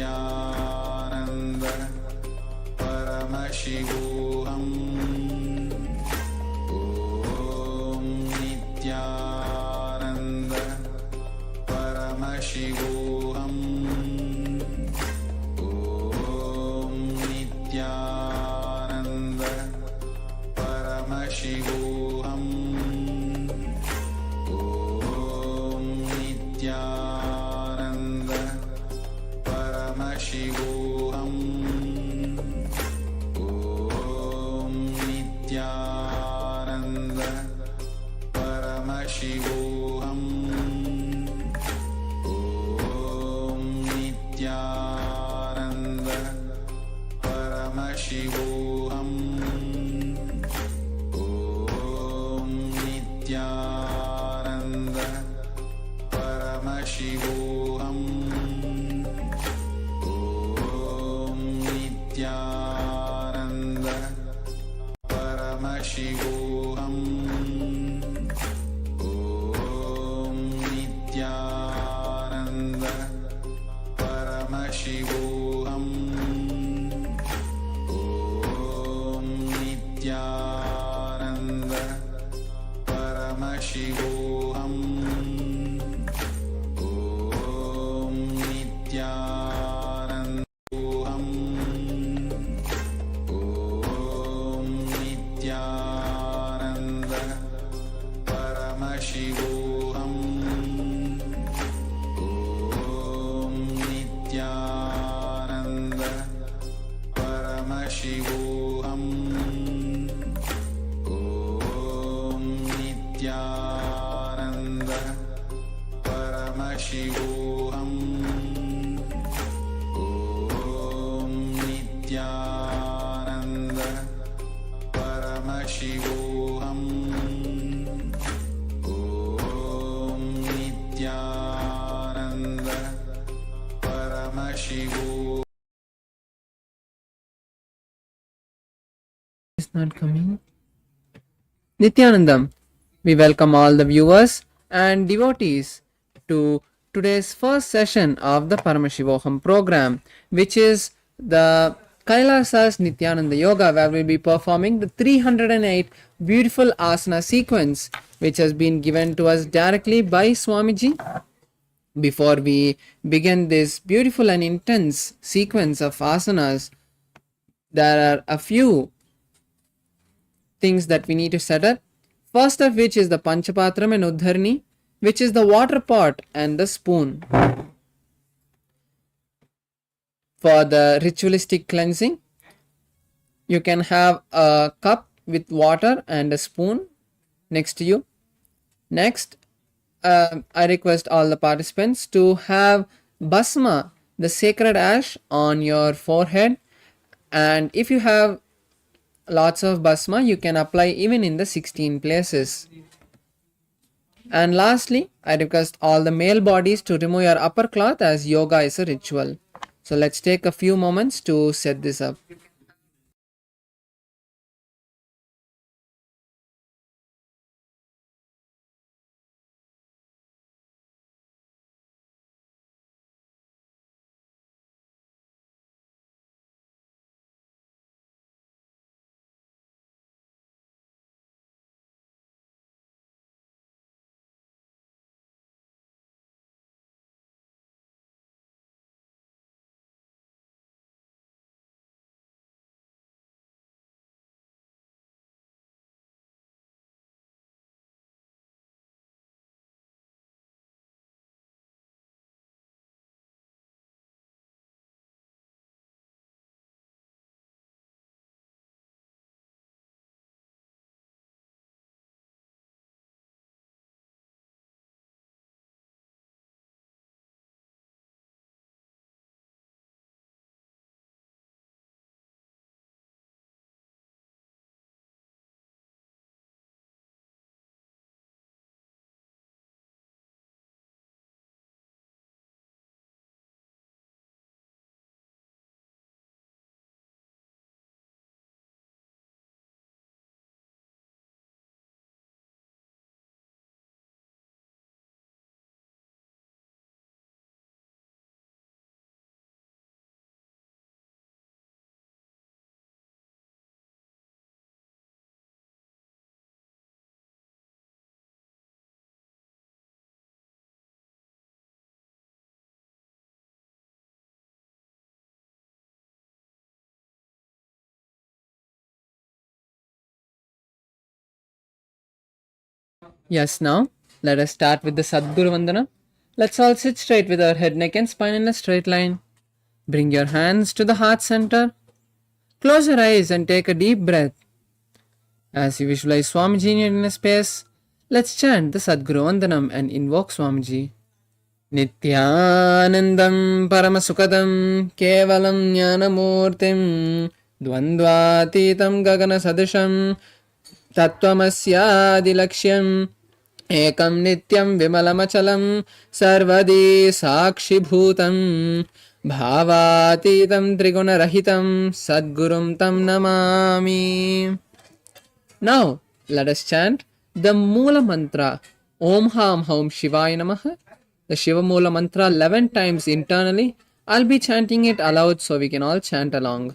Nityananda Paramashivoham. Om Nityananda Paramashivoham. Om Nityananda Paramashivoham. Om Nityananda Paramashivoham. Om Nityananda Paramashivoham. Om Nityananda Paramashivoham. Om Nityananda Paramashivoham. Om Nityananda Paramashivoham. Om Nityananda Paramashivoham. Om Nityananda Paramashivoham. Om Nityananda Om Nityananda Paramashivoham. Om Nityananda Paramashivoham. Om Nityananda Paramashivoham. Om Nityananda Paramashivoham. Om Nityananda Paramashivoham. It's not coming. Nityanandam, we welcome all the viewers and devotees to today's first session of the Paramashivoham program, which is the KAILASA's Nityananda Yoga, where we'll be performing the 308 beautiful asana sequence, which has been given to us directly by Swamiji. Before we begin this beautiful and intense sequence of asanas, there are a few things that we need to set up. First of which is the Panchapatram and Uddharni, which is the water pot and the spoon. For the ritualistic cleansing, you can have a cup with water and a spoon next to you. Next, I request all the participants to have Basma, the sacred ash, on your forehead. And if you have lots of Basma, you can apply even in the 16 places. And lastly, I request all the male bodies to remove your upper cloth, as yoga is a ritual. So let's take a few moments to set this up. Yes, now let us start with the Sadguru Vandana. Let's all sit straight with our head, neck, and spine in a straight line. Bring your hands to the heart center. Close your eyes and take a deep breath. As you visualize Swamiji in your inner space, let's chant the Sadguru Vandanam and invoke Swamiji. Nityanandam Paramasukadam Kevalam Jnanamurtim Dvandvatitam Gagana Sadisham Tattvamasyadilakshyan Ekam Nityam Vimalamachalam Sarvadi Sakshibhutam Bhavatitam Trigunarahitam Sadgurum Tam Namami. Now, let us chant the Moola Mantra Om Ham Hum Shivaya Namaha. The Shiva Moola Mantra 11 times internally. I'll be chanting it aloud so we can all chant along.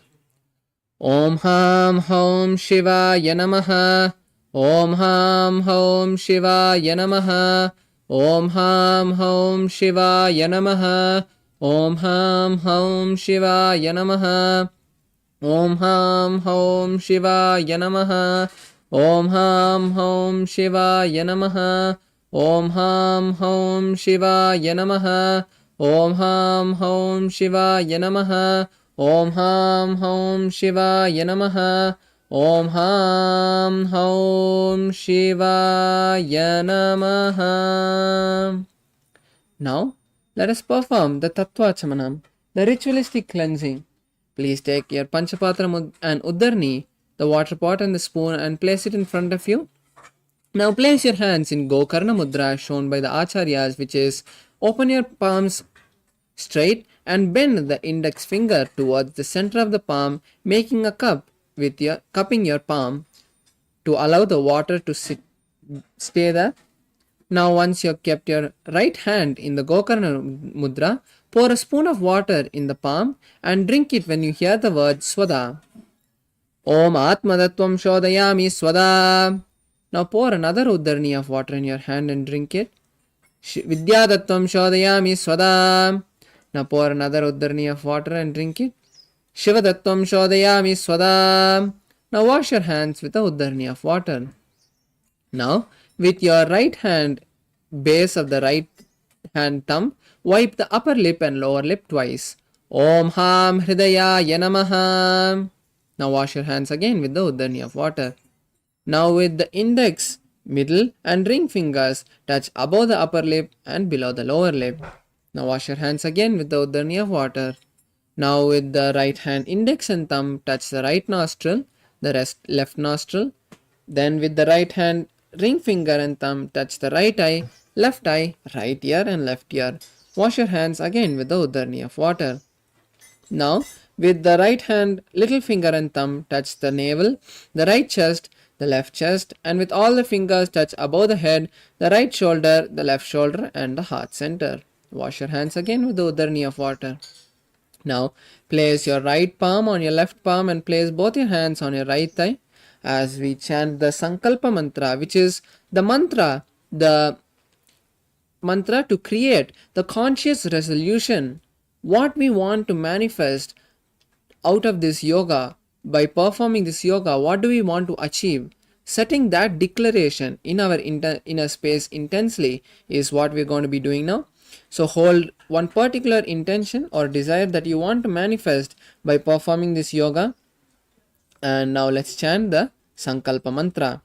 Om Ham Hum Shivaya Namaha. Om Ham Hum Shivaya Namaha. Om Ham Hum Shivaya Namaha. Om Ham Hum Shivaya Namaha. Om Ham Hum Shivaya Namaha. Om Ham Hum Shivaya Namaha. Om Ham Hum Shivaya Namaha. Om Ham Hum Shivaya Namaha. Om Ham Hum Shivaya Namaha. Om Ham Hum Shivaya Namaha. Now, let us perform the Tattvachamanam, the ritualistic cleansing. Please take your Panchapatra and Uddarni, the water pot and the spoon, and place it in front of you. Now place your hands in Gokarna Mudra shown by the Acharyas, which is open your palms straight and bend the index finger towards the center of the palm, making a cup with your cupping your palm to allow the water to stay there. Now once you have kept your right hand in the Gokarna Mudra, pour a spoon of water in the palm and drink it when you hear the word Swada. Om Atmadattvam Shodayami Swada. Now pour another Uddarni of water in your hand and drink it. Vidyadattvam Shodayami Swada. Now pour another Uddarni of water and drink it. Shivadattvam Shodayami Swada. Now wash your hands with a Uddarni of water. Now with your right hand base of the right hand thumb, wipe the upper lip and lower lip twice. Om Ham Hridayaya Namaha. Now wash your hands again with the Uddarni of water. Now with the index, middle and ring fingers touch above the upper lip and below the lower lip. Now wash your hands again with the Uddarni of water. Now with the right hand index and thumb touch the right nostril, the rest left nostril. Then with the right hand ring finger and thumb touch the right eye, right ear and left ear. Wash your hands again with the Uddarni of water. Now with the right hand little finger and thumb touch the navel, the right chest, the left chest, and with all the fingers touch above the head, the right shoulder, the left shoulder, and the heart center. Wash your hands again with the Uddarni of water. Now place your right palm on your left palm and place both your hands on your right thigh as we chant the Sankalpa mantra, which is the mantra to create the conscious resolution, what we want to manifest out of this yoga. By performing this yoga, what do we want to achieve? Setting that declaration in our inner space intensely is what we're going to be doing now. So hold one particular intention or desire that you want to manifest by performing this yoga. And now let's chant the Sankalpa mantra.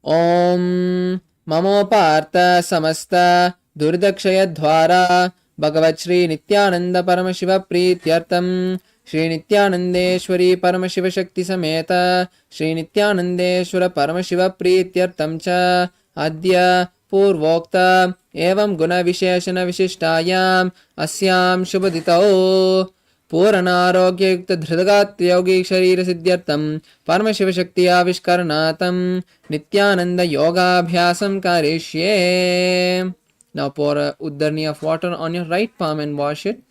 Om Mamopartha Samasta Duridakshaya Dwara Bhagavat Shri Nityananda Paramashiva Prityartam Shri Nityanandeshwari Paramashiva Shakti Sameta Shri Nityanandeshwara Paramashiva Prityartam Cha Adya Purvokta Evam Guna Visheshana Vishishtayam Asyam Shubhaditao पूर्णारोग्ययुक्त धृतगात्र यौगिक शरीर सिद्ध्यर्थम परमशिव शक्ति आविष्करणातम नित्यानंद योगाभ्यासम करिष्ये. Now pour a Uddarni of water on your right palm and wash it.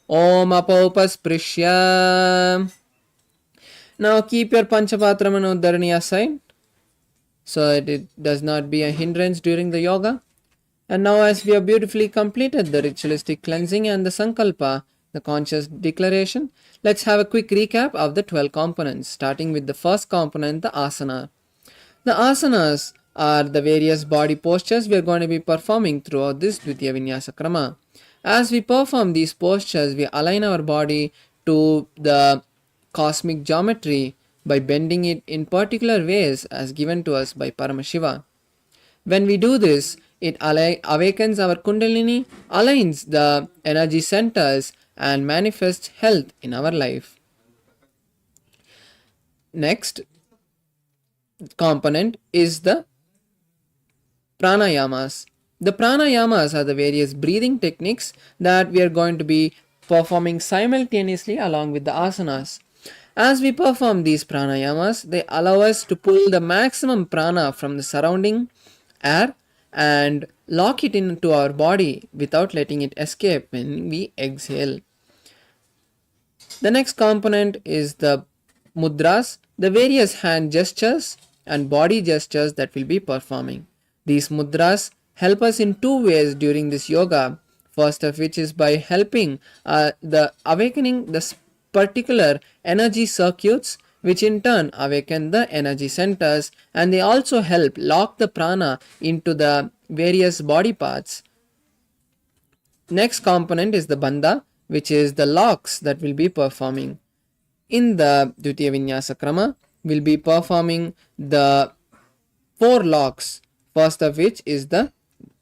Om Apaupasprisya. Now keep your Panchapatram and Uddarni aside so that it does not be a hindrance during the yoga. And now as we have beautifully completed the ritualistic cleansing and the Sankalpa, the conscious declaration, let's have a quick recap of the 12 components, starting with the first component, the asana. The asanas are the various body postures we are going to be performing throughout this Dvitiya Vinyasa Krama. As we perform these postures, we align our body to the cosmic geometry by bending it in particular ways as given to us by Paramashiva. When we do this, it awakens our Kundalini, aligns the energy centers, and manifests health in our life. Next component is the pranayamas. The pranayamas are the various breathing techniques that we are going to be performing simultaneously along with the asanas. As we perform these pranayamas, they allow us to pull the maximum prana from the surrounding air and lock it into our body without letting it escape when we exhale. The next component is the mudras, the various hand gestures and body gestures that we'll be performing. These mudras help us in two ways during this yoga. First of which is by helping the awakening the particular energy circuits, which in turn awaken the energy centers, and they also help lock the prana into the various body parts. Next component is the bandha, which is the locks that we'll be performing. In the Dvitiya Vinyasa Krama, we'll be performing the 4 locks. First of which is the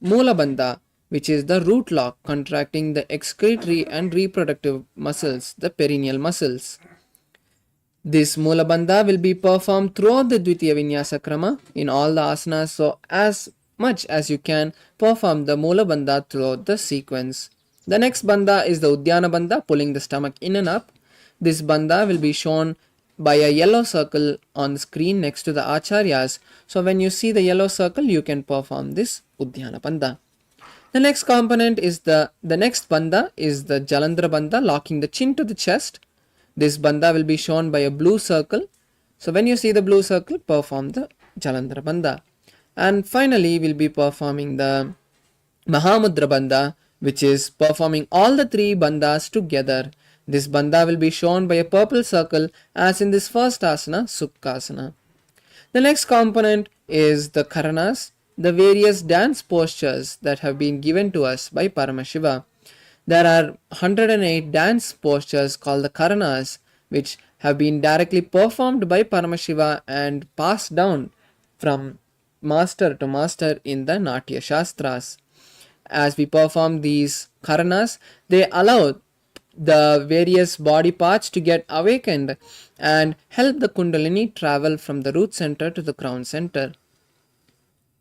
Mula Bandha, which is the root lock contracting the excretory and reproductive muscles, the perineal muscles. This Mula Bandha will be performed throughout the Dvitiya Vinyasa Krama in all the asanas, so as much as you can perform the Mula Bandha throughout the sequence. The next Bandha is the Udyana Bandha, pulling the stomach in and up. This Bandha will be shown by a yellow circle on the screen next to the Acharyas. So when you see the yellow circle, you can perform this Udyana Bandha. The next component is the next Bandha is the Jalandhara Bandha, locking the chin to the chest. This Bandha will be shown by a blue circle. So when you see the blue circle, perform the Jalandhara Bandha. And finally, we'll be performing the Mahamudra Bandha, which is performing all the 3 bandhas together. This bandha will be shown by a purple circle as in this first asana, Sukhasana. The next component is the Karanas, the various dance postures that have been given to us by Paramashiva. There are 108 dance postures called the Karanas, which have been directly performed by Paramashiva and passed down from master to master in the Natya Shastras. As we perform these Karanas, they allow the various body parts to get awakened and help the Kundalini travel from the root center to the crown center.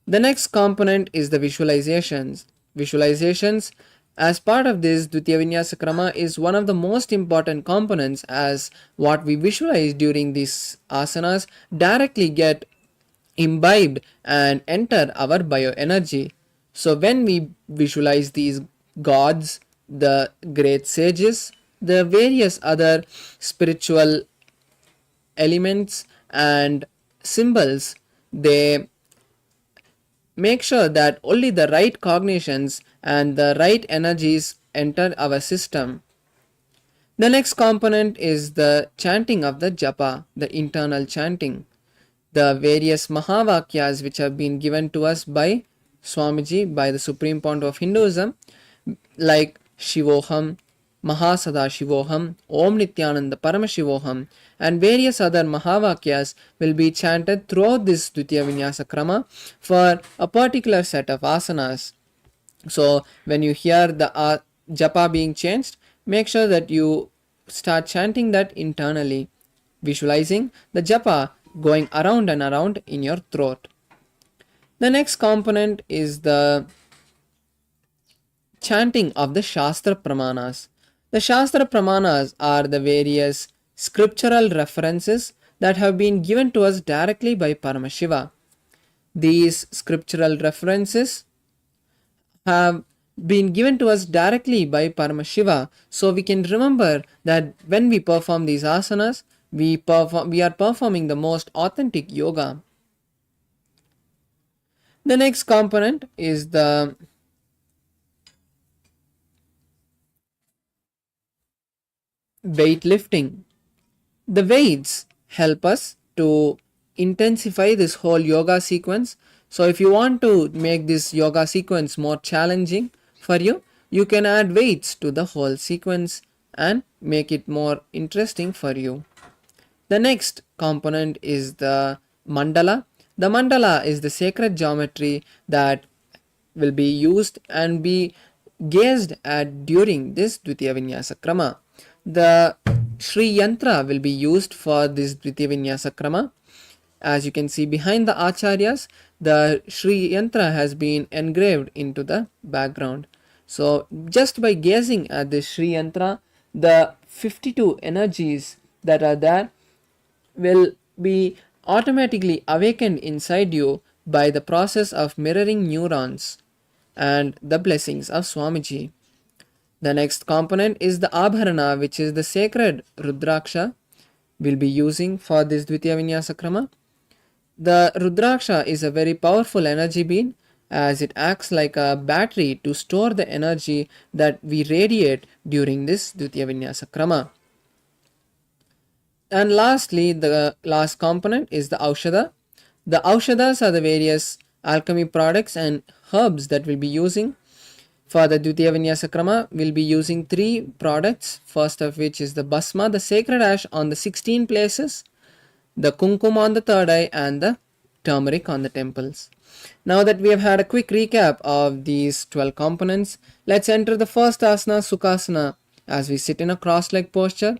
The next component is the visualizations. Visualizations as part of this Dvitiya Vinyasa Krama is one of the most important components, as what we visualize during these asanas directly get imbibed and enter our bioenergy. So when we visualize these gods, the great sages, the various other spiritual elements and symbols, they make sure that only the right cognitions and the right energies enter our system. The next component is the chanting of the japa, the internal chanting. The various Mahavakyas which have been given to us by Swamiji, by the Supreme Point of Hinduism, like Shivoham, Mahasadashivoham, Om Nityananda Paramashivoham, and various other Mahavakyas will be chanted throughout this Dvitiya Vinyasa Krama for a particular set of asanas. So when you hear the japa being changed, make sure that you start chanting that internally, visualizing the japa going around and around in your throat. The next component is the chanting of the Shastra Pramanas. The Shastra Pramanas are the various scriptural references that have been given to us directly by Paramashiva. These scriptural references have been given to us directly by Paramashiva, so we can remember that when we perform these asanas, we are performing the most authentic yoga. The next component is the weightlifting. The weights help us to intensify this whole yoga sequence. So if you want to make this yoga sequence more challenging for you, you can add weights to the whole sequence and make it more interesting for you. The next component is the mandala. The mandala is the sacred geometry that will be used and be gazed at during this Dvitiya Vinyasa Krama. The Sri Yantra will be used for this Dvitiya Vinyasa Krama. As you can see behind the Acharyas, the Sri Yantra has been engraved into the background. So just by gazing at the Sri Yantra, the 52 energies that are there will be automatically awakened inside you by the process of mirroring neurons and the blessings of Swamiji. The next component is the Abharana, which is the sacred Rudraksha we'll be using for this Dvitiya Vinyasa Krama. The Rudraksha is a very powerful energy being as it acts like a battery to store the energy that we radiate during this Dvitiya Vinyasa Krama. And lastly, the last component is the Aushadha. The Aushadas are the various alchemy products and herbs that we'll be using. For the Dvitiya Vinyasa Krama, we'll be using 3 products. First of which is the Basma, the sacred ash on the 16 places, the Kumkum on the third eye, and the turmeric on the temples. Now that we have had a quick recap of these 12 components, let's enter the first asana, Sukhasana, as we sit in a cross-leg posture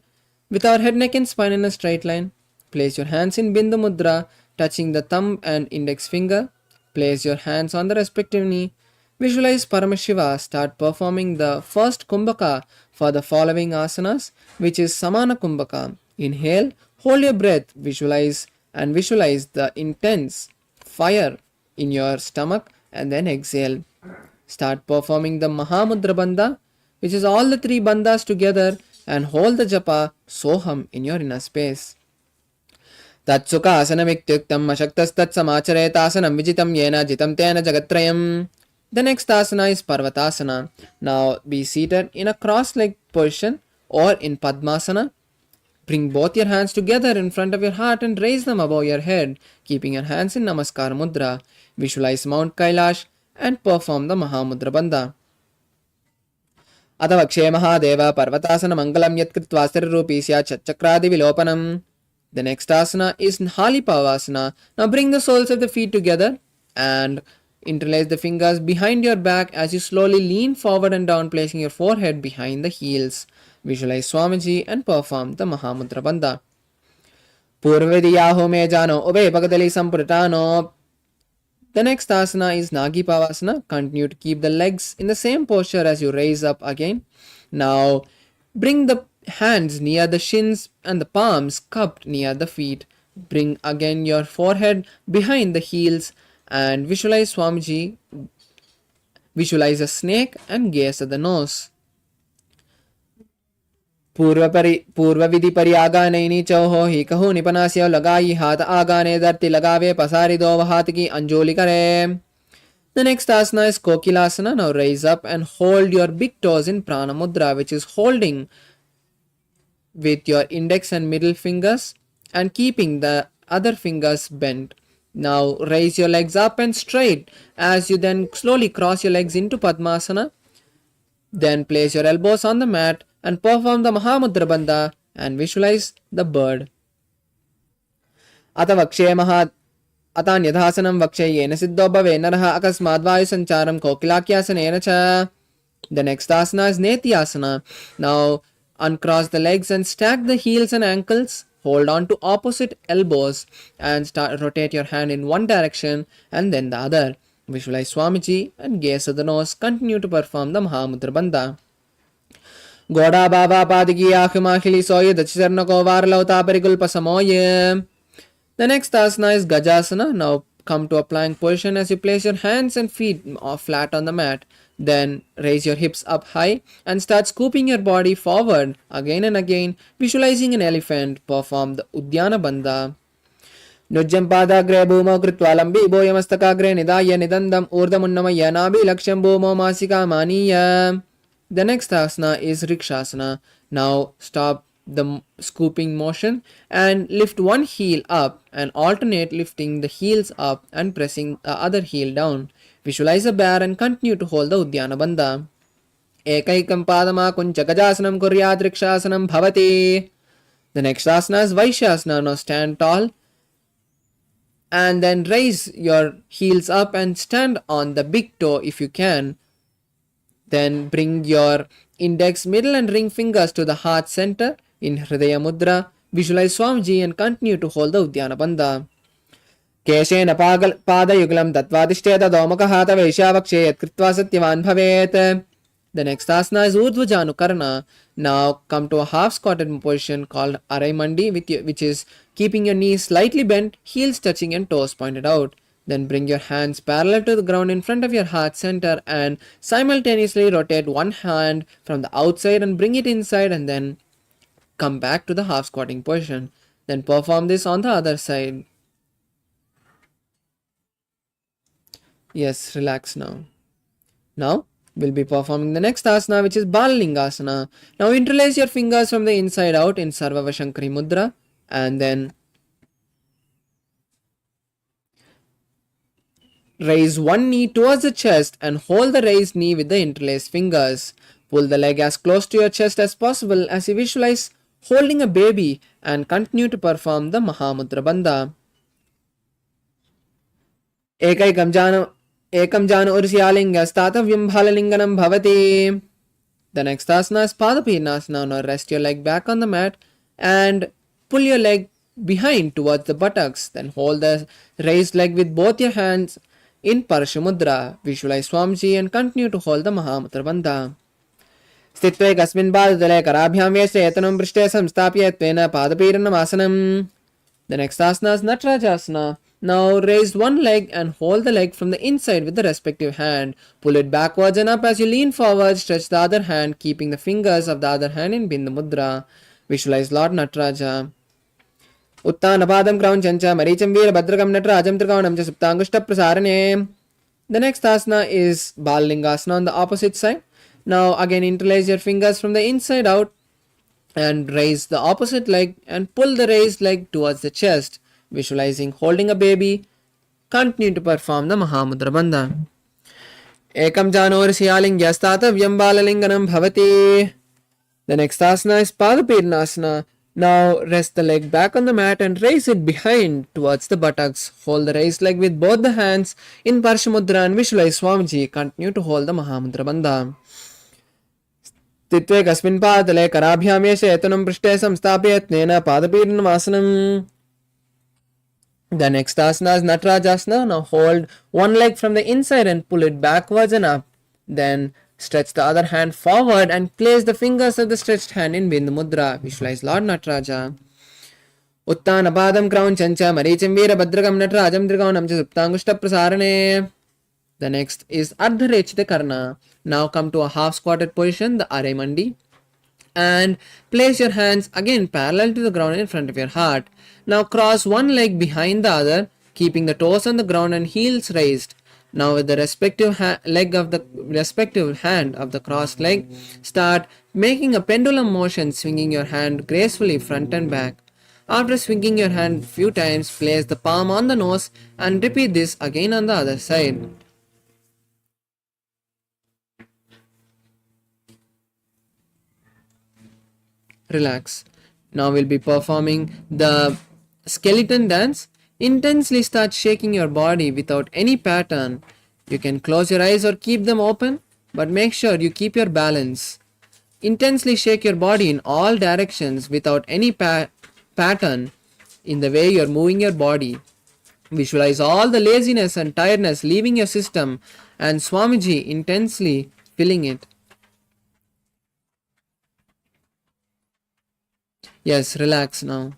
with our head, neck and spine in a straight line. Place your hands in Bindu Mudra, touching the thumb and index finger. Place your hands on the respective knee. Visualize Paramashiva start performing the first Kumbhaka for the following asanas, which is Samana Kumbhaka. Inhale, hold your breath, visualize the intense fire in your stomach, and then exhale. Start performing the Mahamudra Bandha, which is all the 3 bandhas together, and hold the japa Soham in your inner space. Tatsukhasanamityuktam ashaktastat-samacharetasana vijitam yena jitam tena jagatrayam. The next asana is Parvatasana. Now be seated in a cross-legged position or in Padmasana. Bring both your hands together in front of your heart and raise them above your head, keeping your hands in Namaskar Mudra. Visualize Mount Kailash and perform the Mahamudra Bandha. Atavakshe Mahadeva Parvatasana Mangalam Yatkritva Sthirarupi Syat Chakradi Vilopanam. The next asana is Halipavasana. Now bring the soles of the feet together and interlace the fingers behind your back as you slowly lean forward and down, placing your forehead behind the heels. Visualize Swamiji and perform the Mahamudra Bandha. Purvediyaho me jano ube pagadali sampurtano. The next asana is Nagi Pavasana. Continue to keep the legs in the same posture as you raise up again. Now bring the hands near the shins and the palms cupped near the feet. Bring again your forehead behind the heels and visualize Swamiji. Visualize a snake and gaze at the nose. पूर्व विधि परियागा नैनी चौहो ही कहू निपनास्य लगाई हाथ आगाने धरती लगावे पसारी दो हाथ की अंजोली करे. The next asana is Kokilasana. Now raise up and hold your big toes in Prana Mudra, which is holding with your index and middle fingers and keeping the other fingers bent. Now raise your legs up and straight as you then slowly cross your legs into Padmasana. Then place your elbows on the mat and perform the Mahamudra Bandha and visualize the bird. Atavakshe Mahad Atanyadhasanam Vakshayena Siddho Bhave Naraha Akasmadvayu Sancharam Kokilakyasanena Cha. The next asana is Netyasana. Now uncross the legs and stack the heels and ankles. Hold on to opposite elbows and rotate your hand in one direction and then the other. Visualize Swamiji and gaze at the nose. Continue to perform the Mahamudra Bandha. Goda Baba Padigi Akhimahili Soya Dachisarnako Varlauta Perigulpa Samoye. The next asana is Gajasana. Now come to a plank position as you place your hands and feet flat on the mat. Then raise your hips up high and start scooping your body forward again and again, visualizing an elephant. Perform the Udyana Bandha. Nujjam Padagre Bhumo Kritwalambi Boyamastagre Nidaya Nidandam Urdamunnamaya Nabi Laksham Bhumo Masika Maniya. The next asana is Rikshasana. Now stop the scooping motion, and lift one heel up and alternate lifting the heels up and pressing the other heel down. Visualize a bear and continue to hold the Udyana Bandha. Ekaikam padamakuncha gajasanam kuryadrikshasana bhavati. The next asana is Vaishyasana. Now stand tall and then raise your heels up and stand on the big toe if you can. Then bring your index, middle and ring fingers to the heart center in Hridaya Mudra. Visualize Swamiji and continue to hold the Udyana Bandha. केशेन पादयुगलं तत्वादिष्टेत दोमकहात वैश्यावक्षे यत्कृत्वा सत्यवान् भवेत्. The next asana is Urdhva Janukarna. Now come to a half squatted position called Arai Mandi, which is keeping your knees slightly bent, heels touching and toes pointed out. Then bring your hands parallel to the ground in front of your heart center and simultaneously rotate one hand from the outside and bring it inside, and then come back to the half squatting position. Then perform this on the other side. Yes, relax now. Now we'll be performing the next asana, which is Balalingasana. Now interlace your fingers from the inside out in Sarvavashankari Mudra, and then raise one knee towards the chest and hold the raised knee with the interlaced fingers. Pull the leg as close to your chest as possible as you visualize holding a baby, and continue to perform the Mahamudra Bandha. Ekam janu ursyalingastathavyam bhalalinganam bhavati. The next asana is Padapirnasana. Now rest your leg back on the mat and pull your leg behind towards the buttocks. Then hold the raised leg with both your hands in Parashamudra. Visualize Swamiji and continue to hold the Mahamudra Bandha. स्थित्वे कस्मिन् पादतले कराभ्यां वेष्टयतनं पृष्ठे संस्थाप्य त्वेन पादपीडनमासनम्. The next asana is Natarajasana. Now raise one leg and hold the leg from the inside with the respective hand. Pull it backwards and up as you lean forward. Stretch the other hand, keeping the fingers of the other hand in Bindu Mudra. Visualize Lord Nataraja. Uttanapadam Kraunchancha Maricham Veera Bhadrakam Natarajam Trikonam Cha Suptangushta Prasarane. The next asana is Balalingasana on the opposite side. Now again interlace your fingers from the inside out and raise the opposite leg and pull the raised leg towards the chest. Visualizing holding a baby, continue to perform the Mahamudra Bandha. Ekam janor siyalingyastathavyam balalinganam bhavati. The next asana is Padapirnasana. Now rest the leg back on the mat and raise it behind towards the buttocks. Hold the raised leg with both the hands in Parshamudra and visualize Swamiji. Continue to hold the Mahamudra Bandha. स्थित्वे कस्मिन् पादतले कराभ्यां यतनं पृष्ठे संस्थाप्य त्वेन पादपीडनमासनम्. The next asana is Natarajasana. Now hold one leg from the inside and pull it backwards and up. Then stretch the other hand forward and place the fingers of the stretched hand in Bindu Mudra. Visualize Lord Nataraja. Uttanapadam Kraunchancha Maricham Veera Bhadrakam Natarajam Trikonam Cha Suptangushta Prasarane. The next is Ardharechita Karna. Now come to a half squatted position, the Arai Mandi, and place your hands again parallel to the ground in front of your heart. Now cross one leg behind the other, keeping the toes on the ground and heels raised. Now with the respective leg of the respective hand of the crossed leg, start making a pendulum motion, swinging your hand gracefully front and back. After swinging your hand a few times, place the palm on the nose and repeat this again on the other side. Relax. Now we'll be performing the skeleton dance. Intensely start shaking your body without any pattern. You can close your eyes or keep them open, but make sure you keep your balance. Intensely shake your body in all directions without any pattern in the way you're moving your body. Visualize all the laziness and tiredness leaving your system and Swamiji intensely filling it. Yes, relax now.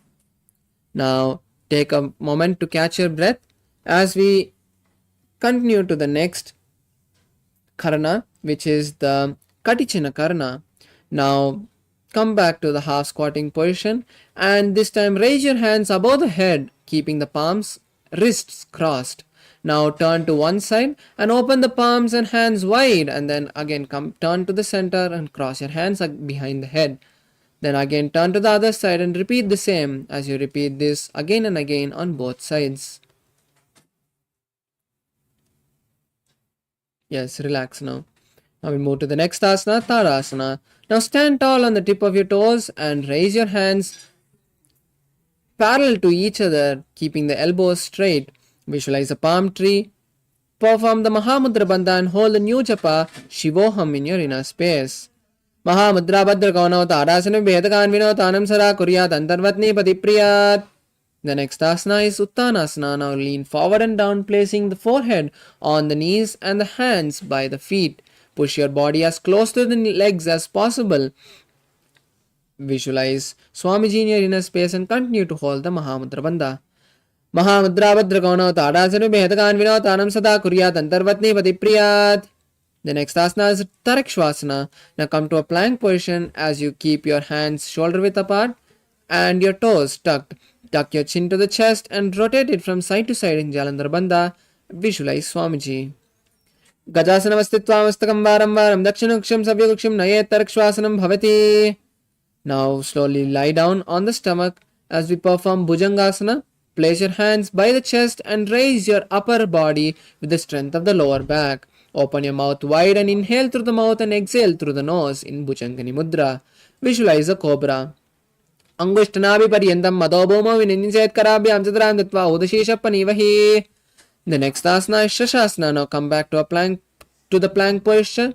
Now take a moment to catch your breath as we continue to the next Karana, which is the Katichina Karana. Now come back to the half squatting position and this time raise your hands above the head, keeping the palms, wrists crossed. Now turn to one side and open the palms and hands wide, and then again turn to the center and cross your hands behind the head. Then again turn to the other side and repeat the same as you repeat this again and again on both sides. Yes, relax now. Now we move to the next asana, Tadasana. Now stand tall on the tip of your toes and raise your hands parallel to each other, keeping the elbows straight. Visualize a palm tree. Perform the Mahamudra Bandha and hold the new japa Shivoham in your inner space. Mahamudra Badra Gaunau Tadasana Vedakan Vinotanam Sara Kuryat Antarvatni Patipriyat. The next asana is Uttanasana. Now lean forward and down, placing the forehead on the knees and the hands by the feet. Push your body as close to the legs as possible. Visualize Swamiji in your inner space and continue to hold the Mahamudra Bandha. Mahamudra Badra Gaunau Tadasana Vedakan Vinotanam Sada Kuryat Antarvatni Patipriyat. The next asana is Tarakshvasana. Now come to a plank position as you keep your hands shoulder width apart and your toes tucked. Tuck your chin to the chest and rotate it from side to side in Jalandhar Bandha. Visualize Swamiji. Gajasanavastitvamastakam varam varam dakshinuksham savyakuksham nayet tarakshvasanam bhavati. Now slowly lie down on the stomach as we perform Bhujangasana. Place your hands by the chest and raise your upper body with the strength of the lower back. Open your mouth wide and inhale through the mouth and exhale through the nose in Bhujangani Mudra. Visualize a cobra. Angushtanabhiparyantam madobhomo vininchetkarabyam chadram datva udashishapanivahi. The next asana is Shashasana. Now come back to the plank posture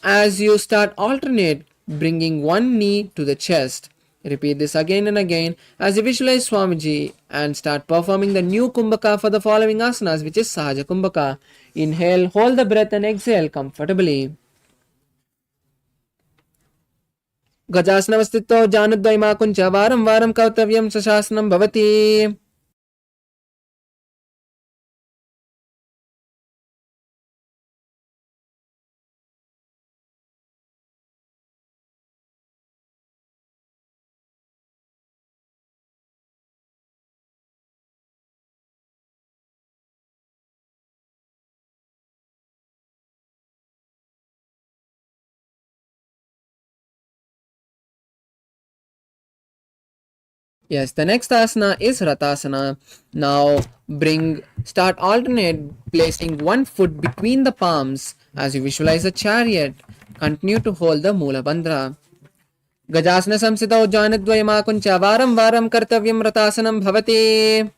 as you start alternate, bringing one knee to the chest. Repeat this again and again as you visualize Swamiji and start performing the new Kumbhaka for the following asanas, which is Sahaja Kumbhaka. Inhale, hold the breath and exhale comfortably. Gajasnavastito janudvaimakuncha varam varam kartavyam sashasnam bhavati. Yes, the next asana is Ratasana. Now start alternate, placing one foot between the palms as you visualize a chariot. Continue to hold the Mula Bandha. Gajasana samsitau janadvayamakuncha varam varam kartavyam Ratasanam bhavati.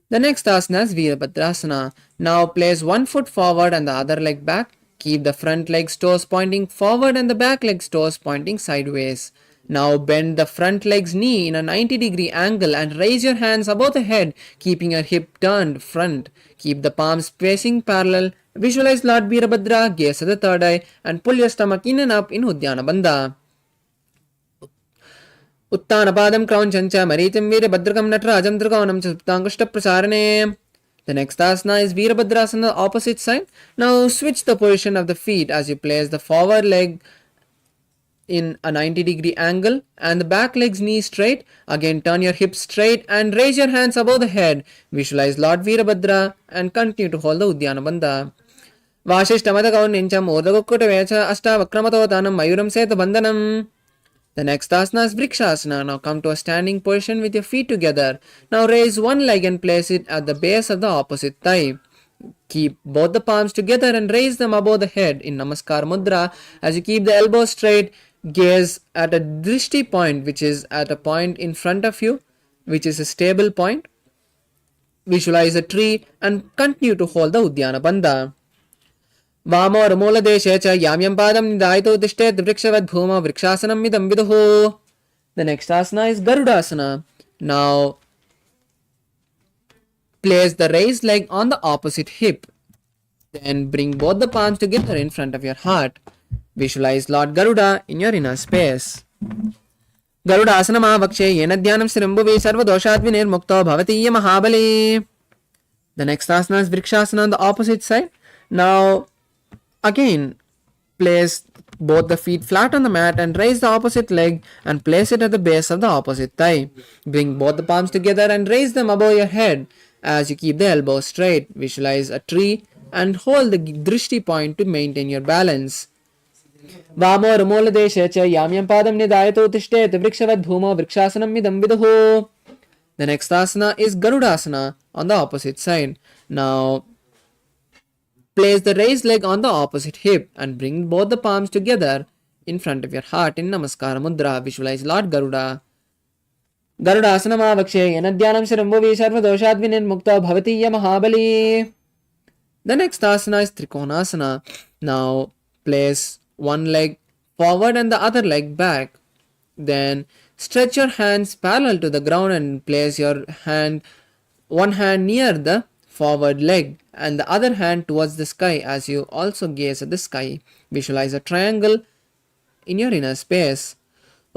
The next asana is Virabhadrasana. Now place one foot forward and the other leg back. Keep the front leg's toes pointing forward and the back leg's toes pointing sideways. Now bend the front leg's knee in a 90-degree angle and raise your hands above the head, keeping your hip turned front. Keep the palms facing parallel. Visualize Lord Virabhadra, gaze at the third eye, and pull your stomach in and up in Uddiyana Bandha. Uttanapadam Kraunchancha Maritim Virabhadrakam Natrajam Dragavanam Chuptangushta Prasarane. The next asana is Virabhadrasana, the opposite side. Now switch the position of the feet as you place the forward leg in a 90-degree angle and the back leg's knee straight. Again turn your hips straight and raise your hands above the head. Visualize Lord Virabhadra and continue to hold the Uddiyana Bandha. Vashishtamatakaun nincham urdagukkuta vecha ashta vakramato mayuram seta bandhanam. The next asana is Vrikshasana. Now come to a standing position with your feet together. Now raise one leg and place it at the base of the opposite thigh. Keep both the palms together and raise them above the head in Namaskar Mudra. As you keep the elbows straight, gaze at a drishti point, which is at a point in front of you, which is a stable point. Visualize a tree and continue to hold the Uddiyana Bandha. Vamo Ramola Deshecha Yamyam Padam Nidaito Dishtet Vrikshavad Bhuma Vrikshasanam Midam Viduho. The next asana is Garudasana. Now place the raised leg on the opposite hip. Then bring both the palms together in front of your heart. Visualize Lord Garuda in your inner space. Garuda asana vakshe yena dhyanam srimbhuvi sarva doshatvinir mukto bhavati mahabali. The next asana is Vrikshasana on the opposite side. Now again place both the feet flat on the mat and raise the opposite leg and place it at the base of the opposite thigh. Bring both the palms together and raise them above your head as you keep the elbows straight. Visualize a tree and hold the drishti point to maintain your balance. वामो रुमूलदेशे च याम्यं पादं निधायतो तिष्ठेत् वृक्षवद्भूमौ वृक्षासनं मिदं विदुः. The next asana is Garudasana on the opposite side. Now place the raised leg on the opposite hip and bring both the palms together in front of your heart in Namaskara Mudra. Visualize Lord Garuda. Garudasana Yanadhyanam Shirambuvi Sarvadoshat Vinirmukta Bhavati Mahabali. The next asana is Trikonasana. Now place one leg forward and the other leg back. Then stretch your hands parallel to the ground and place your one hand near the forward leg and the other hand towards the sky as you also gaze at the sky. Visualize a triangle in your inner space.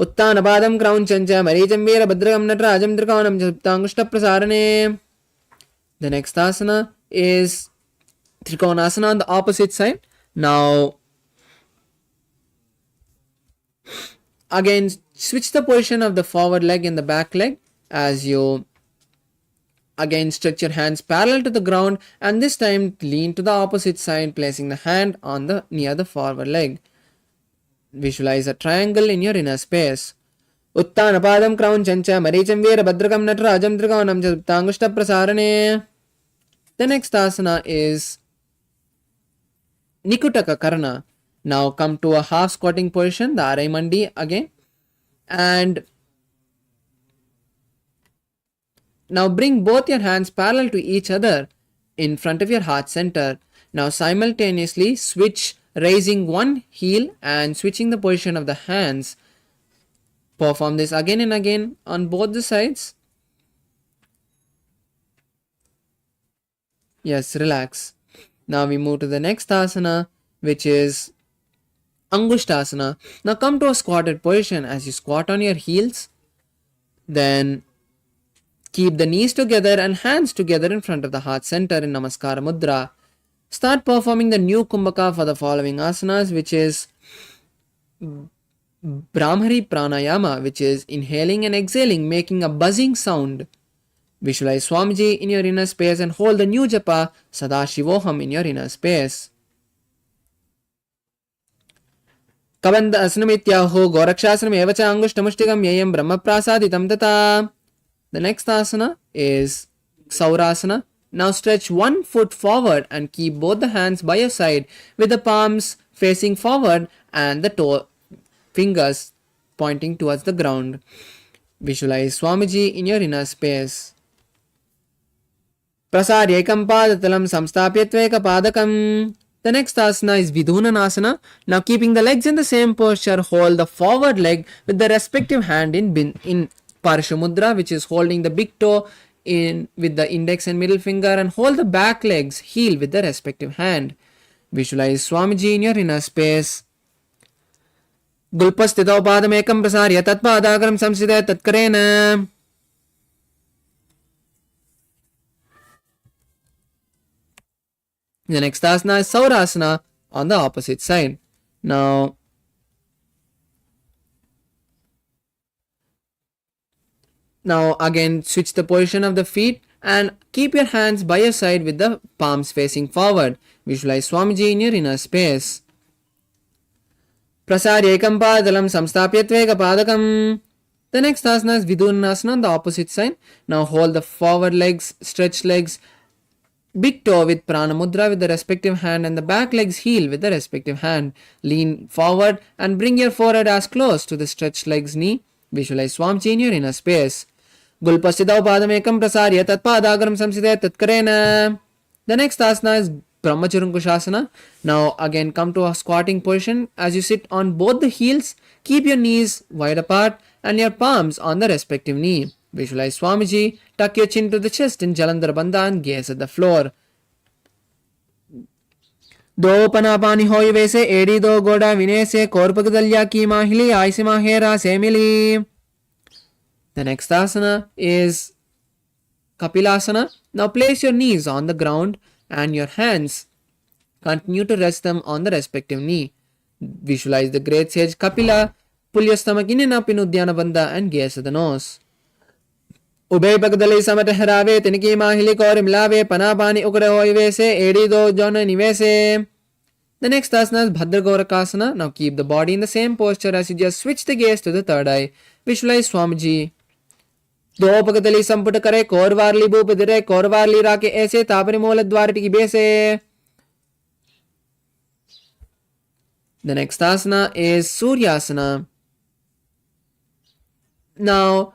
Uttanabadam Kraunchanja Marijam Veera Bhadragam Natrajam Trikonam Japtangushta Prasarane. The next asana is Trikonasana on the opposite side. Now again switch the position of the forward leg and the back leg as you again stretch your hands parallel to the ground and this time lean to the opposite side, placing the hand on the near the forward leg. Visualize a triangle in your inner space. Uttanapadam Kraunchanja Maricham Veera Bhadragam Natrajam Trikonam Japtangushta Prasarane. The next asana is Nikutaka Karana. Now come to a half squatting position, the Arai Mandi again, and now bring both your hands parallel to each other in front of your heart center. Now simultaneously switch, raising one heel and switching the position of the hands. Perform this again and again on both the sides. Yes, relax. Now we move to the next asana, which is Angushtasana. Now come to a squatted position as you squat on your heels. Then keep the knees together and hands together in front of the heart center in Namaskara Mudra. Start performing the new Kumbhaka for the following asanas, which is Brahmari Pranayama, which is inhaling and exhaling, making a buzzing sound. Visualize Swamiji in your inner space and hold the new japa Sadashivoham in your inner space. Kabanda asanamityaho gorakshasana evacha angushtamushtigam yayam brahma prasaditam tata. The next asana is Saurasana. Now stretch one foot forward and keep both the hands by your side with the palms facing forward and the toe fingers pointing towards the ground. Visualize Swamiji in your inner space. Prasaryekam padatalam samstapyatveka padakam. The next asana is Vidunanasana. Now keeping the legs in the same posture, hold the forward leg with the respective hand in Parshamudra, which is holding the big toe in with the index and middle finger, and hold the back leg's heel with the respective hand. Visualize Swamiji in your inner space. Gulpastitau padam ekam prasarya tatpadagaram samsida tatkarena. The next asana is Saurasana on the opposite side. Now again switch the position of the feet and keep your hands by your side with the palms facing forward. Visualize Swamiji in your inner space. Prasaryekam padalam samstapyatveka padakam. The next asana is Vidunasana on the opposite side. Now hold the forward legs, stretched legs, big toe with Prana Mudra with the respective hand and the back leg's heel with the respective hand. Lean forward and bring your forehead as close to the stretched leg's knee. Visualize Swamiji in your inner space. Gulpastitau padamekam prasarya tatpadagaram samsida tatkarena. The next asana is Brahmacharunkushasana. Now again come to a squatting position as you sit on both the heels. Keep your knees wide apart and your palms on the respective knee. Visualize Swamiji, tuck your chin to the chest in Jalandhar Bandha and gaze at the floor. Do panapani hoy vese edi do goda vinese korpagadalya ki mahili aisi mahera semili. The next asana is Kapilasana. Now place your knees on the ground and your hands continue to rest them on the respective knee. Visualize the great sage Kapila. Pull your stomach in and up in Uddiyana Bandha and gaze at the nose. Ubay pagdali samataharawe tiniki mahili kore milave panapani ukre hoy vese edi do jona nivese. The next asana is Bhadragorakasana. Now keep the body in the same posture as you just switch the gaze to the third eye. Visualize Swamiji. दो पगतली संपुट करे कोरवारली भूप दिरे कोरवारली राके ऐसे तापरे मोल द्वार की बेसे. The next asana is Suryasana. Now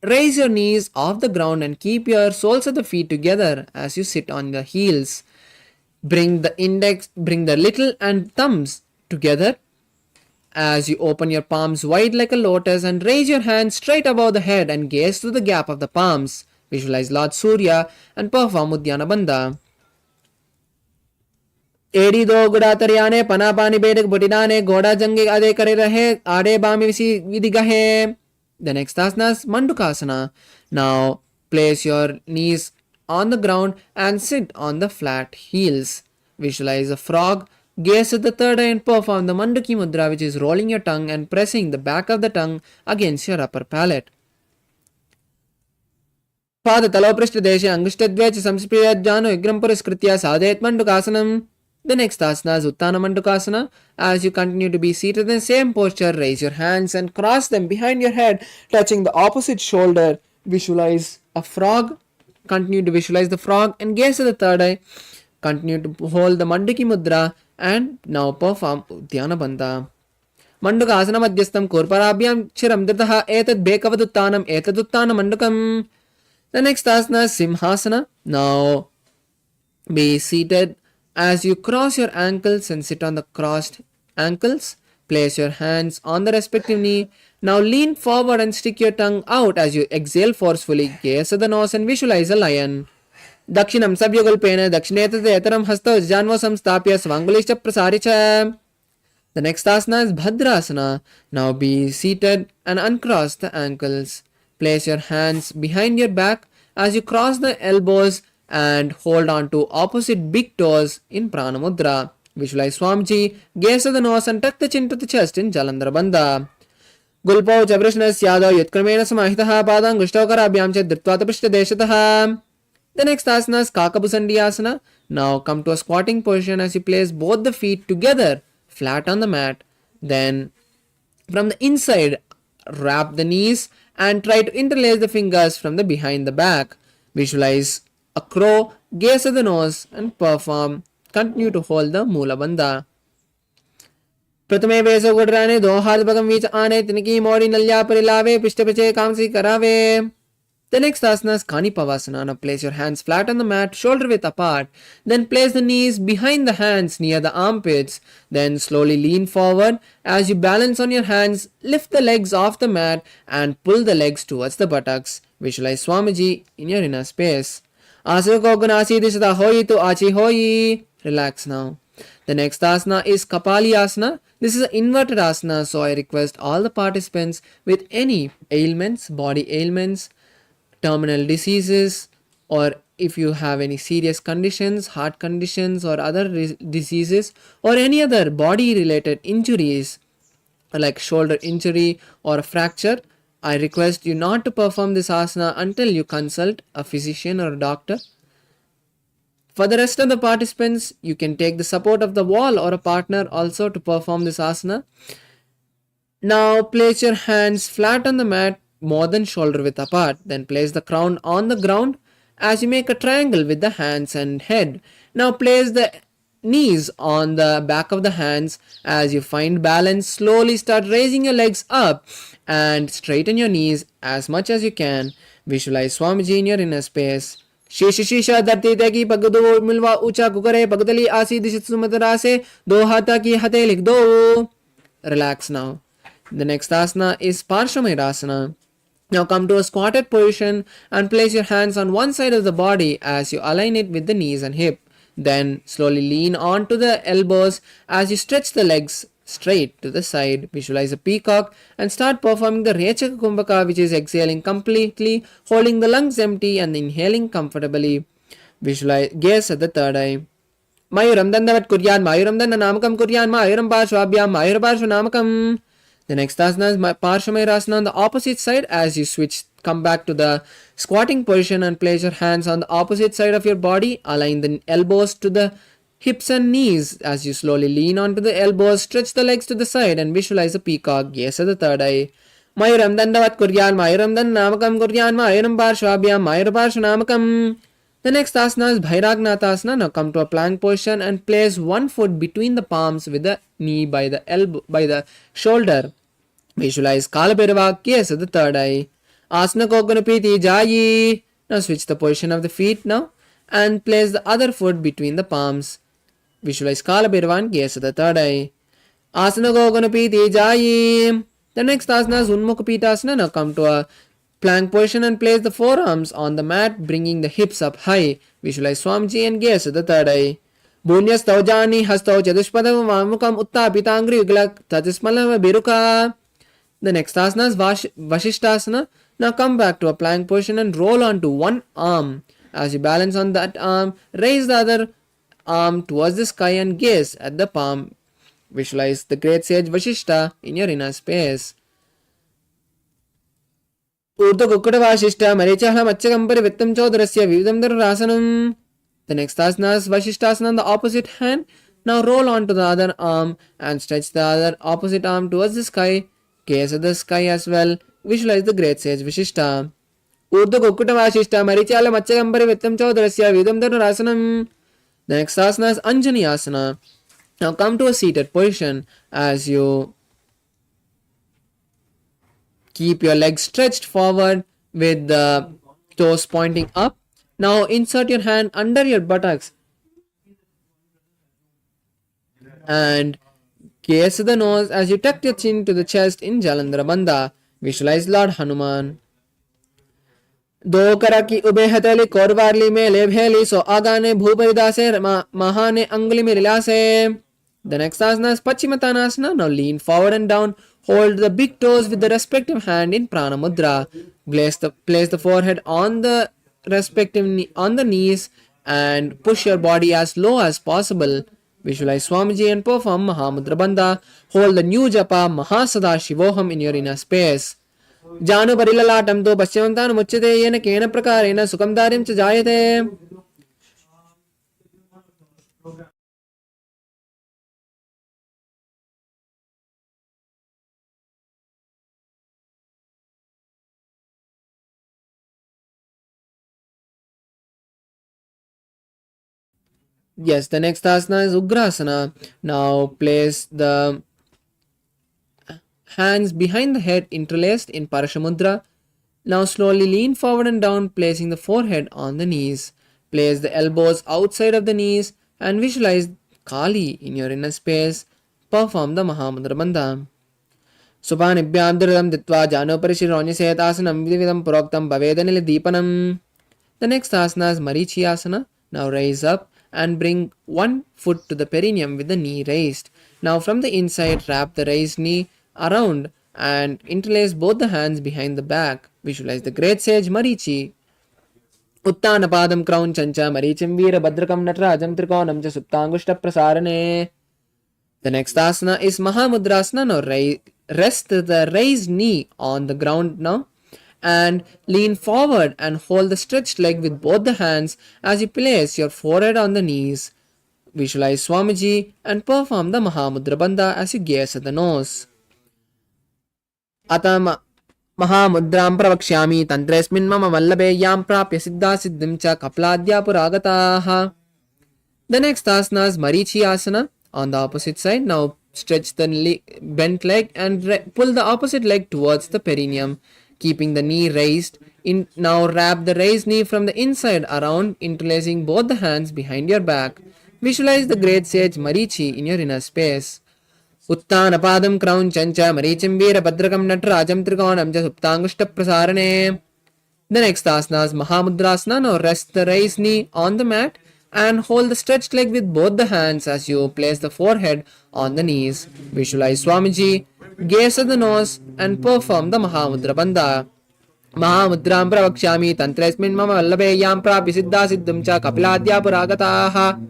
raise your knees off the ground and keep your soles of the feet together as you sit on the heels. Bring the little and thumbs together as you open your palms wide like a lotus and raise your hands straight above the head and gaze through the gap of the palms. Visualize Lord Surya and perform Uddiyana Bandha. एड़ी दो गुड़ा तरियाने पना पानी बेडक बुटिनाने गोड़ा जंगे आदे करे रहे आड़े बामी विसी विधि गहे. The next asana is Mandukasana. Now place your knees on the ground and sit on the flat heels. Visualize a frog, gaze at the third eye and perform the Manduki Mudra, which is rolling your tongue and pressing the back of the tongue against your upper palate. पाद तलोपृष्ठ देशे अंगुष्ठद्वये च संस्पृह्याज्जानो विग्रहं पुरस्कृत्य साधयेत् Mandukasanam. The next asana is Uttana Mandukasana. As you continue to be seated in the same posture, raise your hands and cross them behind your head, touching the opposite shoulder. Visualize a frog. Continue to visualize the frog and gaze at the third eye. Continue to hold the Manduki Mudra and now perform Uddiyana Bandha. Mandukasana Madhyastham Kurparabhyam Chiram Dritah Etad Bekavaduttanam Etaduttana Mandukam. The next asana is Simhasana. Now be seated as you cross your ankles and sit on the crossed ankles. Place your hands on the respective knee. Now lean forward and stick your tongue out as you exhale forcefully. Gaze at the nose and visualize a lion. Dakshinam Sabhyagulpena Dakshinetate Etaram Hasta Janvo Samstapya Svangulischa Prasaricha. The next asana is Bhadrasana. Now be seated and uncross the ankles. Place your hands behind your back as you cross the elbows and hold on to opposite big toes in Prana Mudra. Visualize Swamiji, gaze at the nose and tuck the chin to the chest in Jalandhara Bandha. Gulpau Chavrishnas Yadav Yutkarmena Samahitaha Padang Gushtakarabhyam Chet Dritvatapishta Deshataha. The next asana is Kakabusandi Asana. Now come to a squatting position as you place both the feet together flat on the mat. Then from the inside, wrap the knees and try to interlace the fingers from the behind the back. Visualize a crow, gaze at the nose and perform. Continue to hold the Mula Bandha. प्रथमे वेसो गुडराने दो हाथ Burgman बीच आने तिनकी मोड़ी नल्या परिलावे पिष्ट पिछे कामसी करावे. The next asana is Kanipavasana. Now place your hands flat on the mat, shoulder width apart. Then place the knees behind the hands near the armpits. Then slowly lean forward. As you balance on your hands, lift the legs off the mat and pull the legs towards the buttocks. Visualize Swamiji in your inner space. Asako gunasi dishata hoi to achi hoi. Relax now. The next asana is Kapali Asana. This is an inverted asana, so I request all the participants with any ailments, body ailments, terminal diseases, or if you have any serious conditions, heart conditions or other diseases, or any other body related injuries like shoulder injury or a fracture, I request you not to perform this asana until you consult a physician or a doctor. For the rest of the participants, you can take the support of the wall or a partner also to perform this asana. Now place your hands flat on the mat, more than shoulder width apart. Then place the crown on the ground as you make a triangle with the hands and head. Now place the knees on the back of the hands. As you find balance, slowly start raising your legs up and straighten your knees as much as you can. Visualize Swamiji in your inner space. Shisha dharti teki pagdo milwa ucha kukare pagdali asi dishit sumatarase do hata ki hate lik do. Relax now. The next asana is Parsvamayurasana. Now come to a squatted position and place your hands on one side of the body as you align it with the knees and hip. Then slowly lean onto the elbows as you stretch the legs straight to the side. Visualize a peacock and start performing the Rechaka Kumbhaka, which is exhaling completely, holding the lungs empty and inhaling comfortably. Visualize, gaze at the third eye. Mayuram dandavat kuryan, mayuram danda namakam kuryan, mayuram parshvabhyam, mayur parshva namakam. The next asana is Parsvamayurasana on the opposite side. As you switch, come back to the squatting position and place your hands on the opposite side of your body. Align the elbows to the hips and knees as you slowly lean onto the elbows, stretch the legs to the side and visualize a peacock. Gaze at the third eye. Mayuram dandavat kuryan, mayuram dannamakam kuryan, mayuram parshvabhyam, mayur parshvanamakam. The next asana is Bhairagnathasana. Now come to a plank position and place one foot between the palms with the knee by the elbow, by the shoulder. Visualize Kalabhairava, gaze at the third eye. Asana Koganapiti Jayi. Now switch the position of the feet now and place the other foot between the palms. Visualize Kalabhairava and gaze at the third eye. Asana Koganapiti Jayi. The next asana is Unmukhapita. Now come to a plank position and place the forearms on the mat, bringing the hips up high. Visualize Swamiji and gaze at the third eye. Bunyastau jani hastau chadushpadam vamukam uttapitangri yuglak tatismalam biruka. The next asana is Vashishtasana. Now come back to a plank position and roll onto one arm. As you balance on that arm, raise the other arm towards the sky and gaze at the palm. Visualize the great sage Vashishta in your inner space. Urdu Kukkada Vashishta Marichaha Machagampari Vittam Chodrasya Vividam Dhararasanam. The next asana is Vashishtasana on the opposite hand. Now roll onto the other arm and stretch the other opposite arm towards the sky. Gaze at the sky as well. Visualize the great sage Vashishta. Urdu Kukkada Vashishta Marichala Machagampari Vittam Chodrasya Vividam Dhararasanam. The next asana is Anjani Asana. Now come to a seated position as you keep your legs stretched forward with the toes pointing up. Now insert your hand under your buttocks and gaze to the nose as you tuck your chin to the chest in Jalandhara Bandha. Visualize Lord Hanuman. दो करा की ube हथेली कोरवारली में ले भेली सो आगाने भूपरिदासे महाने अंगुली में रिलासे. The next asana is Pachimatanasana. Now lean forward and down. Hold the big toes with the respective hand in Prana Mudra. Place the forehead on the respective on the knees and push your body as low as possible. Visualize Swamiji and perform Mahamudra Bandha. Hold the new japa Mahasada-shivoham in your inner space. Janu parilalatam to paschyamantan muchyate yena kena prakarena sukam dharyam cha jayate. Yes, the next asana is Ugrasana. Now place the hands behind the head interlaced in Parashamudra. Now slowly lean forward and down, placing the forehead on the knees. Place the elbows outside of the knees and visualize Kali in your inner space. Perform the Mahamudra Bandha. Supanibhyam dhirdam ditva jano parishironyasayat asanam vividam proktam bavedanil deepanam. The next asana is Marichi Asana. Now raise up and bring one foot to the perineum with the knee raised. Now from the inside, wrap the raised knee around and interlace both the hands behind the back. Visualize the great sage Marichi. Uttanapadam crown chancha marichim veera badrakam natrajam trikonam cha suptangushta prasarane. The next asana is Mahamudrasana. Now rest the raised knee on the ground now and lean forward and hold the stretched leg with both the hands as you place your forehead on the knees. Visualize Swamiji and perform the Mahamudra Bandha as you gaze at the nose. Atama Mahamudram pravakshami tantresmin mama vallabe yam prapya siddha siddhim cha kapladya puragataha. The next asana is Marichi Asana on the opposite side. Now stretch the bent leg and pull the opposite leg towards the perineum, keeping the knee raised. Now wrap the raised knee from the inside around, interlacing both the hands behind your back. Visualize the great sage Marichi in your inner space. Uttanapadam crown chancha marichim veera badrakam natrajam trikonam cha suptangushta prasarane. The next asana is Mahamudrasana. Now rest the raised knee on the mat and hold the stretched leg with both the hands as you place the forehead on the knees. Visualize Swamiji, gaze at the nose and perform the Mahamudra Bandha. Mahamudram pravakshami tantresmin mama vallabe yam prapi siddha siddham cha kapiladya puragataha.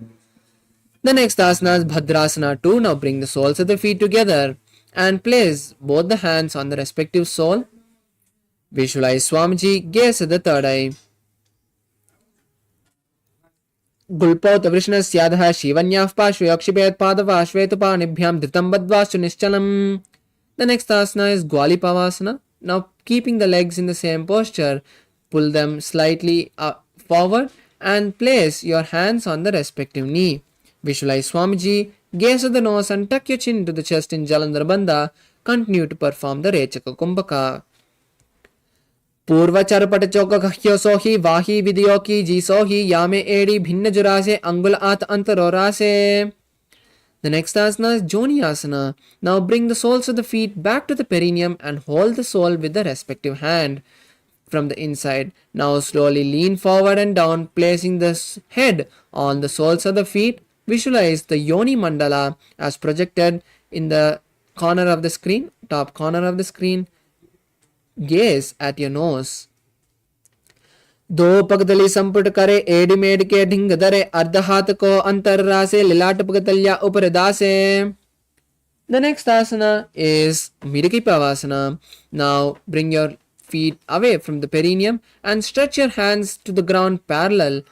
The next asana is Bhadrasana 2. Now bring the soles of the feet together and place both the hands on the respective sole. Visualize Swamiji, gaze at the third eye. Gulpot Vrishnasyadah Shivanyah Pashvayakshipet Padava Shvetupanibyam Dhritam Badvastu Nischalam. The next asana is Gwalipavasana. Now keeping the legs in the same posture, pull them slightly forward and place your hands on the respective knee. Visualize Swamiji, gaze at the nose and tuck your chin to the chest in Jalandhar Bandha. Continue to perform the Rechaka Kumbhaka. पूर्वचरपट चौक सोही वाही video की जी सोही यामे एड़ी भिन्न जुरासे अंगुल आत अंतरोरासे. The next asana is Joni asana. Now bring the soles of the feet back to the perineum and hold the sole with the respective hand from the inside. Now slowly lean forward and down, placing the head on the soles of the feet. Visualize the Yoni mandala as projected in the corner of the screen, top corner of the screen. Gaze at your nose. दो पगदली संपुट करे AD made के ढिंग दरे अर्ध हाथ को अंतर रासे लिलाट पगतलिया ऊपर दासे. The next asana is Midakipavasana. Now bring your feet away from the perineum and stretch your hands to the ground parallel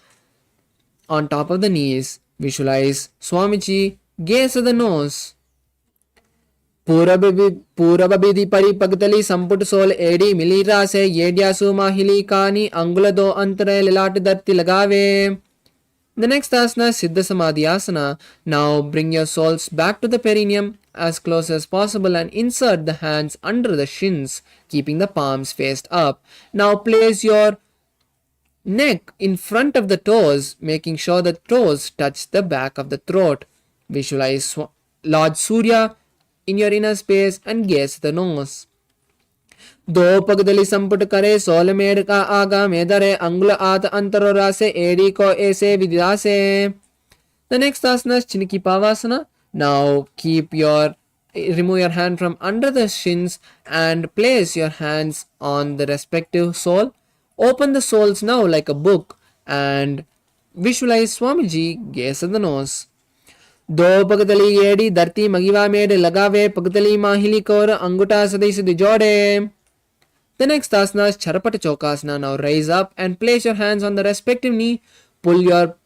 on top of the knees. Visualize Swamiji, gaze at the nose. पूरबबिधि परिपगतली संपुट सोल एडी मिली रासे येड्यासु माहिली कानी अंगुल दो अंतरे लिलाट दत्ति लगावे. The next asana is Siddha Samadhi asana. Now bring your soles back to the perineum as close as possible and insert the hands under the shins, keeping the palms faced up. Now place your neck in front of the toes, making sure the toes touch the back of the throat. Visualize Lord Surya in your inner space and gaze the nose. दो पगदली संपुट करे soul made का आगा मेदरे अंगुल आत अंतरो रासे AD को ऐसे विदिदासे. The next asana is Chiniki Pavasana. Now remove your hand from under the shins and place your hands on the respective sole. Open the soles now like a book and visualize Swamiji, gaze at the nose. दो पगतली येड़ी धरती मगिवा made लगावे पगतली माहिली core अंगुटा सदी सदी जोड़े. The next asana is Charapata Chokasana. Now raise up and place your hands on the respective knee. Pull your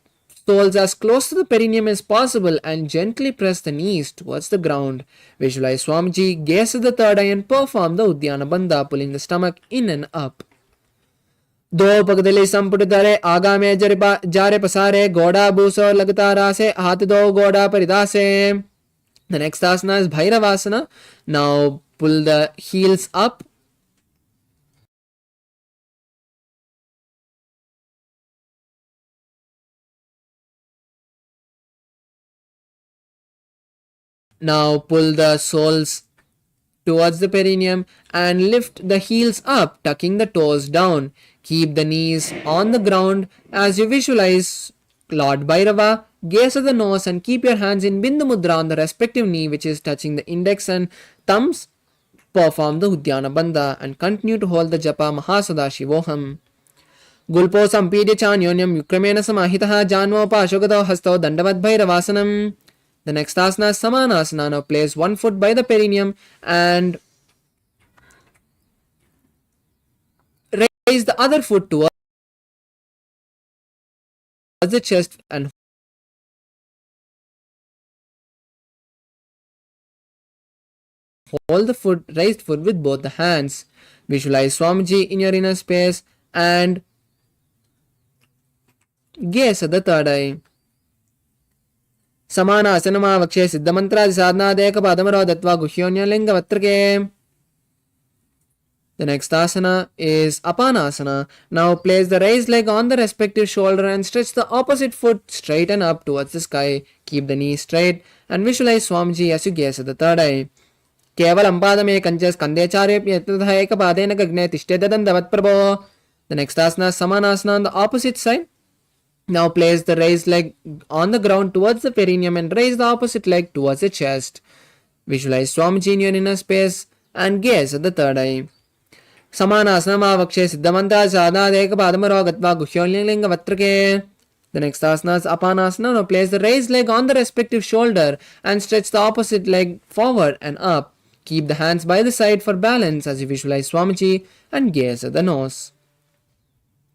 soles as close to the perineum as possible and gently press the knees towards the ground. Visualize Swamiji, gaze at the third eye and perform the Uddiyana Bandha, pulling the stomach in and up. दो पगदली संपुट दरे आगा में जारे पसारे गोड़ा बूसो लगता रासे हाथ दो गोड़ा परिदासे. The next asana is Bhairavasana. Now pull the heels up. Now pull the soles towards the perineum and lift the heels up, tucking the toes down. Keep the knees on the ground as you visualize Lord Bhairava. Gaze at the nose and keep your hands in Bindu Mudra on the respective knee, which is touching the index and thumbs. Perform the Uddiyana Bandha and continue to hold the Japa Mahasadashivoham. Gulpo Sampidya Chanyonyam Yukramena Samahitaha Janmo Pashogado Hasto Dandavad Bhairavasanam. The next asana is Samanasana. Now place one foot by the perineum and raise the other foot towards the chest and hold the raised foot with both the hands. Visualize Swamiji in your inner space and gaze at the third eye. Samanasana vakshe siddha mantra sadhana deka padamaro datva guhyonya linga vatrake. The next asana is Apanasana. Now place the raised leg on the respective shoulder and stretch the opposite foot straight and up towards the sky. Keep the knee straight and visualize Swamiji as you gaze at the third eye. केवलं पादमे कंचस् कंदेचार्यप्यतः एकपादेन गग्ने तिष्ठेत दंडवत्. The next asana is Samanasana on the opposite side. Now place the raised leg on the ground towards the perineum and raise the opposite leg towards the chest. Visualize Swamiji in your inner space and gaze at the third eye. Samanasana vakshe siddhamanta sadhana deka padamaro gatva guhyolinga vatrake. The next asana is Apanasana. Now place the raised leg on the respective shoulder and stretch the opposite leg forward and up. Keep the hands by the side for balance as you visualize Swamiji and gaze at the nose.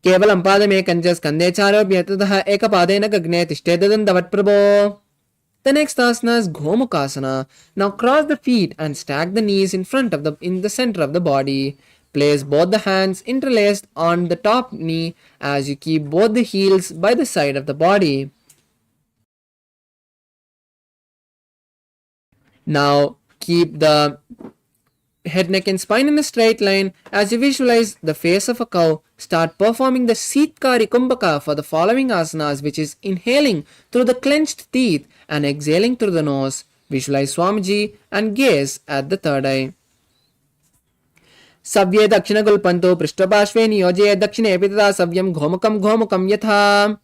केवलं पादमेकं च स्कन्धे चारोप्य ततः एकपादेन गगने तिष्ठेत दन्तवत्प्रभो. The next asana is Gomukasana. Now cross the feet and stack the knees in the center of the body. Place both the hands interlaced on the top knee as you keep both the heels by the side of the body. Now keep the head, neck and spine in a straight line as you visualize the face of a cow. Start performing the Sitkari Kumbhaka for the following asanas, which is inhaling through the clenched teeth and exhaling through the nose. Visualize Swamiji and gaze at the third eye. Savye Dakshina Gulpanto Prishtapashve Niyoje Dakshine Epitata Savyam Ghomukam Yatha.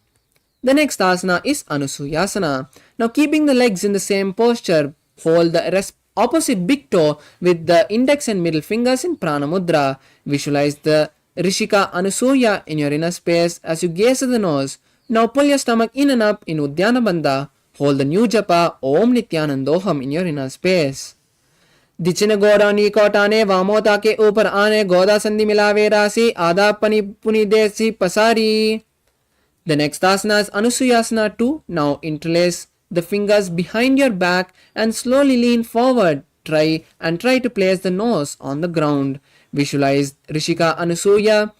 The next asana is Anusuyasana. Now keeping the legs in the same posture, hold the opposite big toe with the index and middle fingers in Prana Mudra. Visualize the Rishika Anusuya in your inner space as you gaze at the nose. Now pull your stomach in and up in Uddiyana Bandha. Hold the new japa Om Nityanandoham in your inner space. दिचिन गोड़ा नी कोटाने वामोता के ऊपर आने गोदा संधि मिलावे राशि आधा पनी पुनी देसी पसारी. The next asana is Anusuyasana 2. Now interlace the fingers behind your back and slowly lean forward. Try to place the nose on the ground. Visualize Rishika Anusuya.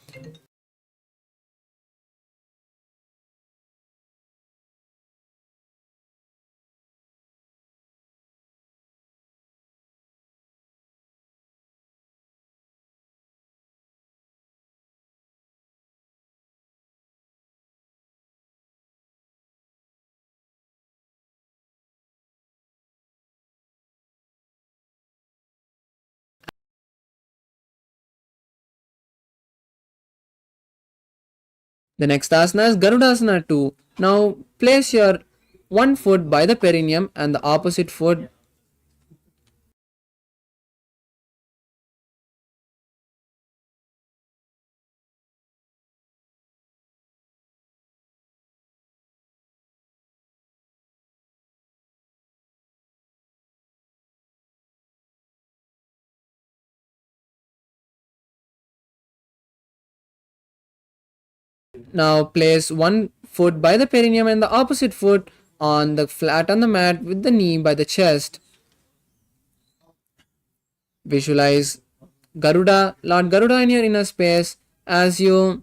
The next asana is Garudasana 2. Now place your one foot by the perineum and the opposite foot Now place one foot by the perineum and the opposite foot on the flat on the mat with the knee by the chest. Visualize Lord Garuda in your inner space as you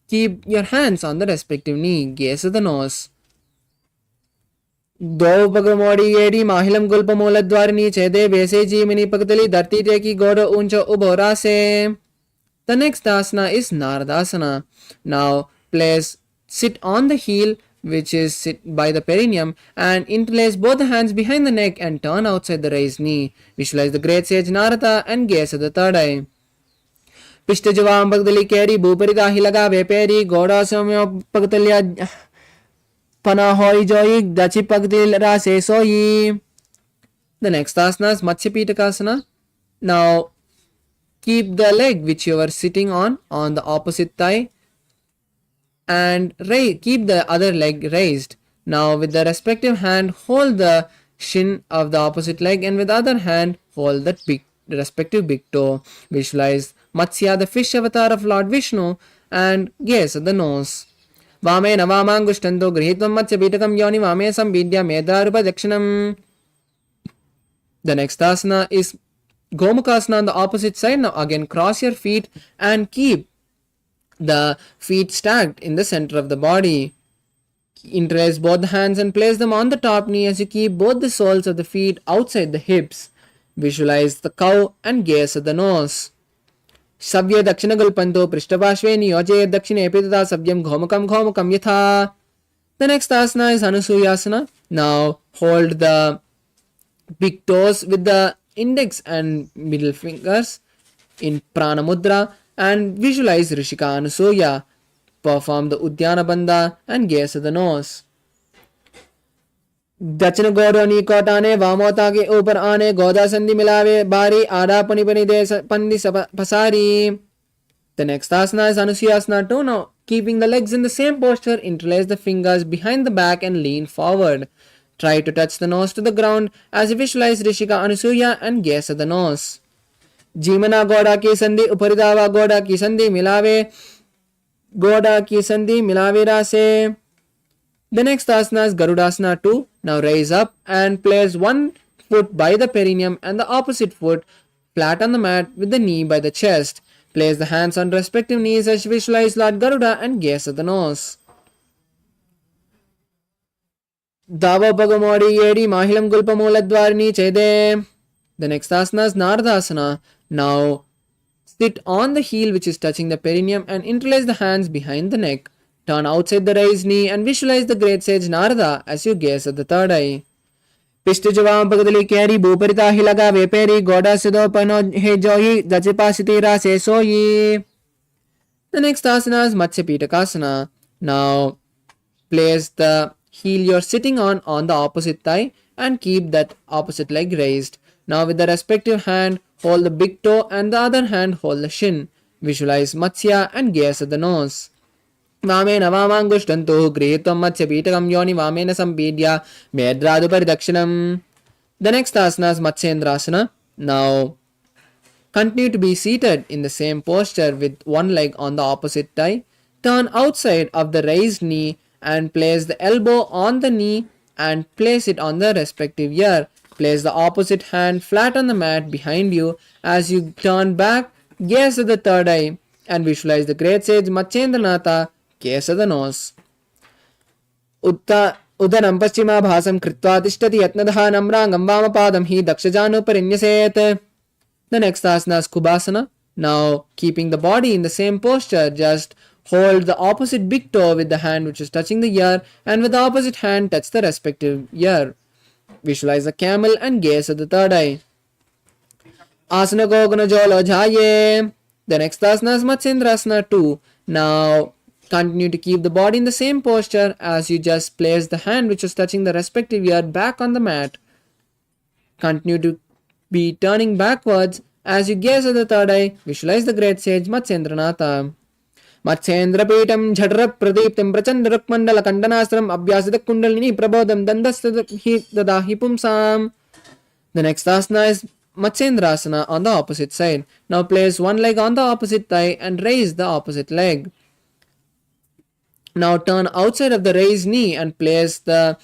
keep your hands on the respective knee. Gaze at the nose. दो पगमोड़ी गेड़ी माहिलम गुल्प मूलद्वारिणी छेदे बेसे जीमिनी पगतली धरती टेकी गोड़ ऊंचो उभोरा से. The next asana is Naradasana. Now sit on the heel which is sit by the perineum and interlace both the hands behind the neck and turn outside the raised knee. Visualize the great sage Narada and gaze at the third eye. पिष्ट जवाम पगदली केरी भूपरिता ही लगा वेपेरी गोड़ा समयो पगतलिया पना होई जोई दची पगदिल रासे सोई. The next asana is Matsya Pitakasana. Now keep the leg which you are sitting on the opposite thigh and keep the other leg raised. Now with the respective hand hold the shin of the opposite leg and with the other hand hold the respective big toe. Visualize Matsya, the fish avatar of Lord Vishnu, and gaze at the nose. Vame navamangushtanto grihitvam Matsya Pitakam yoni vame samvidya medarupa dakshinam. The next asana is Gomukasana on the opposite side. Now again cross your feet and keep the feet stacked in the center of the body. Interlace both the hands and place them on the top knee as you keep both the soles of the feet outside the hips. Visualize the cow and gaze at the nose. Savya Dakshina Gulpanto Prishtapashve Niyoje Dakshine Epitata Savyam Ghomukam Yatha. The next asana is Anusuyasana. Now hold the big toes with the index and middle fingers in Prana Mudra and visualize Rishika Anusuya. Perform the Uddiyana Bandha and gaze at the nose. दक्षिण गोड़ो नी कोटाने वामोता के ऊपर आने गोदा संधि मिलावे बारी आधा पनी पनी दे पंदी पसारी. The next asana is Anusuyasana 2. Now keeping the legs in the same posture, interlace the fingers behind the back and lean forward. Try to touch the nose to the ground as you visualize Rishika Anusuya and gaze at the nose. जीमना गोड़ा की संधि उपरिदावा गोड़ा की संधि मिलावे Goda ki sandhi milavira se. The next asana is Garudasana 2. Now raise up and place one foot by the perineum and the opposite foot flat on the mat with the knee by the chest. Place the hands on respective knees as you visualize Lord Garuda and gaze at the nose. Dava Bagamodi Yedi Mahilam Gulpamoladvarni Chede. The next asana is Nardasana. Now sit on the heel which is touching the perineum and interlace the hands behind the neck. Turn outside the raised knee and visualize the great sage Narada as you gaze at the third eye. Pishtijavam Pagadali Keri Buparita Hilaga Veperi Goda Sido Pano Hejoyi Dachipasitira Sesoyi. The next asana is Matsya Pitakasana. Now place the heel you're sitting on the opposite thigh and keep that opposite leg raised. Now with the respective hand, hold the big toe and the other hand hold the shin. Visualize Matsya and gaze at the nose. Vamena Vamangushtantu Grihitam Matsya Pitakam Yoni Vamena Sampidya Medradu Paridakshinam. The next asana is Matsyendrasana. Now continue to be seated in the same posture with one leg on the opposite thigh. Turn outside of the raised knee and place the elbow on the knee and place it on the respective ear. Place the opposite hand flat on the mat behind you as you turn back, gaze at the third eye and visualize the great sage Matchendranatha, gaze at the nose. Udanam paschima bhasam kritva tishtati yatnadha namrangam vamapadam hi dakshajanu parinyaset. The next asana is Kubasana. Now keeping the body in the same posture, just hold the opposite big toe with the hand which is touching the ear and with the opposite hand touch the respective ear. Visualize the camel and gaze at the third eye. Asana Gogana Jolo Jhaye. The next asana is Matsyendrasana 2. Now continue to keep the body in the same posture as you just place the hand which is touching the respective ear back on the mat. Continue to be turning backwards as you gaze at the third eye. Visualize the great sage Matsyendranatha. Matsyendrapitam Jhadra Pradiptam Prachandra Rukmandala Kandanastram Abhyasita Kundalini Prabodham Dandastadahi Pumsam. The next asana is Matsyendrasana on the opposite side. Now place one leg on the opposite thigh and raise the opposite leg. Now turn outside of the raised knee and place the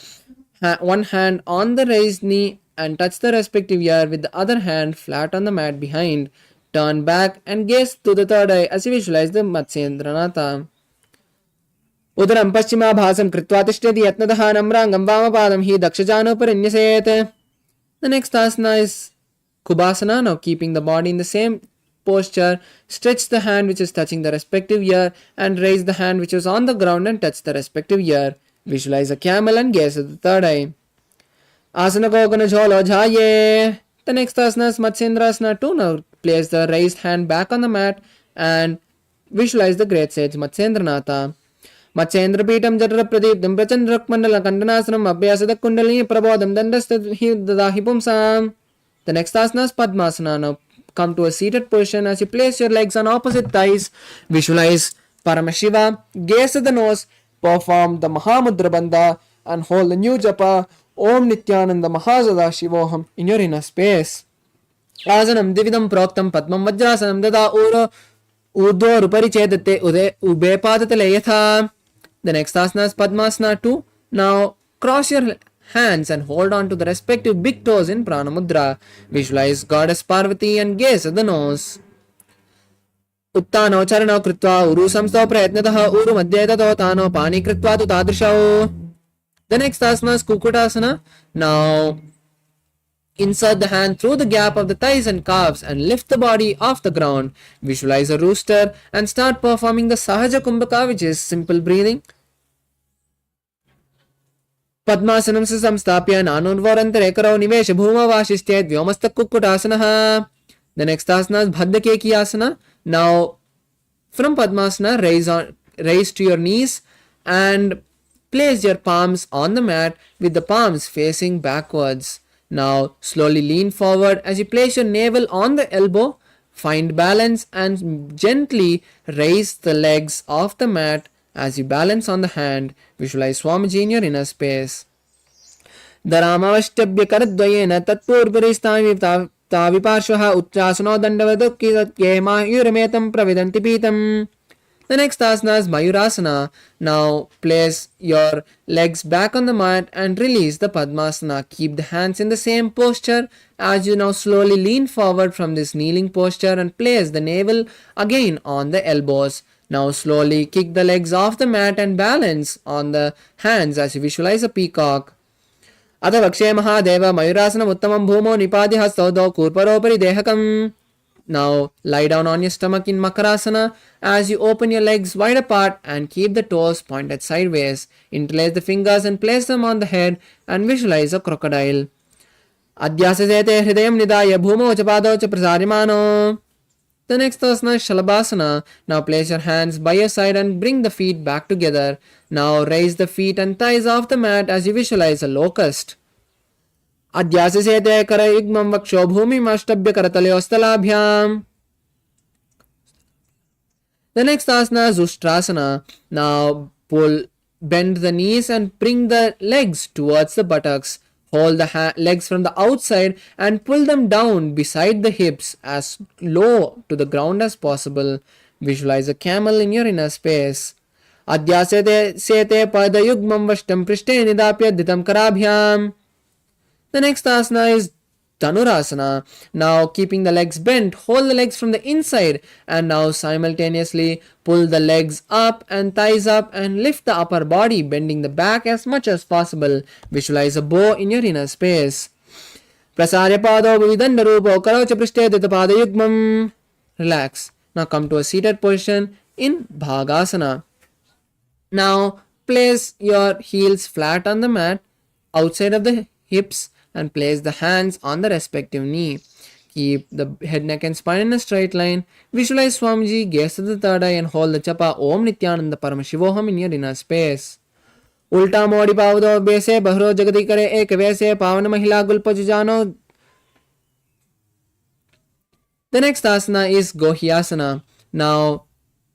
one hand on the raised knee and touch the respective ear with the other hand flat on the mat behind. Turn back and gaze to the third eye as you visualize the Matsyendranatha. Udaram paschima bhasam kritva tishtati yatnadaha namrangam vamapadam hi dakshajanu parinyaset. The next asana is Kubasana. Now keeping the body in the same posture, stretch the hand which is touching the respective ear and raise the hand which is on the ground and touch the respective ear. Visualize a camel and gaze at the third eye. Asana Gogana Jolo Jhaye. The next asana is Matsyendrasana 2. Now place the raised hand back on the mat and visualize the great sage Matsyendranatha. Matsyendrapitam Jatra Pradiptam Prachandra Rukmandala Kandanasram Abhyasada Kundalini Prabodham Dandastadahi Pumsam. The next asana is Padmasana. Now come to a seated position as you place your legs on opposite thighs. Visualize Paramashiva, gaze at the nose, perform the Mahamudra Bandha and hold the new japa Om Nityananda Mahasadashivoham in your inner space. Asanam Dividam Proktam Padmam Vajrasanam Dada Uro Udor Uparichedate Ude Ubepadatale Yatha. The next asana is Padmasana 2. Now cross your hands and hold on to the respective big toes in Pranamudra. Visualize Goddess Parvati and gaze at the nose. Uttano Charano Kritva Uru Samsto Prayatnataha Uru Madhyetato Tano Pani Kritva Tu Tadrishao. The next asana is Kukutasana. Now insert the hand through the gap of the thighs and calves and lift the body off the ground. Visualize a rooster and start performing the Sahaja Kumbhaka, which is simple breathing. Padmasanam se samstapya nanunvarantare karo nivesha bhuma vashishyet vyomastak Kukutasana. The next asana is Bhaddakeki asana. Now from Padmasana raise to your knees and place your palms on the mat with the palms facing backwards. Now slowly lean forward as you place your navel on the elbow. Find balance and gently raise the legs off the mat as you balance on the hand. Visualize Swamiji in your inner space. Dharamavashtabhya karadvayena tatpurvaristami taviparshvaha uttrasano dandavadukki satyema yurametam pravidanti pitam. The The next asana is Mayurasana. Now place your legs back on the mat and release the Padmasana. Keep the hands in the same posture as you now slowly lean forward from this kneeling posture and place the navel again on the elbows. Now slowly kick the legs off the mat and balance on the hands as you visualize a peacock. अथ वक्षे महादेव मयूरासनम उत्तमं भूमौ निपाद्य हस्तौ द्वौ कूर्परोपरि देहकम्. Now lie down on your stomach in Makarasana as you open your legs wide apart and keep the toes pointed sideways. Interlace the fingers and place them on the head and visualize a crocodile. Adhyasasete hridayam nidaya bhumau cha padau cha prasaryamano. The next asana is Shalabhasana. Now place your hands by your side and bring the feet back together. Now raise the feet and thighs off the mat as you visualize a locust. Adhyasasete karayugmam vaksho bhumim ashtabhya karataleosthalabhyam. The next asana is Ustrasana. Now bend the knees and bring the legs towards the buttocks. Hold the legs from the outside and pull them down beside the hips as low to the ground as possible. Visualize a camel in your inner space. Adhyasete sete padayugmam vashtam prishte nidapya ditam karabhyam. The next asana is Dhanurasana. Now keeping the legs bent, hold the legs from the inside and now simultaneously pull the legs up and thighs up and lift the upper body, bending the back as much as possible. Visualize a bow in your inner space. Prasarya pado vividanda rupo karocha prishte ditapada yugmam. Relax. Now come to a seated position in Bhagasana. Now place your heels flat on the mat outside of the hips and place the hands on the respective knee. Keep the head, neck and spine in a straight line. Visualize Swamiji, gaze to the third eye and hold the chapa Om Nityananda Paramashivoham in your inner space. Ulta modi pavado bese bahro jagati kare ek vese pavana mahila gulpa jujano. The next asana is Gohyasana. Now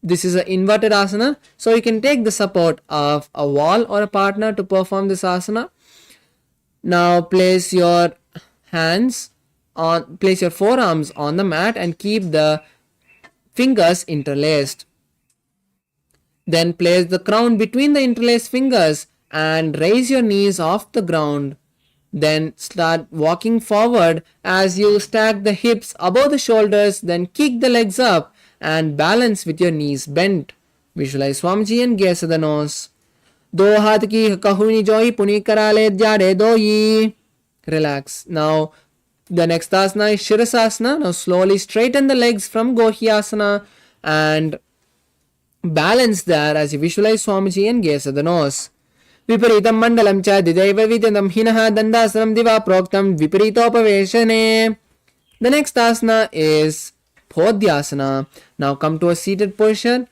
this is an inverted asana, so you can take the support of a wall or a partner to perform this asana. Now place your forearms on the mat and keep the fingers interlaced. Then place the crown between the interlaced fingers and raise your knees off the ground. Then start walking forward as you stack the hips above the shoulders, then kick the legs up and balance with your knees bent. Visualize Swamiji and gaze at the nose. दो हाथ की कहूनी जोई पुनी कराले जाड़े दोई. Relax. Now the next asana is Shirasasana. Now slowly straighten the legs from Gohyasana and balance there as you visualize Swamiji and gaze at the nose. Viparitam mandalam cha didaiva vidyanam hinaha dandasanam diva proktam viparitopaveshane. The next asana is Podhyasana. Now come to a seated position.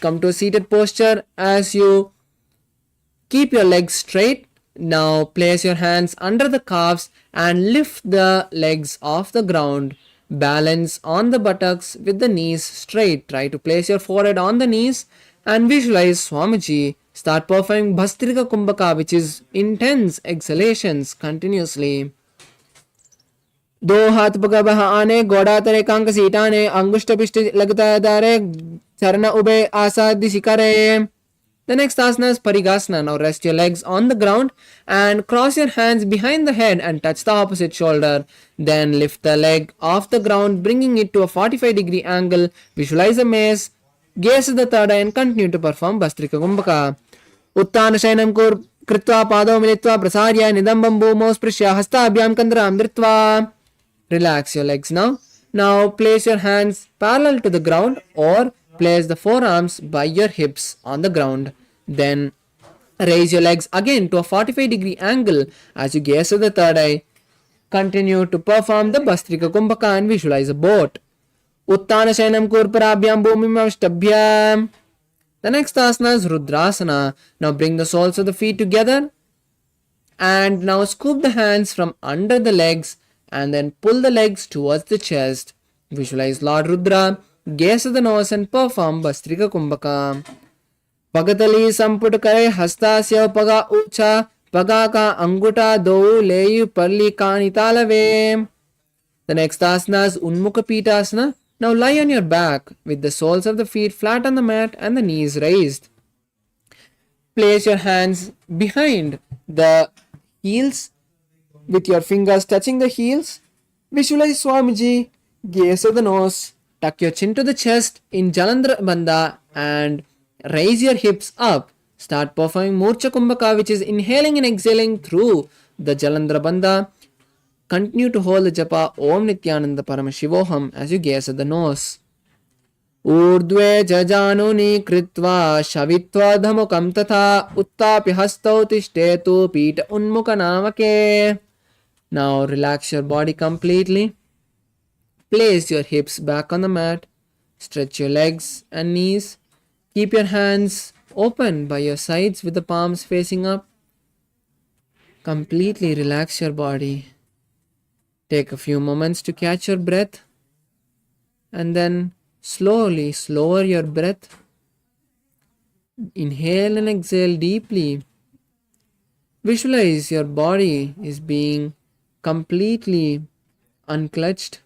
Come to a seated posture as you keep your legs straight. Now place your hands under the calves and lift the legs off the ground. Balance on the buttocks with the knees straight. Try to place your forehead on the knees and visualize Swamiji. Start performing Bhastrika Kumbhaka, which is intense exhalations continuously. दो हाथ पगा बहा आने गोड़ा तरे कांक सीटाने अंगुष्ठ पिष्ट लगता दारे चरण उबे आसादि शिकारे. The next asana is Parigasana. Now rest your legs on the ground and cross your hands behind the head and touch the opposite shoulder. Then lift the leg off the ground, bringing it to a 45-degree angle. Visualize a maze, gaze at the third eye and continue to perform Bhastrika Kumbhaka. Uttana Shainam Kur Kritva Pado Militva Prasarya Nidambam Bhumau Sprishya Hasta Abhyam Kandram Dritva. Relax your legs now. Now place your hands parallel to the ground or place the forearms by your hips on the ground. Then raise your legs again to a 45-degree angle as you gaze at the third eye. Continue to perform the Bhastrika Kumbhaka and visualize a boat. Uttana Shainam Kurparabhyam Bhumim Avashtabhyam. The next asana is Rudrasana. Now bring the soles of the feet together and now scoop the hands from under the legs and then pull the legs towards the chest. Visualize Lord Rudra, gaze at the nose and perform Bhastrika Kumbhaka. Pagatali Samput Kare Hastasya Paga Ucha Paga Ka Anguta Dou Leyu Parli Kanitalave. The next asana is Unmukha Pitasana. Now lie on your back with the soles of the feet flat on the mat and the knees raised. Place your hands behind the heels with your fingers touching the heels. Visualize Swamiji, gaze at the nose, tuck your chin to the chest in Jalandhara Bandha and raise your hips up. Start performing Murcha Kumbhaka, which is inhaling and exhaling through the Jalandhara Bandha. Continue to hold the japa Om Nityananda Paramashivoham as you gaze at the nose. ऊर्ध्वे जजानुनि कृत्वा शवित्वाधमुखं तथा उत्तापि हस्तौ तिष्ठेतु पीठ उन्मुखनामके. Now relax your body completely. Place your hips back on the mat. Stretch your legs and knees. Keep your hands open by your sides with the palms facing up. Completely relax your body. Take a few moments to catch your breath and then slowly lower your breath. Inhale and exhale deeply. Visualize your body is being completely unclutched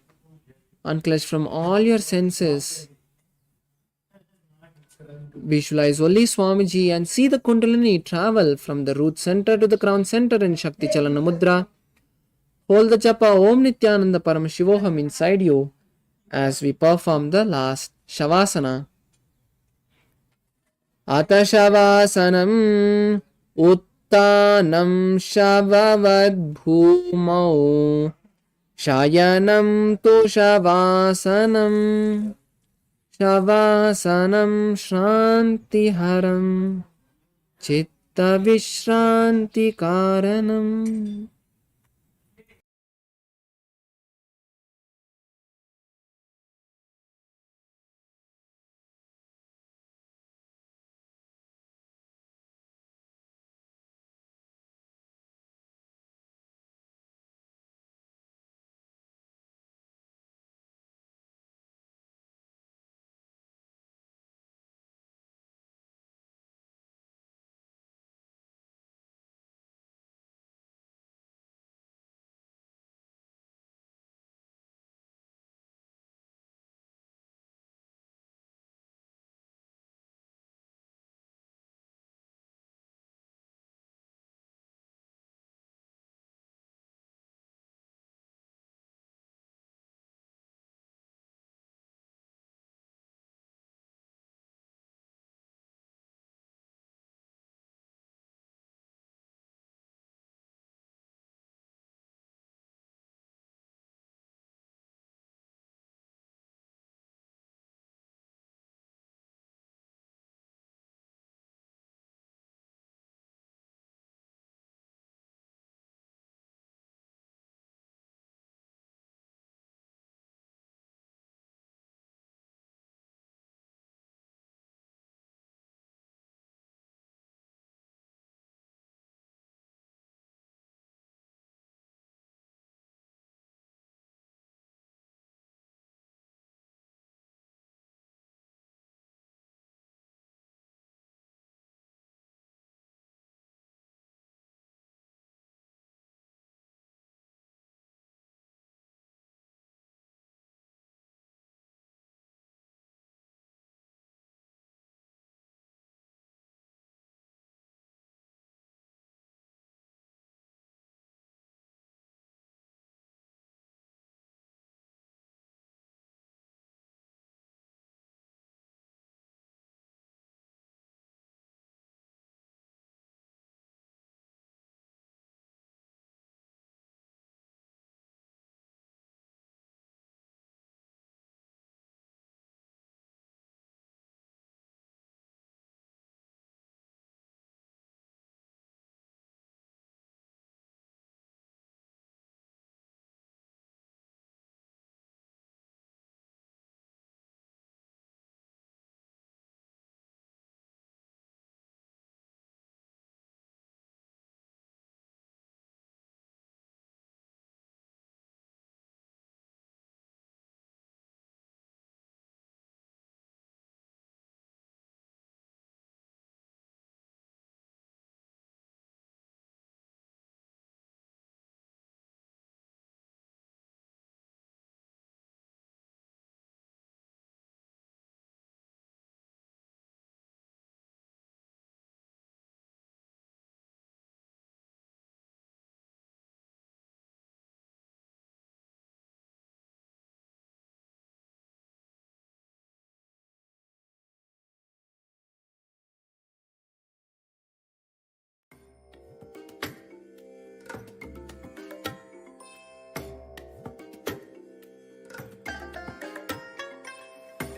from all your senses. Visualize only Swamiji and see the Kundalini travel from the root center to the crown center in Shakti Chalana Mudra. Hold the japa Om Nityananda Paramashivoham inside you as we perform the last Shavasana. Ata Shavasanam Uttanam Shavavad Shayanam Tu Shavasanam Shavasanam Shrantiharam Chitta Vishranti Karanam.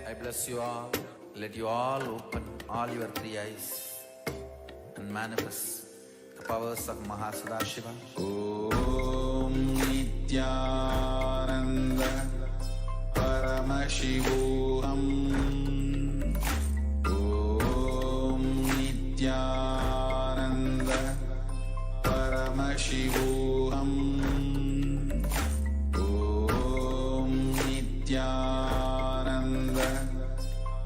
I bless you all. Let you all open all your three eyes and manifest the powers of Mahasudashiva. Om Nityananda Paramashivoham. Om Nityananda Paramashivoham. Om Nityananda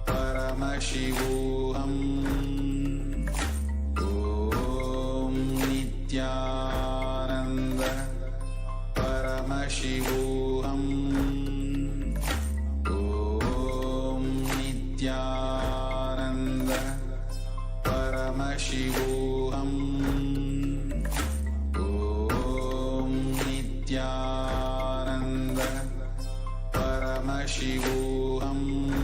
Paramashivoham. Om Nityananda Paramashivoham. Om Nityananda Paramashivoham. Om Nityananda Paramashivoham. Om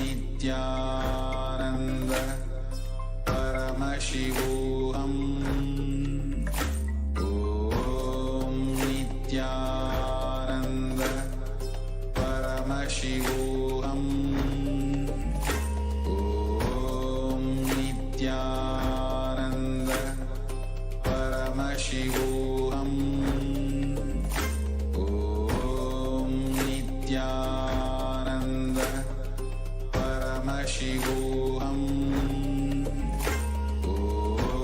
Nityananda Paramashivoham. Om Nityananda Paramashivoham. Om Nityananda Paramashivoham. Om Nityananda Paramashivoham.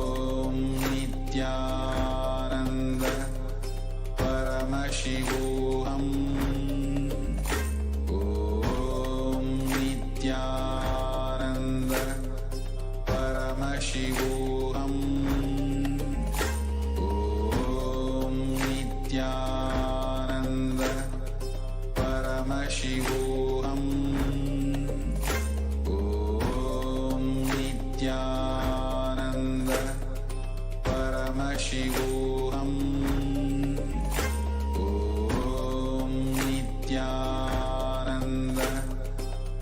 Om Nityananda Paramashivoham. Om Nityananda Paramashivoham. Om Nityananda Paramashivoham. Om Nityananda Paramashivoham. Om Nityananda Paramashivoham. Om Nityananda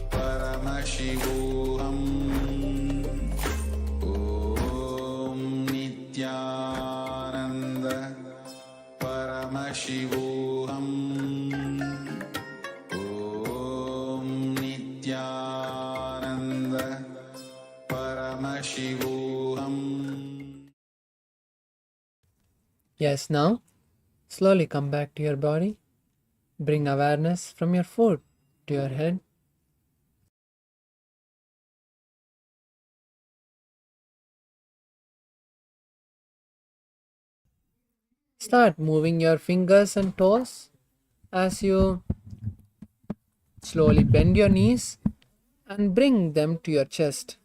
Paramashivoham. Om Nityananda Paramashivoham. Om Nityananda Paramashivoham. Yes, now slowly come back to your body. Bring awareness from your foot to your head. Start moving your fingers and toes as you slowly bend your knees and bring them to your chest.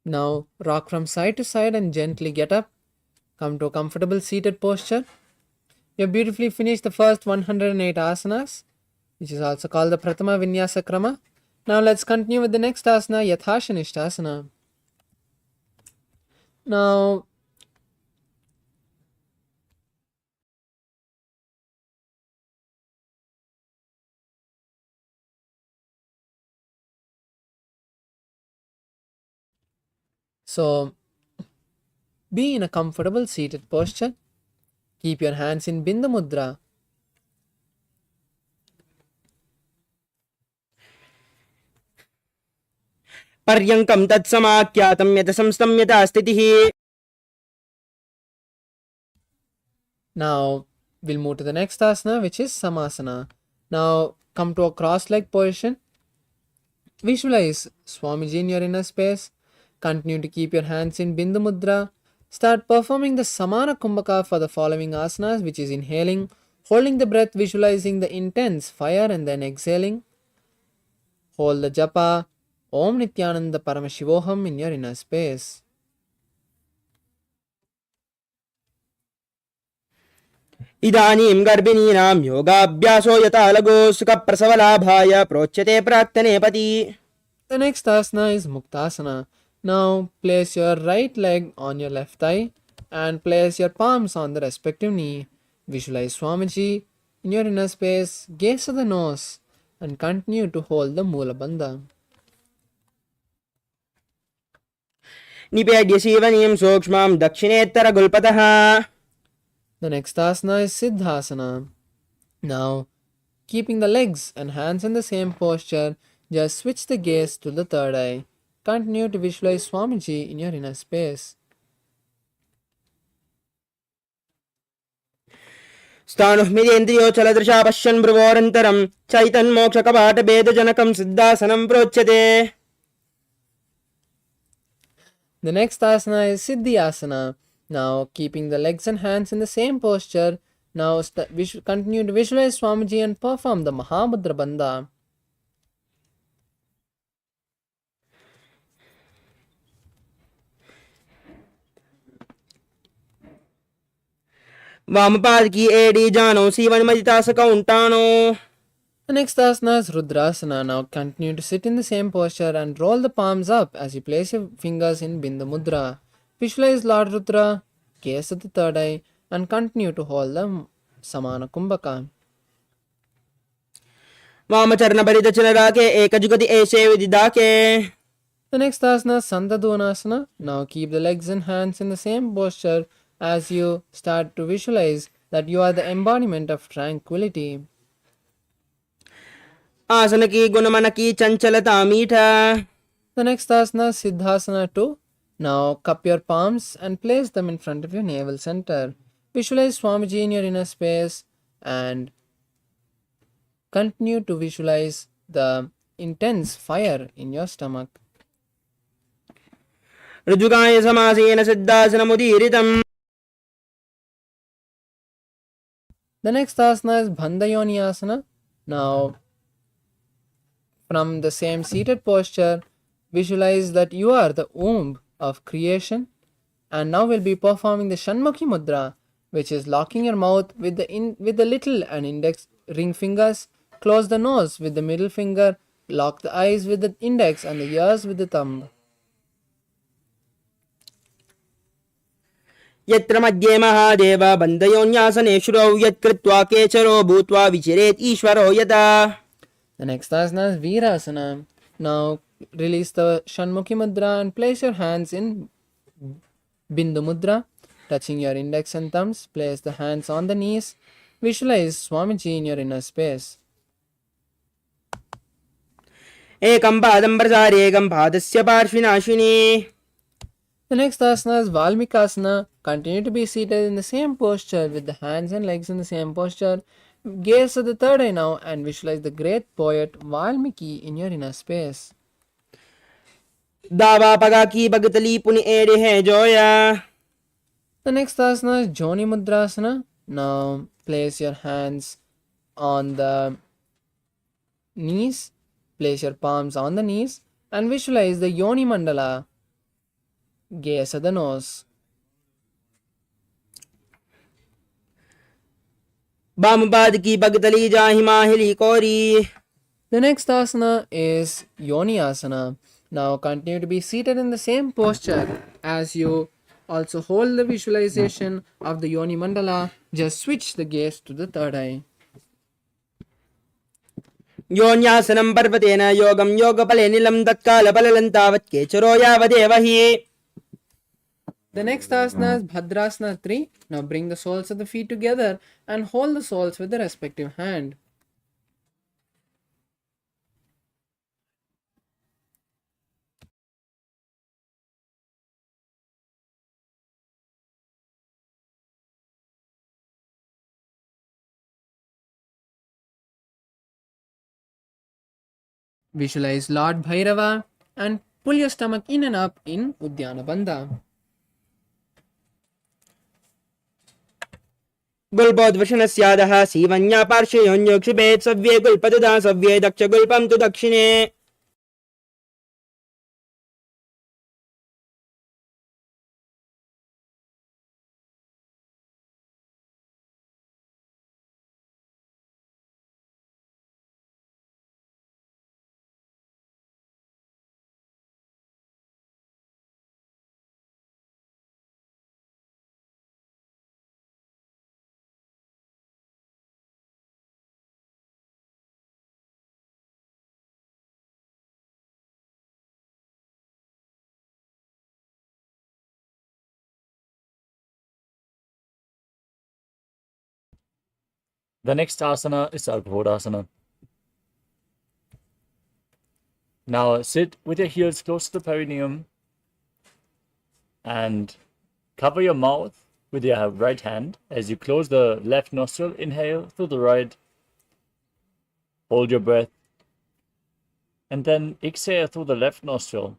Now rock from side to side and gently get up. Come to a comfortable seated posture. You have beautifully finished the first 108 asanas, which is also called the Pratama Vinyasa Krama. Now let's continue with the next asana, Yathashanishtasana. Now so be in a comfortable seated posture. Keep your hands in Bindu Mudra. पर्यङ्कं तत्समाख्यातं यत संस्थं यथा स्थितिः. Now we'll move to the next asana, which is Samasana. Now come to a cross-legged position. Visualize Swamiji in your inner space. Continue to keep your hands in Bindu Mudra. Start performing the Samana Kumbhaka for the following asanas, which is inhaling, holding the breath, visualizing the intense fire, and then exhaling. hold the japa Om Nityananda Paramashivoham in your inner space. इदानीं गर्भिणीनां योगाभ्यासो यथा लघु सुखप्रसवलाभाय प्रोच्यते प्राक्तने पति. The next asana is Muktasana. Now place your right leg on your left thigh and place your palms on the respective knee. Visualize Swamiji in your inner space, gaze at the nose and continue to hold the Moola Bandha. निपेड्य सीवनीं सूक्ष्मं दक्षिणेत्तरगुल्पतः. The next asana is Siddhasana. Now, keeping the legs and hands in the same posture, just switch the gaze to the third eye. Continue to visualize Swamiji in your inner space. स्थाणुःमिदेन्द्रियोचलदृशा पश्यन् भ्रुवोरन्तरं चैतन्मोक्षकपाटभेदजनकं सिद्धासनं प्रोच्यते. The next asana is Siddhyasana. Now, keeping the legs and hands in the same posture, now continue to visualize Swamiji and perform the Mahamudra Bandha. वामपाद की एड़ी जानो सीवन मदितासकौ उंटानो. The next asana is Rudrasana. Now continue to sit in the same posture and roll the palms up as you place your fingers in Bindu Mudra. Visualize Lord Rudra, gaze at the third eye and continue to hold the Samana Kumbhaka. वामचरण परिदचन राके एकजुगति ऐसे विदिदाके. The next asana is Sandadonasana. Now keep the legs and hands in the same posture as you start to visualize that you are the embodiment of tranquility. आसन की गुणमन की चंचलता मीठा. The next asana is Siddhasana 2. Now cup your palms and place them in front of your navel center. Visualize Swamiji in your inner space and continue to visualize the intense fire in your stomach. ऋजुकाय समासेन सिद्धासनमुदीरितम्. The next asana is Bandhayoni Asana. Now, from the same seated posture, visualize that you are the womb of creation. And now we'll be performing the Shanmukhi Mudra, which is locking your mouth with the little and index ring fingers. Close the nose with the middle finger. Lock the eyes with the index and the ears with the thumb. यत्र मध्ये महादेव बन्धयोन्यासने शुरौ यत्कृत्वा केचरो भूत्वा विचिरेत् ईश्वरो यथा. The next asana is Virasana. Now release the Shanmukhi Mudra and place your hands in Bindu Mudra. Touching your index and thumbs, place the hands on the knees. Visualize Swamiji in your inner space. एकं पादं प्रसारे एकं पादस्य पार्श्विनाशिनी. The next asana is Valmikasana. Continue to be seated in the same posture with the hands and legs in the same posture. Gaze at the third eye now and visualize the great poet Valmiki in your inner space. दावा पगा की बगतली पुनि एड़े है Zoya. The next asana is Joni Mudrasana. Now place your hands on the knees. Place your palms on the knees and visualize the Yoni Mandala. Gaze at the nose. बामपाद की बगतली जाहि माहिली कोरी. The next asana is Yoni Asana. Now continue to be seated in the same posture as you also hold the visualization of the Yoni Mandala. Just switch the gaze to the third eye. योन्यासनं पर्वतेन योगं योगफले निलं तत्कालफलं तावत् केचरो यावदेव हि. The next asana is Bhadrasana 3. Now bring the soles of the feet together and hold the soles with the respective hand. Visualize Lord Bhairava and pull your stomach in and up in Udyana Bandha. गुल्पोद्वशनस्यादः सीवन्या पार्श्वयोन्योक्षिपेत् सव्ये गुल्पतदा सव्ये दक्षगुल्पं तु दक्षिणे. The next asana is Ardhodasana. Now sit with your heels close to the perineum and cover your mouth with your right hand. As you close the left nostril, inhale through the right, hold your breath, and then exhale through the left nostril.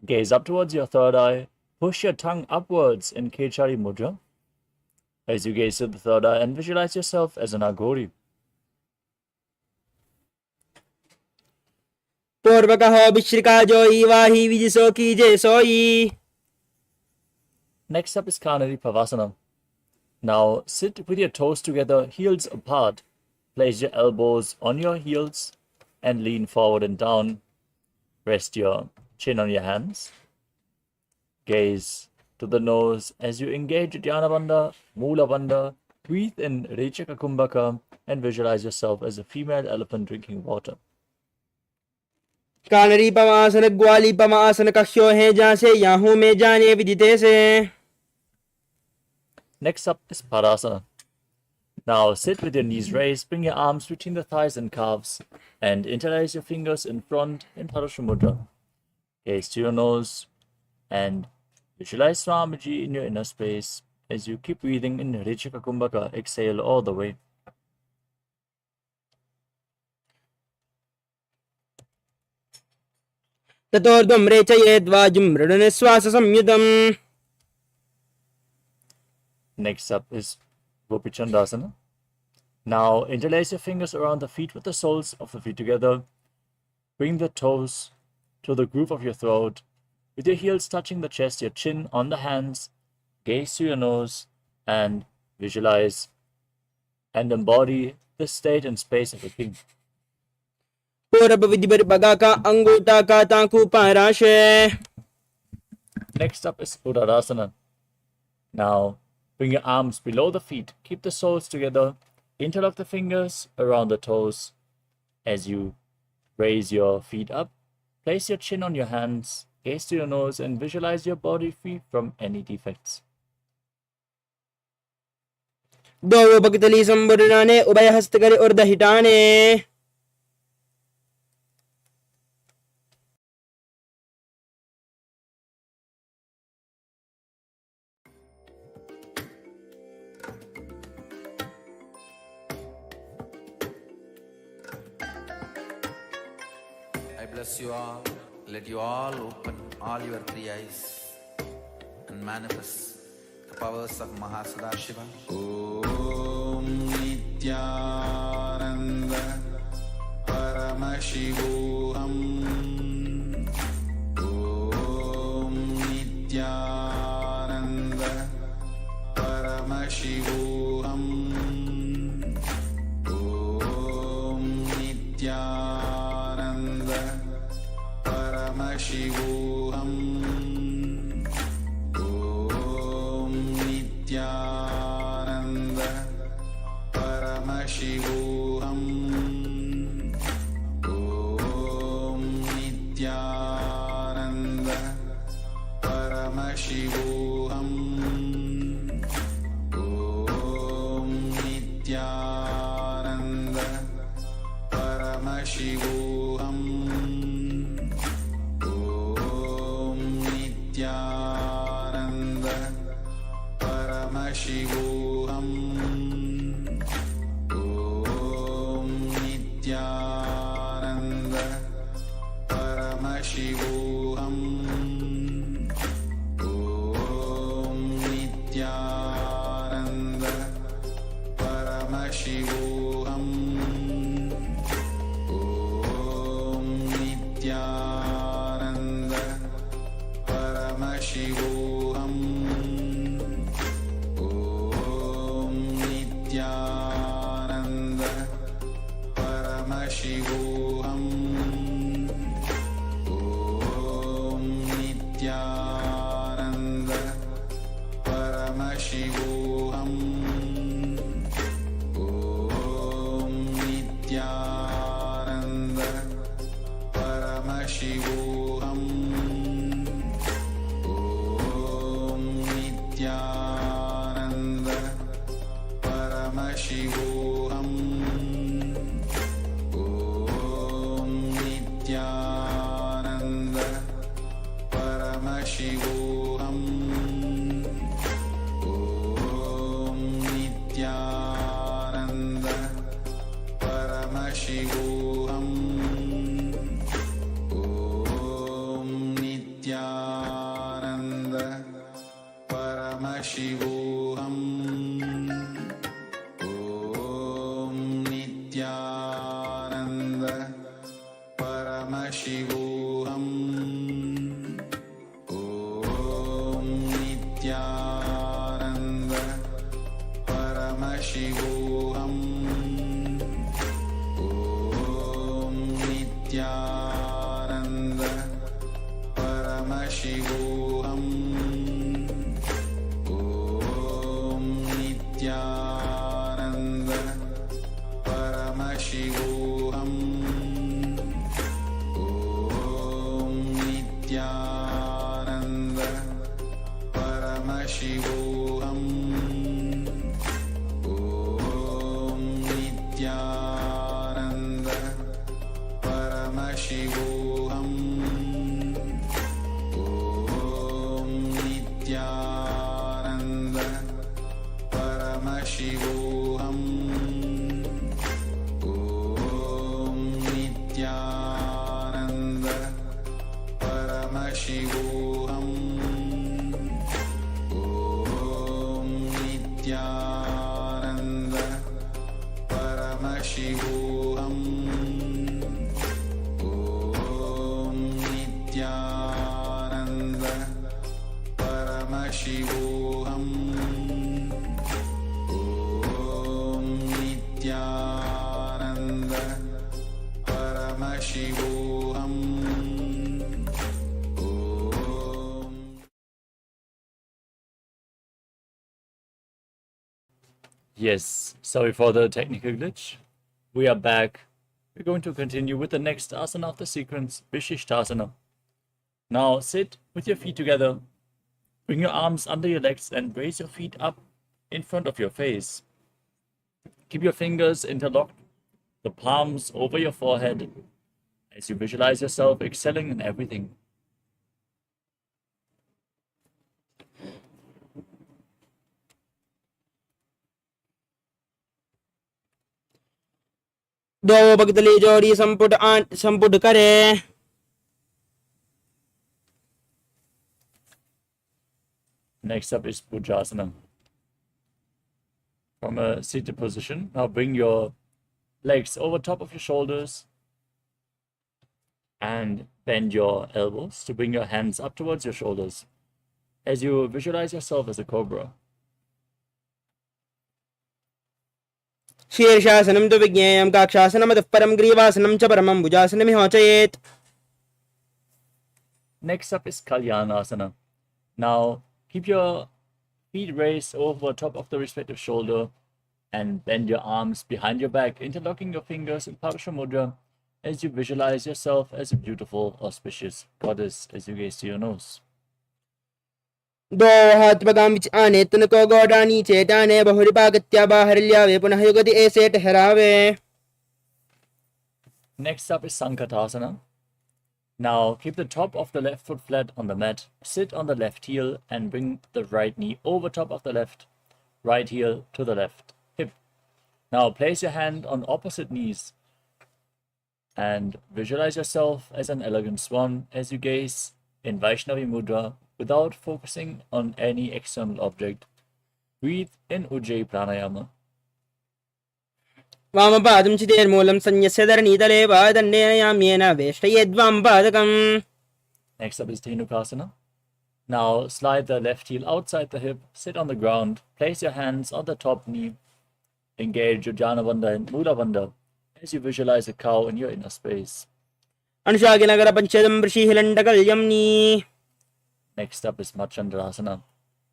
Gaze up towards your third eye, push your tongue upwards in Kechari Mudra. As you gaze to the third eye and visualize yourself as an Aghori. Purvakaho Bishrika Joyi Vahi Vijiso Kije Soyi. Next up is Kanari Pavasana. Now sit with your toes together, heels apart. Place your elbows on your heels and lean forward and down. Rest your chin on your hands. Gaze to the nose as you engage Dhyana Bandha, Mula Bandha. Breathe in Rechaka Kumbhaka and visualize yourself as a female elephant drinking water. कानरी पमासन ग्वाली पमासन कक्षो है जहाँ से Yahoo में जाने विदिते से. Next up is Padasana. Now sit with your knees raised, bring your arms between the thighs and calves, and interlace your fingers in front in Parashamudra. Gaze to your nose and visualize Swamiji in your inner space as you keep breathing in Rechaka Kumbhaka. Exhale all the way. ततोर्ध्वं रेचयेद्वाजुं मृडनिश्वास संयुतम्. Next up is Gopichandasana. Now interlace your fingers around the feet with the soles of the feet together. Bring the toes to the groove of your throat. With your heels touching the chest, your chin on the hands. Gaze to your nose and visualize and embody the state and space of a king. पूरब विधिबर बगा का अंगूठा का तांकू पाराशे. Next up is Uddhadasana. Now bring your arms below the feet. Keep the soles together. Interlock the fingers around the toes. As you raise your feet up, place your chin on your hands. Gaze to your nose and visualize your body free from any defects. दो भक्तली संबुराने उभय हस्त करे उर्ध हिटाने. I bless you all. Let you all open all your three eyes and manifest the powers of Mahasudashiva. Om Nityananda Paramashivoham. Om Nityananda Paramashivoham. Om Nityananda Paramashivoham. Om Nityananda Paramashivoham. Om Nityananda Paramashivoham. Om Nityananda Paramashivoham. Om Nityananda Paramashivoham. Om Nityananda Paramashivoham. Om Nityananda Paramashivoham. Om Nityananda Paramashivoham. Om Nityananda Paramashivoham. Om Nityananda Paramashivoham. Om Nityananda Paramashivoham. Om Nityananda Paramashivoham. Nityananda Paramashivoham. Om Nityananda Paramashivoham. Om Nityananda Paramashivoham. Om Nityananda Paramashivoham. Om Nityananda Paramashivoham. Om Nityananda Paramashivoham. Om Nityananda Paramashivoham. Om Nityananda Paramashivoham. Om Nityananda Paramashivoham. Om Nityananda Paramashivoham. Om Nityananda Paramashivoham. Om. Yes, sorry for the technical glitch. We are back. We're going to continue with the next asana of the sequence, Vishishtasana. Now sit with your feet together. Bring your arms under your legs and raise your feet up in front of your face. Keep your fingers interlocked, the palms over your forehead, as you visualize yourself excelling in everything. दो बगतली जोड़ी संपुट करे. Next up is Pujasana. From a seated position, now bring your legs over top of your shoulders and bend your elbows to bring your hands up towards your shoulders as you visualize yourself as a cobra. शीर्षासनं तु विज्ञेयं काक्षासनमतः परं ग्रीवासनं च परमं भुजासनमिहोचयेत्. Next up is Kalyanasana. Now keep your feet raised over top of the respective shoulder and bend your arms behind your back, interlocking your fingers in Parasha Mudra as you visualize yourself as a beautiful, auspicious goddess as you gaze to your nose. दो हाथ पगाम विच आने तुनको गोडानी चेटाने बहुरिपागत्या बाहरल्यावे पुनः युगति ऐसे ठहरावे. Next up is Sankatasana. Now keep the top of the left foot flat on the mat, sit on the left heel and bring the right knee over top of the left, right heel to the left hip. Now place your hand on opposite knees and visualize yourself as an elegant swan as you gaze in Vaishnavi Mudra without focusing on any external object. Breathe in Ujjayi Pranayama. वामपादं चितेर्मूलं संयस्य धरणीतले वादण्डेन वेष्टयेद्वामपादकम्. Next up is Dhenukasana. Now slide the left heel outside the hip, sit on the ground, place your hands on the top knee, engage Uddiyana Bandha and Mula Bandha as you visualize a cow in your inner space. अनुशाकिनगर पंचदं वृषिहिलण्डकल्यम्नि. Next up is Machandrasana.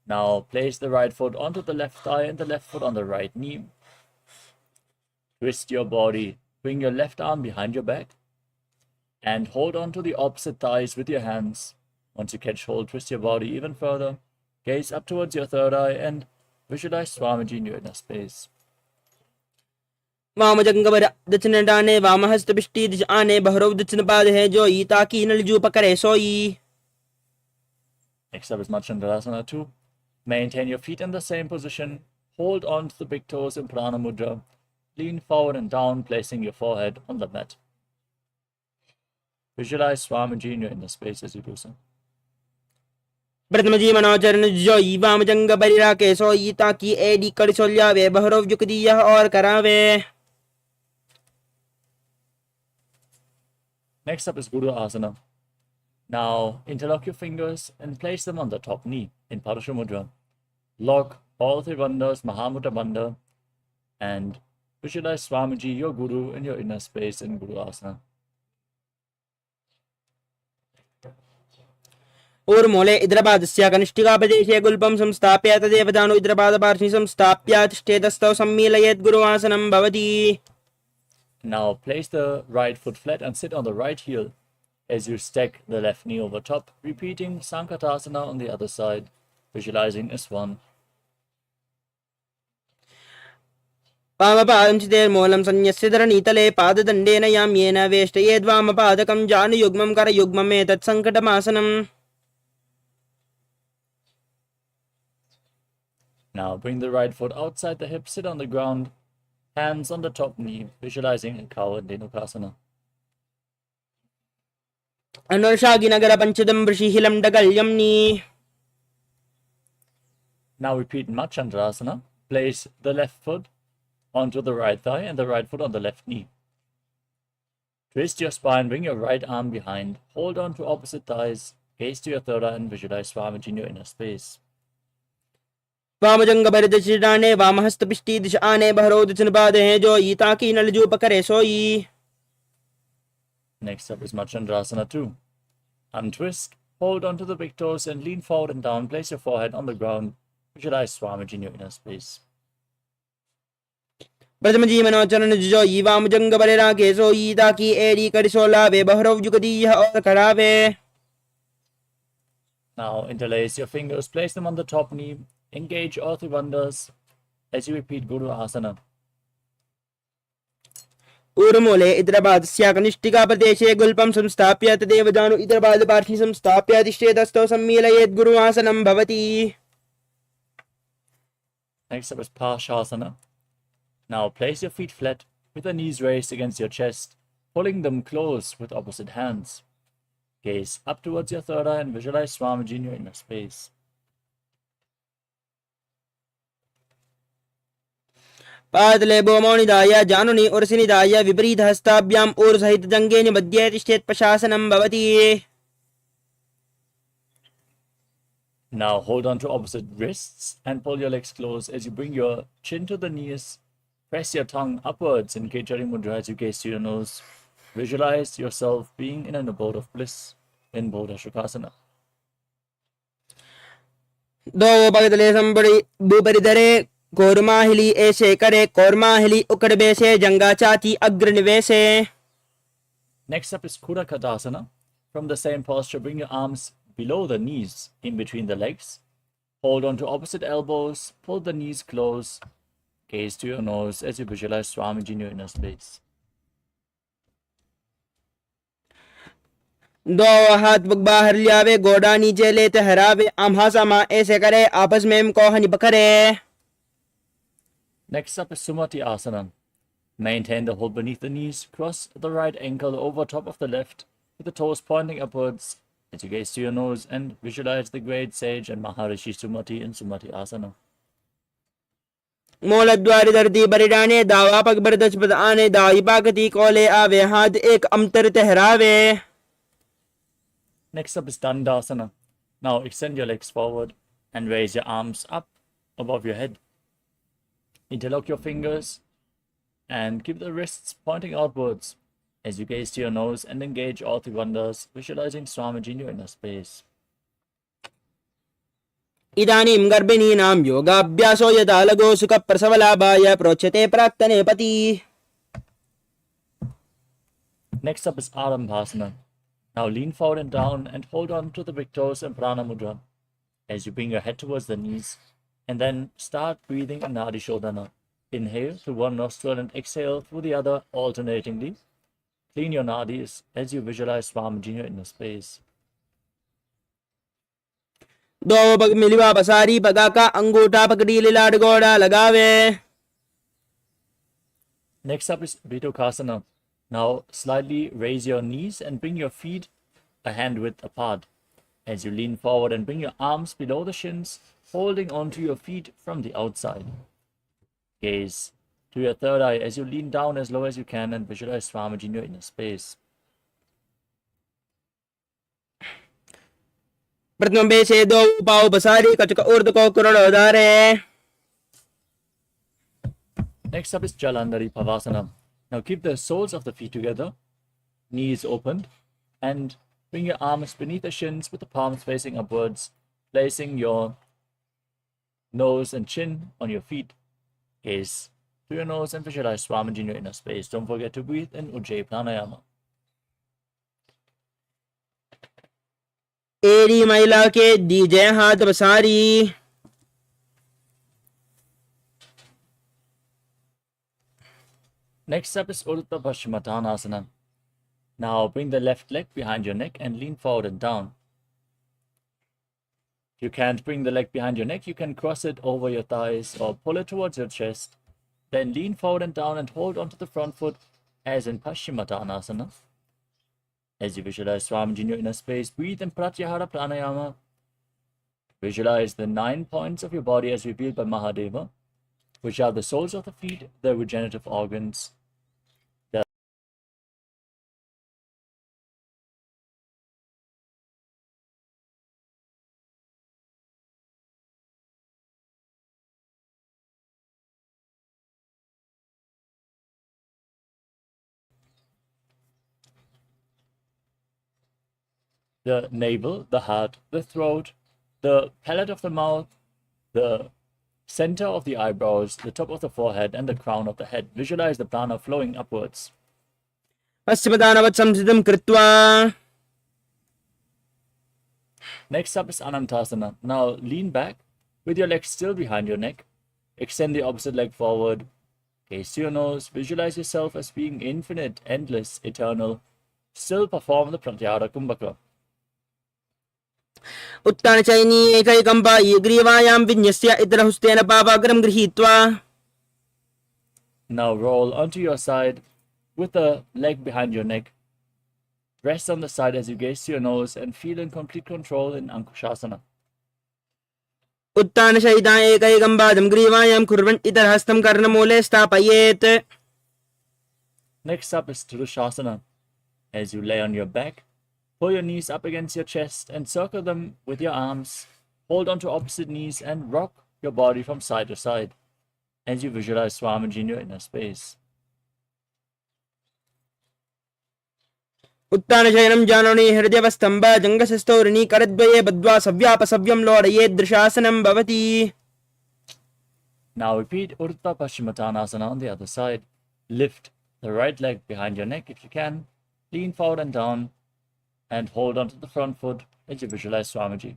Now place the right foot onto the left thigh and the left foot on the right knee. Twist your body, bring your left arm behind your back and hold on to the opposite thighs with your hands. Once you catch hold, twist your body even further, gaze up towards your third eye and visualize Swamiji in your inner space. वामजंगवर दक्षिण डाने वामहस्त पिष्टी दिश आने बहरव दक्षिण पाद है जोई ताकि नलजू पकड़े सोई. Next up is Machandrasana 2. Maintain your feet in the same position. Hold on to the big toes in Prana Mudra. Lean forward and down, placing your forehead on the mat. Visualize Swamiji in your inner space as you do so. प्रथमजी मनोचरण जोई वामजंग बरिरा के सोई ताकि AD कर सोल्यावे बहरव जुकदिया और करावे. Next up is Guru Asana. Now interlock your fingers and place them on the top knee in Parashu Mudra. Lock all three bandhas, Mahamudra Bandha, and visualize Swamiji, your Guru, in your inner space in Guru Asana. ऊर्मूले इद्रपादस्य कनिष्ठिकापदेशे गुल्पं संस्थाप्य तदेव दानु इद्रपादपार्श्वे संस्थाप्य तिष्ठेतस्थौ सम्मीलयेत् गुरुवासनं भवति. Now place the right foot flat and sit on the right heel as you stack the left knee over top, repeating Sankatasana on the other side, visualizing as one. वामपादं चितेर्मूलं संन्यस्य धरणीतले पाददण्डेन याम्येन वेष्टयेद्वामपादकं जानुयुग्मं करयुग्ममेतत् सङ्कटमासनम्. Now bring the right foot outside the hip, sit on the ground, hands on the top knee, visualizing a cow in Dhenukasana. अनुर्षागिनगरपञ्चदं वृषिहिलं डगल्यम्नि. Now repeat Machandrasana. Place the left foot onto the right thigh and the right foot on the left knee. Twist your spine, bring your right arm behind, hold on to opposite thighs, gaze to your third eye and visualize Swamiji in your inner space. वामजंगभरितचिडाने वामहस्तपिष्टी दिशाने बहरोदचनपादे जो ताकि नलजू पकड़े सोई. Next up is Machandrasana 2. Untwist, hold onto the big toes and lean forward and down. Place your forehead on the ground. Visualize Swamiji in your inner space. प्रथम जीवनोचरण जो वामजंगभरे रागे सोई ताकि एड़ी करिसोलावे बहरो जुगदीय और करावे. Now interlace your fingers, place them on the top knee, engage all three bandhas as you repeat Guru Asana. ऊर्मूले इद्रपादस्य कनिष्ठिकाप्रदेशे गुल्पं संस्थाप्य तदेव दानु इद्रपादपार्श्वे संस्थाप्य तिष्ठेतस्थौ सम्मीलयेत् गुरुवासनं भवति. Next up is Parshasana. Now place your feet flat with the knees raised against your chest, pulling them close with opposite hands. Gaze up towards your third eye and visualize Swamiji in your inner space. पादले भूमोनिदाय जानुनि उर्सिनिदाय विपरीत हस्ताभ्याम ऊर् सहित जंगे निबध्ये तिष्ठेत् प्रशासनं भवति. Now hold on to opposite wrists and pull your legs close as you bring your chin to the knees. Press your tongue upwards in Kechari Mudra as you gaze to your nose. Visualize yourself being in an abode of bliss in Bodha Shukasana. दो पगदले somebody बुपरिधरे कोरमाहिली ऐसे करे कोरमाहिली उकड़बेसे जंगा चाती अग्रनिवेसे. Next up is Kurakadasana. From the same posture, bring your arms below the knees, in between the legs. Hold on to opposite elbows, pull the knees close, gaze to your nose as you visualize Swamiji in your inner space. दो हाथ बाहर लियावे गोड़ा नीचे लेते हरावे आम्हासामा ऐसे करे आपस में कोहनी पकड़े. Next up is Sumati Asana. Maintain the hold beneath the knees, cross the right ankle over top of the left, with the toes pointing upwards as you gaze to your nose and visualize the great sage and Maharishi Sumati in Sumati Asana. मूलद्वार धरती परिडाने दावा पग बरदच आने दाई पाकती कोले आवे हाथ एक Amtar तहरावे. Next up is Dandasana. Now extend your legs forward and raise your arms up above your head. Interlock your fingers and keep the wrists pointing outwards as you gaze to your nose and engage all three bandhas, visualizing Swamiji in your inner space. इदानीं गर्भिणीनां योगाभ्यासो यदा लगो सुखप्रसवलाभाय प्रोच्यते प्राक्तने पति. Next up is Arambhasana. Now lean forward and down and hold on to the big toes in Prana Mudra as you bring your head towards the knees and then start breathing in Nadi Shodhana. Inhale through one nostril and exhale through the other alternatingly. Clean your nadis as you visualize Swamiji in your space. दो पग मिलवा पसारी पगा का अंगूठा पकड़ी लिलाड़ गोड़ा लगावे. Next up is Vitukasana. Now slightly raise your knees and bring your feet a hand width apart as you lean forward and bring your arms below the shins, holding onto your feet from the outside. Gaze to your third eye as you lean down as low as you can and visualize Swamiji in your inner space. प्रथम बेशे दो पाव बसारी कचक ऊर्ध को कुरड़ोदारे. Next up is Jalandhari Pavasana. Now keep the soles of the feet together, knees opened, and bring your arms beneath the shins with the palms facing upwards, placing your nose and chin on your feet. Gaze through your nose and visualize Swamiji in your inner space. Don't forget to breathe in Ujjayi Pranayama. एरी महिला के दीजिए हाथ बसारी. Next up is Urdhva Paschimottanasana. Now bring the left leg behind your neck and lean forward and down. If you can't bring the leg behind your neck, you can cross it over your thighs or pull it towards your chest. Then lean forward and down and hold onto the front foot as in Paschimottanasana. As you visualize Swamiji in your inner space, breathe in Pratyahara Pranayama. Visualize the 9 points of your body as revealed by Mahadeva, which are the soles of the feet, the regenerative organs, the navel, the heart, the throat, the palate of the mouth, the center of the eyebrows, the top of the forehead, and the crown of the head. Visualize the prana flowing upwards. पश्चिमदानवत् संस्थितं कृत्वा. Next up is Anantasana. Now lean back with your legs still behind your neck. Extend the opposite leg forward. Gaze to your nose. Visualize yourself as being infinite, endless, eternal. Still perform the Pratyahara Kumbhaka. उत्तानचैनी एकैकम्पायी ग्रीवायां विन्यस्य इतरहुस्तेन पापाग्रं गृहीत्वा. Now roll onto your side with the leg behind your neck. Rest on the side as you gaze to your nose and feel in complete control in Ankushasana. उत्तानशयिता एकैकं पादं ग्रीवायां कुर्वन् इतरहस्तं कर्णमूले स्थापयेत्. Next up is Tridushasana. As you lay on your back, pull your knees up against your chest and circle them with your arms. Hold onto opposite knees and rock your body from side to side as you visualize Swamiji in your inner space. उत्तानशयनं जानोनि हृदयवस्थम्भ जङ्गशस्तौरिणी करद्वये बद्ध्वा सव्यापसव्यं लोडयेदृशासनं भवति. Now repeat Urdhva Paschimottanasana on the other side. Lift the right leg behind your neck if you can. Lean forward and down and hold onto the front foot as you visualize Swamiji.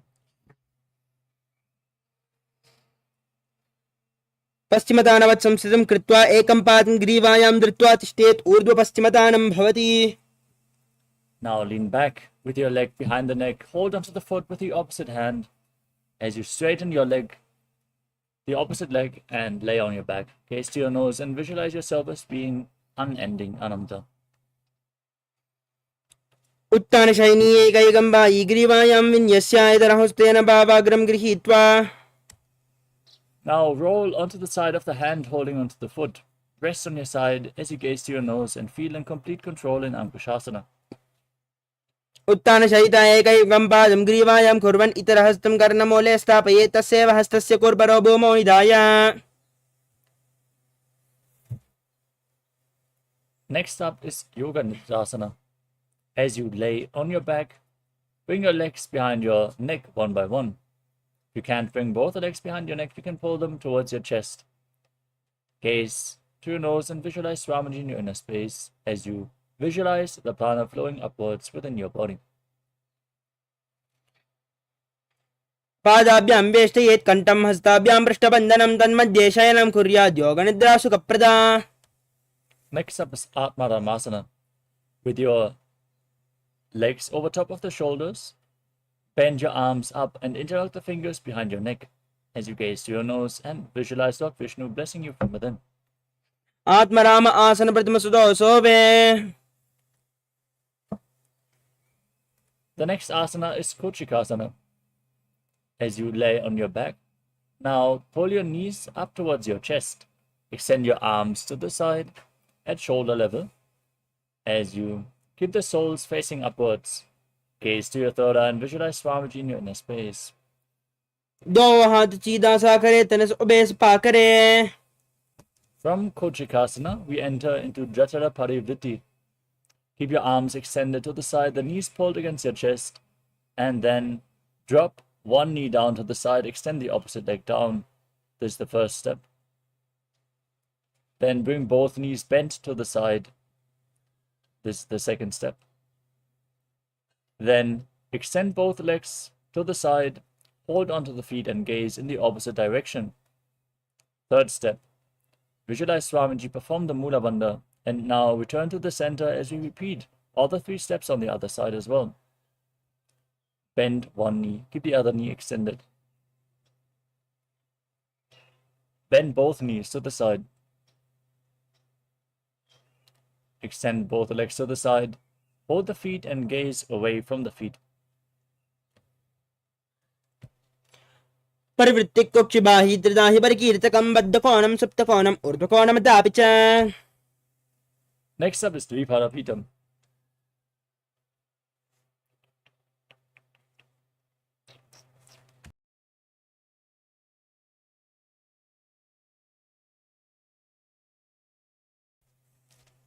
पश्चिमदानवत् संस्थितं कृत्वा एकं पादं ग्रीवायां धृत्वा तिष्ठेत् ऊर्ध्वपश्चिमदानं भवति. Now lean back with your leg behind the neck. Hold onto the foot with the opposite hand as you straighten your leg, the opposite leg, and lay on your back. Gaze to your nose and visualize yourself as being unending, Ananta. उत्तानशयनी एकैकं पायी ग्रीवायां विन्यस्य इतरहुस्तेन पापाग्रं गृहीत्वा. Now roll onto the side of the hand holding onto the foot. Rest on your side as you gaze to your nose and feel in complete control in Ankushasana. उत्तानशयिता एकैकं पादं ग्रीवायां कुर्वन् इतरहस्तं कर्णमूले स्थापयेत् तस्यैव हस्तस्य कुर्बरो भूमौ निधाय. Next up is Yoga Nidrasana. As you lay on your back, bring your legs behind your neck one by one. If you can't bring both the legs behind your neck, you can pull them towards your chest. Gaze to your nose and visualize Swamiji in your inner space as you visualize the prana flowing upwards within your body. पादाभ्यां वेष्टयेत् कण्ठं हस्ताभ्यां पृष्ठबन्धनं तन्मध्ये शयनं कुर्यात् योगनिद्रा सुखप्रदा. Next up is Atmaramasana. With your legs over top of the shoulders, bend your arms up and interlock the fingers behind your neck as you gaze to your nose and visualize Lord Vishnu blessing you from within. Atmaram आसन प्रतिम सुदो सोवे. The next asana is Kochikasana. As you lay on your back, now pull your knees up towards your chest. Extend your arms to the side at shoulder level as you keep the soles facing upwards. Gaze to your third eye and visualize Swamiji in your inner space. दो हाथ सीधा सा करे, तनस उबेस पा करे. From Kochikasana, we enter into Jatara Parivritti. Keep your arms extended to the side, the knees pulled against your chest, and then drop one knee down to the side, extend the opposite leg down. This is the first step. Then bring both knees bent to the side. This is the second step. Then extend both legs to the side, hold onto the feet and gaze in the opposite direction. Third step. Visualize Swamiji perform the Mula Bandha, and now return to the center as we repeat all the 3 steps on the other side as well. Bend one knee, keep the other knee extended. Bend both knees to the side. Extend both legs to the side. Hold the feet and gaze away from the feet. परिवृत्ति कोक्षिबाहि त्रिदाहि परिकीर्तकं बद्धकोणं सप्तकोणं ऊर्ध्वकोणं दापि च. Next up is Dviparapitam.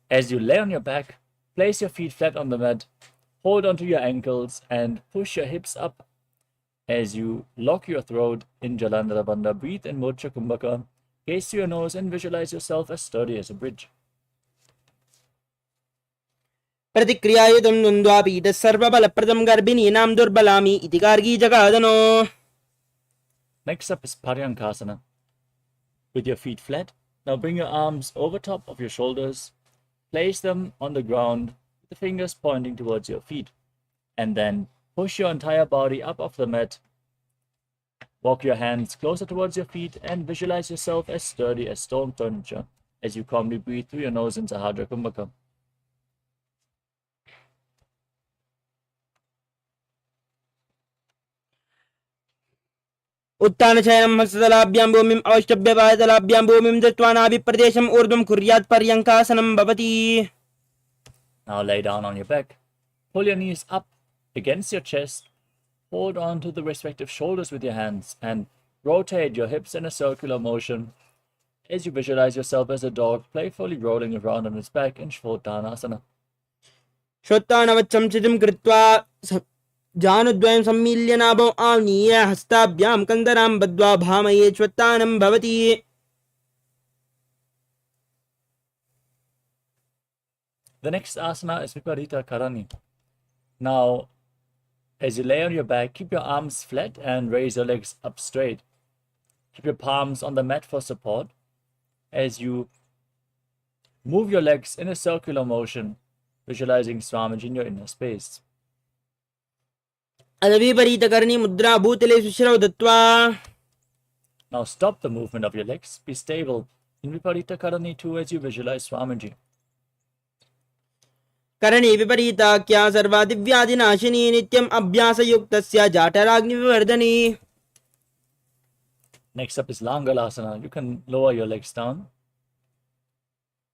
As you lay on your back, place your feet flat on the mat, hold onto your ankles and push your hips up. As you lock your throat in Jalandhara Bandha, breathe in Murcha Kumbhaka, gaze to your nose and visualize yourself as sturdy as a bridge. प्रतिक्रियायुधं द्वन्द्वापीठः सर्वबलप्रदं गर्भिणीनां दुर्बलामि इति Gargi जगादनो. Next up is Paryankasana. With your feet flat, now bring your arms over top of your shoulders, place them on the ground with the fingers pointing towards your feet, and then push your entire body up off the mat. Walk your hands closer towards your feet and visualize yourself as sturdy as stone furniture as you calmly breathe through your nose in Sahadra Kumbhaka. उत्तानशयनं हस्ततलाभ्यां भूमिम् अवष्टभ्यपादतलाभ्यां भूमिं दत्त्वा नाभिप्रदेशम् ऊर्ध्वं कुर्यात् पर्यङ्कासनं भवति. Now lay down on your back. Pull your knees up against your chest. Hold on to the respective shoulders with your hands and rotate your hips in a circular motion as you visualize yourself as a dog playfully rolling around on its back in Shvottanasana. श्रोत्तानवच्छं स्थितिं कृत्वा जानुद्वयं सम्मील्य नाभौ आनीय हस्ताभ्यां कन्दरां बद्ध्वा भामये श्वत्तानं भवति. The next asana is Viparita Karani. Now, as you lay on your back, keep your arms flat and raise your legs up straight. Keep your palms on the mat for support as you move your legs in a circular motion, visualizing Swamiji in your inner space. अदविपरीतकर्णी मुद्रा भूतले सुश्रौ दत्त्वा. Now stop the movement of your legs. Be stable in Viparita Karani too as you visualize Swamiji. करणी विपरीताख्या सर्वादिव्याधिनाशिनी नित्यम् अभ्यासयुक्तस्य जाठराग्निविवर्धनी. Next up is Langalasana. You can lower your legs down.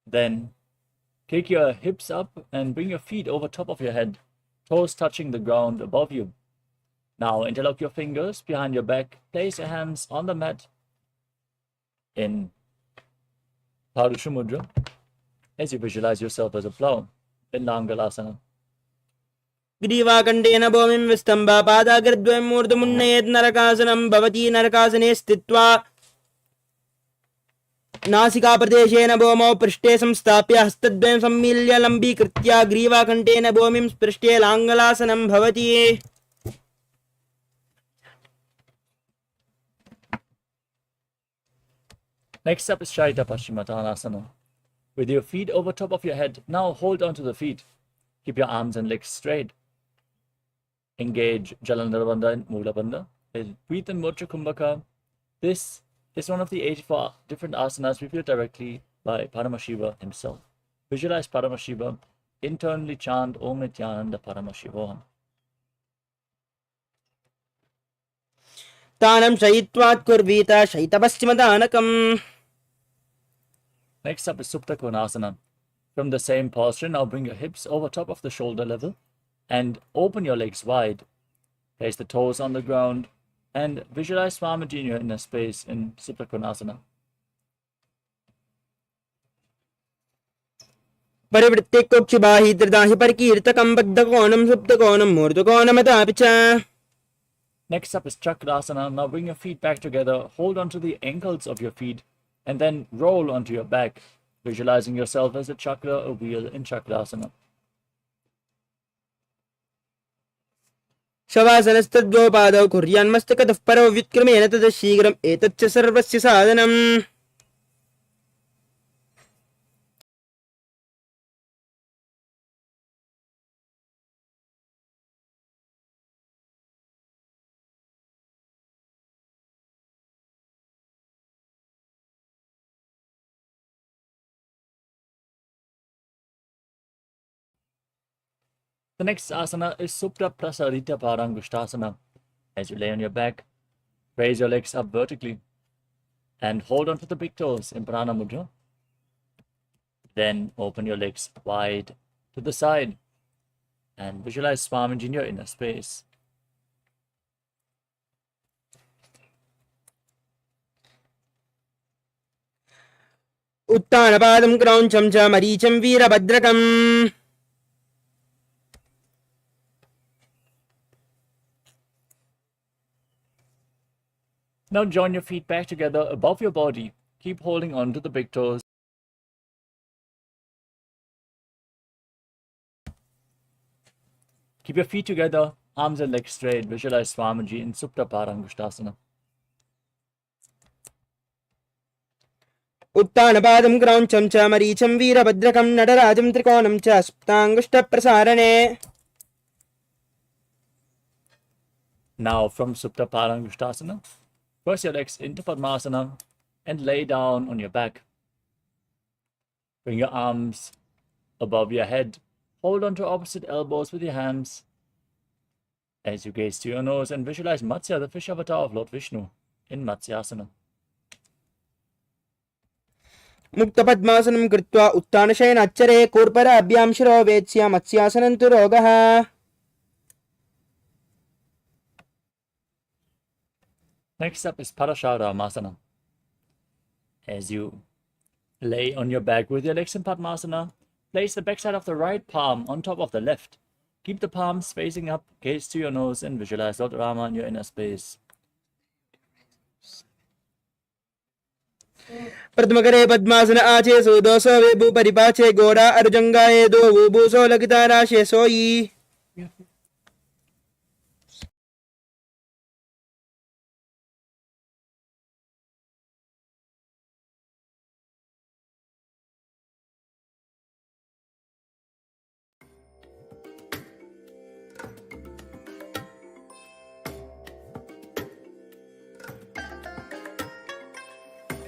Then kick your hips up and bring your feet over top of your head, toes touching the ground above you. Now interlock your fingers behind your back. Place your hands on the mat in Parusha Mudra as you visualize yourself as a plow in Langalasana. ग्रीवाकण्ठेन भूमिं विस्तम्भा पादाग्रद्वयम् ऊर्ध्वमुन्नयेत् नरकासनं भवति. नरकासने स्थित्वा नासिकाप्रदेशेन भूमौ पृष्ठे संस्थाप्य हस्तद्वयं सम्मील्य लम्बीकृत्य ग्रीवाकण्ठेन भूमिं स्पृष्टे लाङ्गलासनं भवति. Next up is Shaita Paschimottanasana. With your feet over top of your head, now hold onto the feet. Keep your arms and legs straight. Engage Jalandhara Bandha and Mula Bandha. Breathe in Murcha Kumbhaka. This is one of the 84 different asanas revealed directly by Paramashiva himself. Visualize Paramashiva. Internally chant Om Nityananda Paramashivoham. तानं शयित्वात् कुर्वीत शयितपश्चिमदानकम्. Next up is Supta Konasana. From the same posture, now bring your hips over top of the shoulder level. and open your legs wide. Place the toes on the ground and visualize Swamiji in your inner space in Supta Konasana. परिवृत्ते कोक्षिबाहि त्रिदाहि परिकीर्तकं बद्धकोणं सुप्तकोणं मूर्धकोणमतापि च. Next up is Chakrasana. Now bring your feet back together, hold onto the ankles of your feet, and then roll onto your back, visualizing yourself as a chakra, a wheel in Chakrasana. शवासनस्तद्वौ पादौ कुर्यान्मस्तकतः परौ व्युत्क्रमेण ततः शीघ्रम् एतच्च सर्वस्य साधनम्. The next asana is Supta Prasarita Parangushtasana. As you lay on your back, raise your legs up vertically and hold on to the big toes in Prana Mudra. Then open your legs wide to the side and visualize Swamiji in your inner space. उत्तानपादं क्रौञ्चं च मरीचं वीरभद्रकम्. Now join your feet back together above your body. Keep holding on to the big toes. Keep your feet together, arms and legs straight. Visualize Swamiji in Supta Parangushtasana. उत्तानपादं क्रौञ्चं च मरीचं वीरभद्रकं नटराजं त्रिकोणं च सुप्ताङ्गुष्ठप्रसारणे. Now from Supta Parangushtasana, cross your legs into Padmasana and lay down on your back. Bring your arms above your head. Hold on to opposite elbows with your hands. As you gaze to your nose and visualize Matsya, the fish avatar of Lord Vishnu, in Matsyasana. मुक्तपद्मासनं कृत्वा उत्तानशयनाच्चरे कूर्पराभ्यां शिरो वेत्स्य मत्स्यासनं तु रोगः. Next up is Parasharamasana. As you lay on your back with your legs in Padmasana, place the backside of the right palm on top of the left. Keep the palms facing up, gaze to your nose, and visualize Lord Rama in your inner space. प्रथमकरे पद्मासन आचे सुदोषो वेबु परिपाचे गोरा अर्जंगाये दो वुबुसो लगिता राशे सोई.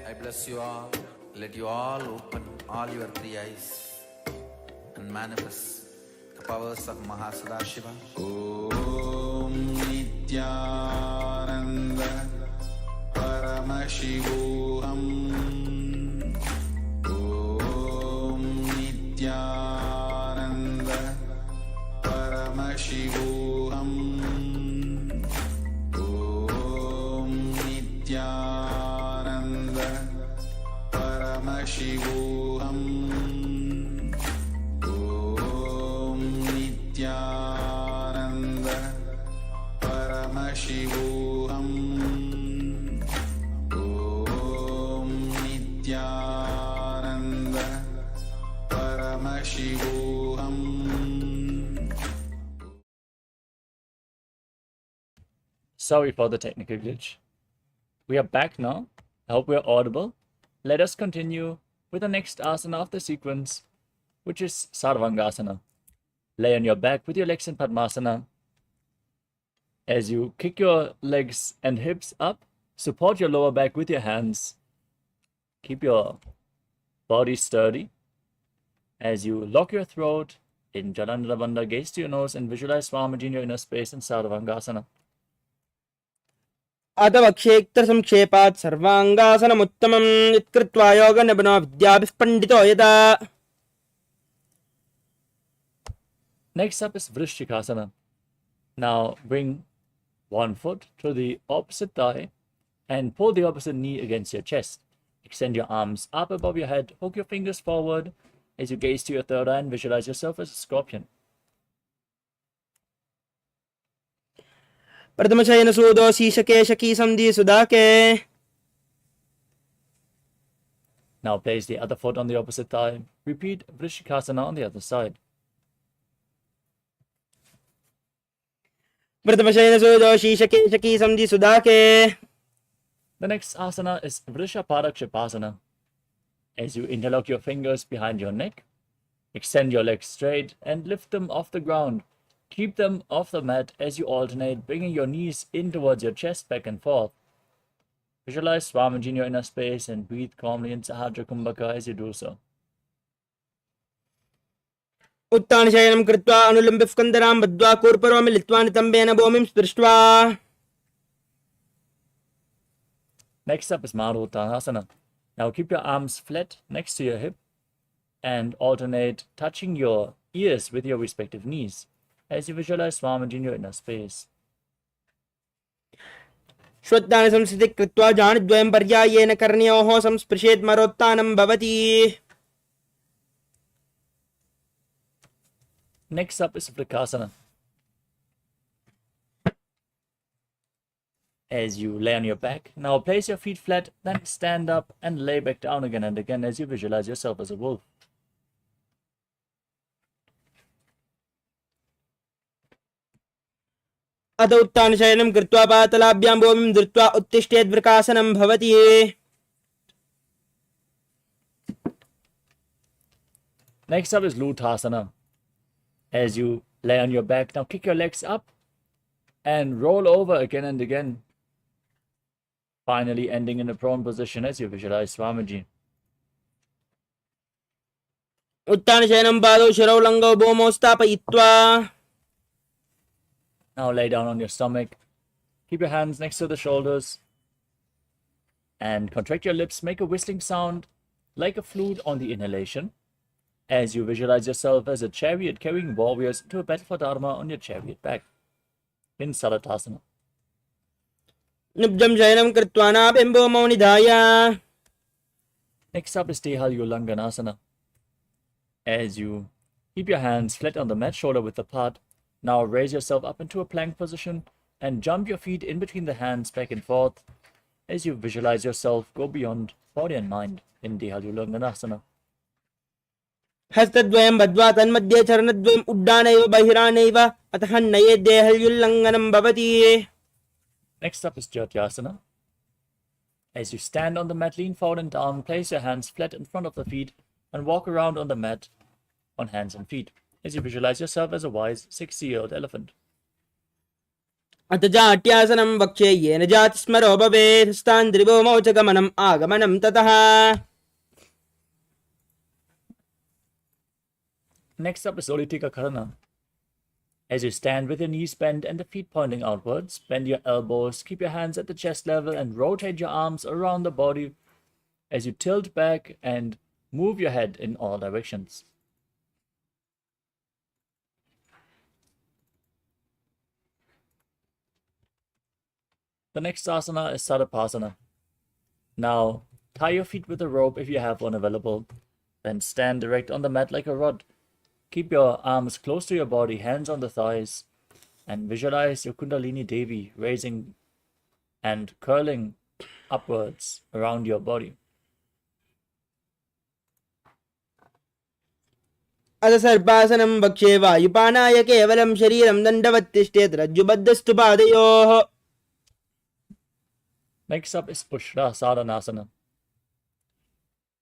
I bless you all. Let you all open all your three eyes and manifest the powers of Mahasadashiva. Om Nityananda Paramashivoham. Om Nityananda Paramashivoham. Om Nityananda Paramashivoham. Om Nityananda Paramashivoham. Om Nityananda Paramashivoham. Sorry for the technical glitch. We are back now. I hope we are audible. Let us continue with the next asana of the sequence, which is Sarvangasana. Lay on your back with your legs in Padmasana. As you kick your legs and hips up, support your lower back with your hands. Keep your body sturdy. As you lock your throat in Jalandhara Bandha, gaze to your nose and visualize Swamiji in your inner space in Sarvangasana. अतवक्षेत्र संक्षेपात् सर्वांगासनमुत्तमं यत्कृत्वा योगनिपुनो विद्याभिः पण्डितो यदा. Next up is Vrishchikasana. Now bring one foot to the opposite thigh and pull the opposite knee against your chest. Extend your arms up above your head, hook your fingers forward as you gaze to your third eye and visualize yourself as a scorpion. Pratamashayana Sudo Shishake Shaki Samdi Sudake. Now place the other foot on the opposite thigh. Repeat Vrishchikasana on the other side. Pratamashayana Sudo Shishake Shaki Samdi Sudake. The next asana is Vrishapadakshipaasana. As you interlock your fingers behind your neck, extend your legs straight and lift them off the ground. Keep them off the mat as you alternate, bringing your knees in towards your chest, back and forth. Visualize Swamiji in your inner space and breathe calmly in Sahadra Kumbhaka as you do so. Uttanashayanam Kritva Anulambif Kandaram Badva Kurparvami Litvan Tambena Bomim Sprishtva. Next up is Maruttanasana. Now keep your arms flat next to your hip and alternate touching your ears with your respective knees as you visualize Swamiji in your inner space. Shwattana Samsiti Kritva Janadvayam Paryayena Karnyoho Samsprishet Marottanam Bhavati. Next up is Vrikasana. As you lay on your back, now place your feet flat, then stand up and lay back down again and again as you visualize yourself as a wolf. अथ उत्तानशयनं कृत्वा पातलाभ्यां भूमिं धृत्वा उत्तिष्ठेद्वृकासनं भवति. Next up is Lutasana. As you lay on your back, now kick your legs up and roll over again and again. Finally ending in a prone position as you visualize Swamiji. उत्तानशयनं पादौ शिरौ लङ्गौ भूमौ स्थापयित्वा. Now lay down on your stomach. Keep your hands next to the shoulders. And contract your lips. Make a whistling sound like a flute on the inhalation as you visualize yourself as a chariot carrying warriors to a battle for Dharma on your chariot back in Salatasana. निब्जं शयनं कृत्वा नाभिं भूमौ निधाय. Next up is Dehalyulanganasana. As you keep your hands flat on the mat, shoulder width apart, now raise yourself up into a plank position and jump your feet in between the hands back and forth as you visualize yourself go beyond body and mind in Dehalyulanganasana. हस्तद्वयं बद्ध्वा तन्मध्ये चरणद्वयम् उड्डानैव बहिरानैव अतः नये देहल्युल्लङ्घनं भवति. Next up is Jatyasana. As you stand on the mat, lean forward and down, place your hands flat in front of the feet and walk around on the mat on hands and feet as you visualize yourself as a wise 60-year-old elephant. अथ जाट्यासनं वक्ष्ये येन जातिस्मरो भवेत् स्थान् त्रिभुवमौ च गमनम् आगमनं ततः. Next up is Olitika Karana. As you stand with your knees bent and the feet pointing outwards, bend your elbows, keep your hands at the chest level and rotate your arms around the body as you tilt back and move your head in all directions. The next asana is Sadapasana. Now, tie your feet with a rope if you have one available, then stand erect on the mat like a rod. Keep your arms close to your body, hands on the thighs, and visualize your Kundalini Devi raising and curling upwards around your body. अथ सर्पासनं वक्ष्ये वायुपानाय केवलं शरीरं दण्डवत् तिष्ठेत् रज्जुबद्धस्तु पादयोः. Next up is Ushra Sadhanasana.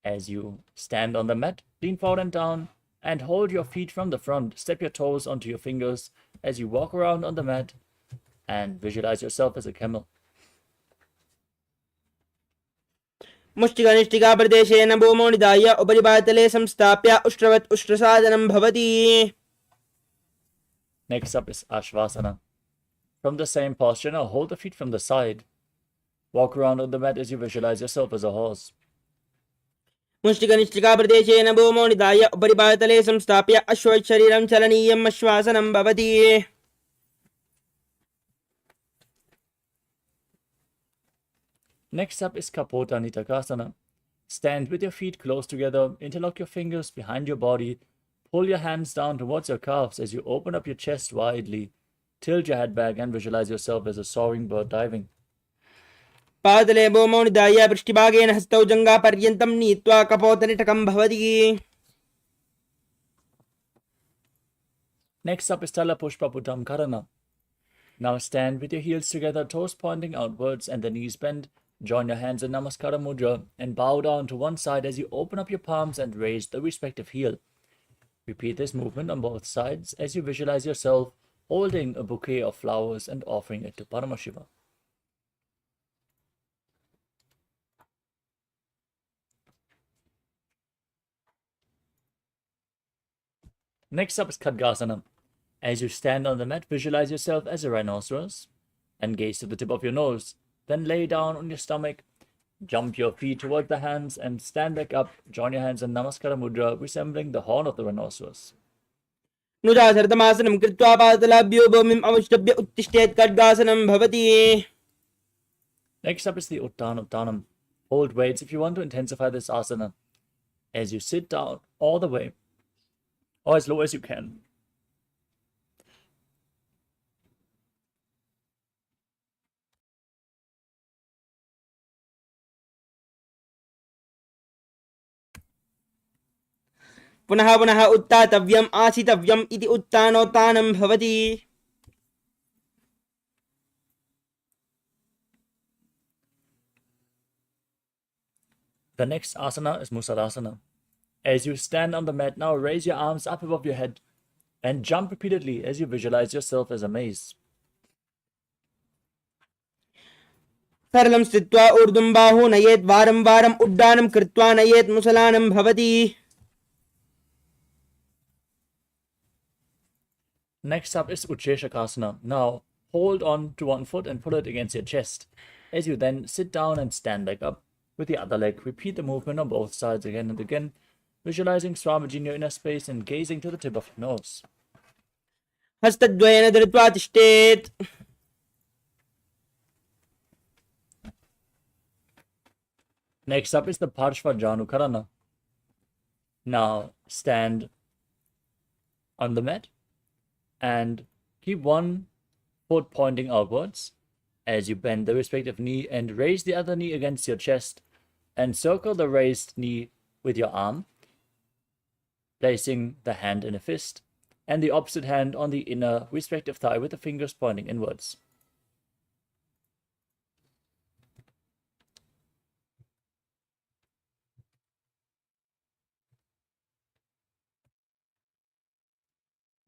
As you stand on the mat, lean forward and down, and hold your feet from the front. Step your toes onto your fingers as you walk around on the mat and visualize yourself as a camel. मुष्टिकनिष्ठिका प्रदेशेन भूमौ निधाय उपरि पातले संस्थाप्य उष्ट्रवत् उष्ट्रसादनं भवति. Next up is Ashvasana. From the same posture, now hold the feet from the side. Walk around on the mat as you visualize yourself as a horse. मुष्टिकनिष्ठिकाप्रदेशेन भूमौ निधाय उपरिपातले संस्थाप्य अश्वशरीरं चलनीयम् आश्वासनं भवति. Next up is Kapota Nitakasana. Stand with your feet close together, interlock your fingers behind your body, pull your hands down towards your calves as you open up your chest widely, tilt your head back and visualize yourself as a soaring bird diving. पादले भूमौ निधाय पृष्ठभागेन हस्तौ जङ्घापर्यन्तं नीत्वा कपोतनिटकं भवति. Next up is Talapushpa Putam Karana. Now stand with your heels together, toes pointing outwards and the knees bent. Join your hands in Namaskara Mudra and bow down to one side as you open up your palms and raise the respective heel. Repeat this movement on both sides as you visualize yourself holding a bouquet of flowers and offering it to Paramashiva. Next up is Khadgasana. As you stand on the mat, visualize yourself as a rhinoceros and gaze to the tip of your nose. Then lay down on your stomach, jump your feet toward the hands and stand back up. Join your hands in Namaskara Mudra, resembling the horn of the rhinoceros. नुजाधर्तमासनं कृत्वा पादलाभ्यो भूमिम् अवष्टभ्य उत्तिष्ठेत् खड्गासनं भवति. Next up is the Uttanam. Hold weights if you want to intensify this asana. As you sit down all the way, or as low as you can. पुनः पुनः उत्थातव्यम् आसितव्यम् इति उत्थानोत्थानं भवति. The next asana is Musalasana. As you stand on the mat, now raise your arms up above your head and jump repeatedly as you visualize yourself as a maze. सरलं स्थित्वा ऊर्ध्वं बाहु नयेत् वारं वारम् उड्डानं कृत्वा नयेत् मुसलानं भवति. Next up is Ucheshakasana. Now hold on to one foot and pull it against your chest. As you then sit down and stand back up with the other leg, repeat the movement on both sides again and again, visualizing Swamiji in your inner space and gazing to the tip of your nose. हस्तद्वयेन धृत्वा तिष्ठेत्. Next up is the Parshva Janukarana. Now stand on the mat and keep one foot pointing outwards as you bend the respective knee and raise the other knee against your chest and circle the raised knee with your arm, placing the hand in a fist and the opposite hand on the inner respective thigh with the fingers pointing inwards.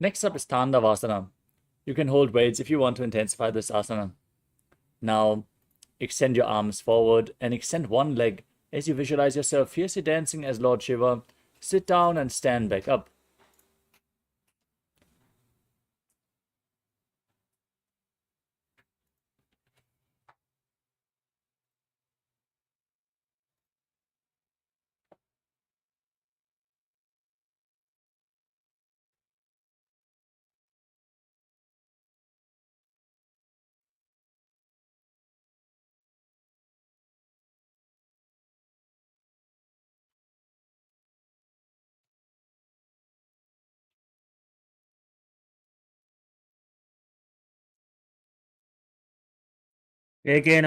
Next up is Tandavasana. You can hold weights if you want to intensify this asana. Now, extend your arms forward and extend one leg as you visualize yourself fiercely dancing as Lord Shiva. Sit down and stand back up. एकेन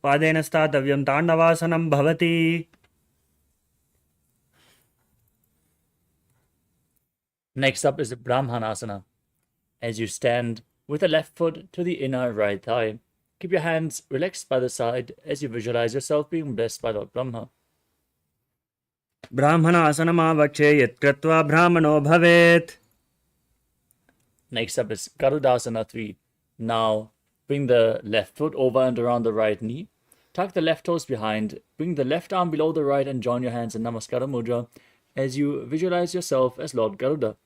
पादेन स्थातव्यं ताण्डवासनं भवति. Next up is Brahmanasana. As you stand with the left foot to the inner right thigh, keep your hands relaxed by the side as you visualize yourself being blessed by Lord Brahma. ब्राह्मणासनमावक्षे यत् कृत्वा ब्राह्मणो भवेत्. Next up is Garudasana 3. Now, bring the left foot over and around the right knee. Tuck the left toes behind. Bring the left arm below the right and join your hands in Namaskara Mudra as you visualize yourself as Lord Garuda.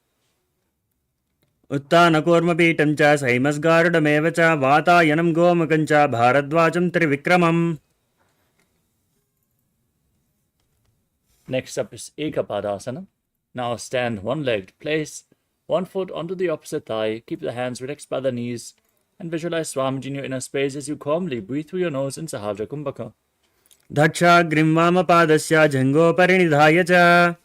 उत्तानकूर्मपीठं च सैमस्गारुडमेव च वातायनं गोमुखं च भारद्वाजं त्रिविक्रमम्. Next up is Ekapadasana. Now stand one-legged. Place one foot onto the opposite thigh. Keep the hands relaxed by the knees. And visualize Swamiji in your inner space as you calmly breathe through your nose in Sahaja Kumbhaka. दक्षाग्रिं वामपादस्य जङ्घोपरिनिधाय च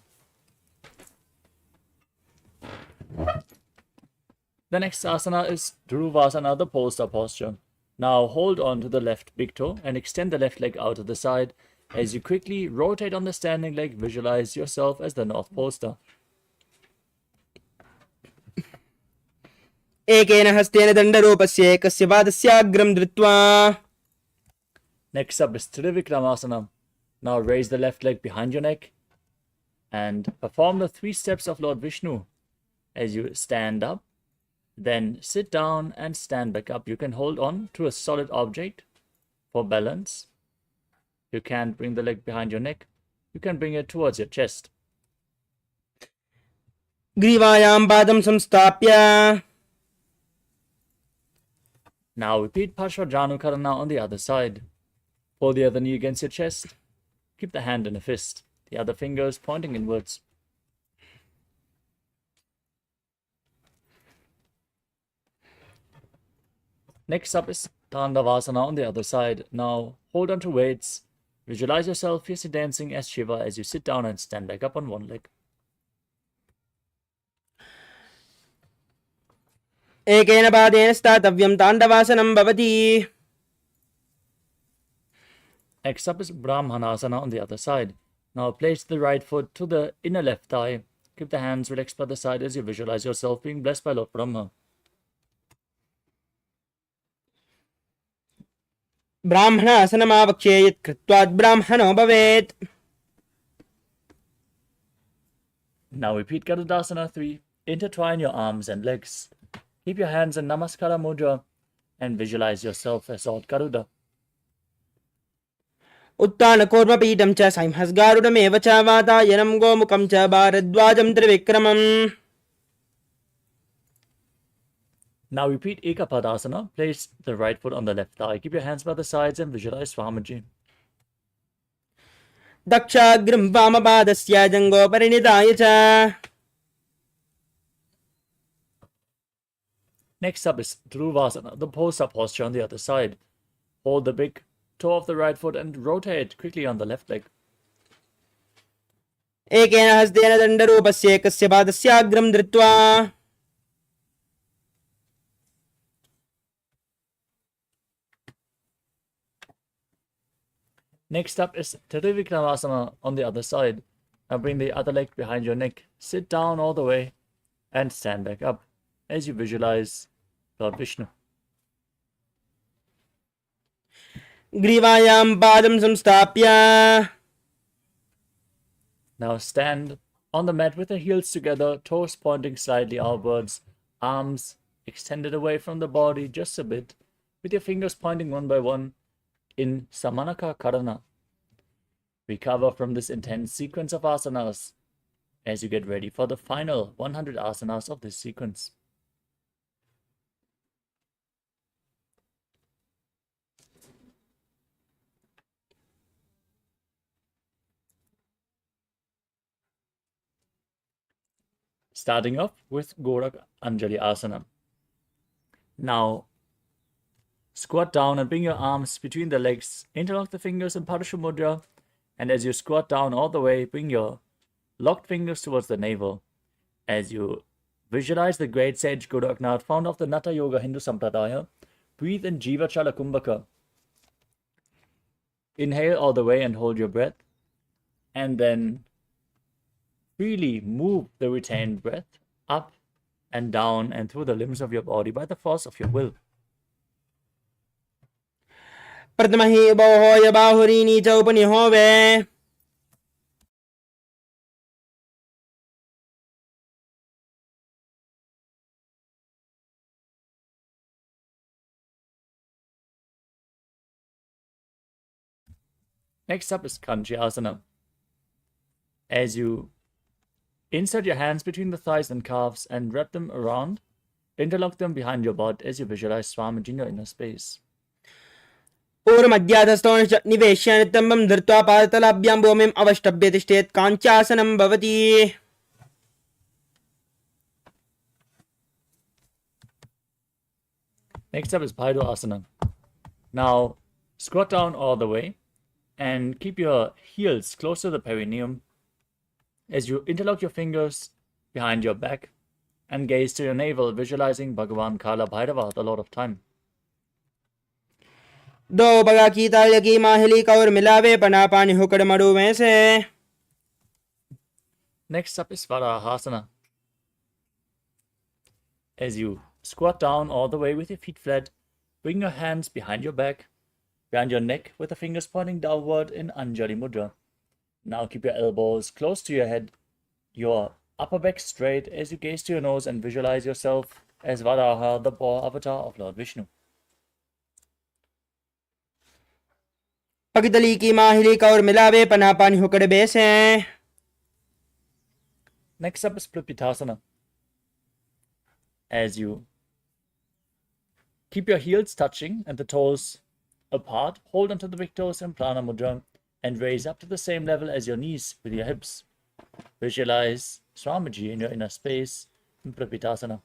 The next asana is Dhruvasana, the poster posture. Now hold on to the left big toe and extend the left leg out to the side. As you quickly rotate on the standing leg, visualize yourself as the North Poster. एकेन हस्तेन दण्डरूपस्य एकस्य पादस्याग्रं धृत्वा Next up is Trivikramasana. Now raise the left leg behind your neck and perform the 3 steps of Lord Vishnu. As you stand up, then sit down and stand back up. You can hold on to a solid object for balance. You can't bring the leg behind your neck. You can bring it towards your chest. ग्रीवायां पादं संस्थाप्य Now repeat Parshvajanukarana on the other side. Pull the other knee against your chest. Keep the hand in a fist, the other fingers pointing inwards. Next up is Tandavasana on the other side. Now hold on to weights. Visualize yourself fiercely dancing as Shiva as you sit down and stand back up on one leg. एकेन पादेन स्थातव्यं ताण्डवासनं भवति Next up is Brahmanasana on the other side. Now place the right foot to the inner left thigh. Keep the hands relaxed by the side as you visualize yourself being blessed by Lord Brahma. ब्राह्मणासनमावक्ष्ये यत् कृत्वात् ब्राह्मणो भवेत् Now repeat Garudasana 3. Intertwine your arms and legs. Keep your hands in Namaskara Mudra and visualize yourself as Lord Garuda. उत्तानकूर्मपीठं च संहस्गारुडमेव च वातायनं गोमुखं च भारद्वाजं त्रिविक्रमम् Now repeat Ekapadasana. Place the right foot on the left thigh. Keep your hands by the sides and visualize Swamiji. दक्षाग्रं वामपादस्य जङ्घोपरिनिधाय च Next up is Dhruvasana, the poster posture on the other side. Hold the big toe of the right foot and rotate quickly on the left leg. एकेन हस्तेन दण्डरूपस्य एकस्य पादस्याग्रं धृत्वा Next up is Trivikramasana on the other side. Now bring the other leg behind your neck. Sit down all the way and stand back up as you visualize Lord Vishnu. ग्रीवायां पादं संस्थाप्य Now stand on the mat with the heels together, toes pointing slightly outwards, arms extended away from the body just a bit, with your fingers pointing one by one in Samanaka Karana. Recover from this intense sequence of asanas as you get ready for the final 100 asanas of this sequence. Starting off with Gorak Anjali Asana. Now, squat down and bring your arms between the legs. Interlock the fingers in Parashu Mudra. And as you squat down all the way, bring your locked fingers towards the navel. As you visualize the great sage Goraknath, founder of the Natha Yoga Hindu Sampradaya, breathe in Jiva Chala Kumbhaka. Inhale all the way and hold your breath. And then freely move the retained breath up and down and through the limbs of your body by the force of your will. प्रथमहि बोहोय बाहुरीनी च उपनिहोवे Next up is Kanchi Asana. As you insert your hands between the thighs and calves and wrap them around, interlock them behind your butt as you visualize Swamiji in your inner space. ऊर्मध्याधस्थो निवेश्य नितम्बं धृत्वा पादतलाभ्यां भूमिम् अवष्टभ्य तिष्ठेत् काञ्चासनं भवति. Next up is Asana. Now, squat down all the way and keep your heels close to the perineum as you interlock your fingers behind your back and gaze to your navel, visualizing Bhagavan Kala Bhairava, the Lord of Time. दो बगा की ताल की माहिली का और मिलावे पना पानी होकर मरु में से. Next up is Varahasana. As you squat down all the way with your feet flat, bring your hands behind your back, behind your neck with the fingers pointing downward in Anjali Mudra. Now keep your elbows close to your head, your upper back straight as you gaze to your nose and visualize yourself as Varaha, the boar avatar of Lord Vishnu. पगदली की माहिली का और मिलावे पना पानी होकर बेसे. Next up is Prapittasana. As you keep your heels touching and the toes apart, hold onto the big toes in Prana Mudra and raise up to the same level as your knees with your hips. Visualize Swamiji in your inner space in Prapittasana.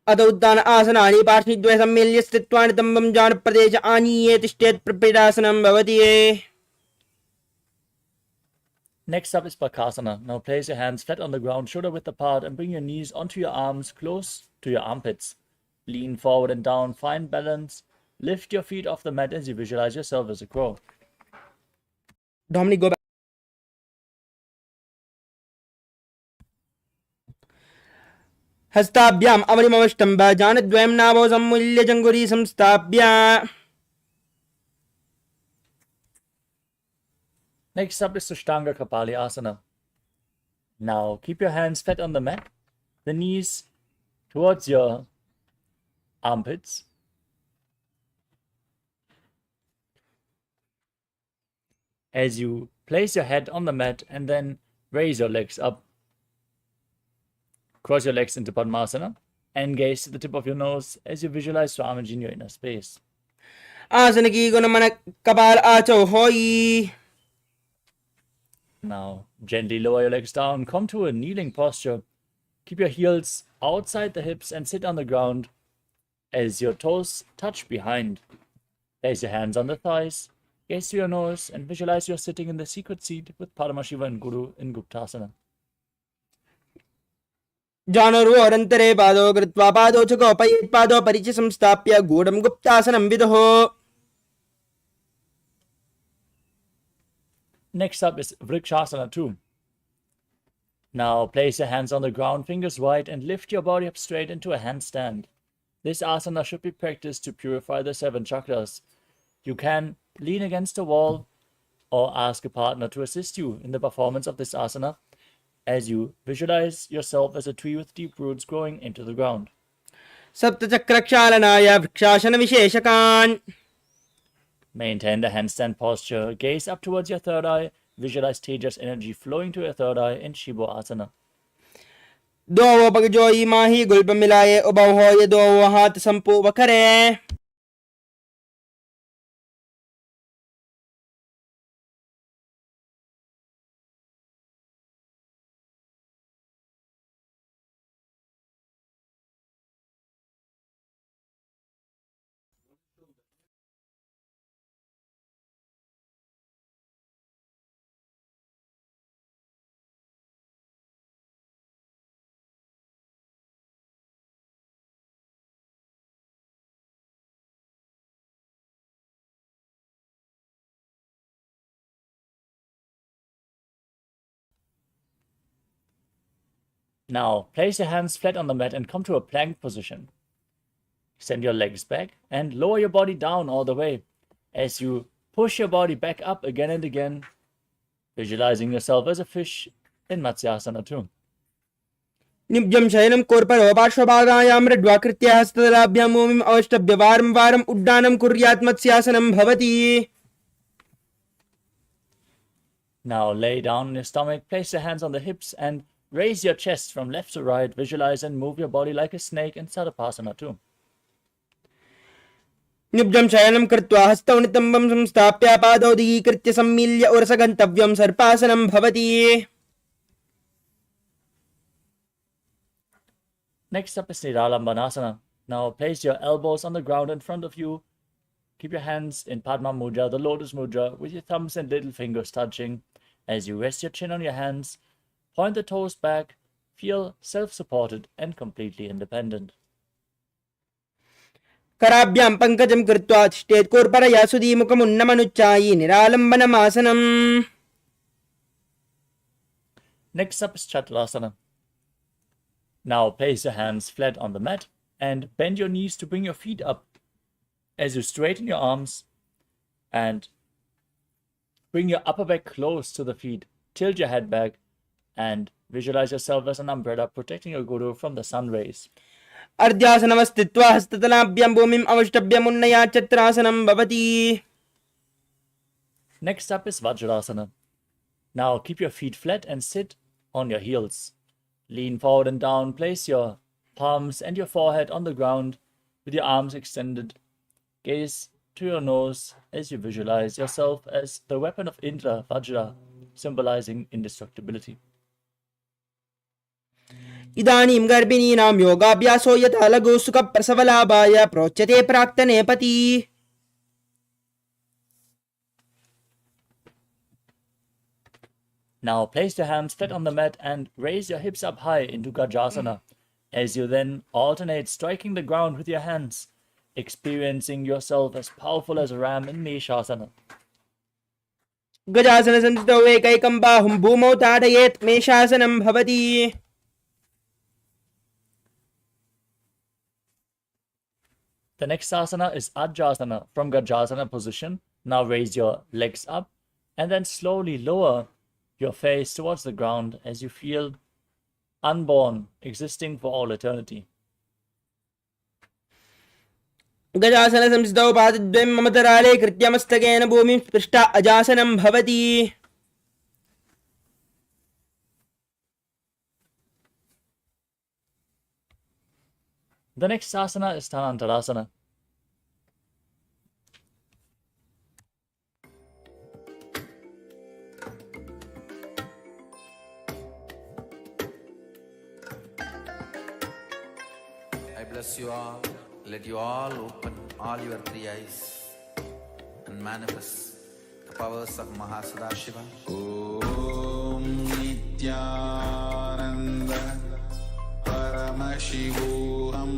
अत उद्दान आसनानि पार्श्विद्वय सम्मिल्य स्थित्वा नितम्बं जानप्रदेश आनीये तिष्ठेत् प्रपीडासनं भवति. Next up is Bakasana. Now place your hands flat on the ground, shoulder width apart, and bring your knees onto your arms close to your armpits. Lean forward and down, find balance. Lift your feet off the mat as you visualize yourself as a crow. Dominic, go back. हस्ताभ्याम् अवनिमवष्टम्ब जानद्वयं नाभो सम्मूल्य जङ्गुरी संस्थाप्य. Next up is Sushtanga Kapali Asana. Now keep your hands flat on the mat, the knees towards your armpits. As you place your head on the mat and then raise your legs up. Cross your legs into Padmasana and gaze to the tip of your nose as you visualize Swamiji in your inner space. आसन की गुण मन कपाल आचो होई. Now, gently lower your legs down, come to a kneeling posture. Keep your heels outside the hips and sit on the ground as your toes touch behind. Place your hands on the thighs, gaze to your nose, and visualize you're sitting in the secret seat with Paramashiva and Guru in Guptasana. जानोरु अरन्तरे पादो कृत्वा पादो च गोपयेत् पादो परिच संस्थाप्य गूढं गुप्तासनं विदुः. Next up is Vrikshasana 2. Now place your hands on the ground, fingers wide, and lift your body up straight into a handstand. This asana should be practiced to purify the 7 chakras. You can lean against a wall or ask a partner to assist you in the performance of this asana as you visualize yourself as a tree with deep roots growing into the ground. सप्तचक्रक्षालनाय vrikshasana विशेषकान्. Maintain the handstand posture. Gaze up towards your third eye. Visualize Tejas energy flowing to your third eye in Shivo Asana. दो पगजोई माही गुल्प मिलाए उबौ हो ये दो हाथ संपू बखरे. Now, place your hands flat on the mat and come to a plank position. Extend your legs back and lower your body down all the way as you push your body back up again and again, visualizing yourself as a fish in Matsyasana 2. निब्जं शयनं कोर्परो पार्श्वभागायां मृड्वाकृत्य हस्तदलाभ्यां भूमिम् अवष्टभ्य वारं वारम् उड्डानं कुर्यात् मत्स्यासनं भवति. Now lay down on your stomach, place your hands on the hips and raise your chest from left to right. Visualize and move your body like a snake in Sarapasana 2. निब्जं शयनं कृत्वा हस्तौ नितम्बं संस्थाप्य पादौ दिगीकृत्य सम्मील्य उरसगन्तव्यं सर्पासनं भवति. Next up is Niralambanasana. Now place your elbows on the ground in front of you. Keep your hands in Padma Mudra, the Lotus Mudra, with your thumbs and little fingers touching. As you rest your chin on your hands, point the toes back, feel self-supported and completely independent. कराभ्यां पङ्कजं कृत्वा तिष्ठेत् कोर्परया सुधीमुखमुन्नमनुच्चायि निरालम्बनमासनम्. Next up is Chaturasana. Now place your hands flat on the mat and bend your knees to bring your feet up. As you straighten your arms and bring your upper back close to the feet, tilt your head back and visualize yourself as an umbrella protecting your guru from the sun rays. अर्ध्यासनमस्थित्वा हस्ततलाभ्यां भूमिम् अवष्टभ्यमुन्नया चत्रासनं भवति. Next up is Vajrasana. Now keep your feet flat and sit on your heels. Lean forward and down, place your palms and your forehead on the ground with your arms extended. Gaze to your nose as you visualize yourself as the weapon of Indra, Vajra, symbolizing indestructibility. इदानीं गर्भिणीनां योगाभ्यासो यथा लघु सुखप्रसवलाभाय प्रोच्यते प्राक्तने पति. Now place your hands flat on the mat and raise your hips up high into Gajasana as you then alternate striking the ground with your hands, experiencing yourself as powerful as a ram in Meshasana. गजासनसंस्थितौ एकैकं बाहुं भूमौ ताडयेत् मेषासनं भवति. The next asana is Ajjasana from Gajasana position. Now raise your legs up and then slowly lower your face towards the ground as you feel unborn, existing for all eternity. गजासनसंस्थितौ पादद्वयं ममतराले कृत्य मस्तकेन भूमिं स्पृष्टा अजासनं भवति. The next asana is Sthanantarasana. I bless you all. Let you all open all your three eyes and manifest the powers of Mahasadashiva. Om Nityananda Paramashivoham.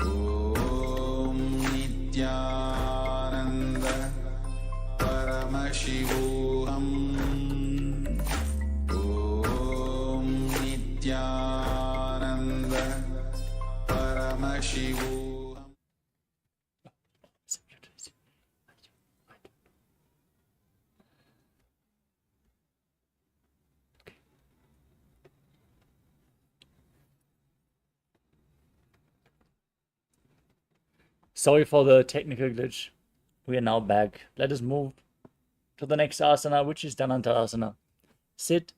Om Nityananda Paramashivoham. Om Nityananda Paramashivoham. Sorry for the technical glitch. We are now back. Let us move to the next asana, which is Dhanantarasana. Sit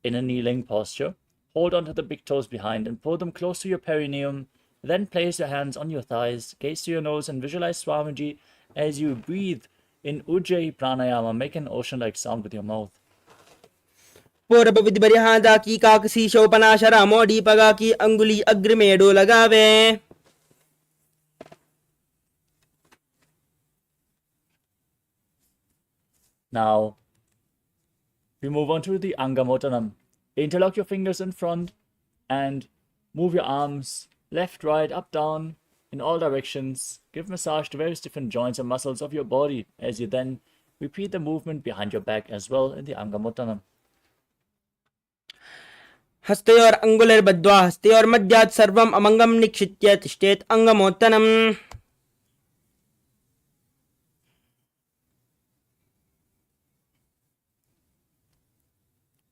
in a kneeling posture. Hold onto the big toes behind and pull them close to your perineum. Then place your hands on your thighs, gaze to your nose and visualize Swamiji as you breathe in Ujjayi Pranayama. Make an ocean-like sound with your mouth. पूर्वविधिबरिहादा की काकसी शोपनाशरा मोडी पगा की अंगुली अग्रमेडो लगावे. Now, we move on to the Angamotanam. Interlock your fingers in front and move your arms left, right, up, down in all directions. Give massage to various different joints and muscles of your body as you then repeat the movement behind your back as well in the Angamotanam. हस्तयोर अंगुलिर्बद्ध्वा हस्तयोर मध्यात् सर्वम् अमंगम निक्षिप्य तिष्ठेत् अंगमोत्तनम्.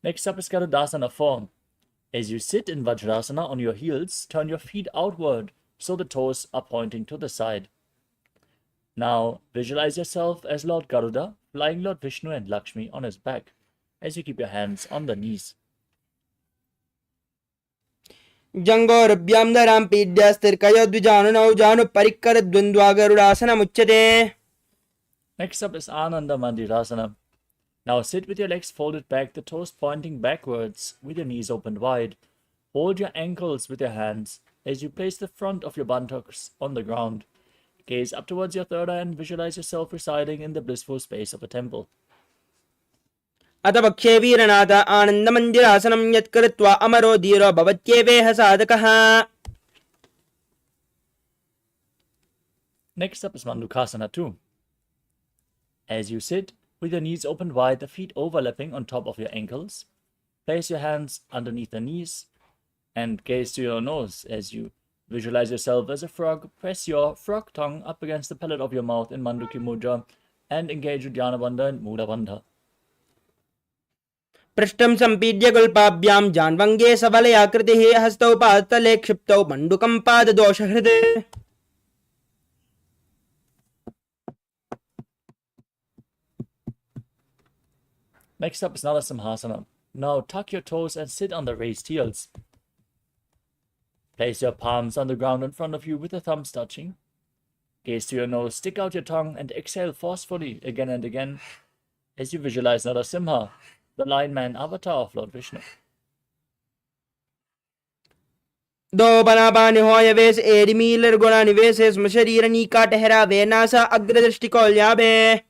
Next up is Garudasana form. As you sit in Vajrasana on your heels, turn your feet outward so the toes are pointing to the side. Now visualize yourself as Lord Garuda, flying Lord Vishnu and Lakshmi on his back as you keep your hands on the knees. जङ्गोरभ्यां दरां पीड्यास्तिर्कयोद्विजानुनौ जानुपरिक्करद्वन्द्वागरुडासनमुच्यते. Next up is Ananda Mandirasana. Now sit with your legs folded back, the toes pointing backwards, with your knees opened wide. Hold your ankles with your hands as you place the front of your buttocks on the ground. Gaze up towards your third eye and visualize yourself residing in the blissful space of a temple. अथ पक्षे वीरनाथ आनन्दमन्दिरासनं यत्कृत्वा अमरो धीरो भवत्येवेह साधकः. Next up is Mandukasana 2. As you sit, with your knees opened wide, the feet overlapping on top of your ankles, place your hands underneath the knees and gaze to your nose as you visualize yourself as a frog. Press your frog tongue up against the palate of your mouth in Manduki Mudra and engage Uddiyana Bandha and Mula Bandha. पृष्ठं सम्पीड्य गुल्पाभ्यां जान्वङ्गे सबलयाकृतिः हस्तौ पादतले क्षिप्तौ मण्डुकं पाददोषहृत्. Next up is Nalasimhasana. Now tuck your toes and sit on the raised heels. Place your palms on the ground in front of you with the thumbs touching. Gaze to your nose, stick out your tongue and exhale forcefully again and again as you visualize Narasimha, the Lion Man avatar of Lord Vishnu. दो बनापानि होय वेश एडिमीलर गुणा निवेशे स्म शरीर नीका ठहरावे NASA अग्रदृष्टिकोल्याभे.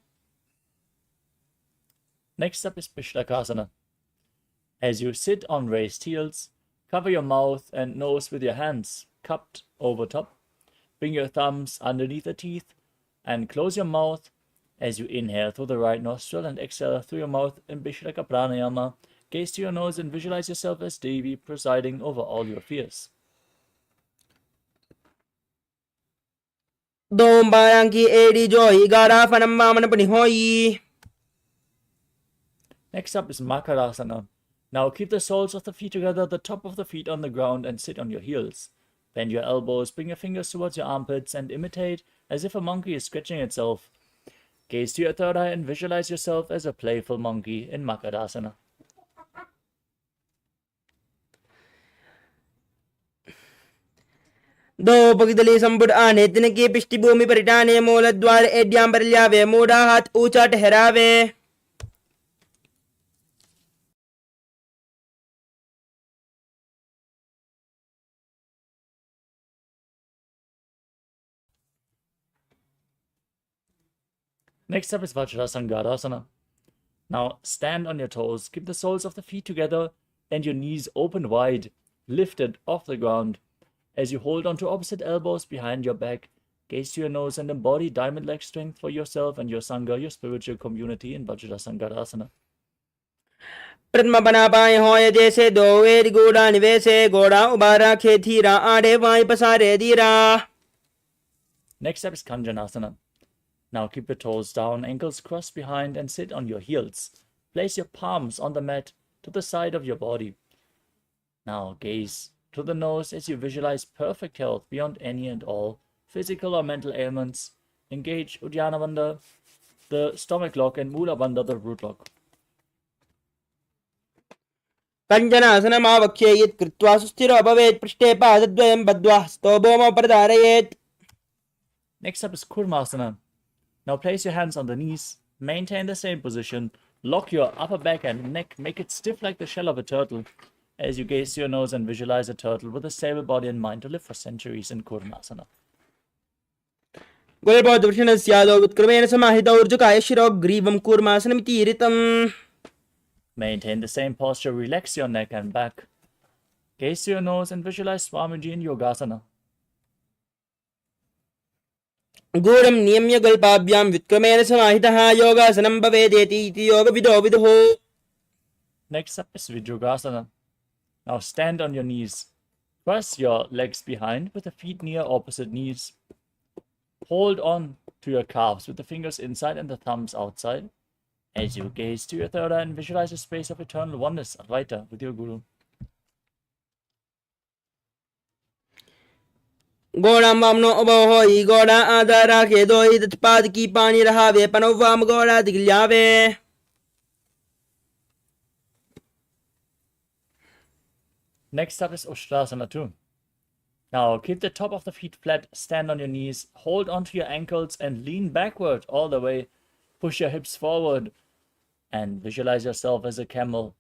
Next up is Pishlakasana. As you sit on raised heels, cover your mouth and nose with your hands cupped over top. Bring your thumbs underneath the teeth and close your mouth as you inhale through the right nostril and exhale through your mouth in Bishlaka Pranayama. Gaze to your nose and visualize yourself as Devi presiding over all your fears. दोम बायांकी एडी जोई गाराफनम वामनपनि होई. Next up is Makarasana. Now keep the soles of the feet together, the top of the feet on the ground, and sit on your heels. Bend your elbows, bring your fingers towards your armpits, and imitate as if a monkey is stretching itself. Gaze to your third eye and visualize yourself as a playful monkey in Makarasana. दो पगिदली संपुट आने तिनके पिष्टि भूमि परिटाने मूलद्वार एड्यां परल्यावे मूढ़ा हाथ ऊंचा ठहरावे. Next up is Vajrasangarasana. Now stand on your toes, keep the soles of the feet together and your knees open wide, lifted off the ground. As you hold onto opposite elbows behind your back, gaze to your nose and embody diamond leg strength for yourself and your Sangha, your spiritual community in Vajrasangarasana. प्रथम बना पाए होय जैसे दो वेद गोड़ा निवेशे गोड़ा उबारा खेथीरा आड़े Y पसारे दीरा. Next up is Kanjanasana. Now keep your toes down, ankles crossed behind, and sit on your heels. Place your palms on the mat to the side of your body. Now gaze to the nose as you visualize perfect health beyond any and all physical or mental ailments. Engage Uddiyana Bandha, the stomach lock, and Mula Bandha, the root lock. कञ्जनासनम् आवक्ष्ये यत् कृत्वा सुस्थिरो भवेत् पृष्ठे पादद्वयं बद्ध्वा हस्तो भौमौ प्रधारयेत्. Next up is Kurmasana. Now place your hands on the knees, maintain the same position, lock your upper back and neck, make it stiff like the shell of a turtle as you gaze to your nose and visualize a turtle with a stable body and mind to live for centuries in Kurmasana. गुलबोधवृषणस्यादौ उत्क्रमेण समाहितौ ऊर्जुकाय शिरो ग्रीवं कूर्मासनमिति ऋतम्. Maintain the same posture, relax your neck and back. Gaze to your nose and visualize Swamiji in Yogasana. गूढं नियम्य गल्पाभ्यां व्युत्क्रमेण समाहितः योगासनं भवेदेति इति योगविदो विदुः. Next up is Vijrugasana. Now stand on your knees. Cross your legs behind with the feet near opposite knees. Hold on to your calves with the fingers inside and the thumbs outside as you gaze to your third eye and visualize a space of eternal oneness, Advaita, with your Guru. गोड़ा वामनो उभो होई गोड़ा आधारा खेदोई तत्पाद की पानी रहावे पनो वाम गोड़ा दिगल्यावे. Next up is Ustrasana 2. Now keep the top of the feet flat, stand on your knees, hold onto your ankles and lean backward all the way. Push your hips forward and visualize yourself as a camel.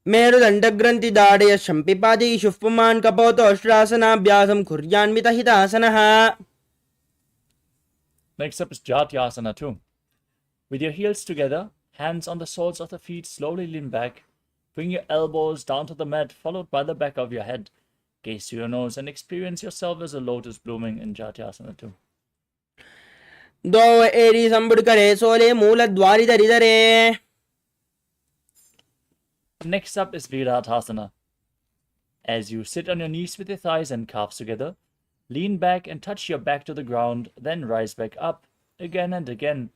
मेरुदण्डग्रन्थिदाडय शम्पिपादैषुः पुमान् कपोतोष्ट्रासनाभ्यासं कुर्यान्वितहितासनः. Next up is Jatyasana 2. With your heels together, hands on the soles of the feet, slowly lean back. Bring your elbows down to the mat, followed by the back of your head. Gaze to your nose and experience yourself as a lotus blooming in Jatyasana 2. द्वौ एरी सम्बुड्करे सोले मूलद्वारिधरिधरे. Next up is Viratasana. As you sit on your knees with your thighs and calves together, lean back and touch your back to the ground, then rise back up again and again.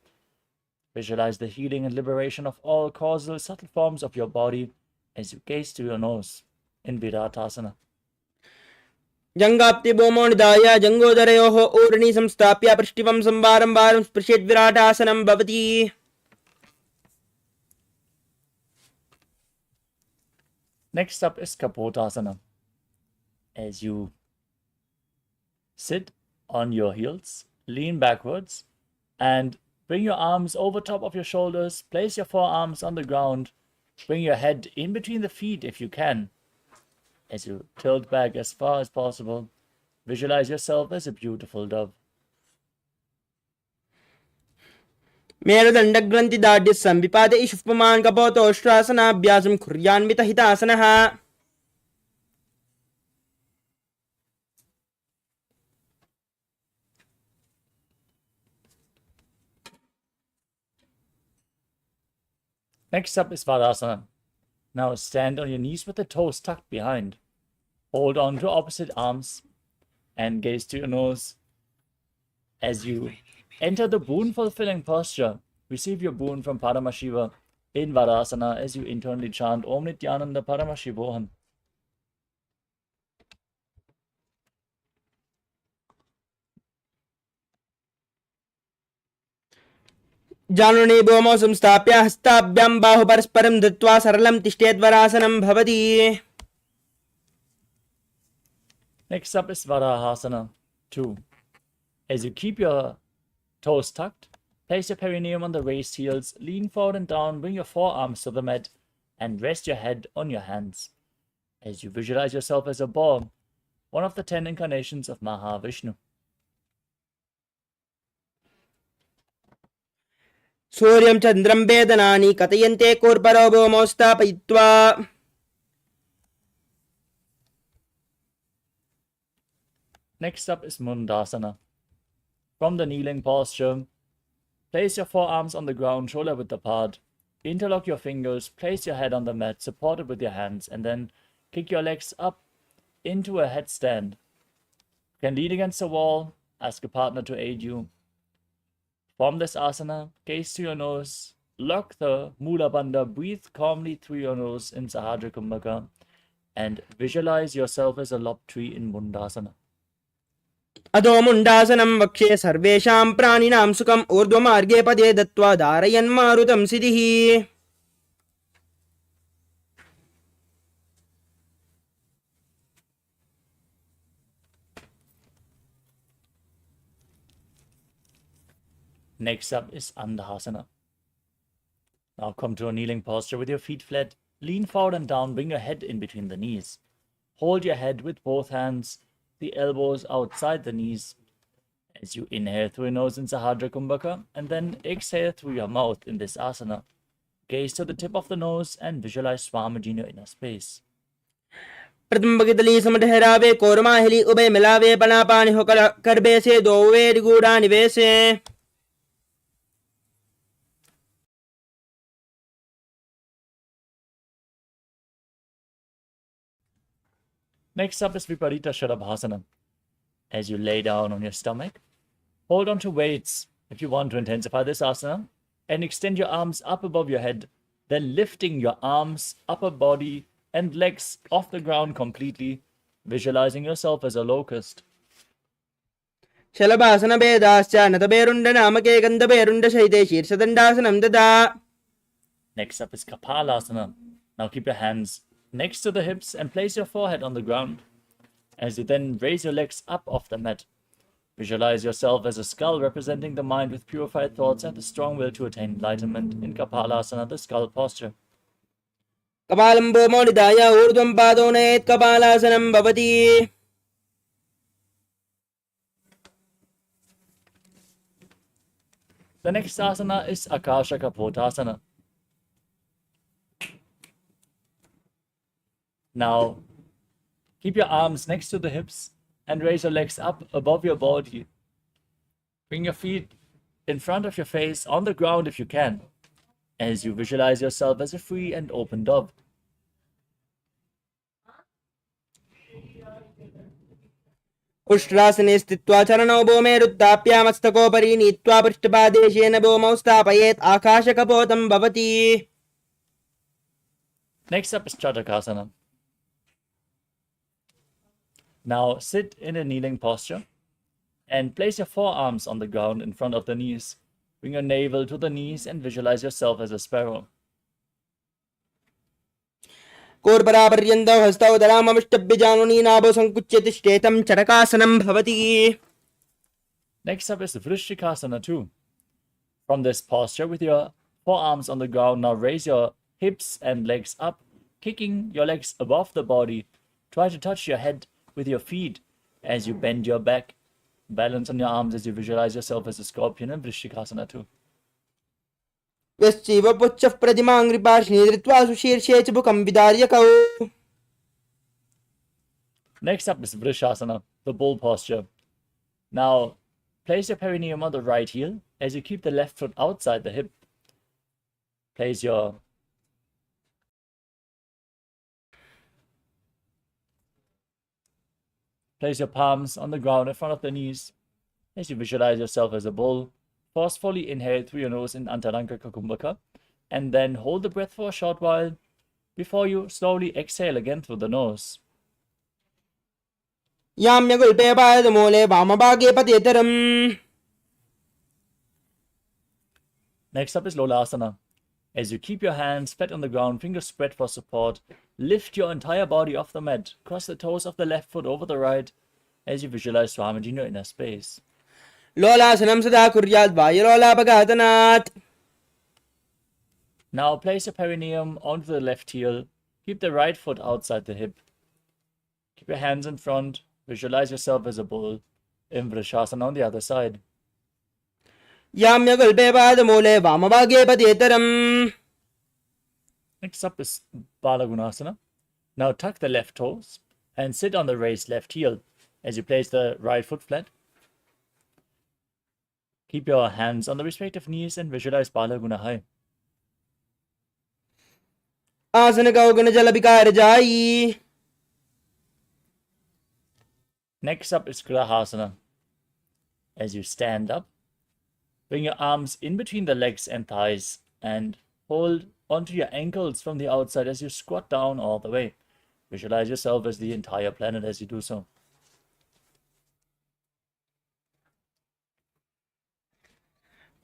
Visualize the healing and liberation of all causal subtle forms of your body as you gaze to your nose in Viratasana. जङ्गाप्ति भूमो निधाय जङ्गोदरयोः ऊर्णि संस्थाप्य पृष्ठिवं संवारं वारं स्पृशेत् विराटासनं भवति. Next up is Kapotasana. As you sit on your heels, lean backwards, and bring your arms over top of your shoulders. Place your forearms on the ground. Bring your head in between the feet if you can. As you tilt back as far as possible, visualize yourself as a beautiful dove. मेरुदण्डग्रन्थिदाढ्य सम्पिपादैषुः पुमान् कपोतोष्ट्रासनाभ्यासं कुर्यान्वितहितासनः. Next up is Vadasana. Now stand on your knees with the toes tucked behind. Hold on to opposite arms and gaze to your nose. As you enter the boon-fulfilling posture, receive your boon from Paramashiva in Vadasana as you internally chant Om Nityananda Paramashivoham. जानुनी भूमौ संस्थाप्य हस्ताभ्यां बाहु परस्परं धृत्वा सरलं तिष्ठेद्वरासनं भवति. Next up is Varahasana 2. As you keep your toes tucked, place your perineum on the raised heels, lean forward and down, bring your forearms to the mat, and rest your head on your hands. As you visualize yourself as a boar, one of the 10 incarnations of Mahavishnu. सूर्यं चन्द्रं वेदनानि कथयन्ते कूर्परो भूमौ स्थापयित्वा. Next up is Mundasana. From the kneeling posture, place your forearms on the ground, shoulder width apart. Interlock your fingers, place your head on the mat, supported with your hands, and then kick your legs up into a headstand. You can lean against a wall, ask a partner to aid you. From this asana, gaze to your nose, lock the Mula Bandha, breathe calmly through your nose in Sahadra Kumbhaka, and visualize yourself as a lob tree in Mundasana. अधो मुण्डासनं वक्ष्ये सर्वेषां प्राणिनां सुखम् ऊर्ध्वमार्गे पदे दत्त्वा धारयन्मारुतं सिद्धिः. Next up is Andhasana. Now come to a kneeling posture with your feet flat. Lean forward and down, bring your head in between the knees. Hold your head with both hands, the elbows outside the knees. As you inhale through your nose in Sahadra Kumbhaka and then exhale through your mouth in this asana. Gaze to the tip of the nose and visualize Swamiji in your inner space. प्रथम बगितली समठहरावे कोरमाहिली उभय मिलावे पनापानि हो करबे से दोवे गुड़ा निवेशे. Next up is Viparita Sharabhasana. As you lay down on your stomach, hold on to weights if you want to intensify this asana, and extend your arms up above your head, then lifting your arms, upper body, and legs off the ground completely, visualizing yourself as a locust. शलभासन भेदाश्च नतभेरुण्ड नामके गन्धभेरुण्ड शैते शीर्षदण्डासनं ददा. Next up is Kapalasana. Now keep your hands next to the hips and place your forehead on the ground. As you then raise your legs up off the mat, visualize yourself as a skull representing the mind with purified thoughts and the strong will to attain enlightenment in KAILASA, the skull posture. कपालं भूमौ निधाय ऊर्ध्वं पादौ नयेत् कपालासनं भवति. The next asana is Akasha Kapotasana. Now, keep your arms next to the hips and raise your legs up above your body. Bring your feet in front of your face on the ground if you can, as you visualize yourself as a free and open dove. उष्ट्रासने स्थित्वा चरणौ भूमेरुत्थाप्य मस्तकोपरि नीत्वा पृष्ठपादेशेन भूमौ स्थापयेत् आकाशकपोतं भवति. Next up is Chatakasana. Now sit in a kneeling posture and place your forearms on the ground in front of the knees. Bring your navel to the knees and visualize yourself as a sparrow. कोर्परापर्यन्तौ हस्तौ दरामविष्टभ्यजानुनी नाभो संकुच्य तिष्ठेतं चरकासनं भवति. Next up is Vrishikasana too. From this posture with your forearms on the ground, now raise your hips and legs up, kicking your legs above the body. Try to touch your head with your feet as you bend your back. Balance on your arms as you visualize yourself as a scorpion in Vrishikasana too. यश्चैव पुच्छः प्रतिमाङ्घ्रिपार्श्वे धृत्वा सुशीर्षे च मुखं विदार्य कौ. Next up is Vrishasana, the bull posture. Now, place your perineum on the right heel as you keep the left foot outside the hip. Place your palms on the ground in front of the knees as you visualize yourself as a bull. Forcefully inhale through your nose in Antaranga Kukumbhaka and then hold the breath for a short while before you slowly exhale again through the nose. याम्यगुल्पे पादमूले वामभागे पतेतरम्. Next up is Lolasana. As you keep your hands flat on the ground, fingers spread for support, lift your entire body off the mat, cross the toes of the left foot over the right as you visualize Swamiji in your inner space. लोलासनं सदा कुर्यात् वायुलोलापघातनात्. Now place your perineum onto the left heel. Keep the right foot outside the hip. Keep your hands in front. Visualize yourself as a bull. In Vrishasana on the other side. याम्यगुल्पे पादमूले वामभागे पतेतरम्. Next up is Balagunasana. Now tuck the left toes and sit on the raised left heel as you place the right foot flat. Keep your hands on the respective knees and visualize Balagunahai. आसन गौगण जल विकार जाई. Next up is Grahasana. As you stand up, bring your arms in between the legs and thighs and hold onto your ankles from the outside as you squat down all the way. Visualize yourself as the entire planet as you do so.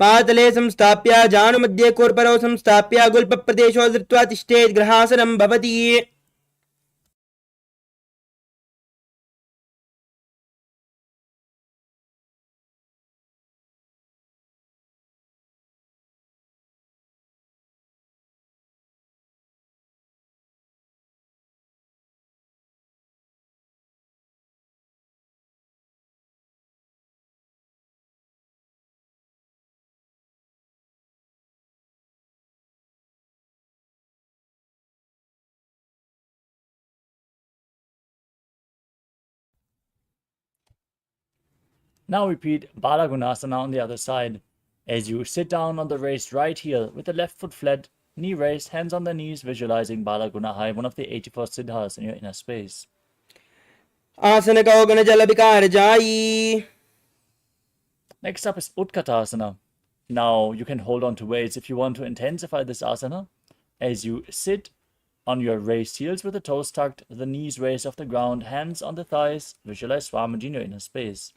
पातले संस्थाप्य जानुमध्ये कोर्परौ संस्थाप्य गुल्पप्रदेशो धृत्वा तिष्ठेत् ग्रहासनं भवति. Now repeat Balagunasana on the other side. As you sit down on the raised right heel with the left foot flat, knee raised, hands on the knees, visualizing Balagunahai, one of the 84 siddhas in your inner space. आसन गौगण जल विकार जाई. Next up is Utkatasana. Now you can hold on to weights if you want to intensify this asana. As you sit on your raised heels with the toes tucked, the knees raised off the ground, hands on the thighs, visualize Swamiji in your inner space.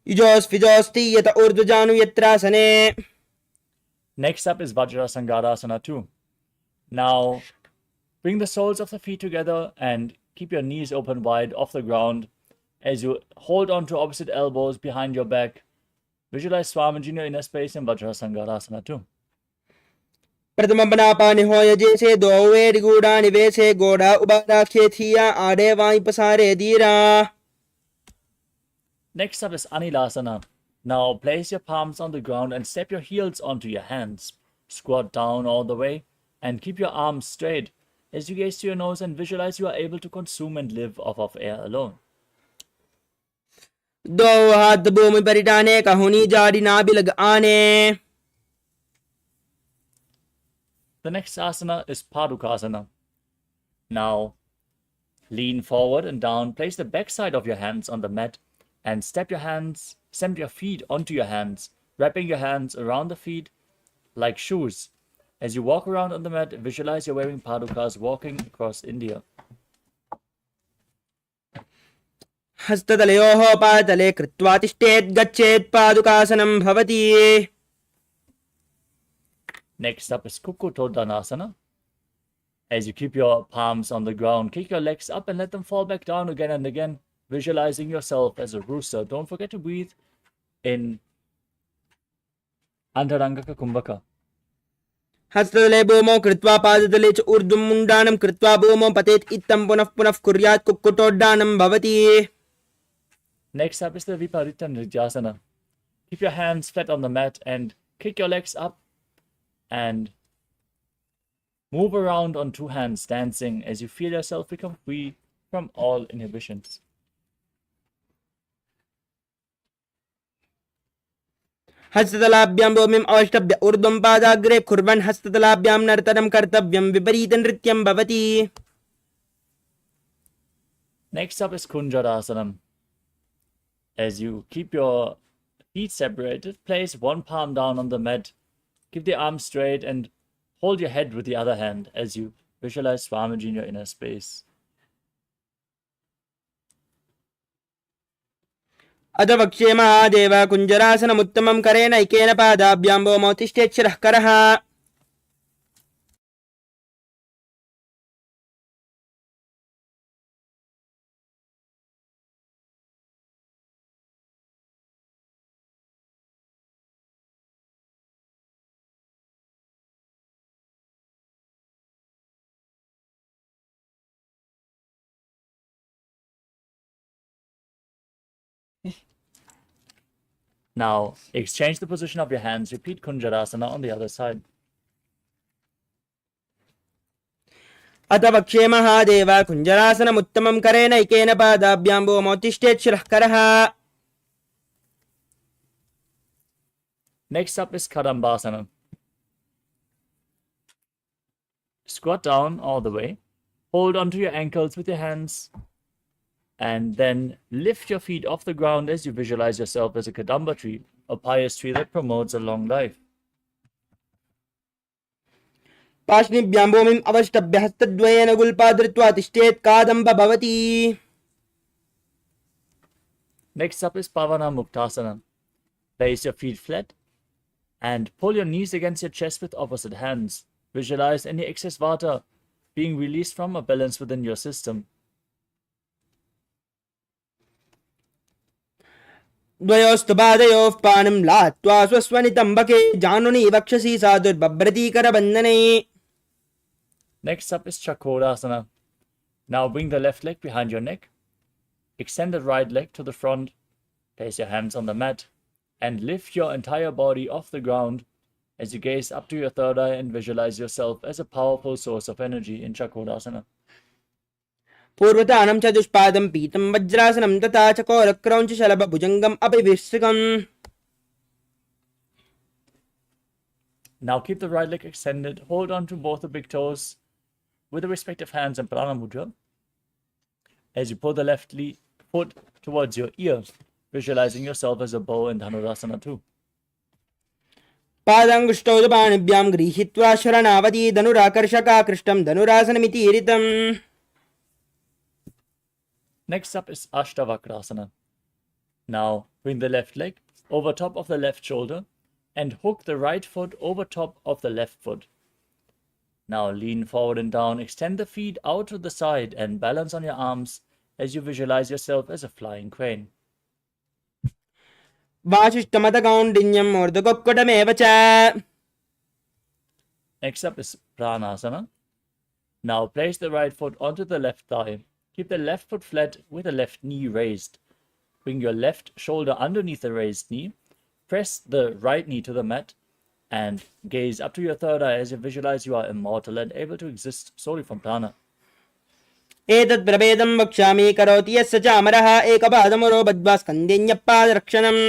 युजोस्फिजोस्ति यत ऊर्ध्वजानु यत्रासने. Next up is Vajrasangarasana 2. Now, bring the soles of the feet together and keep your knees open wide off the ground as you hold on to opposite elbows behind your back. Visualize Swamiji in your inner space in Vajrasangarasana 2. प्रथमपनापानिहोय जैसे दोवेरि गूढ़ा निवेशे गोड़ा उबाराख्ये थिया आड़े Y पसारे दीरा. Next up is Anilasana. Now place your palms on the ground and step your heels onto your hands. Squat down all the way and keep your arms straight as you gaze to your nose and visualize you are able to consume and live off of air alone. दो हाथ भूमि पर डाने कहुनी जारी नाभि लग आने. The next asana is Padukasana. Now, lean forward and down, place the back side of your hands on the mat and step your feet onto your hands, wrapping your hands around the feet like shoes. As you walk around on the mat, visualize you're wearing padukas walking across India. हस्ततलयोः पादतले कृत्वा तिष्ठेत् गच्छेत् पादुकासनं भवति. Next up is Kukutodhanasana. As you keep your palms on the ground, kick your legs up and let them fall back down again and again, visualizing yourself as a rooster. Don't forget to breathe in Antarangaka Kumbhaka. हस्ततले भूमौ कृत्वा पादतले च ऊर्ध्वं मुण्डानं कृत्वा भूमौ पतेत् इत्थं पुनः पुनः कुर्यात् कुक्कुटोड्डानं भवति. Next up is the Viparita Nrityasana. Keep your hands flat on the mat and kick your legs up and move around on two hands, dancing as you feel yourself become free from all inhibitions. हस्ततलाभ्यां भूमिम् अवष्टभ्य ऊर्ध्वं पादाग्रे कुर्वन् हस्ततलाभ्यां नर्तनं कर्तव्यं विपरीतनृत्यं भवति. Next up is Kunjarasanam. As you keep your feet separated, place one palm down on the mat, keep the arms straight and hold your head with the other hand as you visualize Swamiji in your inner space. अथ वक्ष्ये महादेव कुञ्जरासनमुत्तमं करेण ऐकेन पादाभ्यां भूमौ तिष्ठेत् शिरः करः. Now, exchange the position of your hands. Repeat Kunjarasana on the other side. अथ वक्ष्ये महादेव कुञ्जरासनमुत्तमं करेण ऐकेन पादाभ्यां भूमौ तिष्ठेत् शिरः करः. Next up is Kadambasana. Squat down all the way. Hold onto your ankles with your hands. And then lift your feet off the ground as you visualize yourself as a Kadamba tree, a pious tree that promotes a long life. पार्ष्णिभ्यां भूमिम् अवष्टभ्य हस्तद्वयेन गुल्पा धृत्वा तिष्ठेत् कादम्ब भवति. Next up is Pavana Muktasana. Place your feet flat and pull your knees against your chest with opposite hands. Visualize any excess vata being released from a balance within your system. द्वयोस्तु पादयोः पानं लात्वा स्वस्वनितम्बके जानुनि वक्षसि सा दुर्बभ्रती करबन्धने. Next up is Chakrasana. Now bring the left leg behind your neck. Extend the right leg to the front. Place your hands on the mat and lift your entire body off the ground as you gaze up to your third eye and visualize yourself as a powerful source of energy in Chakrasana. पूर्वतानं चतुष्पादं पीतं वज्रासनं तथा चकोरक्रौञ्च शलभभुजङ्गम् अपि विस्तृकम्. Now keep the right leg extended. Hold on to both the big toes with the respective hands in Prana Mudra. As you pull the left foot towards your ear, visualizing yourself as a bow in Dhanurasana 2. पादाङ्गुष्टौ च पाणिभ्यां गृहीत्वा शरणावती धनुराकर्षकाकृष्टं धनुरासनमिति ईरितम्. Next up is Ashtavakrasana. Now bring the left leg over top of the left shoulder and hook the right foot over top of the left foot. Now lean forward and down, extend the feet out to the side and balance on your arms as you visualize yourself as a flying crane. वासिष्ठमतकौण्डिन्यम् ऊर्ध्वकुक्कुटमेव च. Next up is Pranasana. Now place the right foot onto the left thigh. Keep the left foot flat with the left knee raised. Bring your left shoulder underneath the raised knee. Press the right knee to the mat and gaze up to your third eye as you visualize you are immortal and able to exist solely from prana. एतत् प्रभेदं वक्ष्यामि करोति यस्य च अमरः एकपादमुरो बद्ध्वा स्कन्देऽन्यपादरक्षणम्.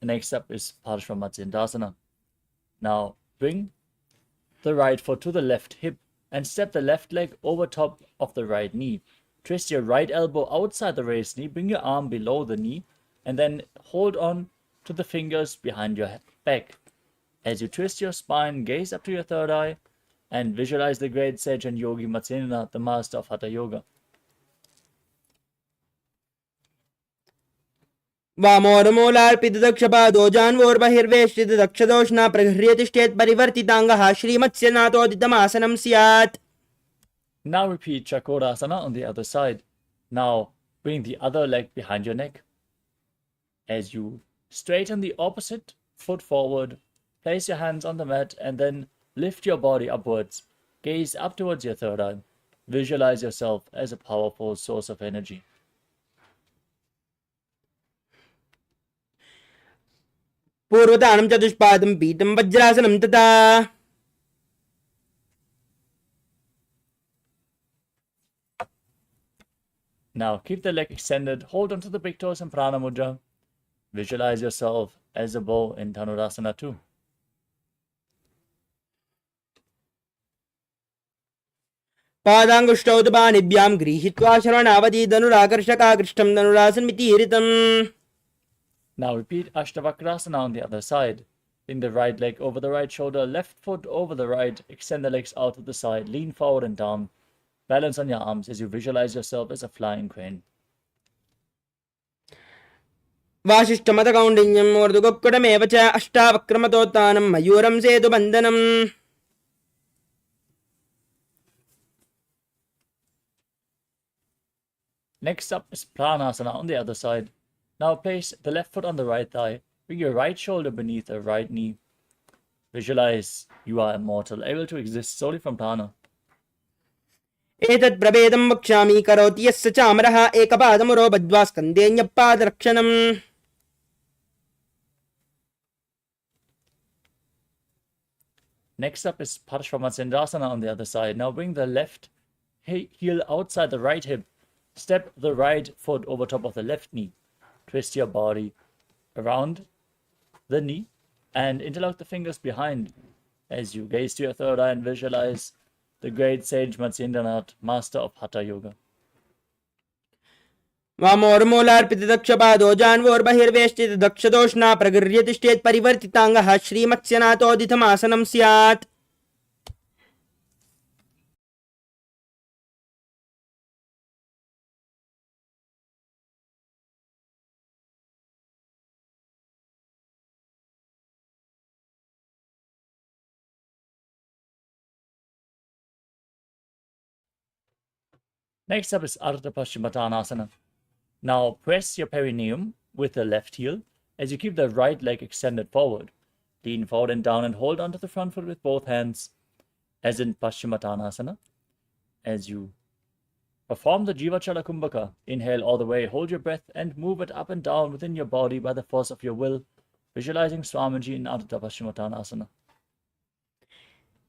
Next up is Parshvamatsindasana. Now bring the right foot to the left hip and step the left leg over top of the right knee. Twist your right elbow outside the raised knee, bring your arm below the knee, and then hold on to the fingers behind your back. As you twist your spine, gaze up to your third eye and visualize the great sage and yogi Matsyendra, the master of Hatha Yoga. वामोर्मूलार्पितदक्षपादो जान्वोर्बहिर्वेष्टितदक्षदोष्णा प्रगृह्यतिष्ठेत् परिवर्तिताङ्गः श्रीमत्स्यनाथोदितमासनं स्यात्. Now repeat Chakorasana on the other side. Now bring the other leg behind your neck. As you straighten the opposite foot forward, place your hands on the mat and then lift your body upwards. Gaze up towards your third eye. Visualize yourself as a powerful source of energy. पूर्वतानं चतुष्पादं पीतं वज्रासनं तथा. Now keep the leg extended, hold onto the big toes in Prana Mudra. Visualize yourself as a bow in Dhanurasana too. पादाङ्गुष्ठौ तु पाणिभ्यां गृहीत्वा शरणावधि धनुराकर्षकाकृष्टं धनुरासन्मितीरितम्. Now repeat Ashtavakrasana on the other side. Bring the right leg over the right shoulder, left foot over the right, extend the legs out to the side, lean forward and down. Balance on your arms as you visualize yourself as a flying crane. वासिष्ठमतकौण्डिन्यम् ऊर्ध्वकुक्कुटमेव च अष्टावक्रमतोत्थानं मयूरं सेतुबन्धनम्. Next up is Pranasana on the other side. Now place the left foot on the right thigh. Bring your right shoulder beneath the right knee. Visualize you are immortal, able to exist solely from prana. एतत् प्रभेदं वक्ष्यामि करोति यस्य च अमरः एकपादमुरो बद्ध्वा स्कन्देऽन्यपादरक्षणम्. Next up is Parshvamatsindasana on the other side. Now bring the left heel outside the right hip. Step the right foot over top of the left knee. Twist your body around the knee and interlock the fingers behind as you gaze to your third eye and visualize the great sage Matsyendranath, master of Hatha Yoga. वामोर्मूलार्पितदक्षपादो जान्वोर्बहिर्वेष्टितदक्षदोष्णा प्रगृह्यतिष्ठेत् परिवर्तिताङ्गः श्रीमत्स्यनाथोदितमासनं स्यात्. Next up is Ardha Paschimottanasana. Now press your perineum with the left heel as you keep the right leg extended forward. Lean forward and down and hold onto the front foot with both hands, as in Paschimottanasana. As you perform the Jivachala Kumbhaka, inhale all the way, hold your breath and move it up and down within your body by the force of your will, visualizing Swamiji in Ardha Paschimottanasana.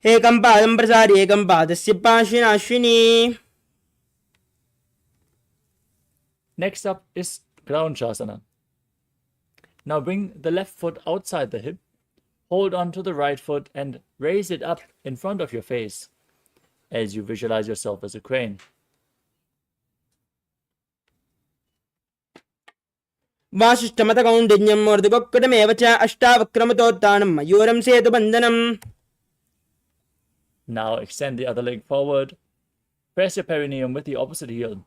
एकं पादं प्रसार्य एकं पादस्य पार्श्विनाश्विनी. Next up is Graunchasana. Now bring the left foot outside the hip, hold on to the right foot and raise it up in front of your face as you visualize yourself as a crane. वासिष्ठमतकौण्डिन्यम् ऊर्ध्वकुक्कुटमेव च अष्टावक्रमतोत्थानं मयूरं सेतुबन्धनम्. Now extend the other leg forward. Press your perineum with the opposite heel.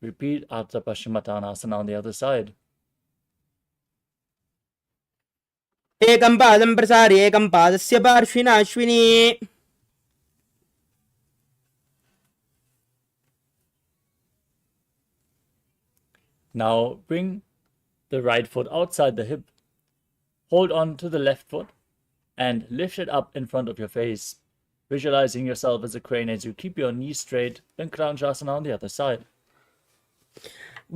Repeat Ardha Paschimottanasana on the other side. एकं पादं प्रसार्य एकं पादस्य पार्श्विनाश्विनी. Now bring the right foot outside the hip. Hold on to the left foot and lift it up in front of your face, visualizing yourself as a crane as you keep your knees straight and Kranjasana on the other side.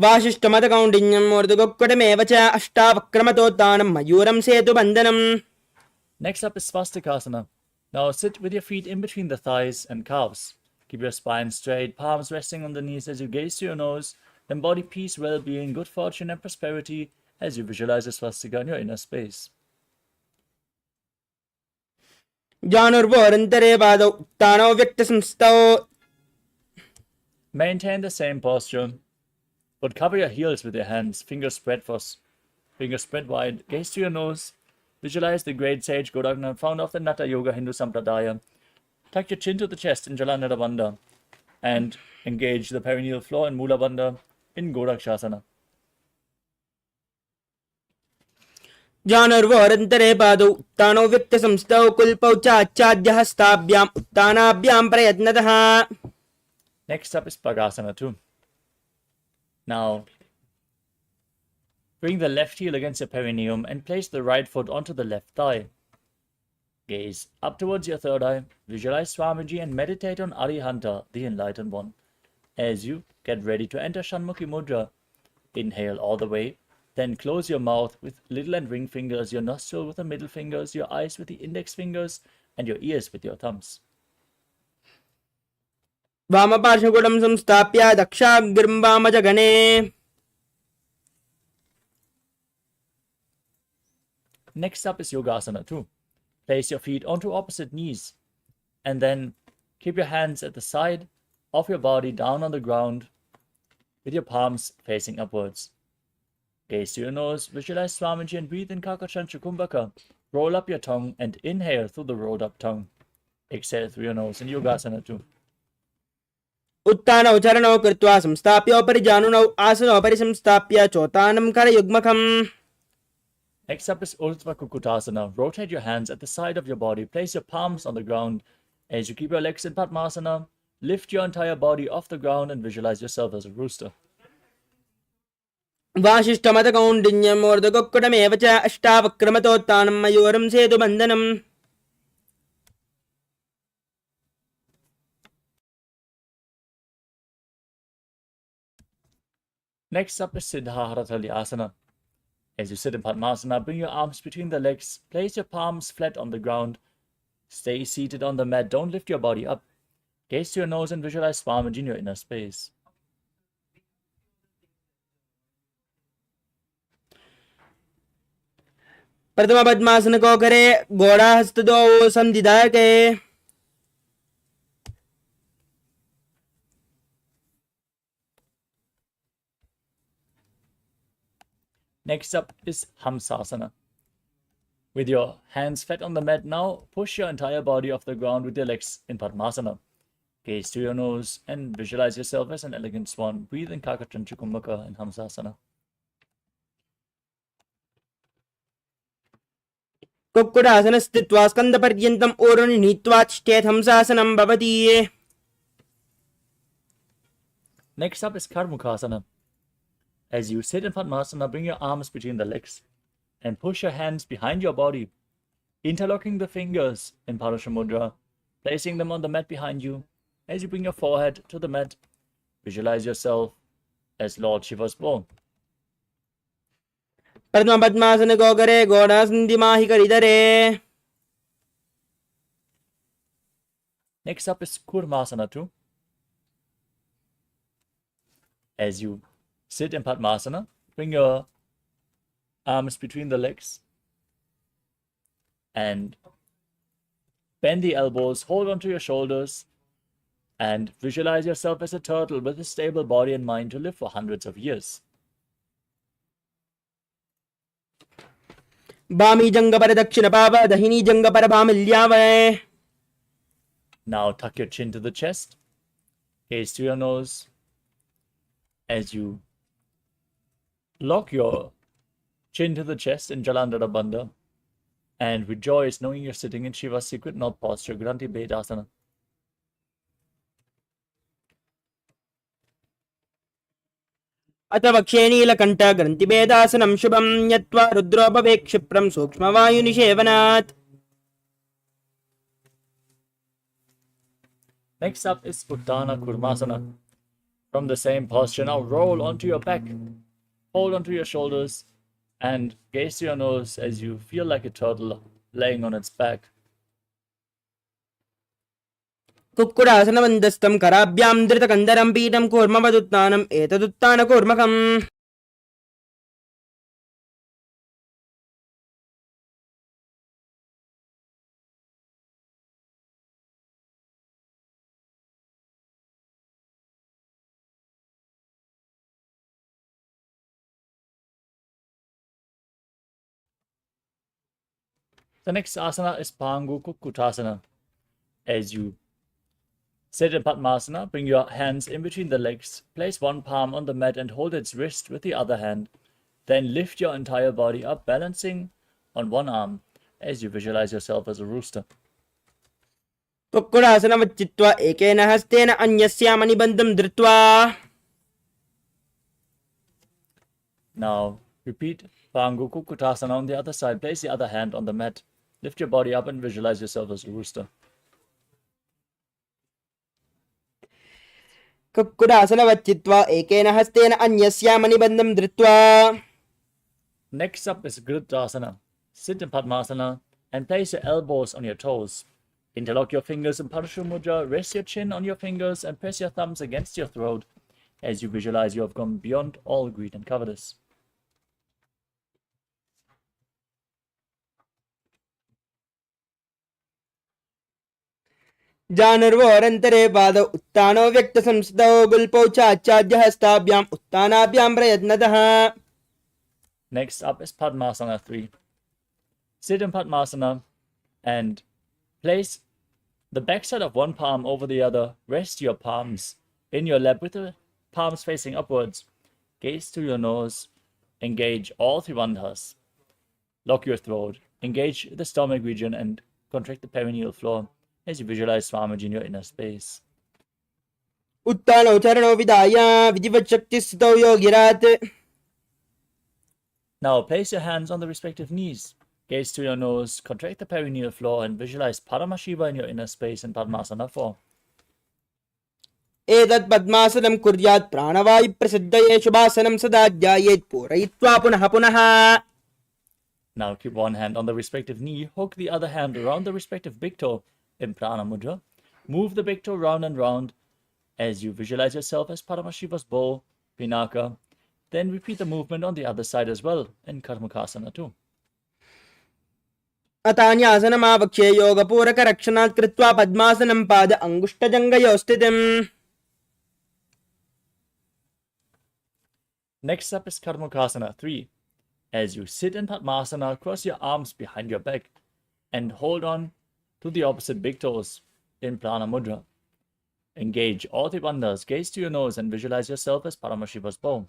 वासिष्ठमतकौण्डिन्यम् ऊर्ध्वगुक्कुटमेव च अष्टावक्रमतोत्थानं मयूरं सेतुबन्धनम्. Next up is Swastikasana. Now sit with your feet in between the thighs and calves. Keep your spine straight, palms resting on the knees as you gaze to your nose. Embody peace, well-being, good fortune and prosperity as you visualize a swastika in your inner space. जानुर्वोरन्तरे पादौ उत्थानौ व्यक्तसंस्थौ. Maintain the same posture, but cover your heels with your hands, fingers spread wide, gaze to your nose. Visualize the great sage Godagna, founder of the Nata Yoga Hindu Sampradaya. Tuck your chin to the chest in Jalandhara Bandha and engage the perineal floor in Mula Bandha in Godakshasana. जानुर्वोरन्तरे पादौ उत्थानौ व्यक्तसंस्थौ कुल्पौ च आच्छाद्यहस्ताभ्याम् उत्थानाभ्यां प्रयत्नतः. Next up is Pagasana 2. Now, bring the left heel against your perineum and place the right foot onto the left thigh. Gaze up towards your third eye, visualize Swamiji and meditate on Arihanta, the Enlightened One. As you get ready to enter Shanmukhi Mudra, inhale all the way, then close your mouth with little and ring fingers, your nostril with the middle fingers, your eyes with the index fingers, and your ears with your thumbs. वामपार्श्वगुडं संस्थाप्य दक्षाग्रं वामजगणे. Next up is Yogasana 2. Place your feet onto opposite knees and then keep your hands at the side of your body down on the ground with your palms facing upwards. Gaze to your nose, visualize Swamiji and breathe in Kakachancha Kumbhaka. Roll up your tongue and inhale through the rolled up tongue. Exhale through your nose in Yogasana 2. उत्थानौ चरणौ कृत्वा संस्थाप्योपरि जानुनौ आसनोपरि संस्थाप्य चोत्थानं करयुग्मकम्. Next up is Urdhva Kukutasana. Rotate your hands at the side of your body. Place your palms on the ground as you keep your legs in Padmasana. Lift your entire body off the ground and visualize yourself as a rooster. वासिष्ठमतकौण्डिन्यम् ऊर्ध्वगुक्कुटमेव च अष्टावक्रमतोत्थानं मयूरं सेतुबन्धनम्. Next up is Siddhaharatali Asana. As you sit in Padmasana, bring your arms between the legs. Place your palms flat on the ground. Stay seated on the mat. Don't lift your body up. Gaze to your nose and visualize Swamiji in your inner space. प्रथम पद्मासन को करे घोड़ा हस्तद्वौ संधिधायके. Next up is Hamsasana. With your hands flat on the mat now, push your entire body off the ground with your legs in Padmasana. Gaze to your nose and visualize yourself as an elegant swan. Breathe in Kakachancha Kumbhaka in Hamsasana. Kukkutasana स्थित्वा स्कन्दपर्यन्तम् ऊर्ध्वं नीत्वा तिष्ठेत् हंसासनं भवति. Next up is Karmukasana. As you sit in Padmasana, bring your arms between the legs and push your hands behind your body, interlocking the fingers in Parasha Mudra, placing them on the mat behind you. As you bring your forehead to the mat, visualize yourself as Lord Shiva's bow. प्रथम पद्मासन को करे घोड़ा संधिमाहि करिधरे. Next up is Kurmasana 2. As you sit in Padmasana, bring your arms between the legs and bend the elbows, hold onto your shoulders, and visualize yourself as a turtle with a stable body and mind to live for hundreds of years. वामी जंगपर दक्षिण पाव दहिनी जंगपर भामिल्यावय. Now tuck your chin to the chest, gaze to your nose as you lock your chin to the chest in Jalandhara Bandha and rejoice knowing you're sitting in Shiva's secret north posture, Granthi Bedasana. अथ वक्ष्ये नीलकण्ठ ग्रन्थिभेदासनं शुभं यत्त्वा रुद्रोपवेक्षिप्रं सूक्ष्मवायुनिषेवनात्. Next up is Uttana Kurmasana. From the same posture, now roll onto your back, hold onto your shoulders, and gaze to your nose as you feel like a turtle laying on its back. कुक्कुटासनवन्दस्तं कराभ्यां धृतकन्दरं पीठं कूर्मवदुत्थानम् एतदुत्थानकूर्मकम्. The next asana is Pangu Kukkutasana. As you sit in Padmasana, bring your hands in between the legs, place one palm on the mat and hold its wrist with the other hand. Then lift your entire body up, balancing on one arm as you visualize yourself as a rooster. कुक्कुटासनवच्चित्वा एकेन हस्तेन अन्यस्यां मणिबन्धं धृत्वा. Now repeat Pangu Kukkutasana on the other side. Place the other hand on the mat. Lift your body up and visualize yourself as a rooster. कुक्कुटासनवच्चित्वा एकेन हस्तेन अन्यस्यां मणिबन्धं धृत्वा. Next up is Gridasana. Sit in Padmasana and place your elbows on your toes. Interlock your fingers in Parashur Mudra, rest your chin on your fingers and press your thumbs against your throat as you visualize you have gone beyond all greed and covetous. जानर्वोरन्तरे पादौ उत्थानो व्यक्तसंस्थौ गुल्पौ चाच्चाद्यहस्ताभ्याम् उत्थानाभ्यां प्रयत्नतः. Next up is Padmasana 3. Sit in Padmasana and place the backside of one palm over the other. Rest your palms in your lap with the palms facing upwards. Gaze to your nose. Engage all three bandhas. Lock your throat. Engage the stomach region and contract the perineal floor as you visualize Swamiji in your inner space. उत्थानौ चरणौ विधाय विधिवच्छक्तिस्थितौ योगिरात्. Now place your hands on the respective knees. Gaze to your nose, contract the perineal floor, and visualize Paramashiva in your inner space in Padmasana 4. एतत् पद्मासनं कुर्यात् प्राणवायुप्रसिद्धये शुभासनं सदा ध्यायेत् पूरयित्वा पुनः पुनः. Now keep one hand on the respective knee, hook the other hand around the respective big toe in Prana Mudra. Move the big toe round and round as you visualize yourself as Paramashiva's bow, Pinaka. Then repeat the movement on the other side as well in Karmakasana 2. अतान्यासनमावक्ष्ये योगपूरकरक्षणात् कृत्वा पद्मासनं पाद अङ्गुष्ठजङ्घयोः स्थितिम्. Next up is Karmakasana 3. As you sit in Padmasana, cross your arms behind your back and hold on to the opposite big toes in Prana Mudra. Engage all the bandhas, gaze to your nose and visualize yourself as Paramashiva's bow.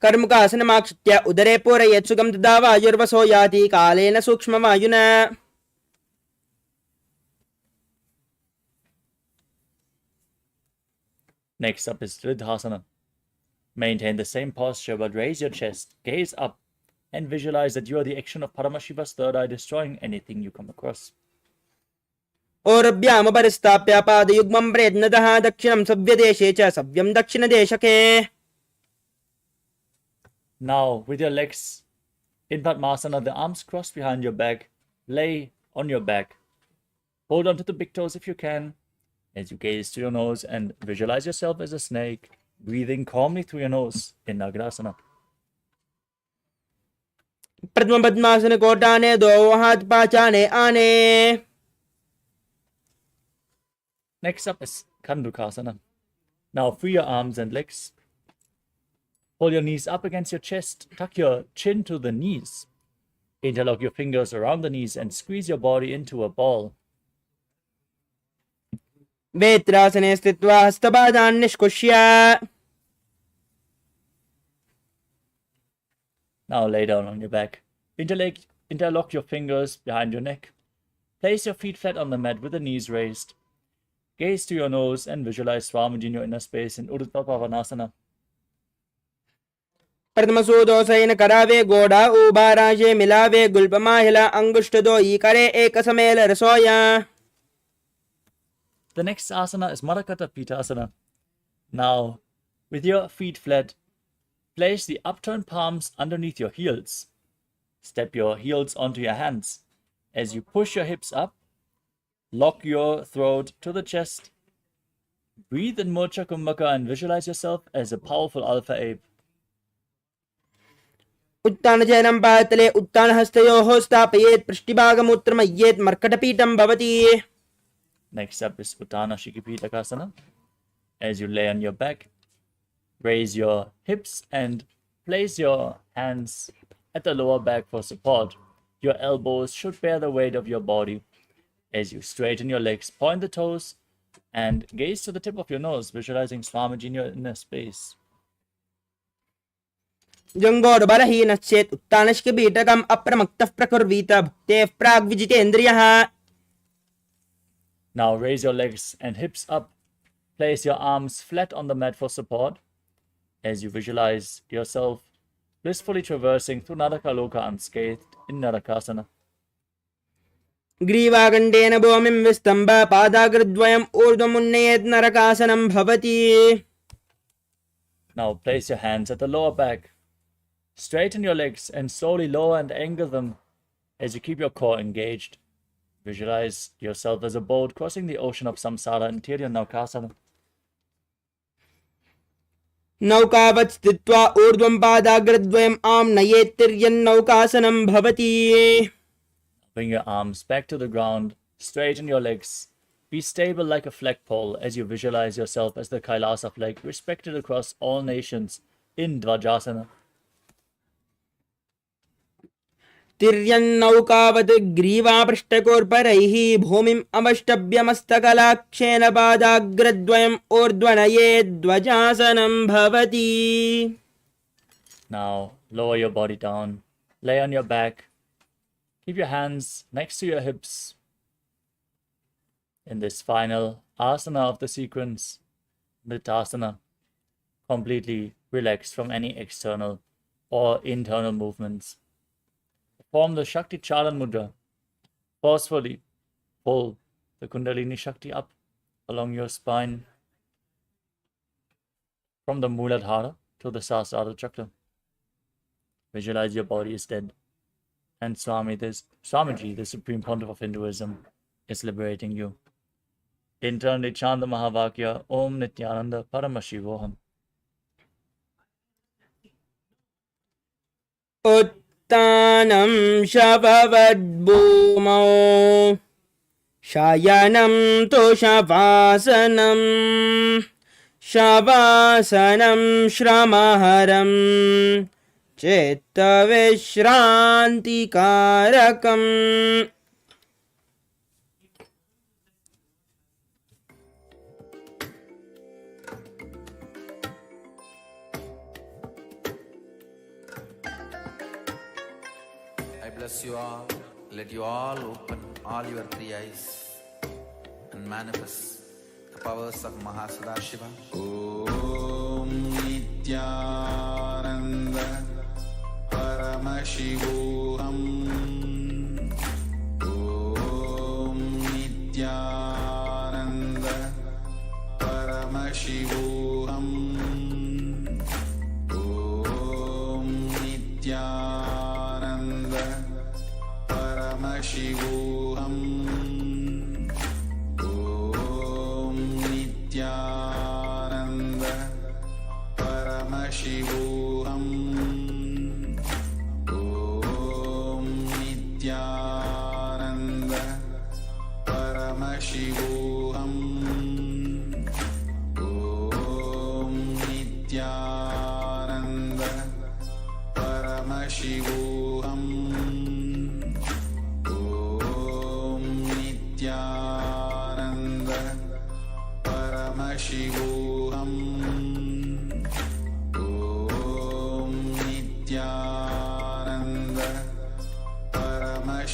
कर्मुकासनमाक्षित्य उदरे पूरयेत् सुगं तदा वायुर्वसो याति कालेन सूक्ष्मवायुना. Next up is Dridhasana. Maintain the same posture but raise your chest, gaze up, and visualize that you are the action of Paramashiva's third eye destroying anything you come across. औरभ्यामुपरिस्थाप्य पादयुग्मं प्रयत्नतः दक्षिणं सव्यदेशे च सव्यं दक्षिणदेशके. Now, with your legs in Padmasana, the arms crossed behind your back, lay on your back. Hold on to the big toes if you can, as you gaze to your nose and visualize yourself as a snake, breathing calmly through your nose in Nagarasana. प्रथम पद्मासन कोटाने दो हाथ पाचाने आने. Next up is Kandukasana. Now free your arms and legs. Hold your knees up against your chest. Tuck your chin to the knees. Interlock your fingers around the knees and squeeze your body into a ball. वेत्रासने स्थित्वा हस्तपादान् निष्कुष्य. Now lay down on your back. Interlock your fingers behind your neck. Place your feet flat on the mat with the knees raised. Gaze to your nose and visualize Swamiji in your inner space in Urdhva Pavanasana. प्रथमसूदोसैन करावे गोड़ा उबाराजे मिलावे गुल्पमाहिला अंगुष्ठ दो ई करे एक समेल रसोया. The next asana is Marakata Pitasana. Now, with your feet flat, place the upturned palms underneath your heels. Step your heels onto your hands. As you push your hips up, lock your throat to the chest. Breathe in Mocha Kumbhaka and visualize yourself as a powerful alpha ape. उत्तानचयनं पातले उत्तानहस्तयोः स्थापयेत् पृष्ठभागमूत्रमय्येत् मर्कटपीठं भवति. Next up is Uttana Shikipitakasana. As you lay on your back, raise your hips and place your hands at the lower back for support. Your elbows should bear the weight of your body. As you straighten your legs, point the toes and gaze to the tip of your nose, visualizing Swamiji in your inner space. जंगोर बलहीनश्चेत् उत्तानशिखपीठकम् अप्रमक्तः प्रकुर्वीत भुक्तेः प्राग्विजितेन्द्रियः. Now raise your legs and hips up. Place your arms flat on the mat for support. As you visualize yourself blissfully traversing through Narakaloka unscathed in Narakasana. ग्रीवागण्डेन भूमिं विस्तम्भ पादाग्रद्वयम् ऊर्ध्वमुन्नयेत् नरकासनं भवति. Now place your hands at the lower back. Straighten your legs and slowly lower and angle them as you keep your core engaged. Visualize yourself as a boat crossing the ocean of samsara in Tiredness. नौकावत् स्थित्वा ऊर्ध्वं पादाग्रद्वयम् आम्नयेत् तिर्यन्नौकासनं भवति. Bring your arms back to the ground. Straighten your legs. Be stable like a flagpole as you visualize yourself as the Kailasa flag, respected across all nations in Dvajasana. तिर्यन्नौकावत् ग्रीवापृष्ठकोर्परैः भूमिम् अवष्टभ्यमस्तकलाक्षेण पादाग्रद्वयम् ऊर्ध्वनयेद्ध्वजासनं भवति. Now lower your body down. Lay on your back. Keep your hands next to your hips. In this final asana of the sequence, Vritasana, completely relaxed from any external or internal movements. Form the Shakti Chalan Mudra. Forcefully pull the Kundalini Shakti up along your spine from the Muladhara to the Sahasrara Chakra. Visualize your body is dead. And Swamiji, the Supreme Pontiff of Hinduism, is liberating you. Internally chant the Mahavakya, Om Nityananda Paramashivoham. उत्तानं शववद्भूमौ शयनं तुषवासनं शवासनं श्रमहरं चित्तविश्रान्तिकारकम्. I bless you all. Let you all open all your three eyes and manifest the powers of Mahasadashiva. Om Nityananda Paramashivoham. Om Nityananda Paramashivoham. Om Nityananda Paramashivoham. Om Nityananda Paramashivoham. Om Nityananda Paramashivoham. Om Nityananda Paramashivoham. Om Nityananda Paramashivoham. Om Nityananda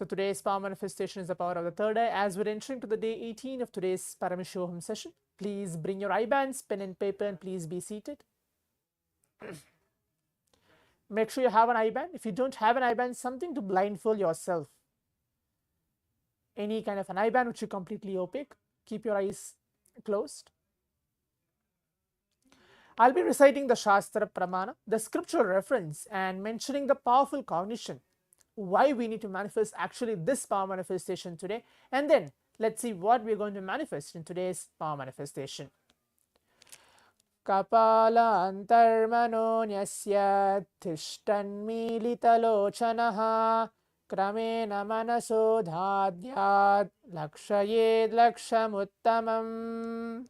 So today's power manifestation is the power of the third eye. As we're entering to the day 18 of today's Paramashivoham session, please bring your eye bands, pen and paper, and please be seated. Make sure you have an eye band. If you don't have an eye band, something to blindfold yourself. Any kind of an eye band which is completely opaque. Keep your eyes closed. I'll be reciting the Shastra Pramana, the scriptural reference, and mentioning the powerful cognition, why we need to manifest actually this power manifestation today. And then let's see what we're going to manifest in today's power manifestation. Kapala antarmano nyasya tishtanmilitalochanaha kramena manaso dhadyat lakshayed lakshamuttamam.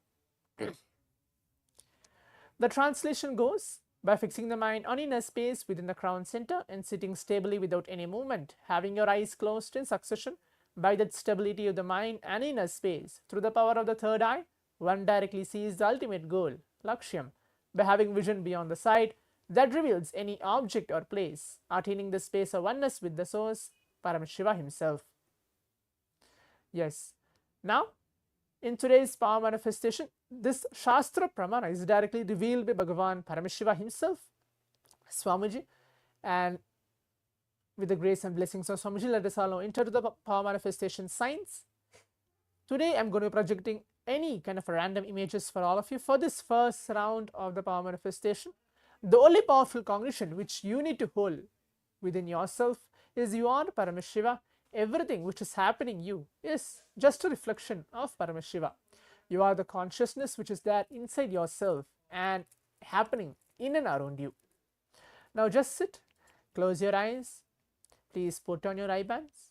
The translation goes, by fixing the mind on inner space within the crown center and sitting stably without any movement, having your eyes closed in succession, by that stability of the mind and inner space, through the power of the third eye, one directly sees the ultimate goal, Lakshyam, by having vision beyond the sight that reveals any object or place, attaining the space of oneness with the source, Paramashiva himself. Yes. Now, in today's power manifestation, this Shastra Pramana is directly revealed by Bhagavan Paramashiva himself, Swamiji, and with the grace and blessings of Swamiji, let us all now enter to the power manifestation science. Today, I'm going to be projecting any kind of random images for all of you for this first round of the power manifestation. The only powerful cognition which you need to hold within yourself is you are Paramashiva. Everything which is happening you is just a reflection of Paramashiva. You are the consciousness which is there inside yourself and happening in and around you. Now just sit, close your eyes, please put on your eye bands.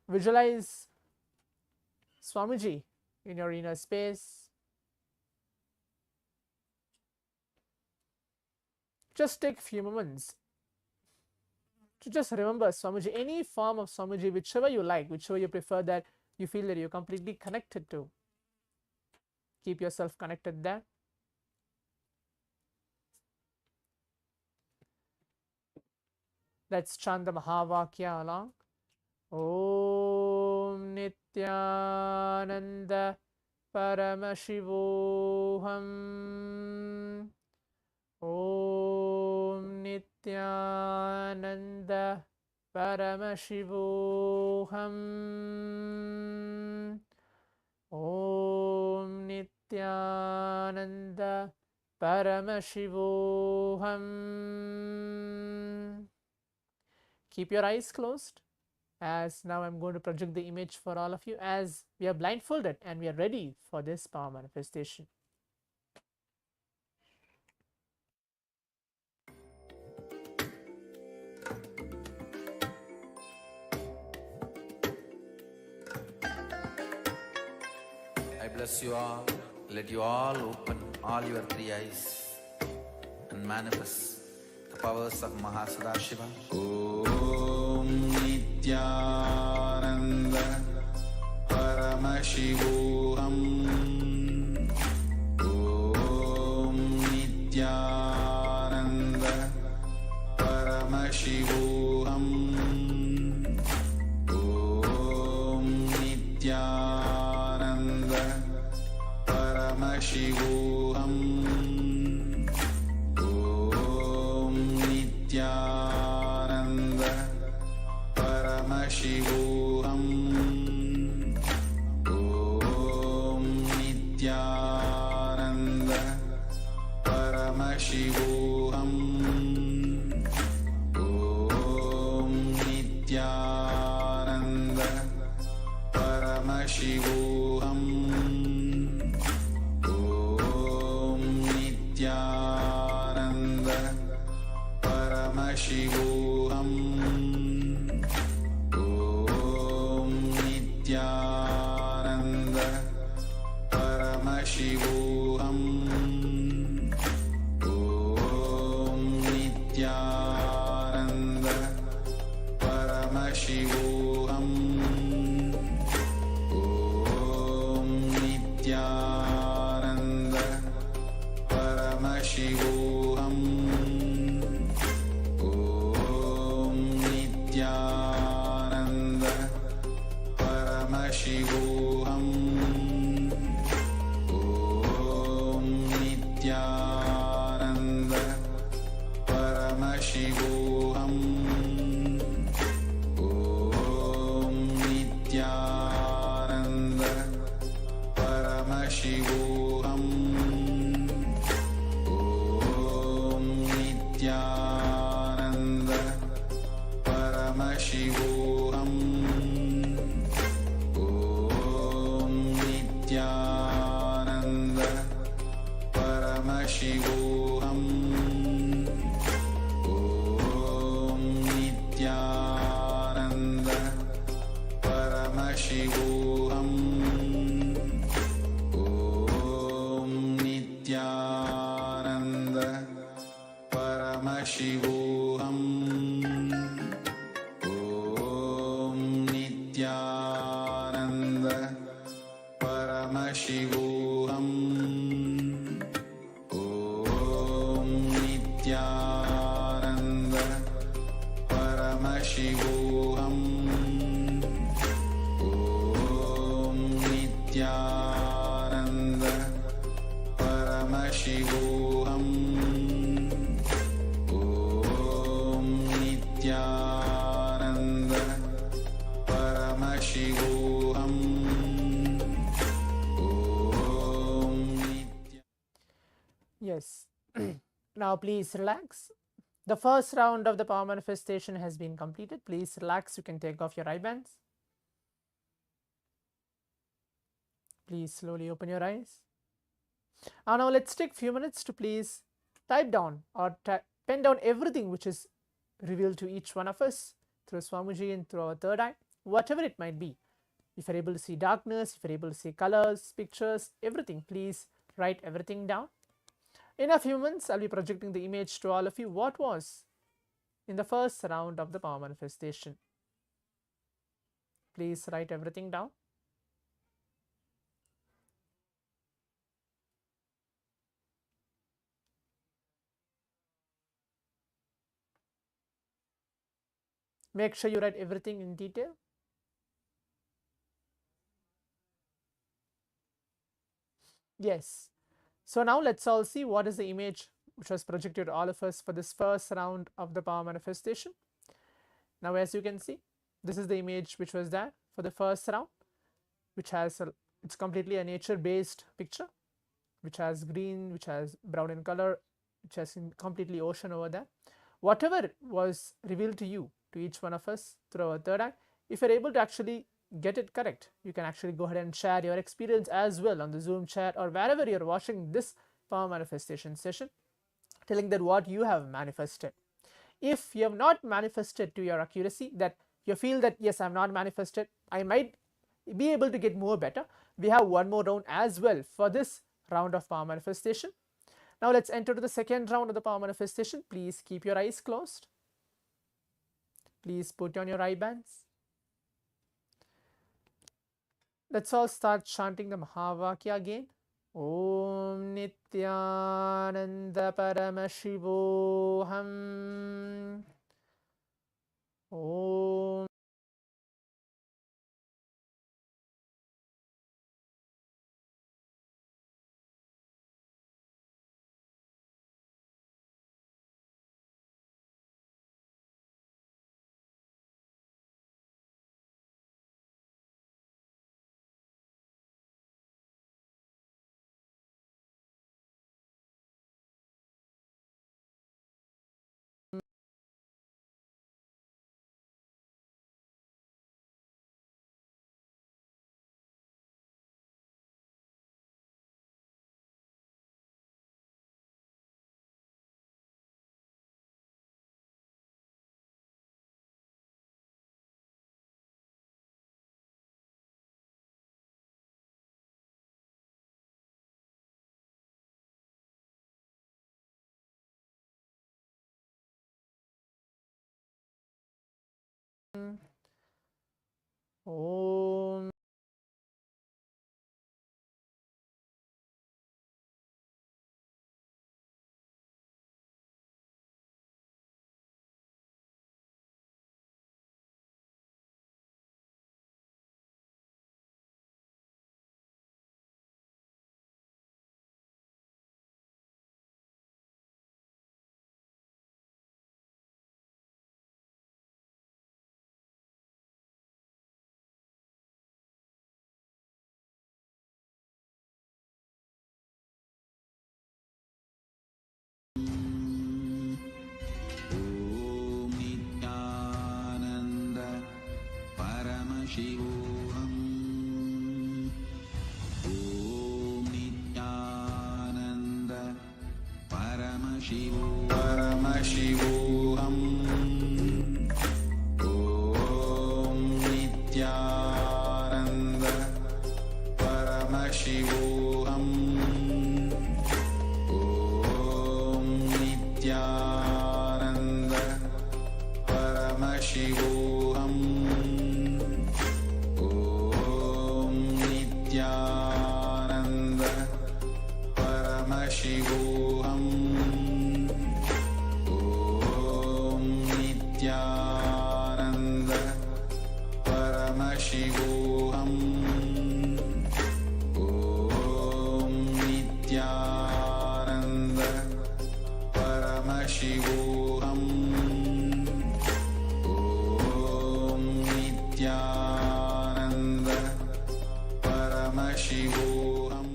Visualize Swamiji in your inner space. Just take a few moments to just remember Swamiji, any form of Swamiji, whichever you like, whichever you prefer, that you feel that you're completely connected to. Keep yourself connected there. Let's chant the Mahavakya along. Om Nityananda Paramashivoham. Om Nityananda Paramashivoham. Om Nityananda Paramashivoham. Keep your eyes closed, as now I'm going to project the image for all of you as we are blindfolded and we are ready for this power manifestation. I bless you all. Let you all open all your three eyes and manifest the powers of Mahasadashiva. Om Nityananda Paramashivoham. Om Nityananda Paramashivoham. Om Nityananda Paramashivoham. Om Nityananda Paramashivoham. Om Nityananda Paramashivoham. Om Nityananda Paramashivoham. Om Nityananda Paramashivoham. Om Nityananda Paramashivoham. Om Nityananda Paramashivoham. Om Nityananda Paramashivoham. Om Paramashivoham. Om Nityananda Paramashivoham. Om Nityananda Paramashivoham. Om Nityananda Paramashivoham. Om Nityananda Paramashivoham. Om Nityananda Paramashivoham. Om Nityananda Paramashivoham. Om Nityananda Paramashivoham. Om Nityananda Paramashivoham. Om Nityananda Paramashivoham. Om Nityananda. Yes. Now please relax. The first round of the power manifestation has been completed. Please relax. You can take off your eye bands. Please slowly open your eyes. Now let's take few minutes to please type down or pen down everything which is revealed to each one of us through Swamiji and through our third eye, whatever it might be. If you're able to see darkness, if you're able to see colors, pictures, everything, please write everything down. In a few minutes, I'll be projecting the image to all of you. What was in the first round of the power manifestation? Please write everything down. Make sure you write everything in detail. Yes. So now let's all see what is the image which was projected to all of us for this first round of the power manifestation. Now as you can see, this is the image which was there for the first round, which has it's completely a nature based picture, which has green, which has brown in color, which has completely ocean over there. Whatever was revealed to you, to each one of us through our third eye, if you're able to actually get it correct, you can actually go ahead and share your experience as well on the Zoom chat or wherever you're watching this power manifestation session, telling that what you have manifested. If you have not manifested to your accuracy, that you feel that yes, I have not manifested, I might be able to get more better, we have one more round as well for this round of power manifestation. Now let's enter to the second round of the power manifestation. Please keep your eyes closed. Please put on your eye bands. Let's all start chanting the Mahavakya again. Om Nityananda Paramashivoham. Om Paramashivoham. Om Nityananda Paramashivoham. Om Nityananda Paramashivoham. Om Nityananda Paramashivoham. Om Nityananda Paramashivoham. Om Nityananda Paramashivoham. Om Nityananda Paramashivoham. Om Nityananda Paramashivoham.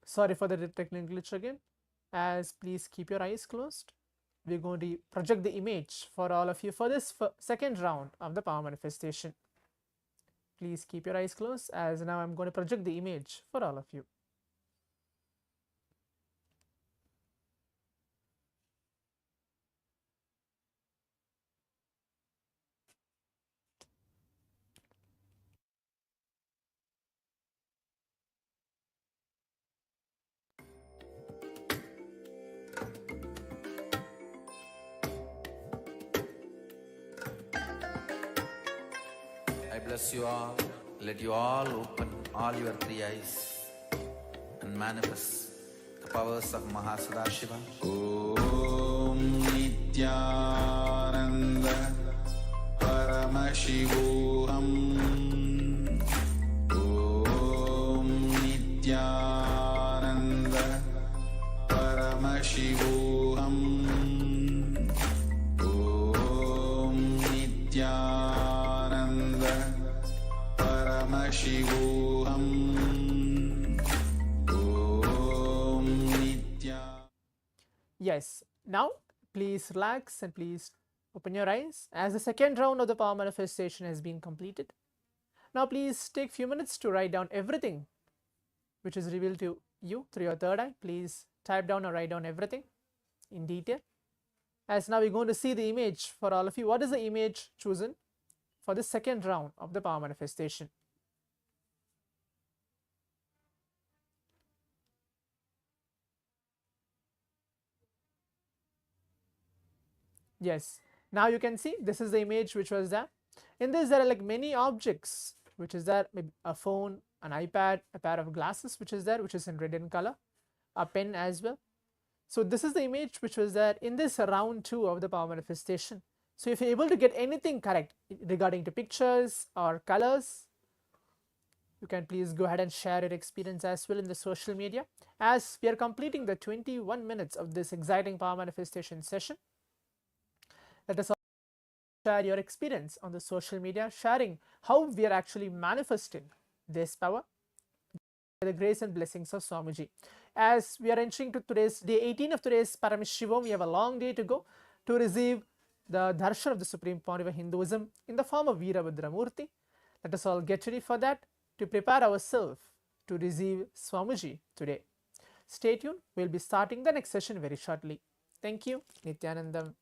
Sorry for the technical glitch again. As please keep your eyes closed. We're going to project the image for all of you for this second round of the power manifestation. Please keep your eyes closed, as now I'm going to project the image for all of you. I bless you all. Let you all open all your three eyes and manifest the powers of Mahasudashiva. Om Nityananda Paramashivoham. Om Nityananda Paramashivoham. Om Nityananda Paramashivoham. Om Nitya. Yes, now please relax and please open your eyes as the second round of the power manifestation has been completed. Now please take few minutes to write down everything which is revealed to you through your third eye. Please type down or write down everything in detail. As now we're going to see the image for all of you. What is the image chosen for the second round of the power manifestation? Yes, now you can see this is the image which was there. In this there are like many objects which is there, maybe a phone, an iPad, a pair of glasses which is there, which is in red in color, a pen as well. So this is the image which was there in this round 2 of the power manifestation. So if you're able to get anything correct regarding to pictures or colors, you can please go ahead and share your experience as well in the social media. As we are completing the 21 minutes of this exciting power manifestation session, let us share your experience on the social media, sharing how we are actually manifesting this power by the grace and blessings of Swamiji. As we are entering to today's day 18 of today's Paramashivoham, we have a long day to go to receive the darshan of the Supreme Point of Hinduism in the form of Veerabhadramurti. Let us all get ready for that, to prepare ourselves to receive Swamiji today. Stay tuned, we'll be starting the next session very shortly. Thank you. Nityanandam.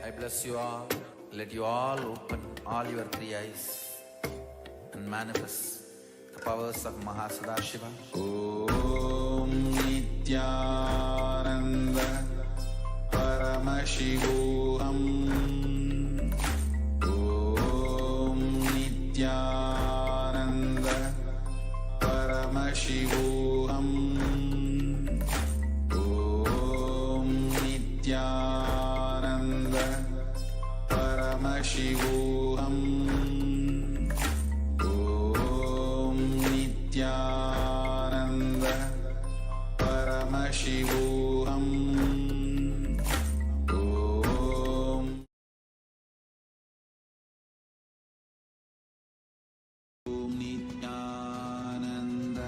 I bless you all. Let you all open all your three eyes and manifest the powers of Mahasudashiva. Om Nityananda Paramashivoham. Om Nityananda Paramashivoham. Om Nityananda Paramashivoham. Om Nityananda Paramashivoham. Om Nityananda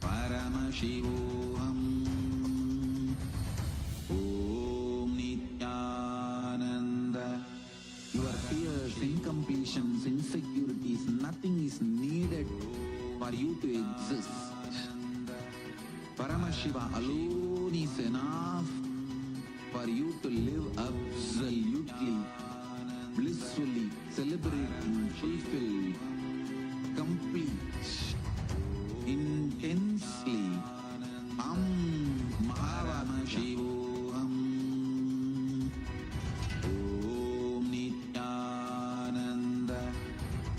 Paramashivoham. Om Nityananda. Your fears, incompletions, insecurities, nothing is needed for you to exist. Paramashiva alone is enough for you to live absolutely, blissfully, celebrating, fulfilled, complete, intensely. Paramashivoham. Om Nityananda.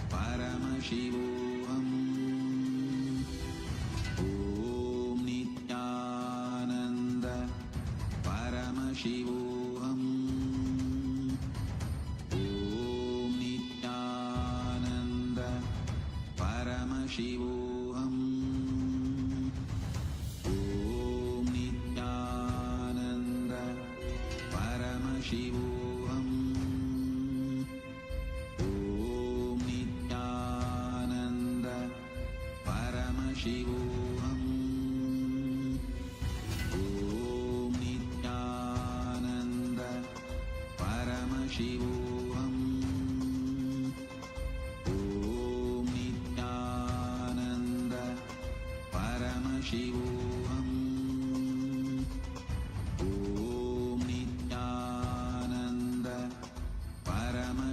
Paramashivoham. Om Nityananda. Paramashivoham. Om Nityananda. Paramashivoham. Om Nityananda. Paramashivoham. Om Nityananda. Paramashivoham. Om Nityananda. Paramashivoham. Om Nityananda.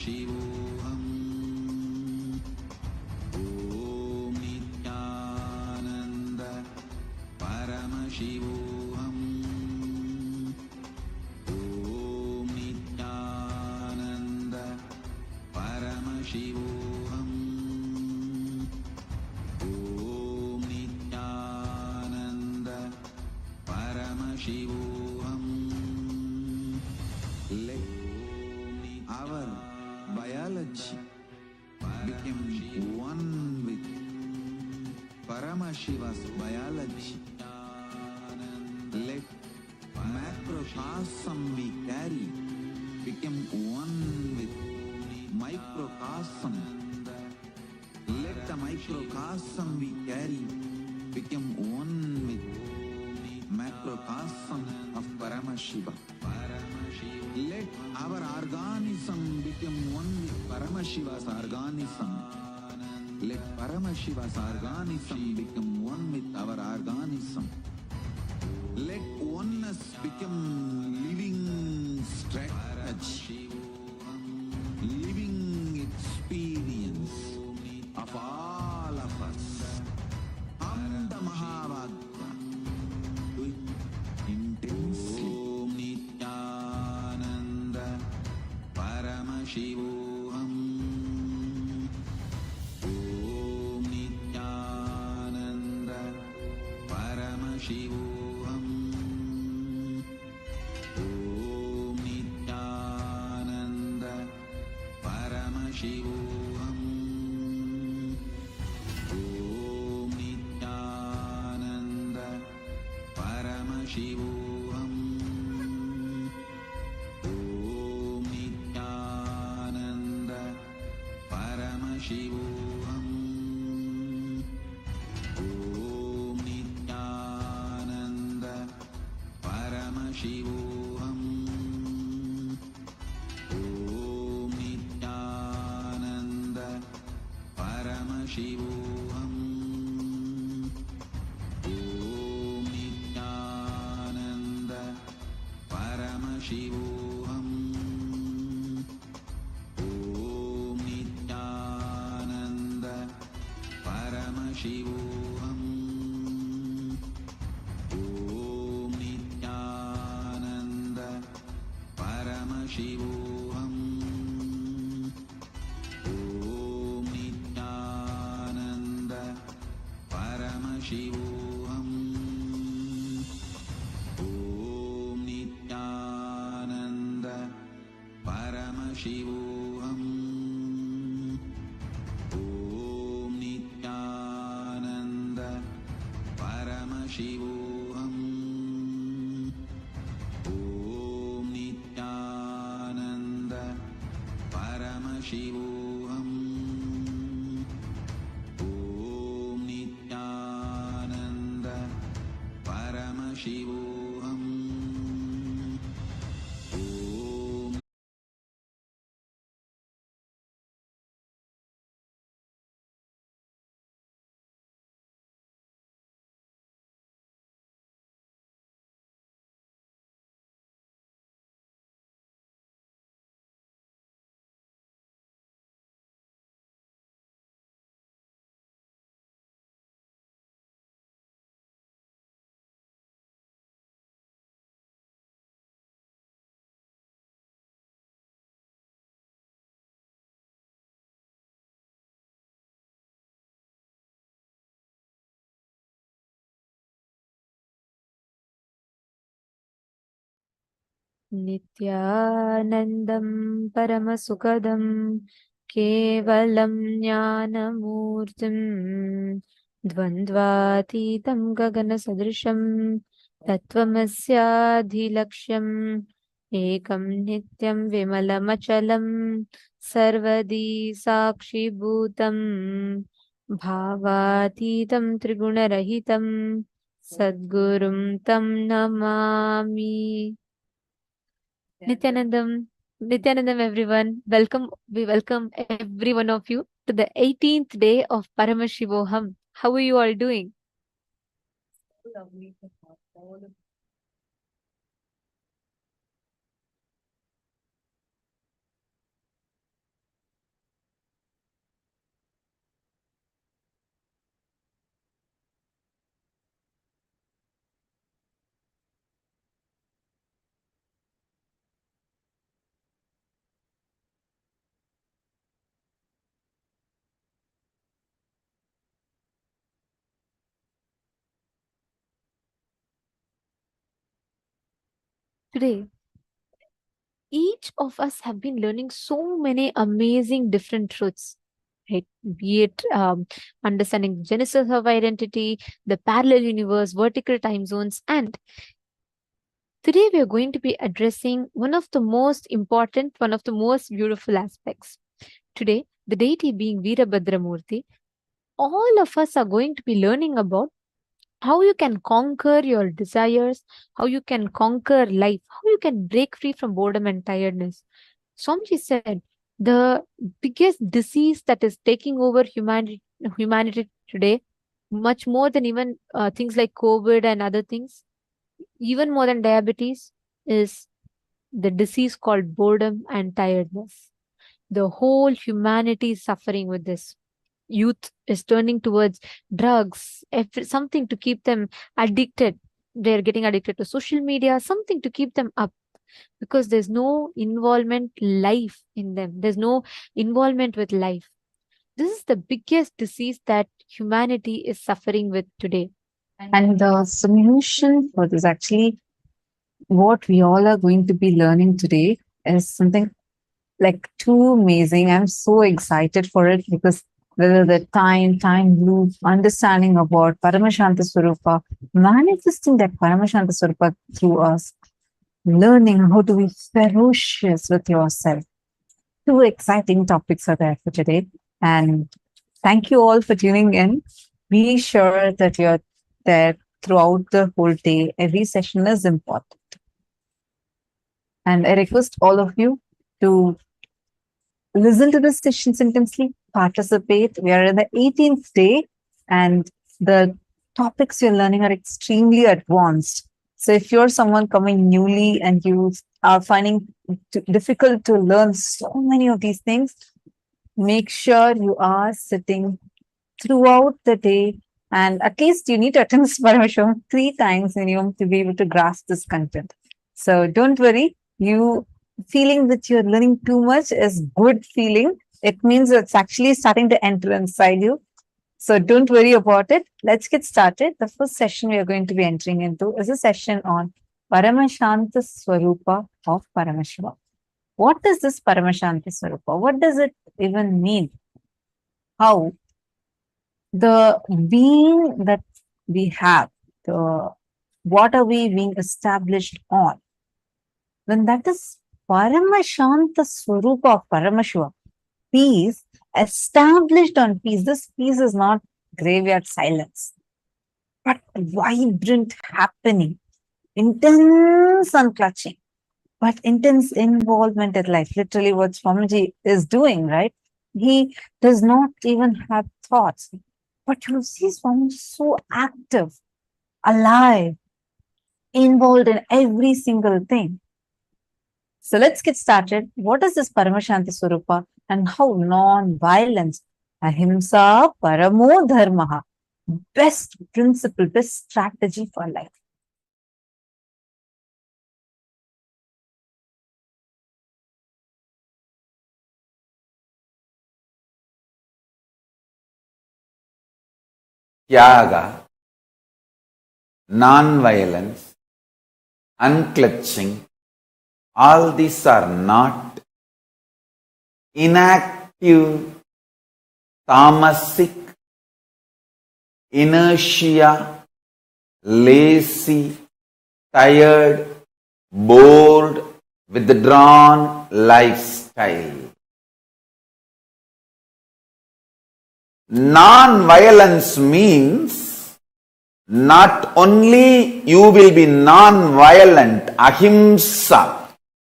Paramashivoham. Om Nityananda Paramashivoham. Om Nityananda Paramashivoham. Om Nityananda Paramashivoham. Let our biology become one with Paramashiva's biology. Let macrocosm we carry become one with microcosm. Let the microcosm we carry become one with macrocosm of Paramashiva. Let our organism become one with Paramashiva's organism. Let Paramashiva's organism become one with our organism. Let oneness become living strategy, living experience of all of us. Amda Mahavagya, do it intensely. Om Nityananda Paramashivoham. Om Nityananda Paramashivoham. Om Nityananda Paramashivoham. Om Nityananda Paramashivoham. Om Nityananda Paramashivoham. Om Nityananda Paramashivoham. Om Nityananda Paramashivoham. Om Nityananda Paramashivoham. Om Nityananda Paramashivoham. Om Nityananda Paramashivoham. Om Nityananda Paramashivoham. Om Nityananda Paramashivoham. Om Nityananda Paramashivoham. Om Nityananda Paramashivoham. Om Nityananda Paramashivoham. Om नित्यानन्दं परमसुखदं केवलं ज्ञानमूर्तिं द्वन्द्वातीतं गगनसदृशं तत्त्वमस्याधिलक्ष्यम् एकं नित्यं विमलमचलं सर्वदी साक्षिभूतं भावातीतं त्रिगुणरहितं सद्गुरुं तं Namami. Nityanandam, everyone. We welcome every one of you to the 18th day of Paramashivoham. How are you all doing? Today, each of us have been learning so many amazing different truths, right? Be it understanding the genesis of identity, the parallel universe, vertical time zones, and today we are going to be addressing one of the most important, one of the most beautiful aspects. Today, the deity being Veerabhadramurti, all of us are going to be learning about how you can conquer your desires, how you can conquer life, how you can break free from boredom and tiredness. Swamiji said the biggest disease that is taking over humanity today, much more than even things like COVID and other things, even more than diabetes, is the disease called boredom and tiredness. The whole humanity is suffering with this. Youth is turning towards drugs, something to keep them addicted. They're getting addicted to social media, something to keep them up because there's no involvement life in them. There's no involvement with life. This is the biggest disease that humanity is suffering with today. And the solution for this, actually, what we all are going to be learning today is something like too amazing. I'm so excited for it because whether the time loop, understanding about Paramashanta Swarupa, manifesting that Paramashanta Swarupa through us, learning how to be ferocious with yourself. Two exciting topics are there for today. And thank you all for tuning in. Be sure that you're there throughout the whole day. Every session is important. And I request all of you to listen to the sessions intensely, participate. We are in the 18th day, and the topics you're learning are extremely advanced. So if you're someone coming newly and you are finding it difficult to learn so many of these things, make sure you are sitting throughout the day, and at least you need to attend this Paramashivaham 3 times minimum to be able to grasp this content. So don't worry, you feeling that you're learning too much is good feeling. It means it's actually starting to enter inside you. So don't worry about it. Let's get started. The first session we are going to be entering into is a session on Paramashanta Swarupa of Paramashiva. What is this Paramashanta Swarupa? What does it even mean? How the being that we have, what are we being established on? When that is Paramashanta Swarupa of Paramashiva, peace, established on peace. This peace is not graveyard silence, but vibrant happening, intense unclutching, but intense involvement in life. Literally what Swamiji is doing, right? He does not even have thoughts, but you see Swamiji so active, alive, involved in every single thing. So let's get started. What is this Paramashanti Swarupa and how non-violence, ahimsa, paramo dharmaha, best principle, best strategy for life. Tyaga, non-violence, unclutching, all these are not inactive, tamasic, inertia, lazy, tired, bored, withdrawn lifestyle. Non-violence means not only you will be non-violent, ahimsa,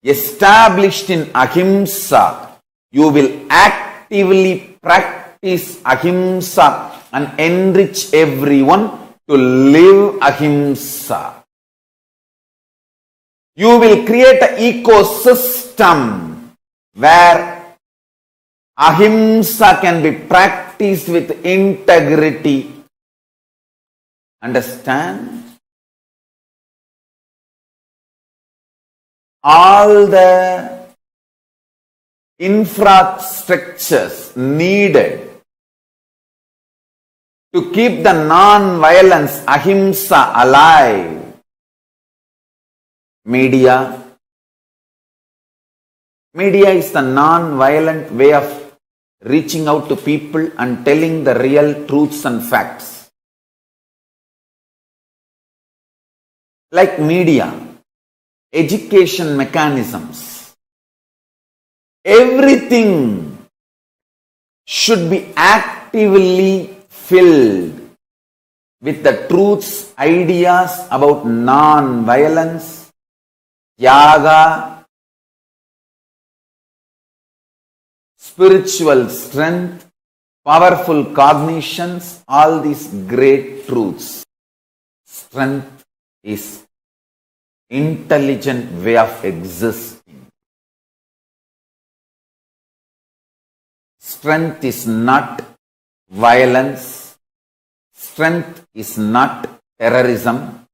established in ahimsa, you will actively practice ahimsa and enrich everyone to live ahimsa. You will create an ecosystem where ahimsa can be practiced with integrity. Understand? All the infrastructures needed to keep the non-violence ahimsa alive media. Media is the non-violent way of reaching out to people and telling the real truths and facts. Like media, education mechanisms, everything should be actively filled with the truths, ideas about non-violence, yaga, spiritual strength, powerful cognitions, all these great truths. Strength is intelligent way of existing. Strength is not violence. Strength is not terrorism.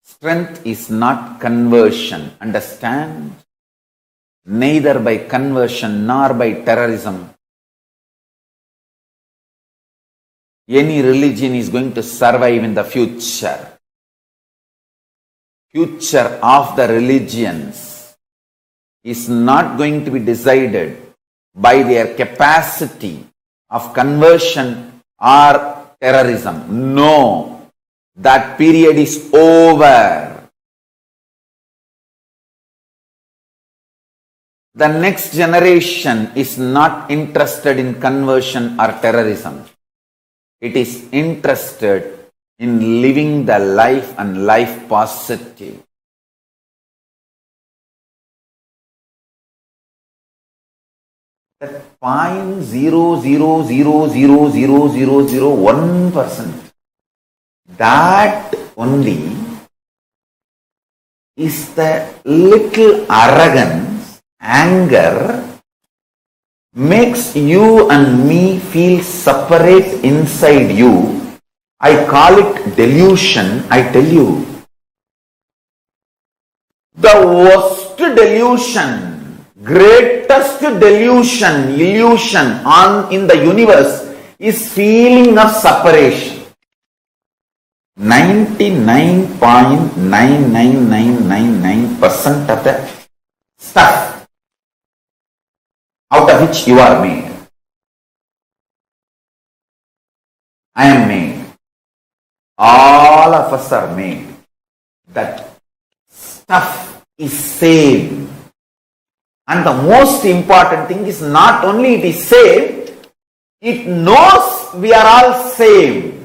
Strength is not conversion. Understand? Neither by conversion nor by terrorism any religion is going to survive in the future. Future of the religions is not going to be decided by their capacity of conversion or terrorism. No, that period is over. The next generation is not interested in conversion or terrorism. It is interested in living the life and life positive. That 0.0000001%, that only is the little arrogance, anger, makes you and me feel separate inside you. I call it delusion. I tell you, the worst delusion, greatest delusion, illusion in the universe is feeling of separation. 99.99999% of the stuff out of which you are made, I am made, all of us are made. That stuff is saved. And the most important thing is not only it is saved, it knows we are all saved.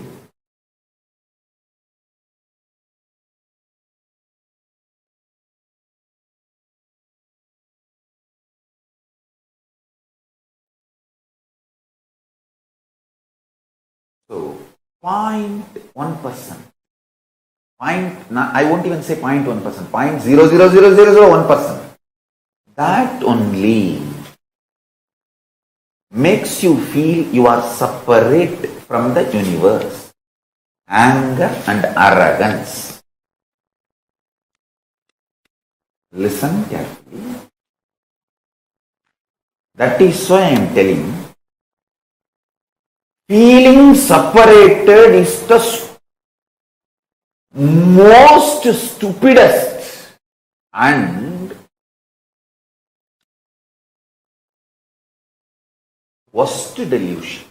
So, 0.1%. I won't even say 0.1%, 0.00001%. That only makes you feel you are separate from the universe. Anger and arrogance. Listen carefully. That is why I am telling you, feeling separated is the most stupidest and worst delusion.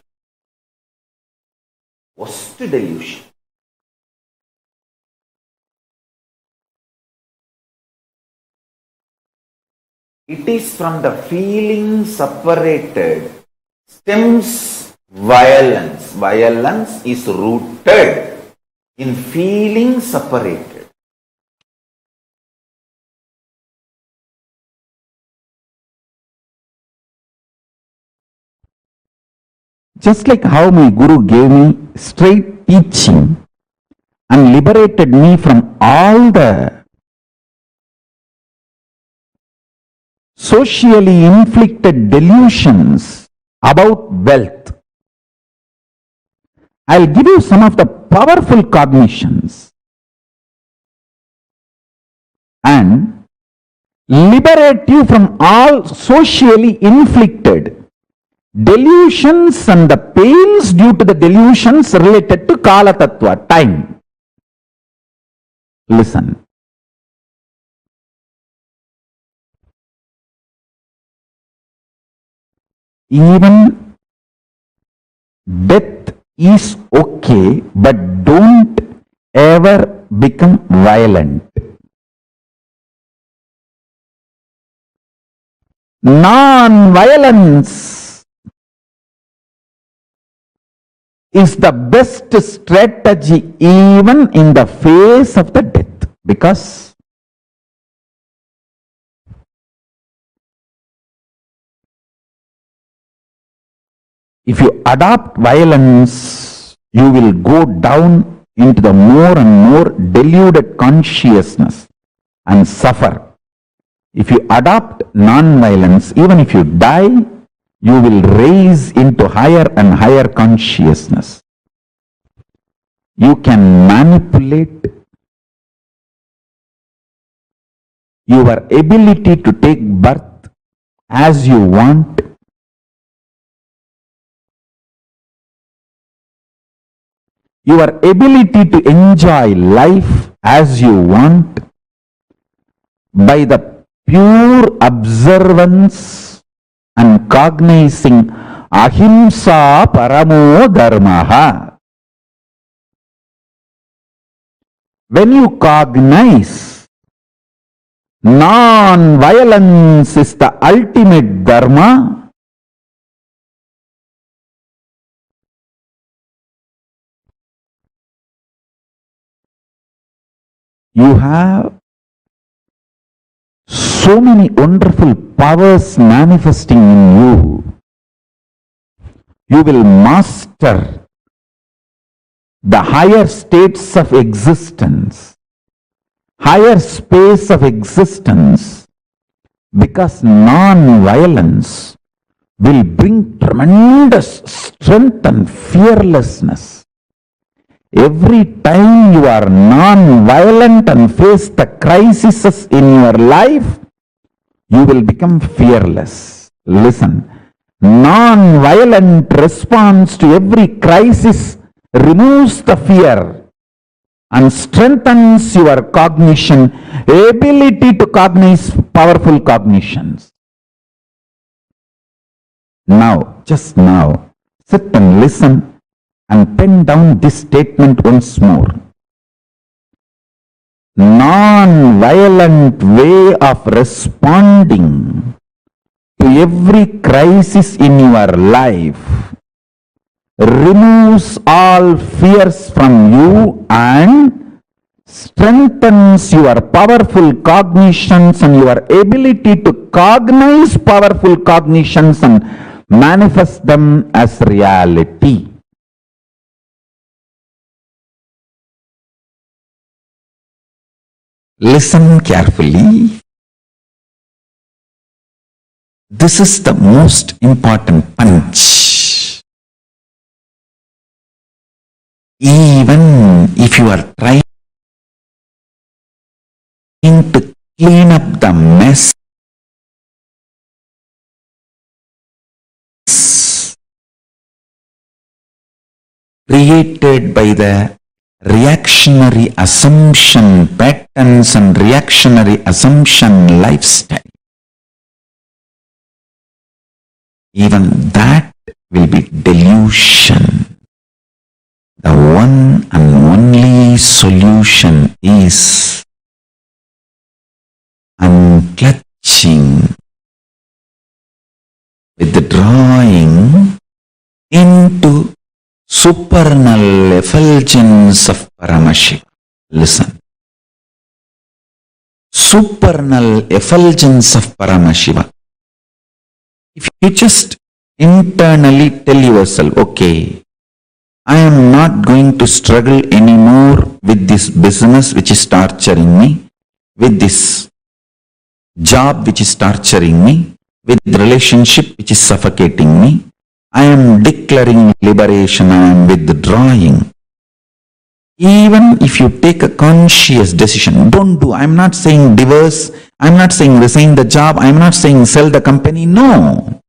Worst delusion. It is from the feeling separated stems violence. Violence is rooted in feeling separated. Just like how my Guru gave me straight teaching and liberated me from all the socially inflicted delusions about wealth, I'll give you some of the powerful cognitions and liberate you from all socially inflicted delusions and the pains due to the delusions related to Kala Tattva, time. Listen. even death is okay, but don't ever become violent. Non-violence is the best strategy even in the face of the death, because if you adopt violence, you will go down into the more and more deluded consciousness and suffer. If you adopt non-violence, even if you die, you will raise into higher and higher consciousness. You can manipulate your ability to take birth as you want. Your ability to enjoy life as you want by the pure observance and cognizing ahimsa paramo dharmaha. When you cognize non-violence is the ultimate dharma, you have so many wonderful powers manifesting in you. You will master the higher states of existence, higher space of existence, because non-violence will bring tremendous strength and fearlessness. Every time you are non-violent and face the crises in your life, you will become fearless. Listen, non-violent response to every crisis removes the fear and strengthens your cognition, ability to cognize powerful cognitions. Now, just now, sit and listen and pen down this statement once more. Non-violent way of responding to every crisis in your life removes all fears from you and strengthens your powerful cognitions and your ability to cognize powerful cognitions and manifest them as reality. Listen carefully. This is the most important punch. Even if you are trying to clean up the mess created by the reactionary assumption patterns and reactionary assumption lifestyle, even that will be delusion. The one and only solution is unclutching, withdrawing into supernal effulgence of Paramashivoham. Listen. Supernal effulgence of Paramashivoham. If you just internally tell yourself, okay, I am not going to struggle anymore with this business which is torturing me, with this job which is torturing me, with the relationship which is suffocating me, I am declaring liberation, I am withdrawing. Even if you take a conscious decision, don't do, I am not saying divorce, I am not saying resign the job, I am not saying sell the company, no.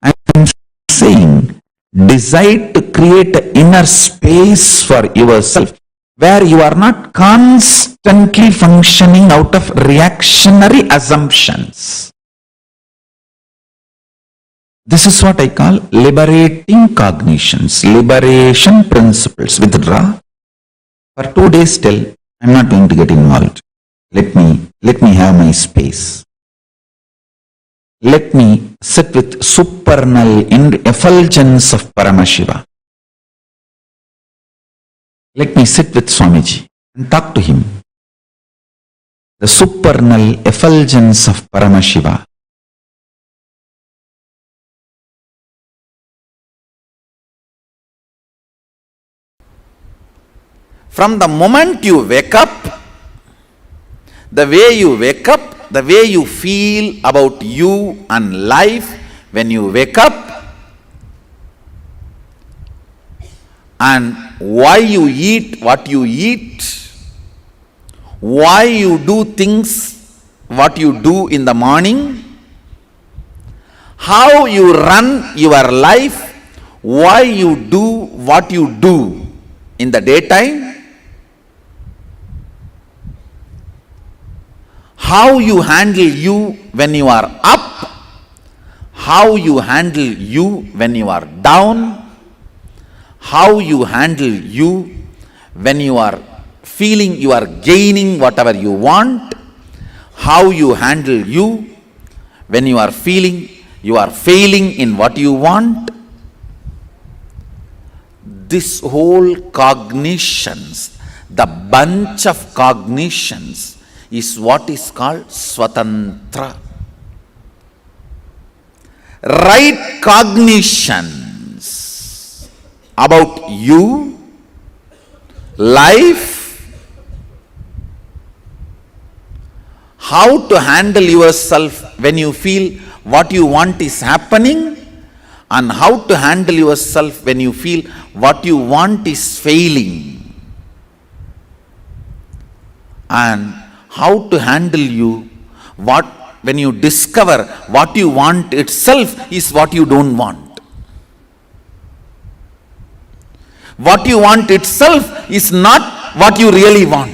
I am saying decide to create an inner space for yourself where you are not constantly functioning out of reactionary assumptions. This is what I call liberating cognitions, liberation principles. Withdraw. For 2 days still, I'm not going to get involved. Let me have my space. Let me sit with supernal effulgence of Paramashiva. Let me sit with Swamiji and talk to him. The supernal effulgence of Paramashiva. From the moment you wake up, the way you wake up, the way you feel about you and life when you wake up, and why you eat what you eat, why you do things what you do in the morning, how you run your life, why you do what you do in the daytime, how you handle you when you are up, how you handle you when you are down, how you handle you when you are feeling you are gaining whatever you want, how you handle you when you are feeling you are failing in what you want. This whole cognitions, the bunch of cognitions, is what is called Swatantra. Right cognitions about you, life, how to handle yourself when you feel what you want is happening, and how to handle yourself when you feel what you want is failing, and how to handle you when you discover what you want itself is what you don't want. What you want itself is not what you really want.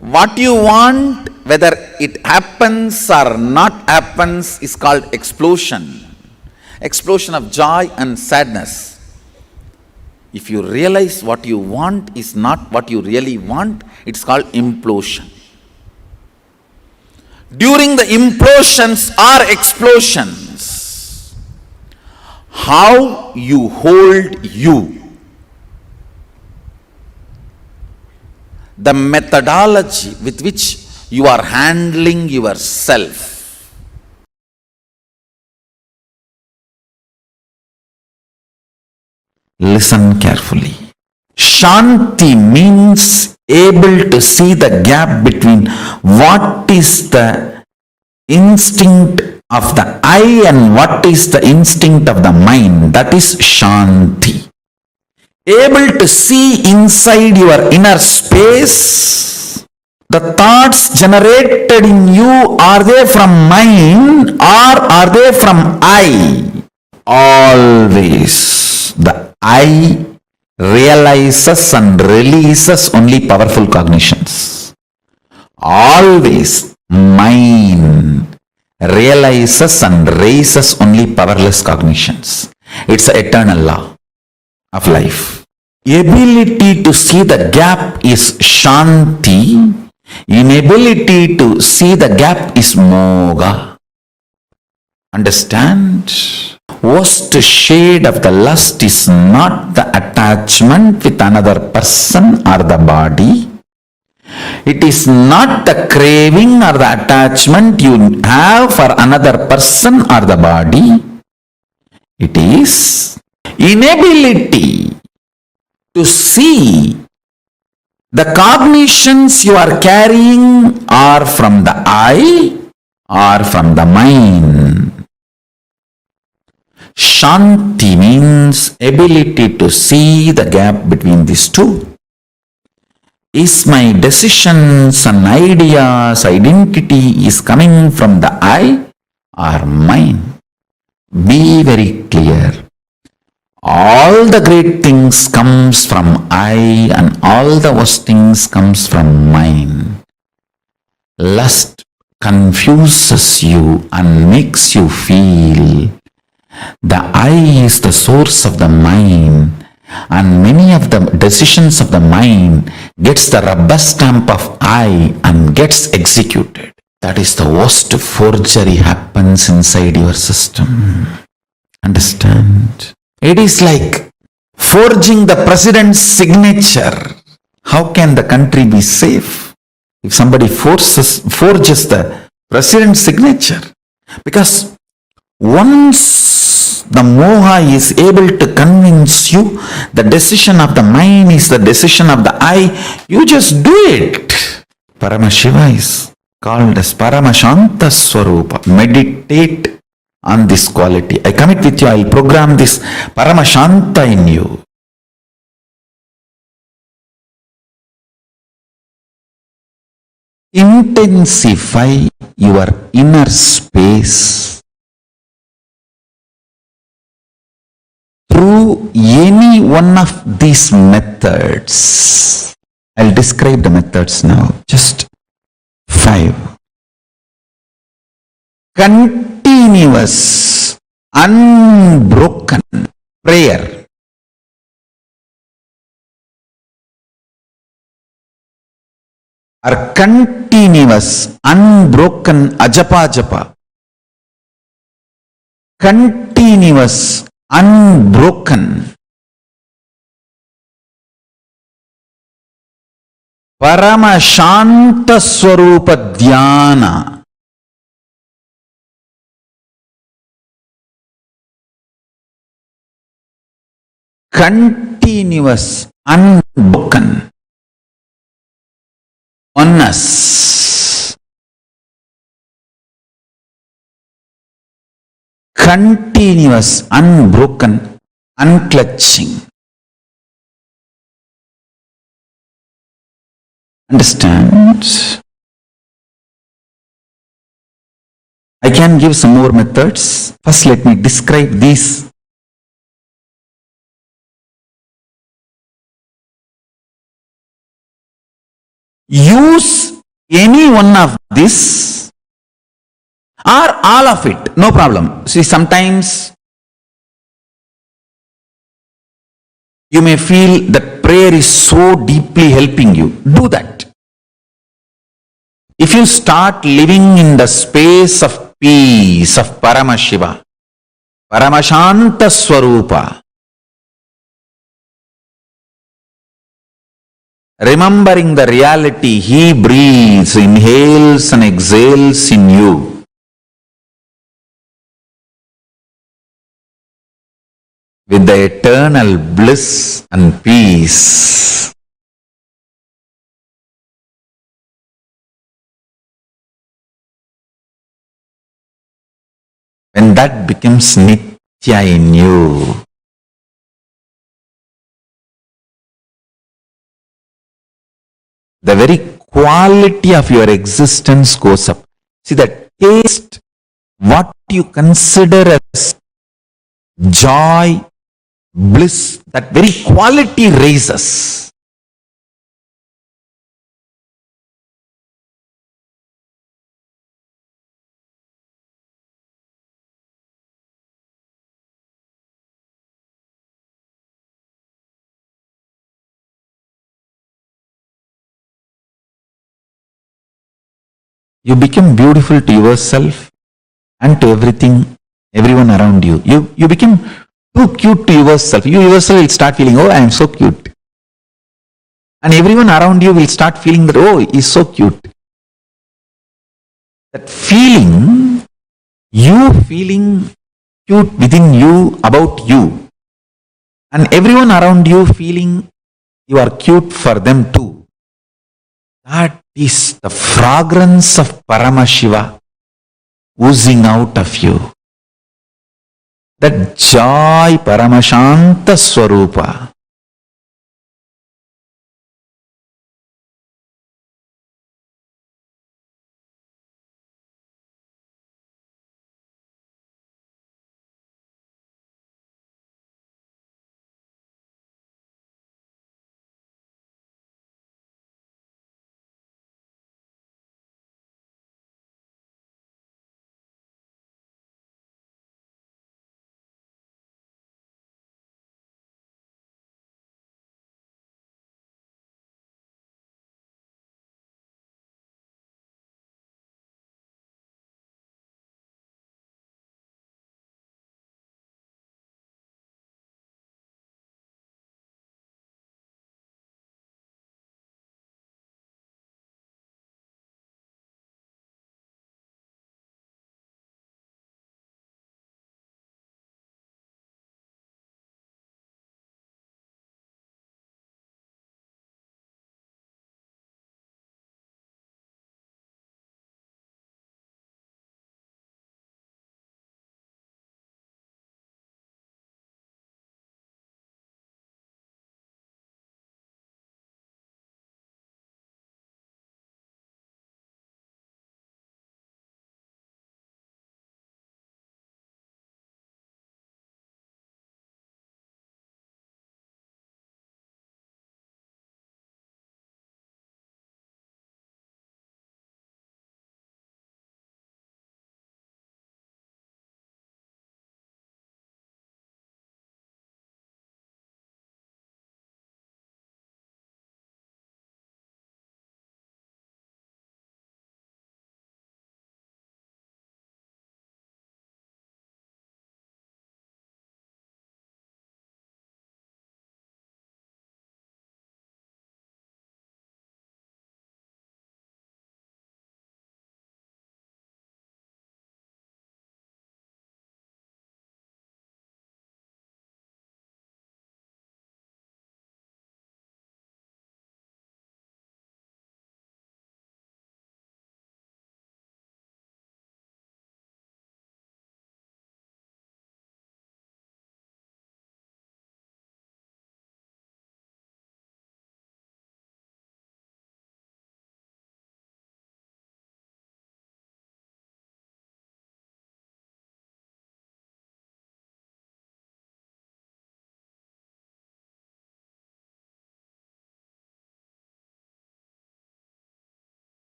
What you want, whether it happens or not happens, is called explosion. Explosion of joy and sadness. If you realize what you want is not what you really want, it's called implosion. During the implosions or explosions, how you hold you, the methodology with which you are handling yourself, listen carefully. Shanti means able to see the gap between what is the instinct of the I and what is the instinct of the mind. That is Shanti. Able to see inside your inner space. The thoughts generated in you, are they from mind or are they from I? Always the I realizes and releases only powerful cognitions. Always mind realizes and raises only powerless cognitions. It's an eternal law of life. Ability to see the gap is Shanti. Inability to see the gap is Moga. Understand? Worst shade of the lust is not the attachment with another person or the body. It is not the craving or the attachment you have for another person or the body. It is inability to see the cognitions you are carrying are from the I or from the mind. Shanti means ability to see the gap between these two. Is my decisions and ideas, identity is coming from the I or mind? Be very clear. All the great things comes from I and all the worst things comes from mind. Lust, confuses you and makes you feel the I is the source of the mind, and many of the decisions of the mind gets the rubber stamp of I and gets executed. That is the worst forgery happens inside your system. Understand? It is like forging the president's signature. How can the country be safe if somebody forges the president's signature? Because once the moha is able to convince you the decision of the mind is the decision of the I, you just do it. Paramashiva is called as Paramashanta Swarupa. Meditate on this quality. I commit with you, I will program this Paramashanta in you. Intensify your inner space through any one of these methods. I'll describe the methods now. Just 5. Continuous, unbroken prayer. Or continuous, unbroken ajapa japa. Continuous, unbroken Paramashanta Swarupa Dhyana. Continuous, unbroken oneness. Continuous, unbroken, unclutching. Understand? I can give some more methods. First, let me describe these. Use any one of this or all of it, no problem. See, sometimes you may feel that prayer is so deeply helping you. Do that. If you start living in the space of peace of Paramashiva, Paramashanta Swarupa, remembering the reality, he breathes, inhales and exhales in you. With the eternal bliss and peace. When that becomes Nitya in you, the very quality of your existence goes up. See, that taste, what you consider as joy, bliss, that very quality raises. You become beautiful to yourself and to everyone around you. You become too cute to yourself. You yourself will start feeling, oh, I am so cute. And everyone around you will start feeling that, oh, he's so cute. That feeling, you feeling cute within you, about you. And everyone around you feeling you are cute for them too. That is the fragrance of Paramashiva oozing out of you. That joy, Paramashanta Swarupa.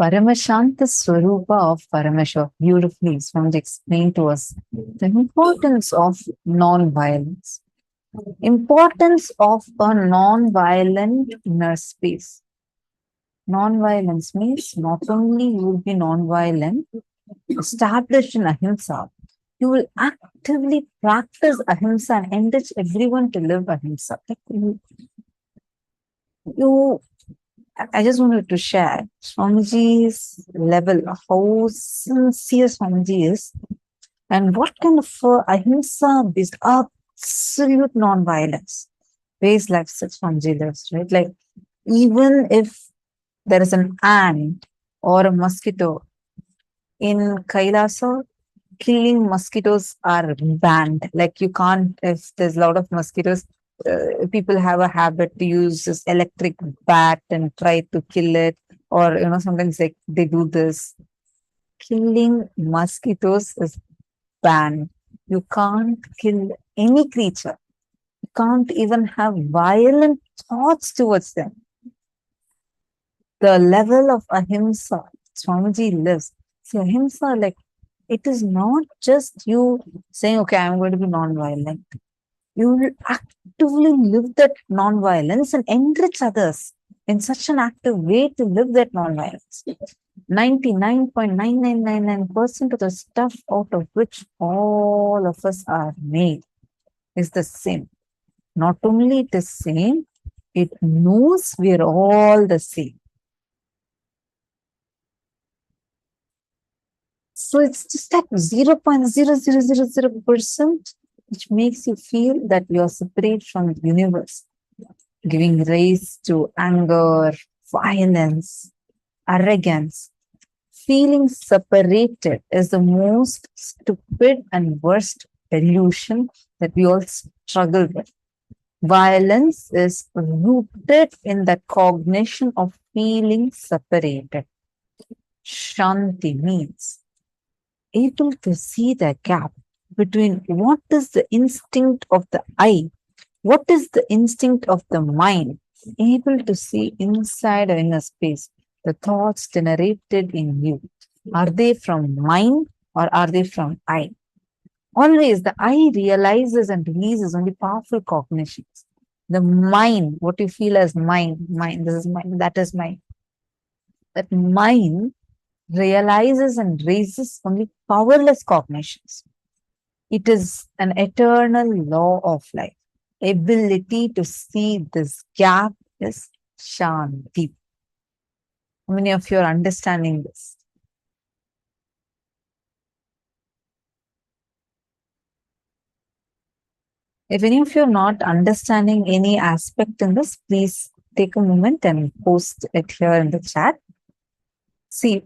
Paramashanta Swarupa of Paramashiva. Beautifully, Swamiji explained to us the importance of non-violence. Importance of a non-violent inner space. Non-violence means not only you will be non-violent, established in ahimsa, you will actively practice ahimsa and encourage everyone to live ahimsa. I just wanted to share Swamiji's level, how sincere Swamiji is, and what kind of ahimsa based absolute non-violence based life such Swamiji lives, right? Like, even if there is an ant or a mosquito in Kailasa, killing mosquitoes are banned. Like, you can't, if there's a lot of mosquitoes, people have a habit to use this electric bat and try to kill it, or sometimes like they do this. Killing mosquitoes is banned. You can't kill any creature. You can't even have violent thoughts towards them. The level of ahimsa Swamiji lives. See, ahimsa, like, it is not just you saying, okay, I'm going to be non-violent. You will actively live that non-violence and enrich others in such an active way to live that non-violence. 99.9999% of the stuff out of which all of us are made is the same. Not only it is same, it knows we are all the same. So it's just that 0.0000% which makes you feel that you are separate from the universe, giving rise to anger, violence, arrogance. Feeling separated is the most stupid and worst delusion that we all struggle with. Violence is rooted in the cognition of feeling separated. Shanti means able to see the gap between what is the instinct of the I, what is the instinct of the mind, able to see inside or inner space, the thoughts generated in you. Are they from mind or are they from I? Always the I realizes and releases only powerful cognitions. The mind, what you feel as mind, this is mine, that is mine. That mind realizes and raises only powerless cognitions. It is an eternal law of life. Ability to see this gap is Shanti. How many of you are understanding this? If any of you are not understanding any aspect in this, please take a moment and post it here in the chat. See,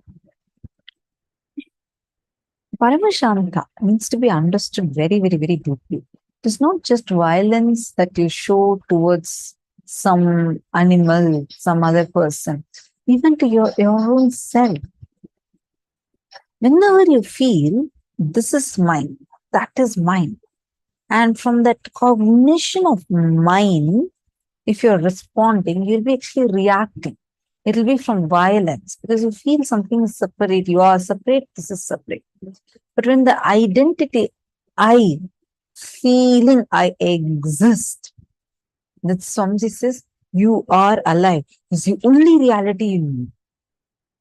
Paramashanta needs to be understood very, very, very deeply. It is not just violence that you show towards some animal, some other person, even to your own self. Whenever you feel, this is mine, that is mine, and from that cognition of mine, if you're responding, you'll be actually reacting. It'll be from violence because you feel something is separate. You are separate, this is separate. But when the identity, I, feeling I exist, that Swamiji says, you are alive. It's the only reality you know.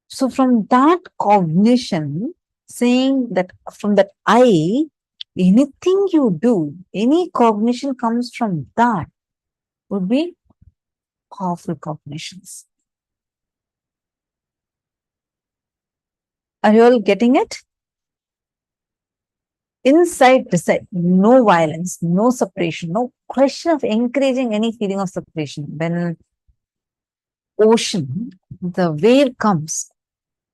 So from that cognition, saying that from that I, anything you do, any cognition comes from that would be powerful cognitions. Are you all getting it? Inside, decide, no violence, no separation, no question of encouraging any feeling of separation. When ocean, the wave comes,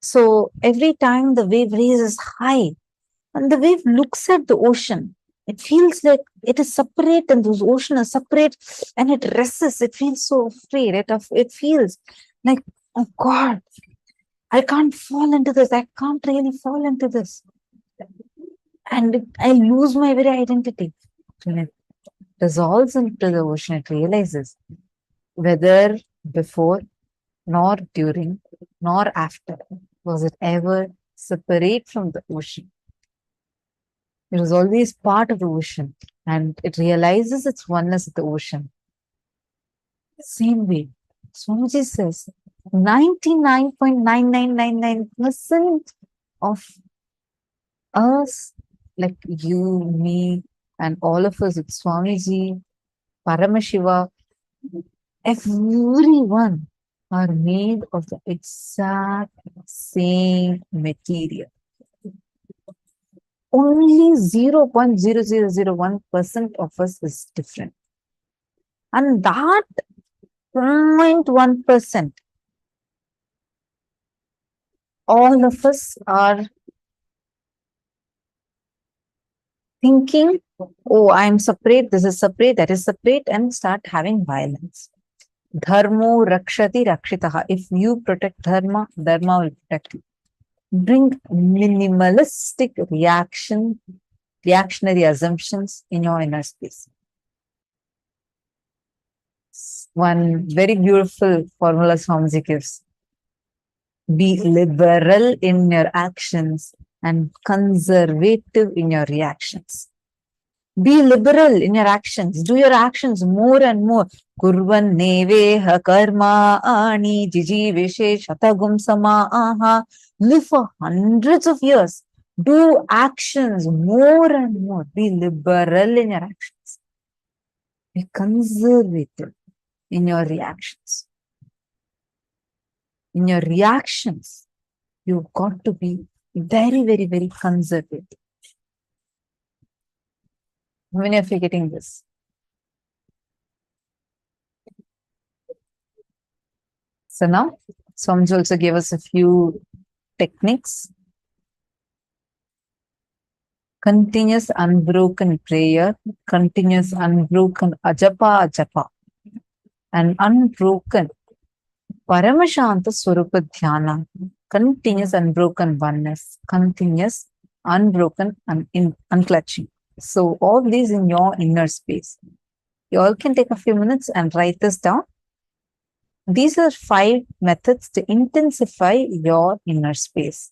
so every time the wave raises high, and the wave looks at the ocean, it feels like it is separate and those ocean is separate and it rests. It feels so afraid. It feels like, oh God, I can't fall into this. I can't really fall into this. And I lose my very identity. When it dissolves into the ocean, it realizes whether before, nor during, nor after. was it ever separate from the ocean. It was always part of the ocean, and it realizes its oneness with the ocean. Same way, Swamiji says 99.9999% of us, like you, me, and all of us with Swamiji, Paramashiva, everyone are made of the exact same material. Only 0.0001% of us is different. And that 0.1%, all of us are thinking, oh, I'm separate, this is separate, that is separate, and start having violence. Dharmo rakshati rakshitaha. If you protect dharma, dharma will protect you. Bring minimalistic reactionary assumptions in your inner space. One very beautiful formula Swamiji gives. Be liberal in your actions and conservative in your reactions. Be liberal in your actions. Do your actions more and more. Kurvan neveha karma ani jijiveshe shatagum sama aha. Live for hundreds of years. Do actions more and more. Be liberal in your actions. Be conservative in your reactions. In your reactions, you've got to be very, very, very conservative. How many of you getting this? So now, Swamiji also gave us a few techniques. Continuous unbroken prayer, continuous unbroken ajapa, and unbroken Paramashanta Swarupa Dhyana, continuous unbroken oneness, continuous unbroken unclutching. So all these in your inner space. You all can take a few minutes and write this down. These are 5 methods to intensify your inner space.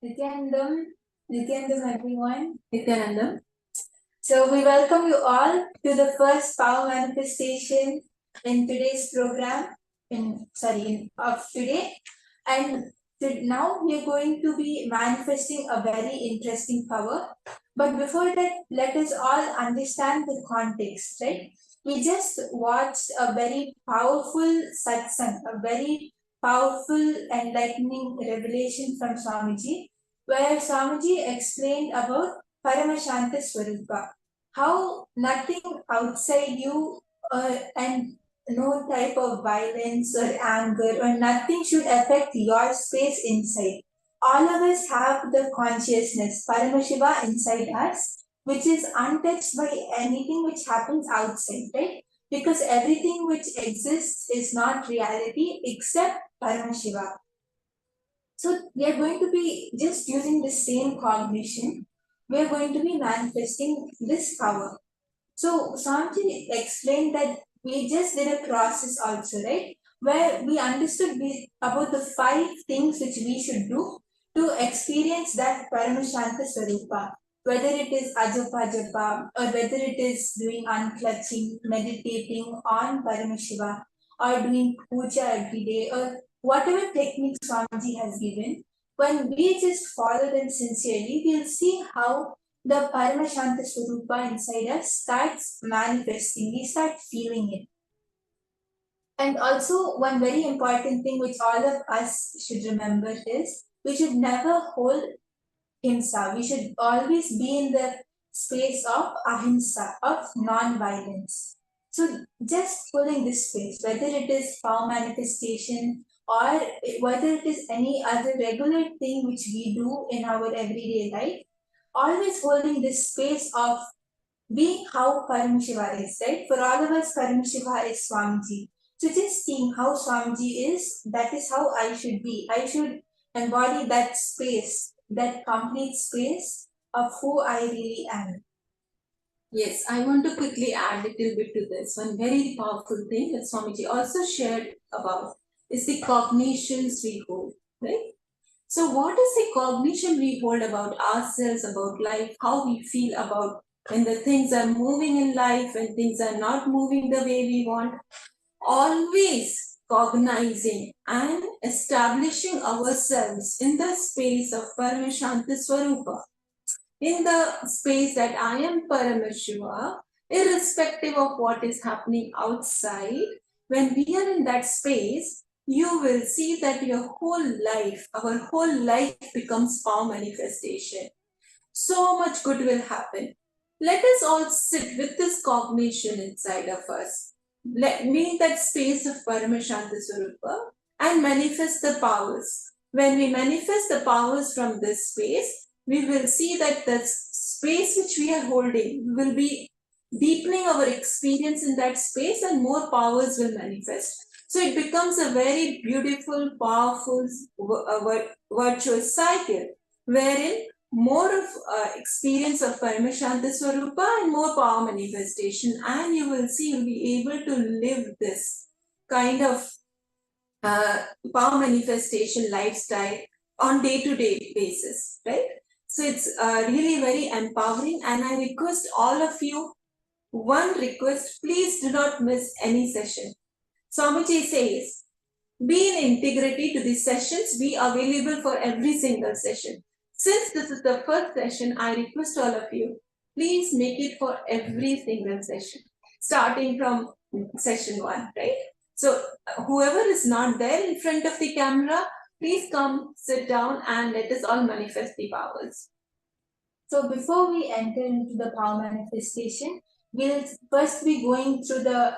Nityanandam, Nityanandam everyone, Nityanandam. So we welcome you all to the first power manifestation in today's program, of today. And now we are going to be manifesting a very interesting power. But before that, let us all understand the context, right? We just watched a very powerful satsang, a very powerful enlightening revelation from Swamiji, where Swamiji explained about Paramashanta Swarupa, how nothing outside you and no type of violence or anger or nothing should affect your space inside. All of us have the consciousness, Paramashiva inside us, which is untouched by anything which happens outside, right? Because everything which exists is not reality except Paramashiva. So we are going to be just using the same cognition. We are going to be manifesting this power. So Swamiji explained that we just did a process also, right? Where we understood about the 5 things which we should do to experience that Paramashanta Swarupa. Whether it is Ajapa Japa or whether it is doing unclutching, meditating on Paramashiva or doing puja every day or whatever technique Swamiji has given, when we just follow them sincerely, we'll see how the Paramashanta Swarupa inside us starts manifesting, we start feeling it. And also, one very important thing which all of us should remember is we should never hold himsa. We should always be in the space of ahimsa, of non-violence. So, just holding this space, whether it is power manifestation or whether it is any other regular thing which we do in our everyday life, always holding this space of being how Paramashiva is, right? For all of us, Paramashiva is Swamiji. So just seeing how Swamiji is, that is how I should be. I should embody that space, that complete space of who I really am. Yes, I want to quickly add a little bit to this. One very powerful thing that Swamiji also shared about is the cognitions we hold, right? So what is the cognition we hold about ourselves, about life, how we feel about when the things are moving in life, when things are not moving the way we want? Always cognizing and establishing ourselves in the space of Paramashanta Swarupa, in the space that I am Paramashiva, irrespective of what is happening outside. When we are in that space, you will see that your whole life, our whole life becomes power manifestation. So much good will happen. Let us all sit with this cognition inside of us. Let me in that space of Paramashanta Swarupa and manifest the powers. When we manifest the powers from this space, we will see that the space which we are holding will be deepening our experience in that space and more powers will manifest. So it becomes a very beautiful, powerful, virtuous cycle wherein more of experience of Paramashanta Swarupa and more power manifestation, and you will see you'll be able to live this kind of power manifestation lifestyle on day-to-day basis, right? So it's really very empowering, and I request all of you, one request, please do not miss any session. Swamiji says, be in integrity to these sessions, be available for every single session. Since this is the first session, I request all of you, please make it for every single session, starting from session 1, right? So whoever is not there in front of the camera, please come, sit down, and let us all manifest the powers. So before we enter into the power manifestation, we'll first be going through the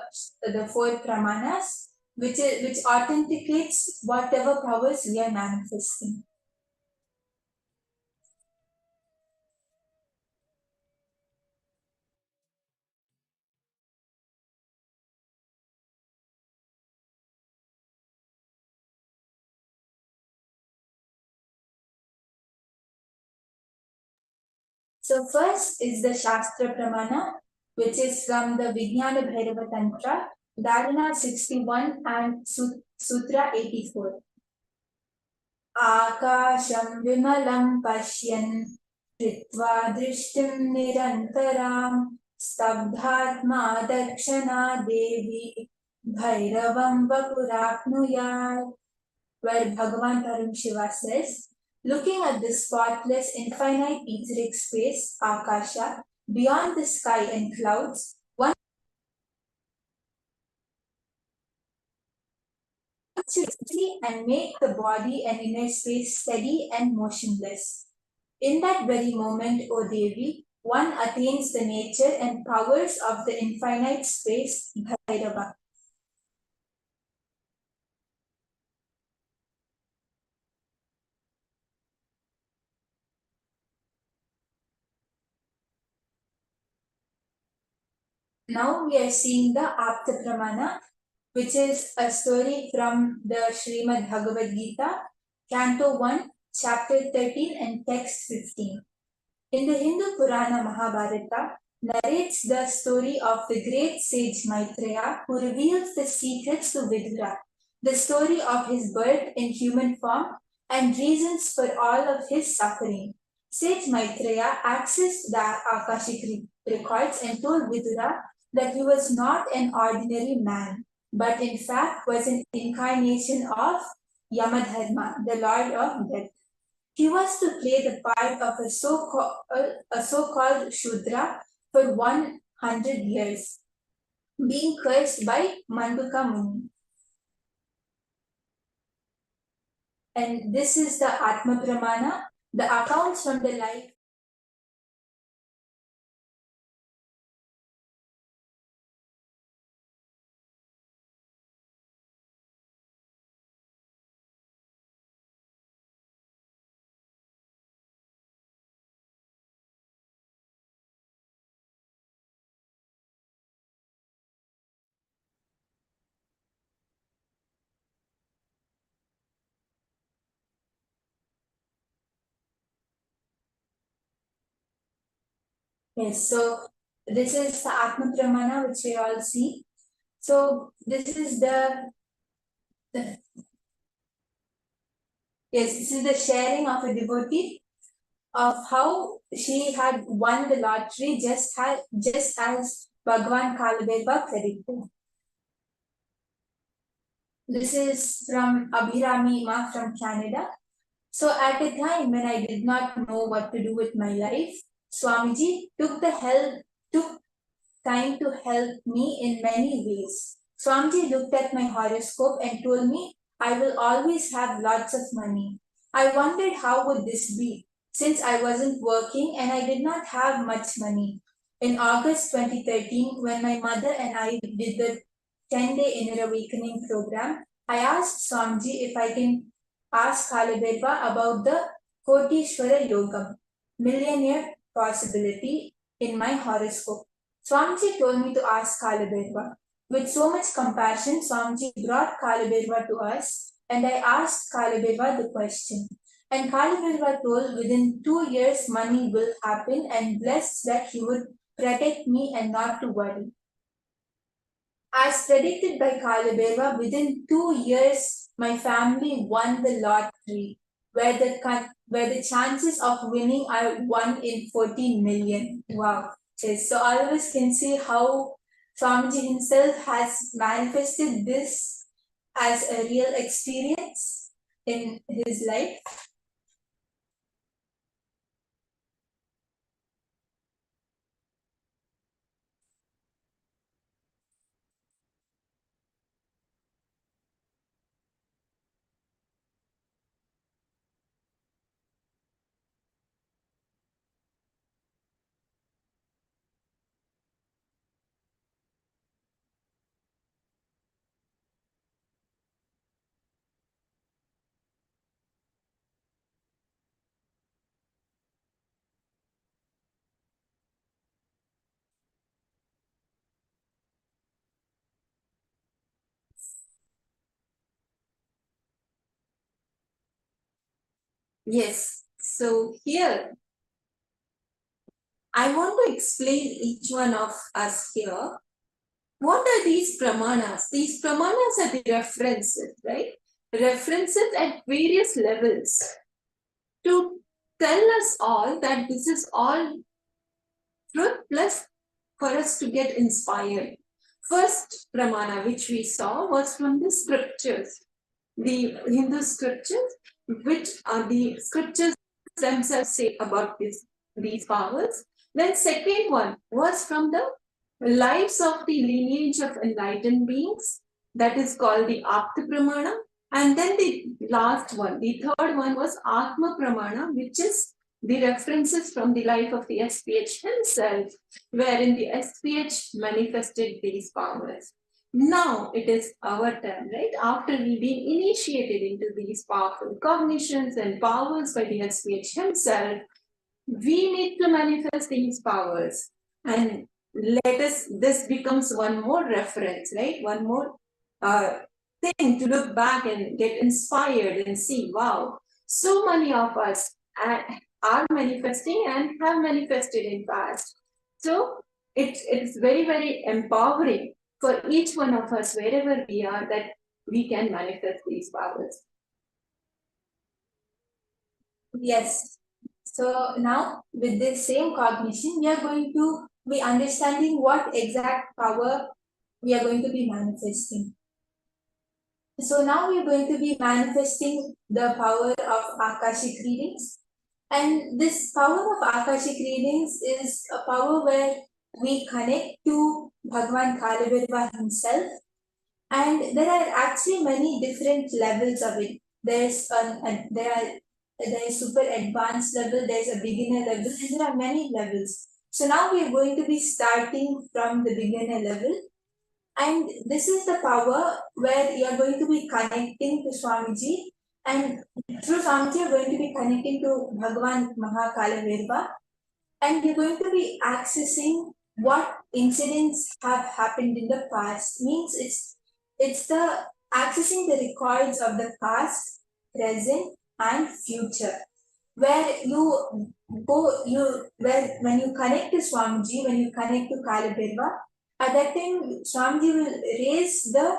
4 pramanas, which authenticates whatever powers we are manifesting. So first is the Shastra Pramana, which is from the Vijnana Bhairava Tantra, Dharana 61 and Sutra 84. Akasham vimalam pashyan Ritva drishtim nirantaram Stabdhatma dakshana devi Bhairavam vapuraknuyat. Where Bhagavan Paramashiva says, looking at the spotless, infinite etheric space, Akasha, beyond the sky and clouds, one should see and make the body and inner space steady and motionless. In that very moment, O Devi, one attains the nature and powers of the infinite space, Bhairava. Now we are seeing the Apta Pramana, which is a story from the Srimad Bhagavad Gita, Canto 1, Chapter 13 and Text 15. In the Hindu Purana Mahabharata, narrates the story of the great sage Maitreya who reveals the secrets to Vidura, the story of his birth in human form and reasons for all of his suffering. Sage Maitreya accessed the Akashic records and told Vidura that he was not an ordinary man, but in fact was an incarnation of Yamadharma, the Lord of Death. He was to play the part of a so-called Shudra for 100 years, being cursed by Manduka Muni. And this is the Atma Pramana, the accounts from the life. Yes, so this is the Atma Pramana which we all see. So this is the this is the sharing of a devotee of how she had won the lottery just as Bhagwan Kalabhaiva predicted. This is from Abhirami Ma from Canada. So at a time when I did not know what to do with my life, Swamiji took time to help me in many ways. Swamiji looked at my horoscope and told me I will always have lots of money. I wondered how would this be, since I wasn't working and I did not have much money. In August 2013, when my mother and I did the 10-day Inner Awakening program, I asked Swamiji if I can ask Kalabhaiva about the Kotishwara Yogam, millionaire possibility in my horoscope. Swamiji told me to ask Kalabhaiva. With so much compassion, Swamiji brought Kalabhaiva to us, and I asked Kalabhaiva the question. And Kalabhaiva told within 2 years money will happen and blessed that he would protect me and not to worry. As predicted by Kalabhaiva, within 2 years, my family won the lottery, where the chances of winning are 1 in 14 million. Wow. Yes, so all of us can see how Swamiji himself has manifested this as a real experience in his life. Yes, so here I want to explain each one of us here. What are these pramanas? These pramanas are the references, right? references at various levels to tell us all that this is all truth, plus for us to get inspired. First pramana which we saw was from the scriptures, the Hindu scriptures, which are the scriptures themselves say about these powers. Then second one was from the lives of the lineage of enlightened beings, that is called the Apta Pramana. And then the last one, the third one was Atma Pramana, which is the references from the life of the SPH himself, wherein the SPH manifested these powers. Now it is our turn, right? After we've been initiated into these powerful cognitions and powers by the SPH himself, we need to manifest these powers. And this becomes one more reference, right? One more thing to look back and get inspired and see, wow, so many of us are manifesting and have manifested in past. So it's very, very empowering for each one of us, wherever we are, that we can manifest these powers. Yes. So now with this same cognition, we are going to be understanding what exact power we are going to be manifesting. So now we are going to be manifesting the power of Akashic readings. And this power of Akashic readings is a power where we connect to Bhagwan Kalavirva himself. And there are actually many different levels of it. There is super advanced level, there's a beginner level, and there are many levels. So now we are going to be starting from the beginner level. And this is the power where you are going to be connecting to Swamiji, and through Swamiji you are going to be connecting to Bhagavan Mahakalavirva, and you're going to be accessing what incidents have happened in the past. Means it's the accessing the records of the past, present, and future. Where when you connect to Swamiji, when you connect to Kalabirva, at that time Swamiji will raise the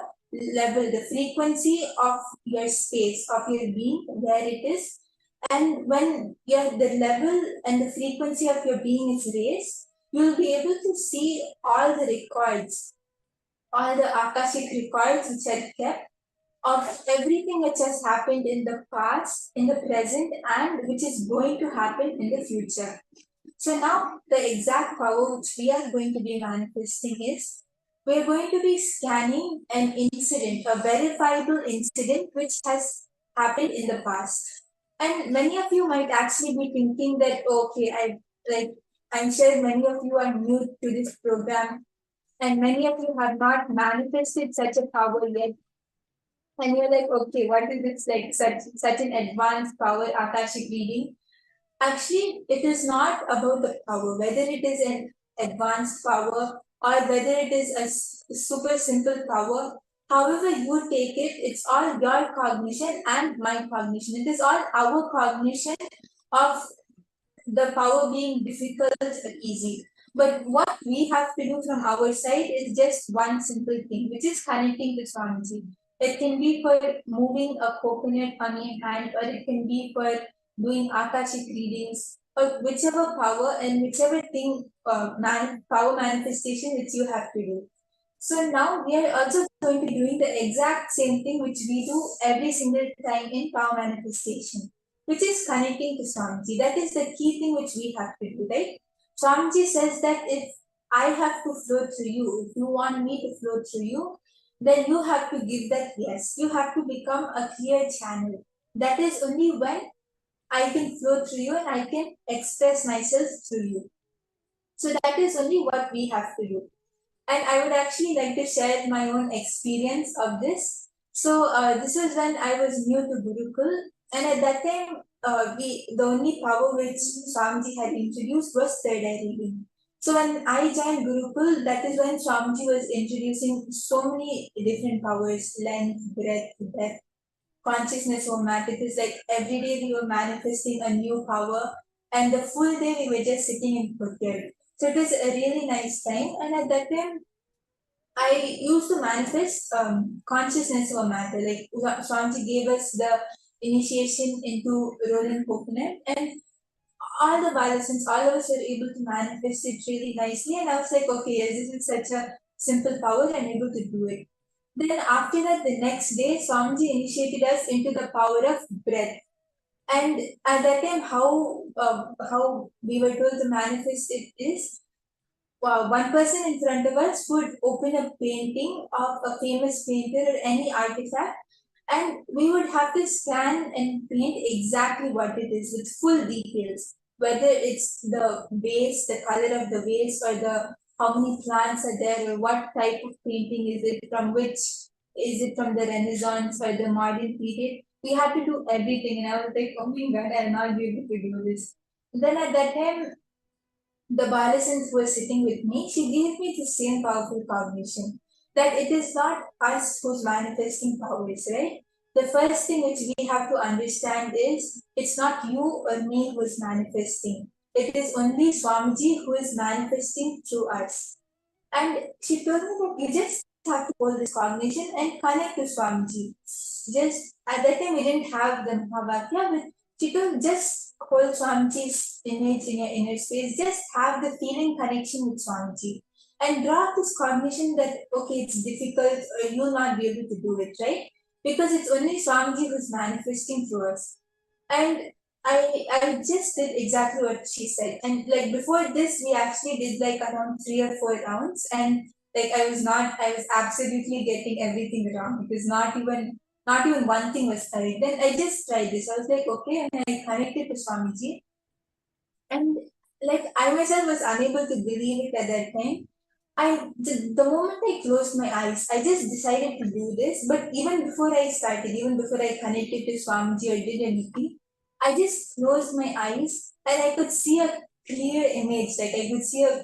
level, the frequency of your space, of your being, where it is. And when the level and the frequency of your being is raised, you will be able to see all the records, all the Akashic records which are kept of everything which has happened in the past, in the present, and which is going to happen in the future. So now the exact power which we are going to be manifesting is, we are going to be scanning an incident, a verifiable incident which has happened in the past. And many of you might actually be thinking that, okay, I'm sure many of you are new to this program, and many of you have not manifested such a power yet. And you're like, okay, what is this, like such an advanced power, Akashic reading? Actually, it is not about the power, whether it is an advanced power or whether it is a super simple power. However you take it, it's all your cognition and my cognition. It is all our cognition of the power being difficult or easy. But what we have to do from our side is just one simple thing, which is connecting to Swamiji. It can be for moving a coconut on your hand, or it can be for doing Akashic readings, or whichever power and whichever thing, power manifestation which you have to do. So now we are also going to be doing the exact same thing which we do every single time in power manifestation, which is connecting to Swamiji. That is the key thing which we have to do, right? Swamiji says that if I have to flow through you, if you want me to flow through you, then you have to give that yes. You have to become a clear channel. That is only when I can flow through you and I can express myself through you. So that is only what we have to do. And I would actually like to share my own experience of this. So this is when I was new to Gurukul, and at that time, the only power which Swamiji had introduced was third eye reading. So when I joined Gurukul, that is when Swamiji was introducing so many different powers: length, breadth, depth, consciousness format. It is like every day we were manifesting a new power, and the full day we were just sitting in Phuket. So it was a really nice time, and at that time, I used to manifest consciousness of matter. Like Swamiji gave us the initiation into rolling coconut, and all the violations, all of us were able to manifest it really nicely. And I was like, okay, yes, this is such a simple power, I'm able to do it. Then after that, the next day, Swamiji initiated us into the power of breath. And at that time, how we were told to manifest it is, one person in front of us would open a painting of a famous painter or any artifact, and we would have to scan and paint exactly what it is with full details, whether it's the vase, the color of the vase, or the how many plants are there, or what type of painting is it, from which is it, from the Renaissance or the modern period. We had to do everything, and I was like, oh my god, I'll not be able to do this. Then at that time, the Balasans who was sitting with me, she gave me the same powerful cognition that it is not us who's manifesting powers, right? The first thing which we have to understand is it's not you or me who is manifesting. It is only Swamiji who is manifesting through us. And she told me that you just have to hold this cognition and connect to Swamiji. Just at that time we didn't have the Mahavakya, but she told just hold Swamiji's image in your inner space, just have the feeling connection with Swamiji. And draw this cognition that okay, it's difficult or you'll not be able to do it, right? Because it's only Swamiji who's manifesting through us. And I just did exactly what she said. And like before this, we actually did like around 3 or 4 rounds, and like I was absolutely getting everything wrong. It was not even one thing was correct. Then I just tried this. I was like, okay, and I connected to Swamiji, and like I myself was unable to believe it at that time. The moment I closed my eyes, I just decided to do this. But even before I started, even before I connected to Swamiji or did anything, I just closed my eyes and I could see a clear image. Like I could see a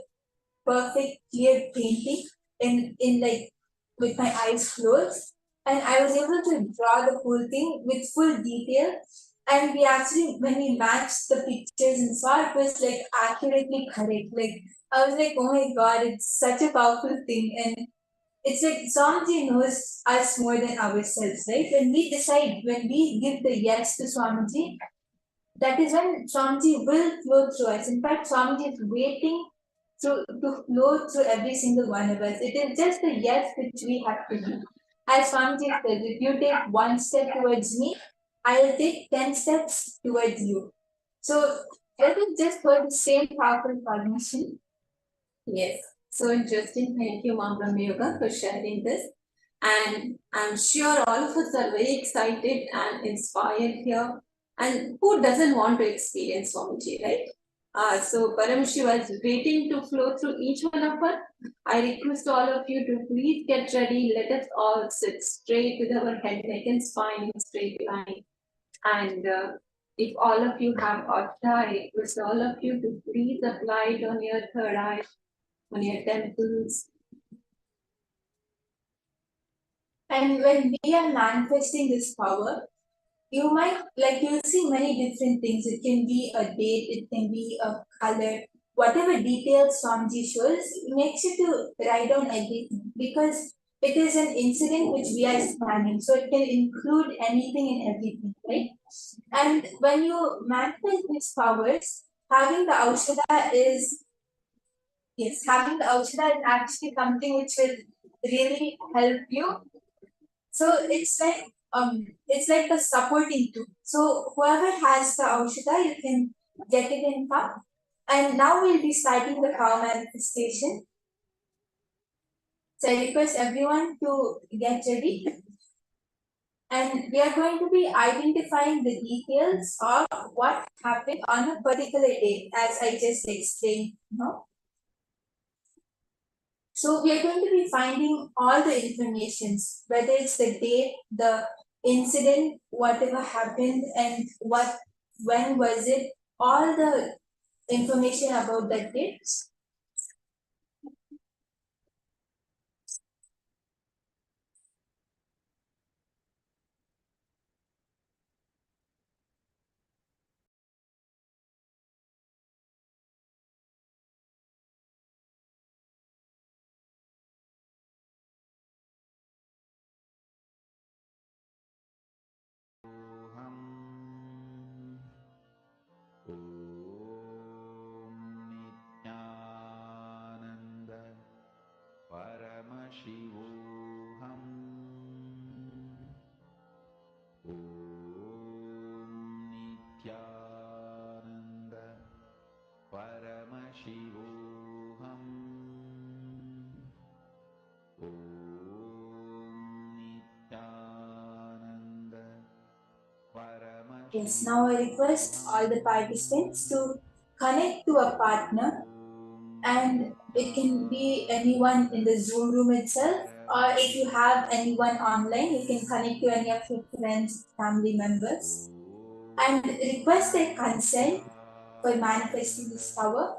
perfect clear painting in like with my eyes closed, and I was able to draw the whole thing with full detail. And we actually, when we matched the pictures and saw, it was like accurately correct. Like I was like, oh my god, it's such a powerful thing. And it's like Swamiji knows us more than ourselves, right? When we give the yes to Swamiji, that is when Swamiji will flow through us. In fact, Swamiji is waiting to flow through every single one of us. It is just the yes which we have to do. As Swamiji says, if you take one step towards me, I'll take 10 steps towards you. So let us just hold the same powerful cognition. Yes, so interesting. Thank you, Mom Brahma Yoga, for sharing this. And I'm sure all of us are very excited and inspired here. And who doesn't want to experience Swamiji, right? So Paramashiva is waiting to flow through each one of us. I request all of you to please get ready. Let us all sit straight with our head, neck, and spine in straight line. And if all of you have Otta, I request all of you to please apply it on your third eye, on your temples. And when we are manifesting this power, you might like you'll see many different things. It can be a date, it can be a color, whatever details Swamiji shows, makes you to write down everything because it is an incident which we are scanning. So it can include anything and everything, right? And when you manifest these powers, having the Aushadha is having the Aushadha is actually something which will really help you. So it's like a supporting tool. So whoever has the Aushadha, you can get it in cup. And now we'll be starting the power manifestation. So I request everyone to get ready. And we are going to be identifying the details of what happened on a particular day, as I just explained. So we are going to be finding all the informations, whether it's the date, the incident, whatever happened, and when was it, all the information about that date. Yes, now I request all the participants to connect to a partner, and it can be anyone in the Zoom room itself, or if you have anyone online, you can connect to any of your friends, family members, and request their consent for manifesting this power.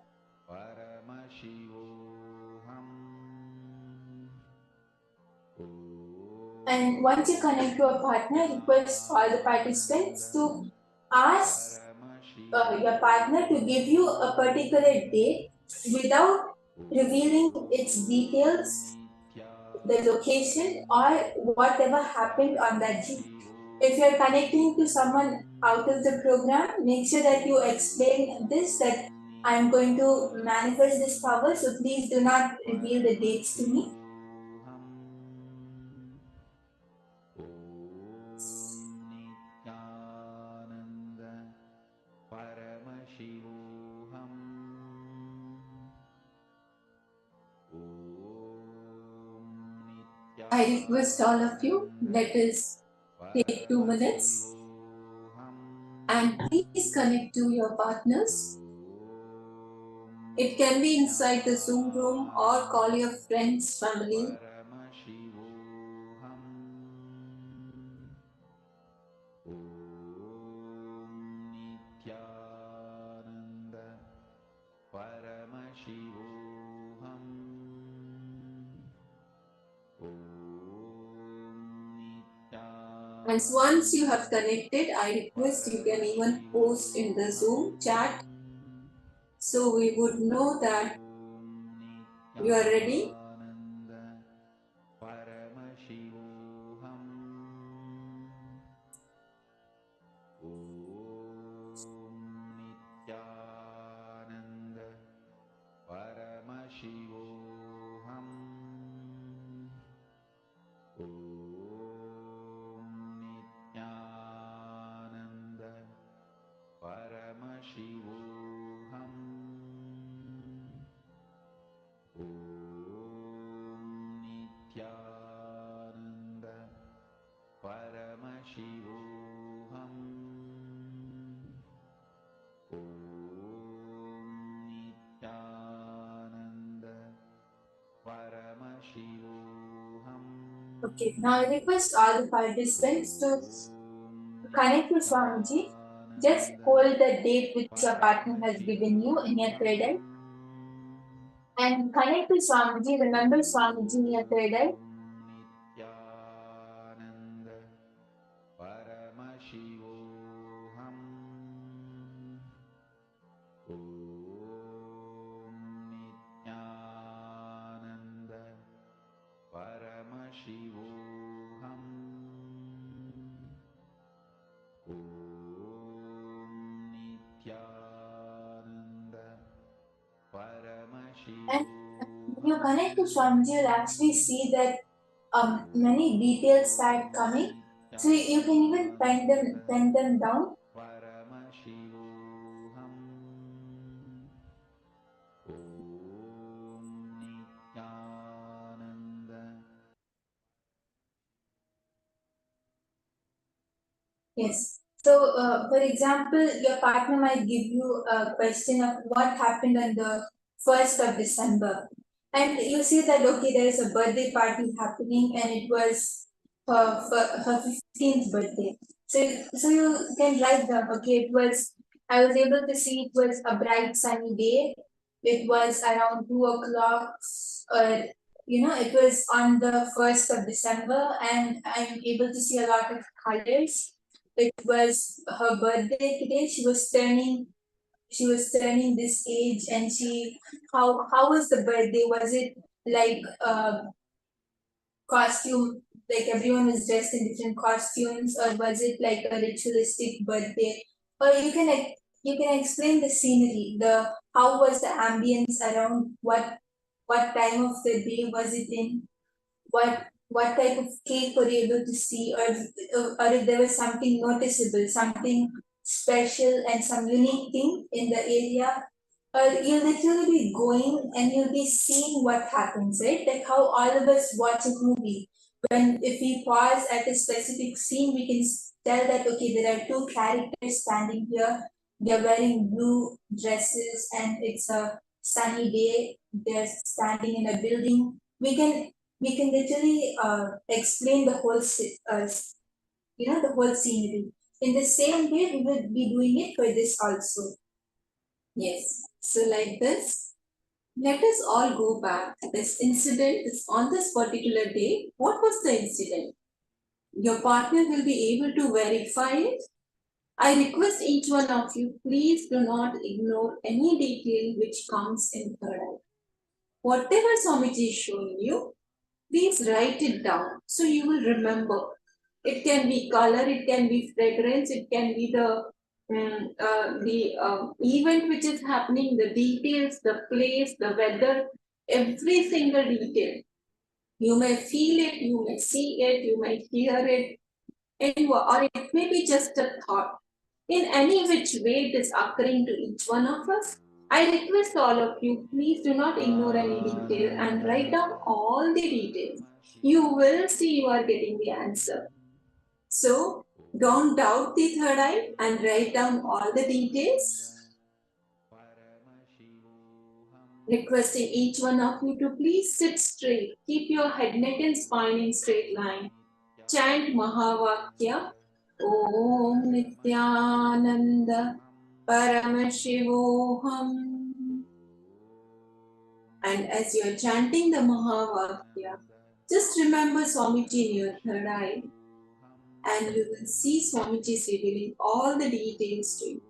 And once you connect to a partner, request all the participants to ask your partner to give you a particular date without revealing its details, the location, or whatever happened on that date. If you're connecting to someone out of the program, make sure that you explain this, that I'm going to manifest this power, so please do not reveal the dates to me. I request all of you, let us take 2 minutes and please connect to your partners. It can be inside the Zoom room or call your friends, family. And once you have connected, I request you can even post in the Zoom chat so we would know that you are ready. Okay, now I request all the participants to connect to Swamiji. Just hold the date which your partner has given you in your third eye. And connect to Swamiji. Remember Swamiji in your third eye. And when you connect to Swamiji, you'll actually see that many details start coming. So you can even pen them down. Yes. So, for example, your partner might give you a question of what happened on the 1st of December. And you see that, okay, there is a birthday party happening and it was her 15th birthday. So you can write down, okay, I was able to see it was a bright sunny day. It was around 2 o'clock, it was on the 1st of December, and I'm able to see a lot of colors. It was her birthday today. She was turning this age, and how was the birthday? Was it like costume, like everyone was dressed in different costumes, or was it like a ritualistic birthday? Or you can explain the scenery, the how was the ambience around, what time of the day was it in? what type of cake were you able to see, or if there was something noticeable, something special and some unique thing in the area. Or you'll literally be going and you'll be seeing what happens, right? Like how all of us watch a movie. When if we pause at a specific scene, we can tell that okay, there are two characters standing here. They're wearing blue dresses and it's a sunny day. They're standing in a building. We can literally explain the whole the whole scenery. In the same way, we will be doing it for this also. Yes. So like this, let us all go back. This incident is on this particular day. What was the incident? Your partner will be able to verify it. I request each one of you, please do not ignore any detail which comes in third eye. Whatever Swamiji is showing you, please write it down so you will remember. It can be color, it can be fragrance, it can be the event which is happening, the details, the place, the weather, every single detail. You may feel it, you may see it, you may hear it, or it may be just a thought. In any which way it is occurring to each one of us, I request all of you, please do not ignore any detail and write down all the details. You will see you are getting the answer. So don't doubt the third eye and write down all the details. Requesting each one of you to please sit straight. Keep your head, neck and spine in straight line. Chant Mahavakya. Om Nityananda Paramashivoham. And as you are chanting the Mahavakya, just remember Swamiji in your third eye, and you will see Swamiji revealing all the details to you.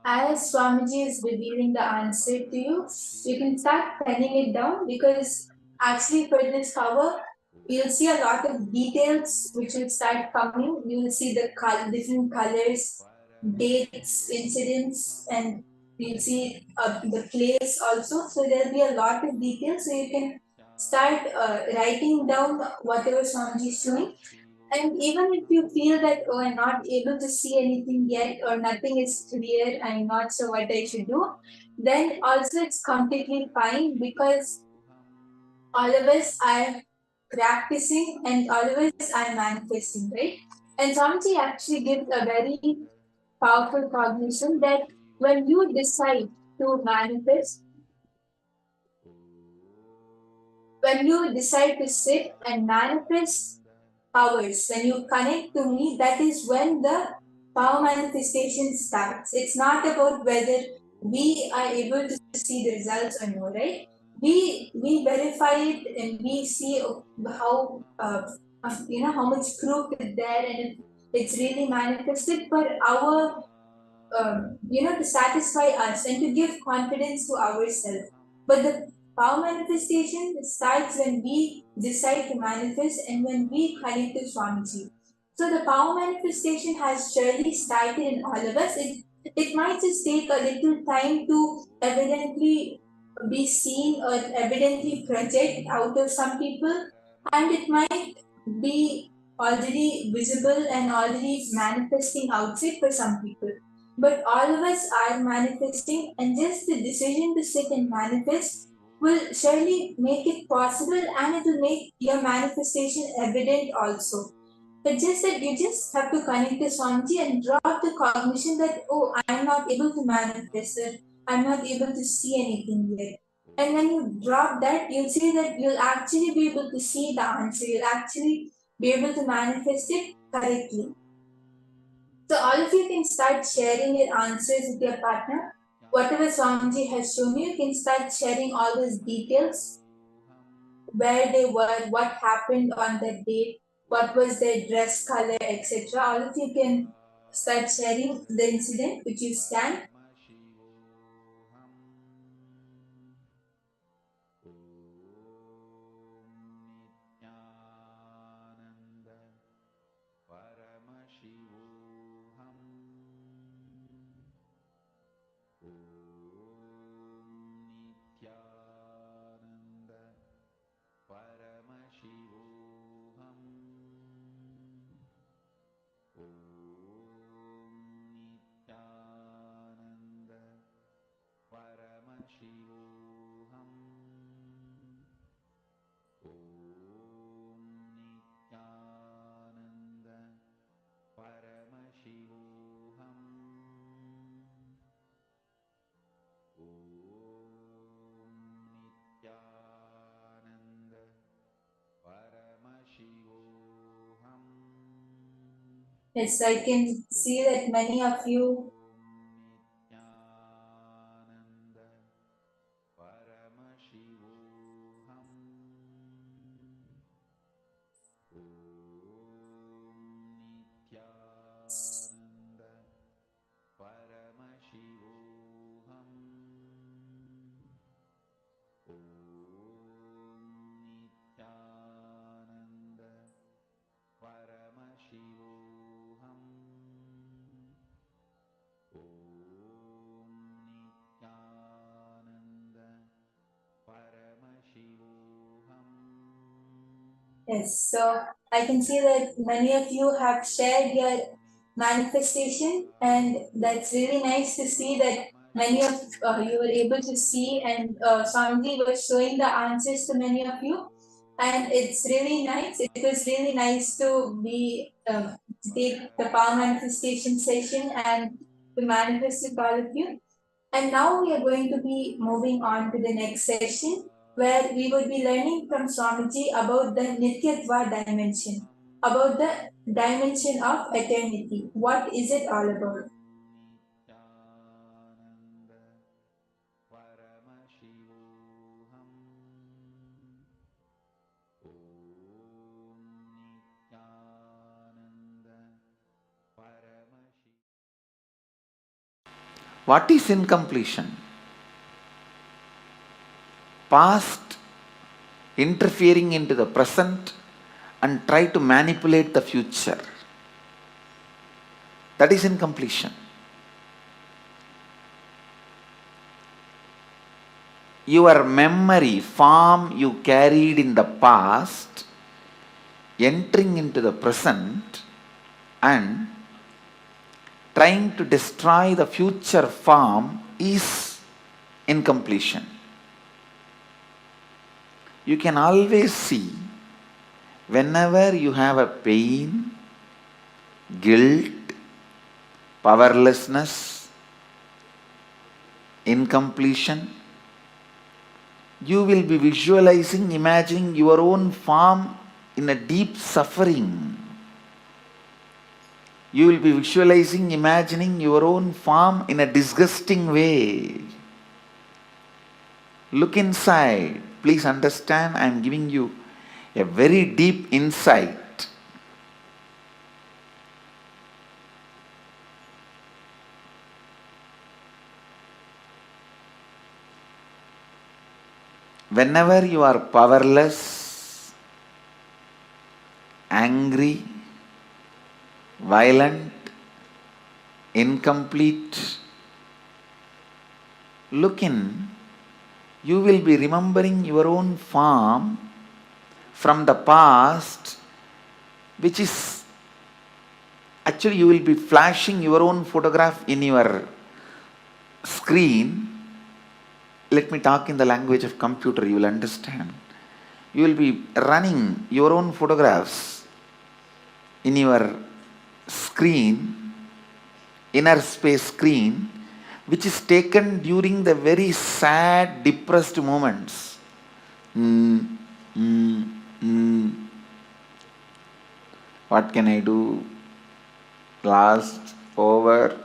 As Swamiji is revealing the answer to you, you can start penning it down because actually for this cover, you'll see a lot of details which will start coming. You will see the different colors, dates, incidents, and you'll see the place also. So there'll be a lot of details. So you can start writing down whatever Swamiji is showing. And even if you feel that, oh, I'm not able to see anything yet, or nothing is clear, I'm not sure what I should do, then also it's completely fine because all of us are practicing and all of us are manifesting, right? And Swamiji actually gives a very powerful cognition that when you decide to manifest, when you decide to sit and manifest powers, when you connect to me, that is when the power manifestation starts. It's not about whether we are able to see the results or no, right? We verify it and we see how how much proof is there and if it's really manifested for our to satisfy us and to give confidence to ourselves. But the power manifestation starts when we decide to manifest and when we connect to Swamiji. So the power manifestation has surely started in all of us. It might just take a little time to evidently be seen or evidently project out of some people, and it might be already visible and already manifesting outside for some people. But all of us are manifesting, and just the decision to sit and manifest will surely make it possible and it will make your manifestation evident also. But just that you just have to connect to Swamiji and drop the cognition that, oh, I'm not able to manifest it, I'm not able to see anything yet. And when you drop that, you'll see that you'll actually be able to see the answer, you'll actually be able to manifest it correctly. So all of you can start sharing your answers with your partner. Whatever Swamiji has shown you, you can start sharing all those details, where they were, what happened on that date, what was their dress color, etc. All of you can start sharing the incident which you scanned. Yes, I can see that many of you Yes, so I can see that many of you have shared your manifestation, and that's really nice to see that many of you were able to see, and Swamiji was showing the answers to many of you, and it's really nice. It was really nice to be to take the power manifestation session and to manifest with all of you. And now we are going to be moving on to the next session where we would be learning from Swamiji about the Nityatva dimension, about the dimension of eternity. What is it all about? What is incompletion? Past interfering into the present and try to manipulate the future. That is incompletion. Your memory, form you carried in the past, entering into the present and trying to destroy the future form is incompletion. You can always see whenever you have a pain, guilt, powerlessness, incompletion, you will be visualizing, imagining your own form in a deep suffering. You will be visualizing, imagining your own form in a disgusting way. Look inside. Please understand, I am giving you a very deep insight. Whenever you are powerless, angry, violent, incomplete, look in, you will be remembering your own form from the past, which is actually you will be flashing your own photograph in your screen. Let me talk in the language of computer, you will understand. You will be running your own photographs in your screen, inner space screen, which is taken during the very sad, depressed moments. What can I do? Lost, over.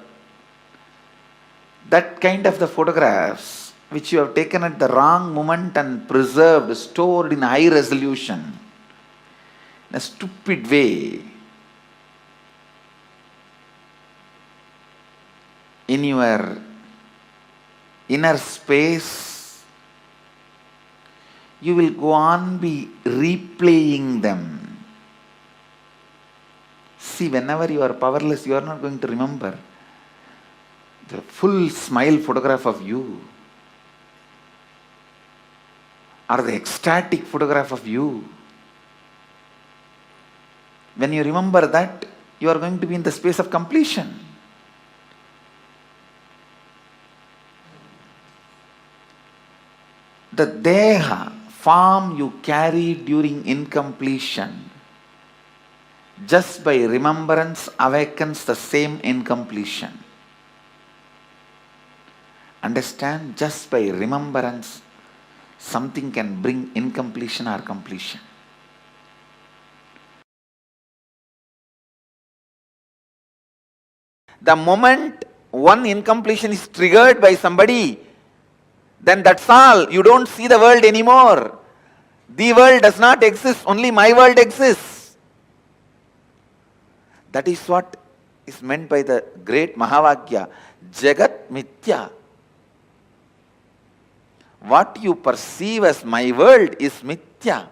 That kind of the photographs which you have taken at the wrong moment and preserved, stored in high resolution, in a stupid way, in your inner space, you will go on be replaying them. See, whenever you are powerless, you are not going to remember the full smile photograph of you or the ecstatic photograph of you. When you remember that, you are going to be in the space of completion. The deha, form you carry during incompletion, just by remembrance awakens the same incompletion. Understand? Just by remembrance, something can bring incompletion or completion. The moment one incompletion is triggered by somebody, then that's all. You don't see the world anymore. The world does not exist, only my world exists. That is what is meant by the great Mahavakya, Jagat Mithya. What you perceive as my world is Mithya.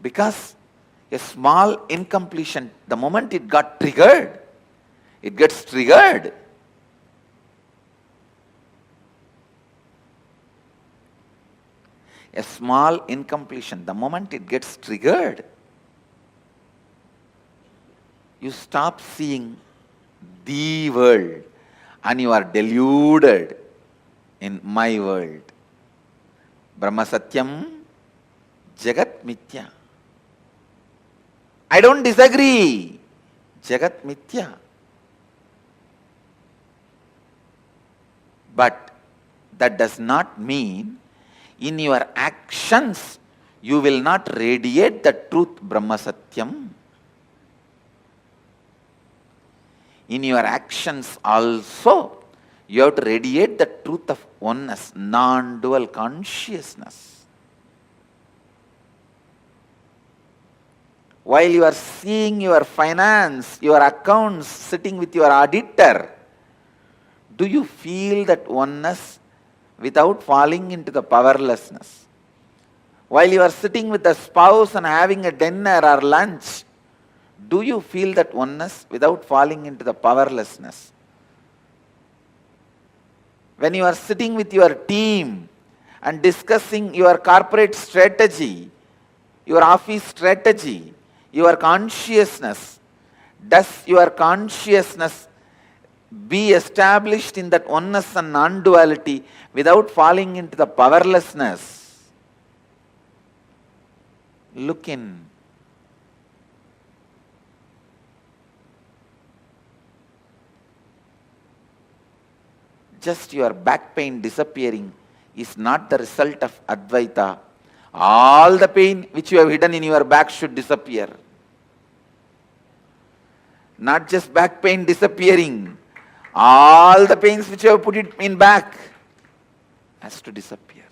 Because a small incompletion, the moment it got triggered, it gets triggered. A small incompletion, the moment it gets triggered, you stop seeing the world and you are deluded in my world. Brahma Satyam, Jagat Mithya. I don't disagree. Jagat Mithya. But that does not mean in your actions you will not radiate the truth Brahma Satyam. In your actions also you have to radiate the truth of oneness, non-dual consciousness. While you are seeing your finance, your accounts, sitting with your auditor, do you feel that oneness without falling into the powerlessness? While you are sitting with a spouse and having a dinner or lunch, do you feel that oneness without falling into the powerlessness? When you are sitting with your team and discussing your corporate strategy, your office strategy, your consciousness, does your consciousness be established in that oneness and non-duality without falling into the powerlessness? Look in. Just your back pain disappearing is not the result of Advaita. All the pain which you have hidden in your back should disappear. Not just back pain disappearing. All the pains which you have put it in back has to disappear.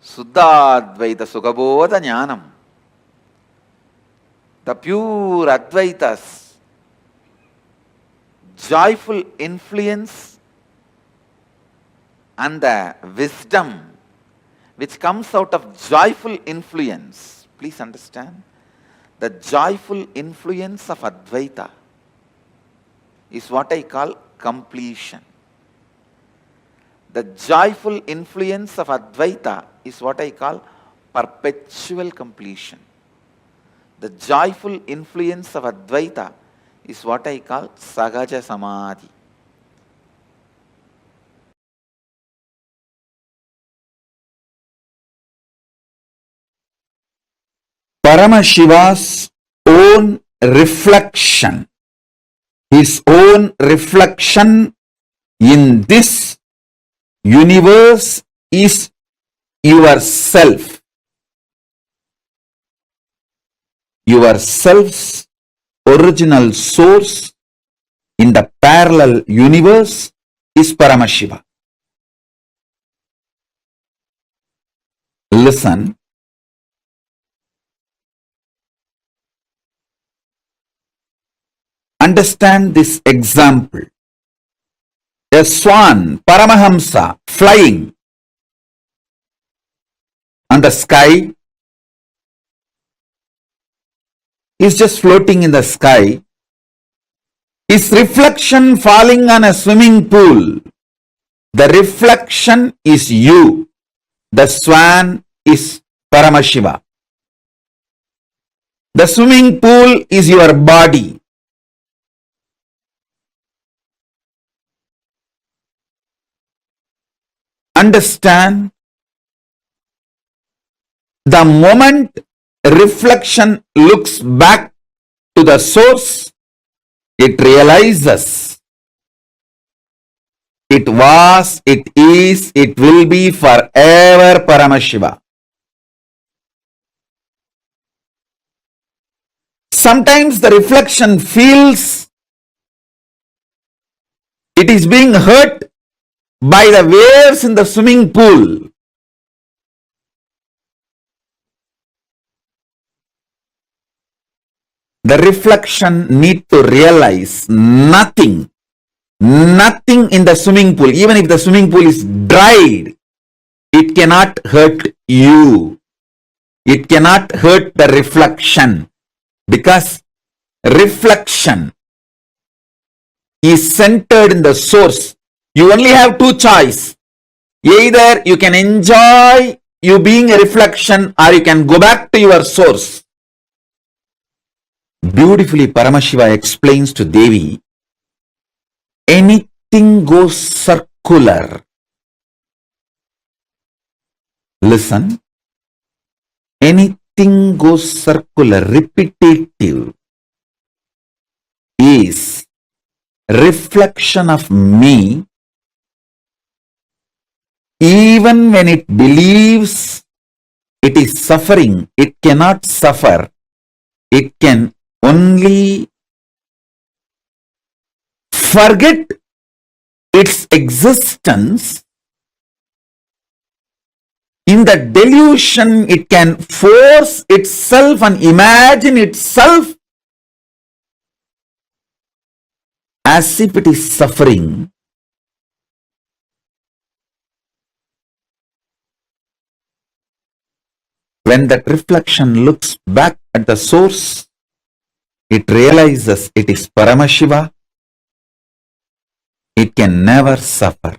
Suddha Advaita Sugabodha Jnanam. The pure Advaitas, joyful influence and the wisdom which comes out of joyful influence. Please understand, the joyful influence of Advaita is what I call completion. The joyful influence of Advaita is what I call perpetual completion. The joyful influence of Advaita is what I call Sahaja Samadhi. Paramashiva's own reflection, his own reflection in this universe is yourself. Yourself's original source in the parallel universe is Paramashiva. Listen. Understand this example. A swan, Paramahamsa, flying on the sky, is just floating in the sky. His reflection falling on a swimming pool. The reflection is you. The swan is Paramashiva. The swimming pool is your body. Understand, the moment reflection looks back to the source, it realizes it was, it is, it will be forever Paramashiva. Sometimes the reflection feels it is being hurt by the waves in the swimming pool. The reflection need to realize nothing in the swimming pool, even if the swimming pool is dried, it cannot hurt you. It cannot hurt the reflection, because reflection is centered in the source. You only have two choices. Either you can enjoy you being a reflection, or you can go back to your source. Beautifully, Paramashiva explains to Devi, anything goes circular. Listen, anything goes circular, repetitive, is reflection of me. Even when it believes it is suffering, it cannot suffer. It can only forget its existence. In the delusion, it can force itself and imagine itself as if it is suffering. When that reflection looks back at the source, it realizes it is Paramashiva. It can never suffer.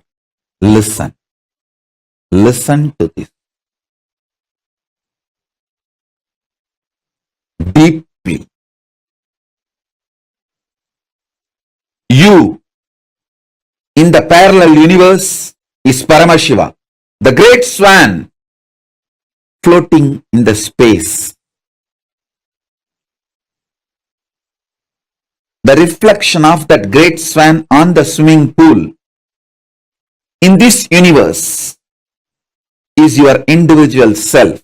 Listen. Listen to this deeply. You in the parallel universe is Paramashiva, the great swan floating in the space. The reflection of that great swan on the swimming pool in this universe is your individual self.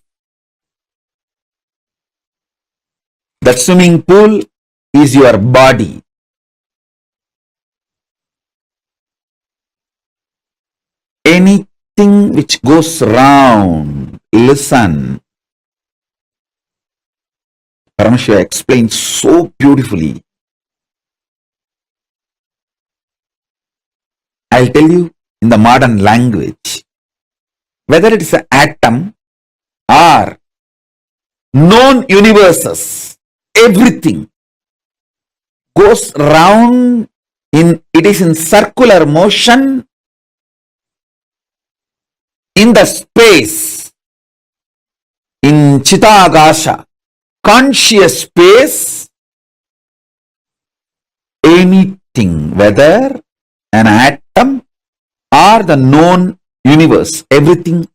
That swimming pool is your body. Anything which goes round, listen. Paramashiva explains so beautifully. I'll tell you in the modern language, whether it is an atom or known universes, everything goes round it is in circular motion in the space, in Chitagasha, conscious space. Anything, whether an atom or the known universe, everything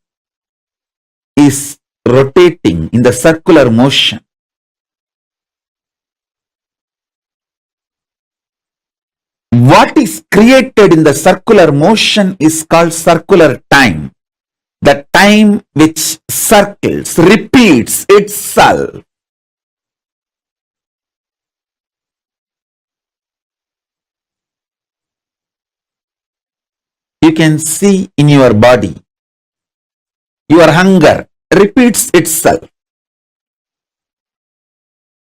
is rotating in the circular motion. What is created in the circular motion is called circular time. The time which circles, repeats itself. You can see in your body, your hunger repeats itself.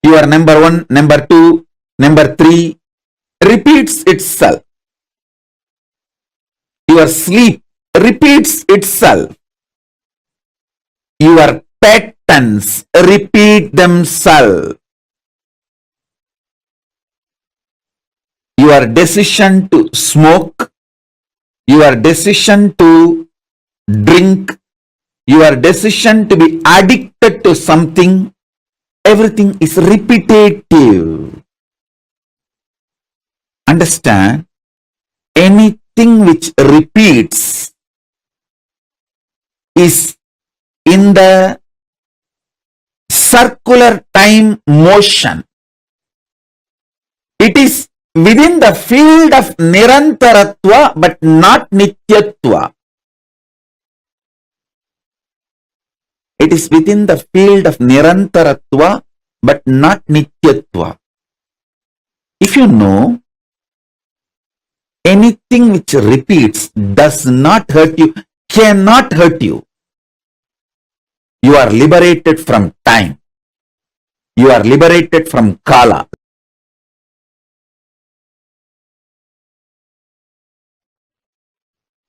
Your number 1, number 2, number 3 repeats itself. Your sleep repeats itself. Your patterns repeat themselves. Your decision to smoke, your decision to drink, your decision to be addicted to something, everything is repetitive. Understand? Anything which repeats is in the circular time motion. It is within the field of Nirantaratva but not Nityatva. It is within the field of Nirantaratva but not Nityatva. If you know, anything which repeats does not hurt you, cannot hurt you. You are liberated from time. You are liberated from Kala.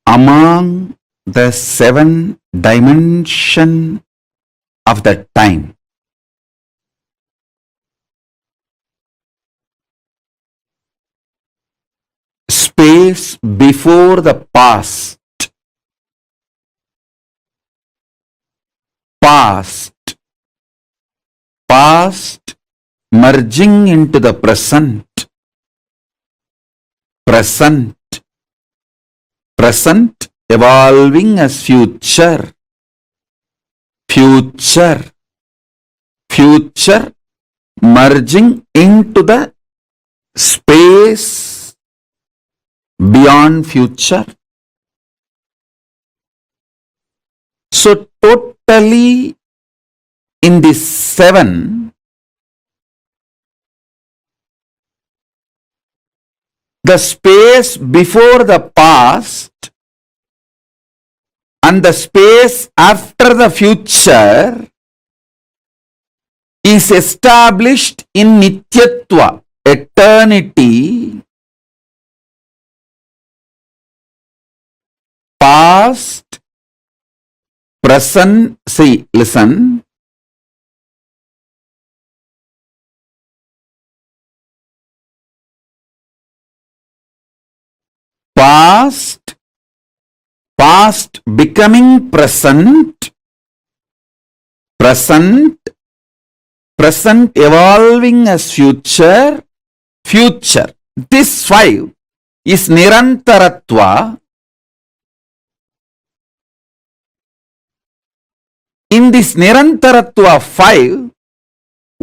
Among the 7 dimensions of the time, space before the past, past merging into the present, present evolving as future, future merging into the space beyond future. So totally in these 7, the space before the past and the space after the future is established in Nityatva, eternity, past, present, see, listen, past becoming present, present evolving as future, future. This 5 is Nirantaratva. In this Nirantaratva 5,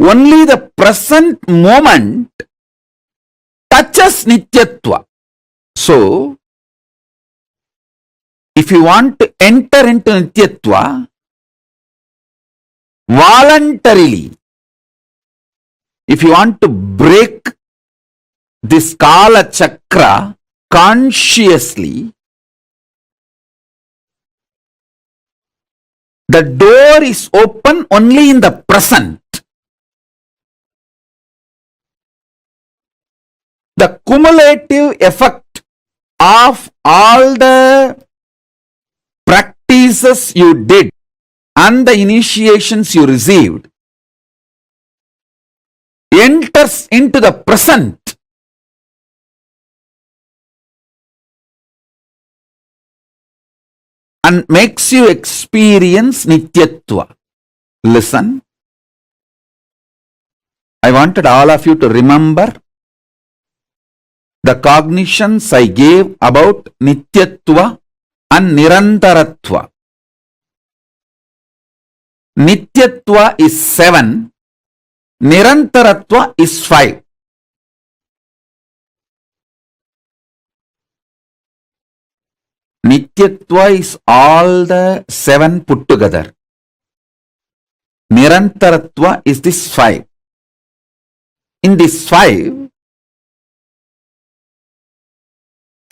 only the present moment touches Nityatva. So, if you want to enter into Nityatva, voluntarily, if you want to break this Kala Chakra consciously, the door is open only in the present. The cumulative effect of all the practices you did and the initiations you received enters into the present. And makes you experience Nityatva. Listen. I wanted all of you to remember the cognitions I gave about Nityatva and Nirantaratva. Nityatva is 7, Nirantaratva is 5. Nityatva is all the 7 put together. Nirantaratva is this 5. In this 5,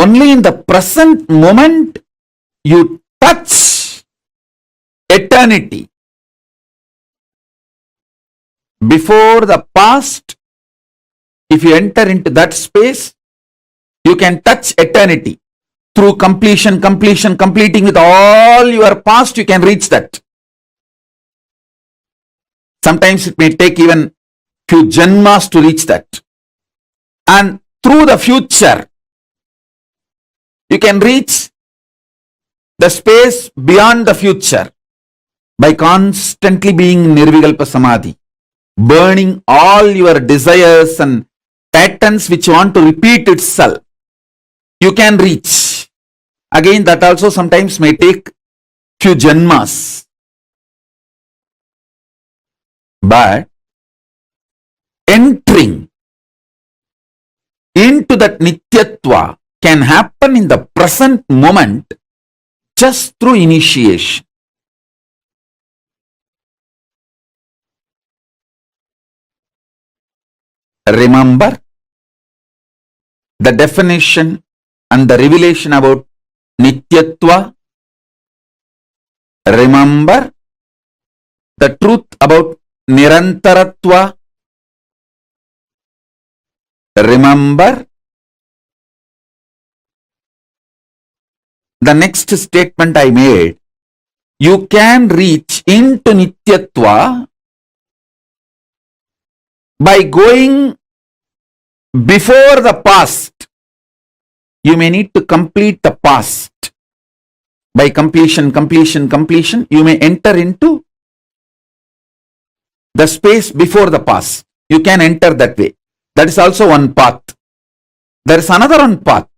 only in the present moment you touch eternity. Before the past, if you enter into that space, you can touch eternity. Through completing with all your past, you can reach that. Sometimes it may take even few janmas to reach that. And through the future, you can reach the space beyond the future by constantly being Nirvikalpa Samadhi, burning all your desires and patterns which want to repeat itself. You can reach. Again, that also sometimes may take few janmas. But entering into that Nityatva can happen in the present moment just through initiation. remember the definition and the revelation about Nityatva, remember the truth about Nirantaratva, remember the next statement I made. You can reach into Nityatva by going before the past. You may need to complete the past. By completion, you may enter into the space before the past. You can enter that way. That is also one path. There is another one path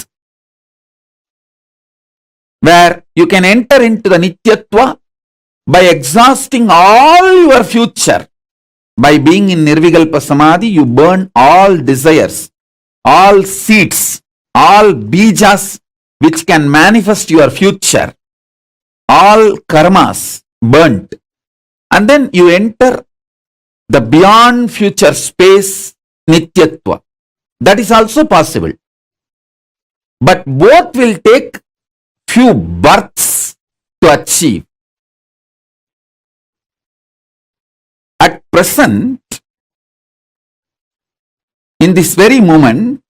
where you can enter into the Nityatva by exhausting all your future. By being in Nirvikalpa Samadhi, you burn all desires, all seeds, all bijas which can manifest your future, all karmas burnt. And then you enter the beyond future space, Nityatva. That is also possible. But both will take few births to achieve. At present, in this very moment,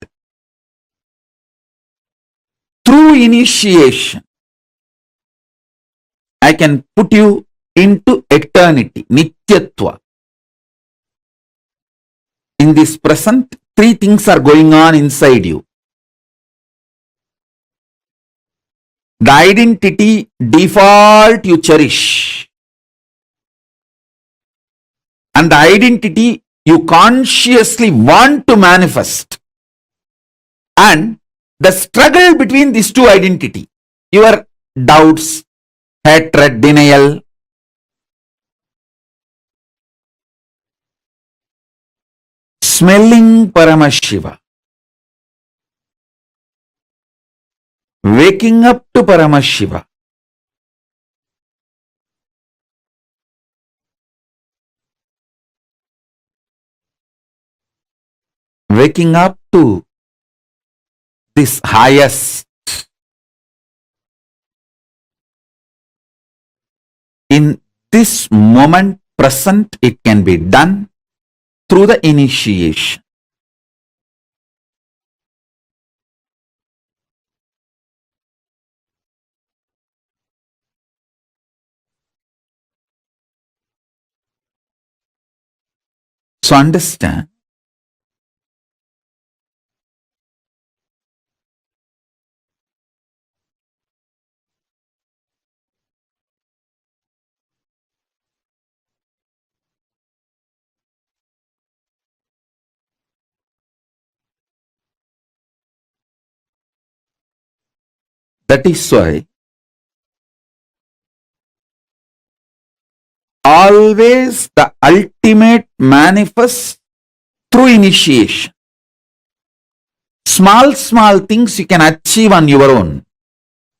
through initiation, I can put you into eternity, Nityatva. In this present, three things are going on inside you. The identity default you cherish, and the identity you consciously want to manifest, and the struggle between these two identity, your doubts, hatred, denial. Smelling Paramashiva, waking up to Paramashiva, waking up to this highest. In this moment present, it can be done through the initiation. So understand, that is why always the ultimate manifests through initiation. Small things you can achieve on your own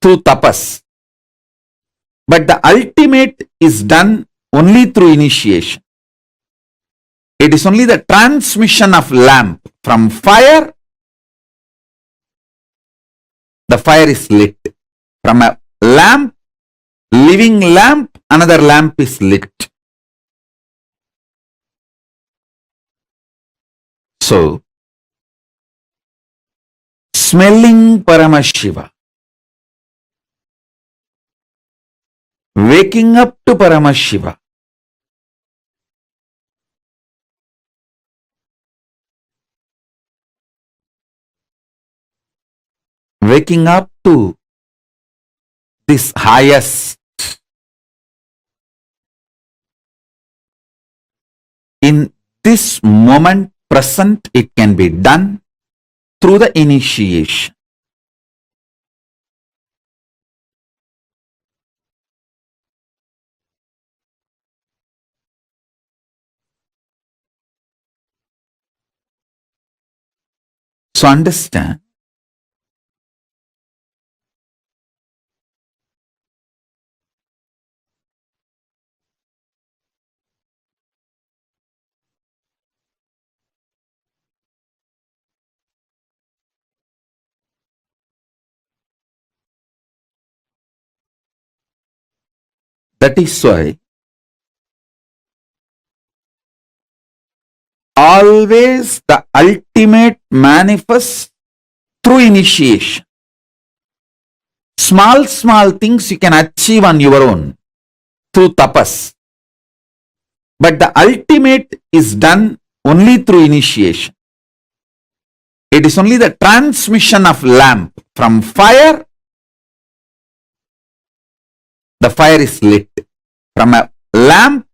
through tapas. But the ultimate is done only through initiation. It is only the transmission of lamp from fire. The fire is lit. From a lamp, living lamp, another lamp is lit. So, smelling Paramashiva, waking up to Paramashiva, waking up to this highest. In this moment present, it can be done through the initiation. So understand, That is why always the ultimate manifests through initiation. Small things you can achieve on your own through tapas. But the ultimate is done only through initiation. It is only the transmission of lamp from fire. The fire is lit. From a lamp,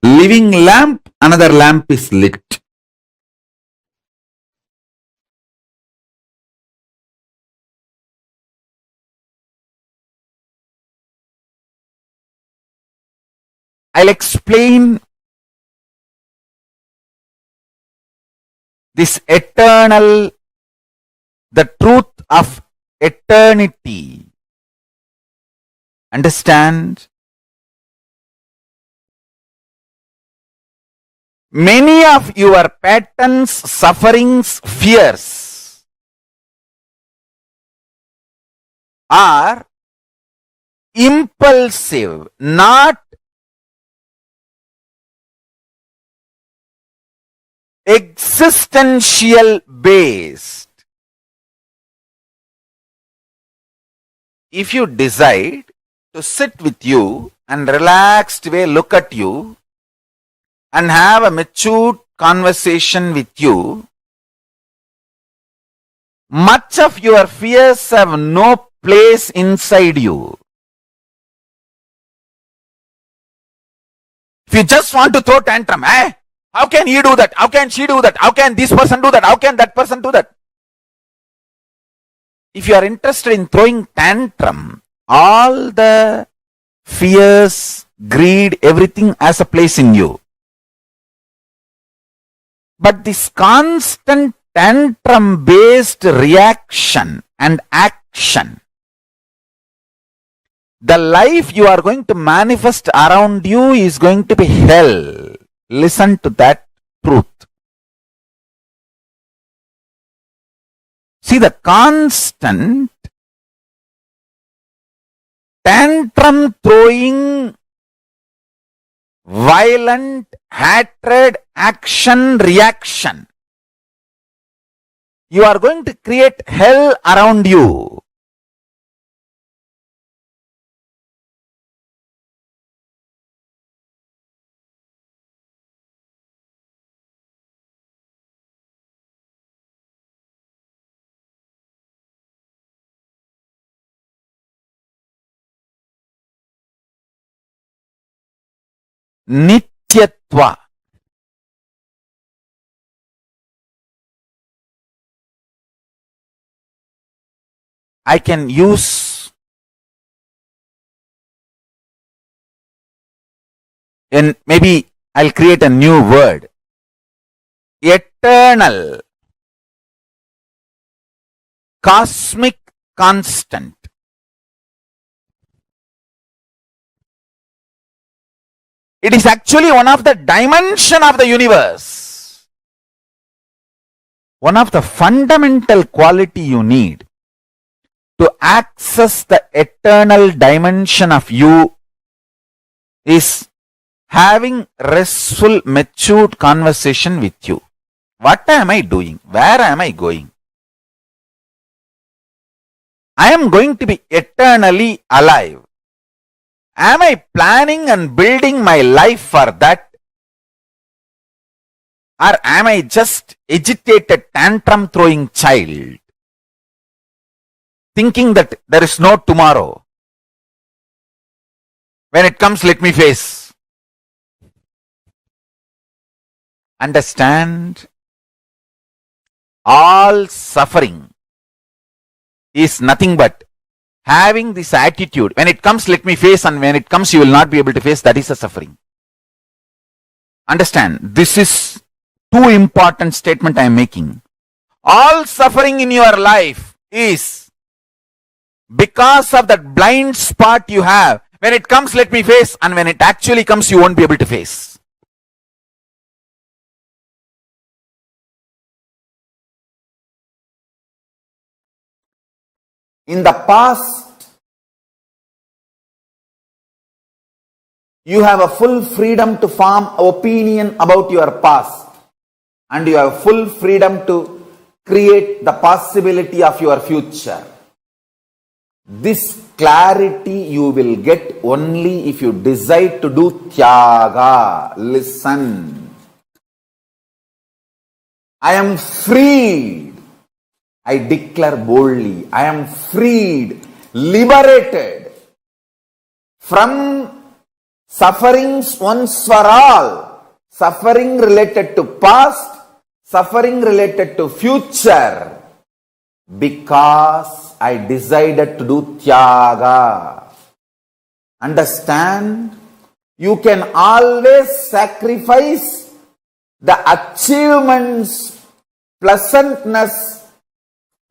living lamp, another lamp is lit. I'll explain this eternal, the truth of eternity. Understand? Many of your patterns, sufferings, fears are impulsive, not existential based. If you decide to sit with you and relaxed way look at you and have a mature conversation with you, much of your fears have no place inside you. If you just want to throw tantrum, how can he do that? How can she do that? How can this person do that? How can that person do that? If you are interested in throwing tantrum, all the fears, greed, everything has a place in you. But this constant tantrum based reaction and action, the life you are going to manifest around you is going to be hell. Listen to that truth. See, the constant tantrum throwing, violent hatred, action, reaction, you are going to create hell around you. Nityatva. I can use in, maybe I'll create a new word. Eternal, cosmic constant. It is actually one of the dimension of the universe. One of the fundamental quality you need to access the eternal dimension of you is having restful, matured conversation with you. What am I doing? Where am I going? I am going to be eternally alive. Am I planning and building my life for that? Or am I just agitated, tantrum throwing child, thinking that there is no tomorrow? When it comes, let me face. Understand? All suffering is nothing but having this attitude. When it comes, let me face, and when it comes, you will not be able to face. That is a suffering. Understand? This is two important statement I am making. All suffering in your life is because of that blind spot you have. When it comes, let me face, and when it actually comes, you won't be able to face. In the past, You have a full freedom to form opinion about your past, and you have full freedom to create the possibility of your future. This clarity you will get only if you decide to do tyaga. Listen. I am freed. I declare boldly, I am freed, liberated from sufferings once for all. Suffering related to past, suffering related to future. Because I decided to do tyaga. Understand? You can always sacrifice the achievements, pleasantness,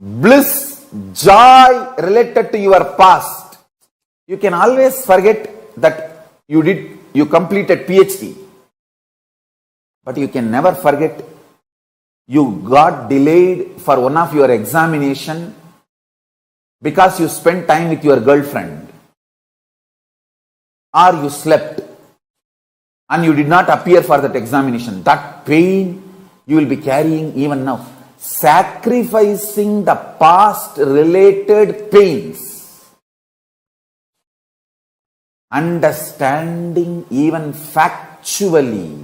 bliss, joy related to your past. You can always forget that you completed PhD. But you can never forget you got delayed for one of your examination because you spent time with your girlfriend, or you slept and you did not appear for that examination. That pain you will be carrying even now. Sacrificing the past related pains, understanding even factually,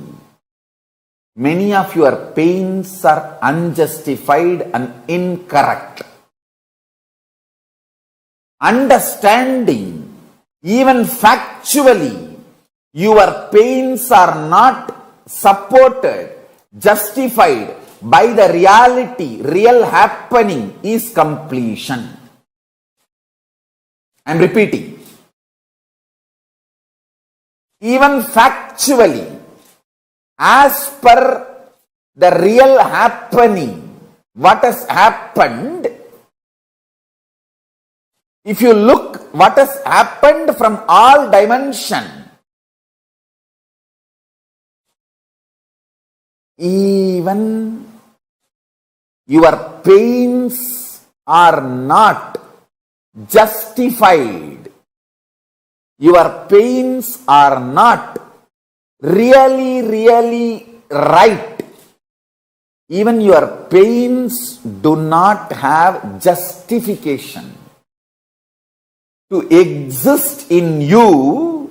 many of your pains are unjustified and incorrect. Understanding, even factually, your pains are not supported, justified by the reality, real happening is completion. I am repeating. Even factually, as per the real happening, what has happened, if you look what has happened from all dimension, even your pains are not justified. Your pains are not really right. Even your pains do not have justification to exist in you.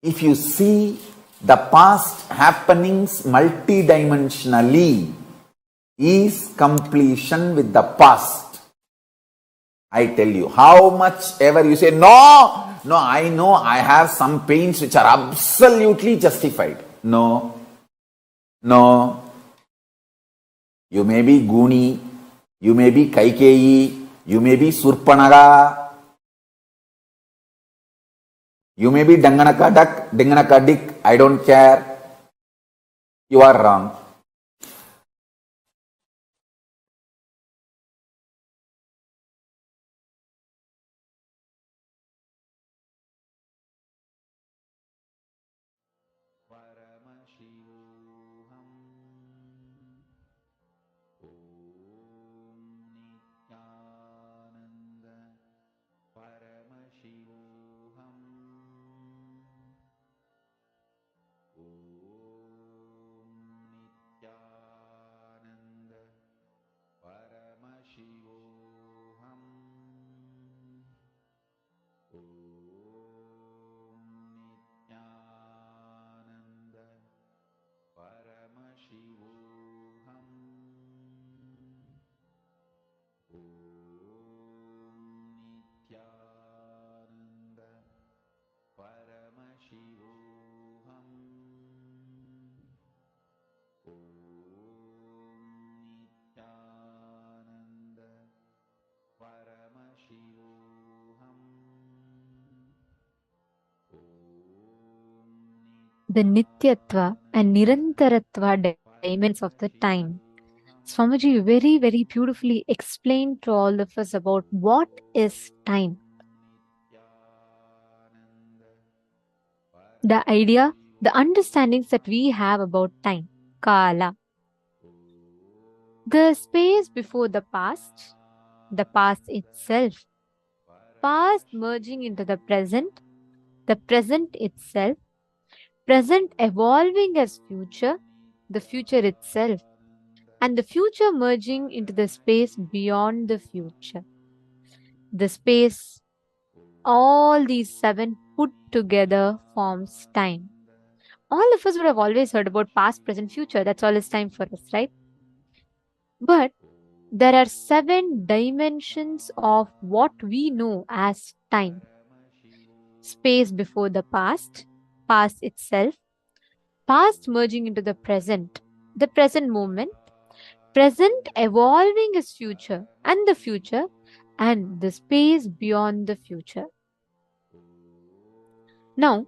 If you see the past happenings multidimensionally, is completion with the past. I tell you, how much ever you say, no, I know I have some pains which are absolutely justified. No. You may be Guni, you may be Kaikeyi, you may be Surpanaga, you may be Danganaka duck, Danganaka dick, I don't care. You are wrong. Paramashivoham. Om Nityananda. Paramashivoham. Om Nityananda. Paramashivoham. Om Nityananda. Paramashivoham. Om Nityananda. Paramashivoham. Om Nityananda. Paramashivoham. The Nityatva and Nirantaratva dimensions of the time. Swamiji very, very beautifully explained to all of us about what is time. The idea, the understandings that we have about time, Kala. The space before the past itself, past merging into the present itself, present evolving as future, the future itself, and the future merging into the space beyond the future. The space, all these seven put together forms time. All of us would have always heard about past, present, future. That's all is time for us, right? But there are seven dimensions of what we know as time. Space before the past itself, past merging into the present moment, present evolving as future, and the space beyond the future. Now,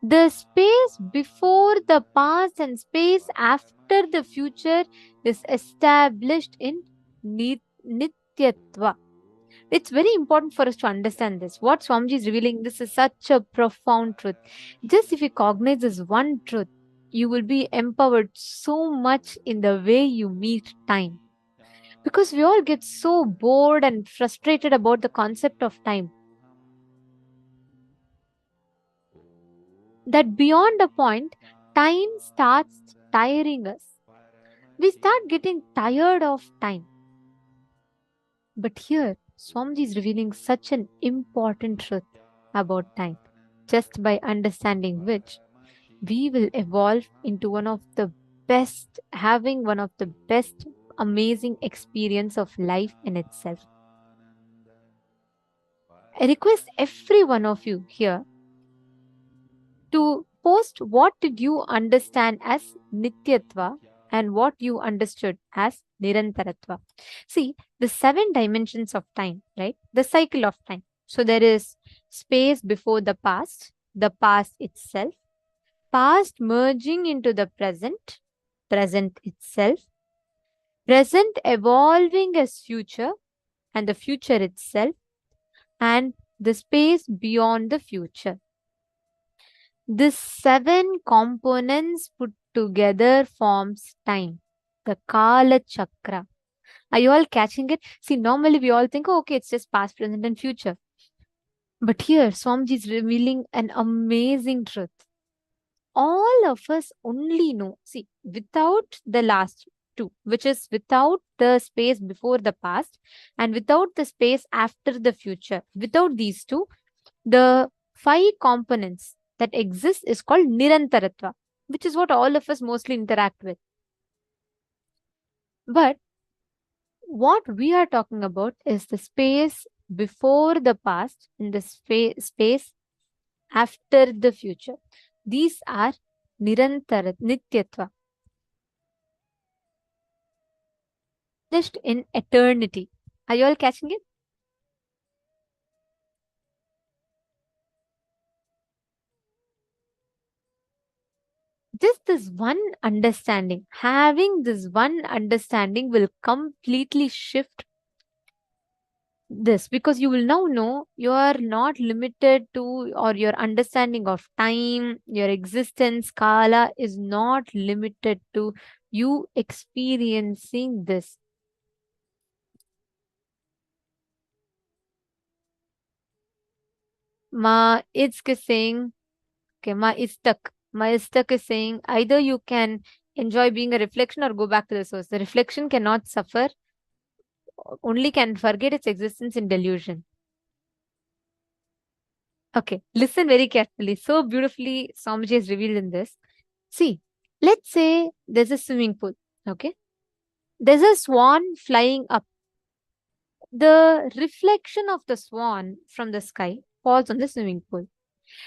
the space before the past and space after the future is established in Nityatva. It's very important for us to understand this. What Swamiji is revealing, this is such a profound truth. Just if you cognize this one truth, you will be empowered so much in the way you meet time. Because we all get so bored and frustrated about the concept of time, that beyond a point, time starts tiring us. We start getting tired of time. But here, Swamiji is revealing such an important truth about time, just by understanding which we will evolve into having one of the best amazing experience of life in itself. I request every one of you here to post what did you understand as Nityatva and what you understood as Nirantaratva. See, the seven dimensions of time, right? The cycle of time. So there is space before the past itself, past merging into the present itself, present evolving as future, and the future itself, and the space beyond the future. These seven components put together forms time, the Kala Chakra. Are you all catching it? See, normally we all think, oh, okay, it's just past, present, and future. But here, Swamiji is revealing an amazing truth. All of us only know, see, without the last two, which is without the space before the past and without the space after the future, without these two, the five components that exist is called Nirantaratva, which is what all of us mostly interact with. But what we are talking about is the space before the past and the space after the future. These are Nityatva. Just in eternity. Are you all catching it? Just this one understanding, having this one understanding will completely shift this, because you will now know you are not limited to, or your understanding of time, your existence, Kala is not limited to you experiencing this. Ma Itzk is saying, okay, Ma Istak is saying either you can enjoy being a reflection or go back to the source. The reflection cannot suffer, only can forget its existence in delusion. Okay, listen very carefully. So beautifully Swamiji has revealed in this. See, let's say there's a swimming pool, okay? There's a swan flying up. The reflection of the swan from the sky falls on the swimming pool.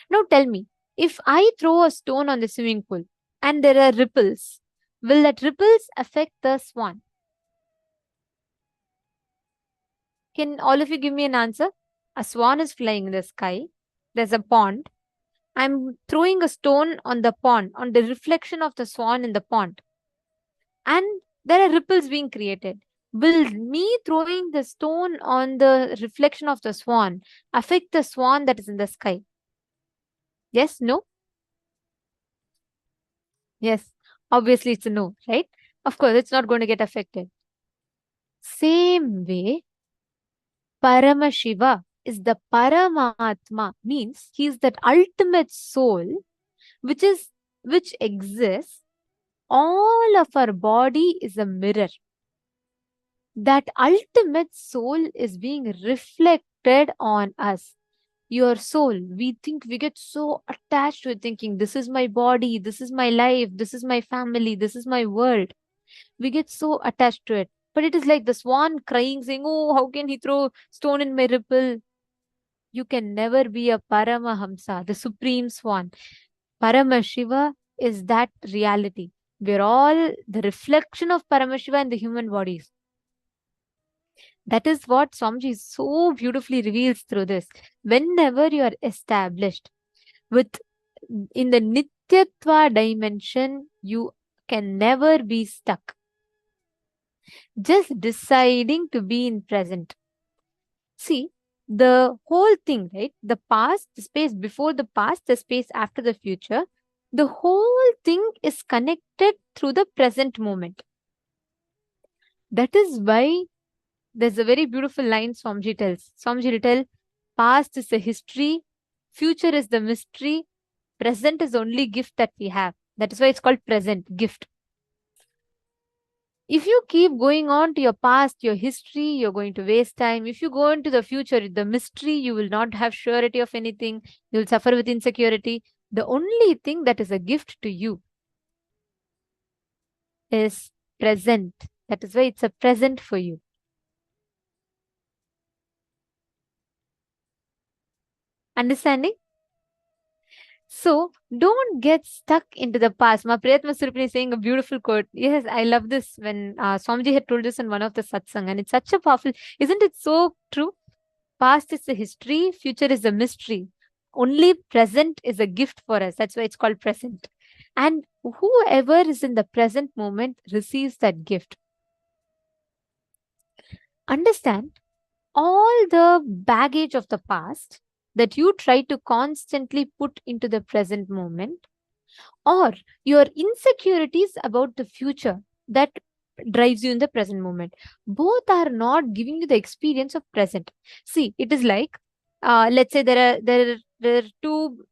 Now tell me, if I throw a stone on the swimming pool and there are ripples, will that ripples affect the swan? Can all of you give me an answer? A swan is flying in the sky. There's a pond. I'm throwing a stone on the pond, on the reflection of the swan in the pond. And there are ripples being created. Will me throwing the stone on the reflection of the swan affect the swan that is in the sky? Yes, no? Yes, obviously it's a no, right? Of course, it's not going to get affected. Same way, Paramashiva, is the Paramatma, means he is that ultimate soul which exists. All of our body is a mirror. That ultimate soul is being reflected on us. Your soul, we think, we get so attached to it, thinking this is my body, this is my life, this is my family, this is my world. We get so attached to it. But it is like the swan crying, saying, oh, how can he throw stone in my ripple? You can never be a Paramahamsa, the supreme swan. Paramashiva is that reality. We're all the reflection of Paramashiva in the human bodies. That is what Swamiji so beautifully reveals through this. Whenever you are established in the Nityatva dimension, you can never be stuck. Just deciding to be in present. See, the whole thing, right? The past, the space before the past, the space after the future, the whole thing is connected through the present moment. That is why there's a very beautiful line Swamiji tells. Swamiji will tell, past is the history, future is the mystery, present is the only gift that we have. That is why it's called present, gift. If you keep going on to your past, your history, you're going to waste time. If you go into the future, the mystery, you will not have surety of anything. You'll suffer with insecurity. The only thing that is a gift to you is present. That is why it's a present for you. Understanding? So don't get stuck into the past. Ma Priyatma Surupini is saying a beautiful quote. Yes, I love this when Swamiji had told this in one of the satsang, and it's such a powerful, isn't it so true? Past is the history, future is the mystery. Only present is a gift for us. That's why it's called present. And whoever is in the present moment receives that gift. Understand, all the baggage of the past that you try to constantly put into the present moment, or your insecurities about the future that drives you in the present moment, both are not giving you the experience of present. See, it is like, let's say there are two,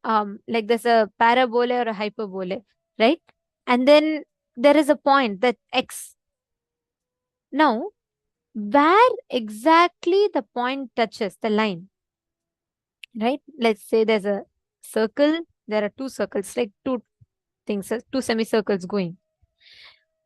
like there's a parabola or a hyperbola, right? And then there is a point, that x. Now, where exactly the point touches the line, right? Let's say there's a circle, there are two circles, like two things, two semicircles going.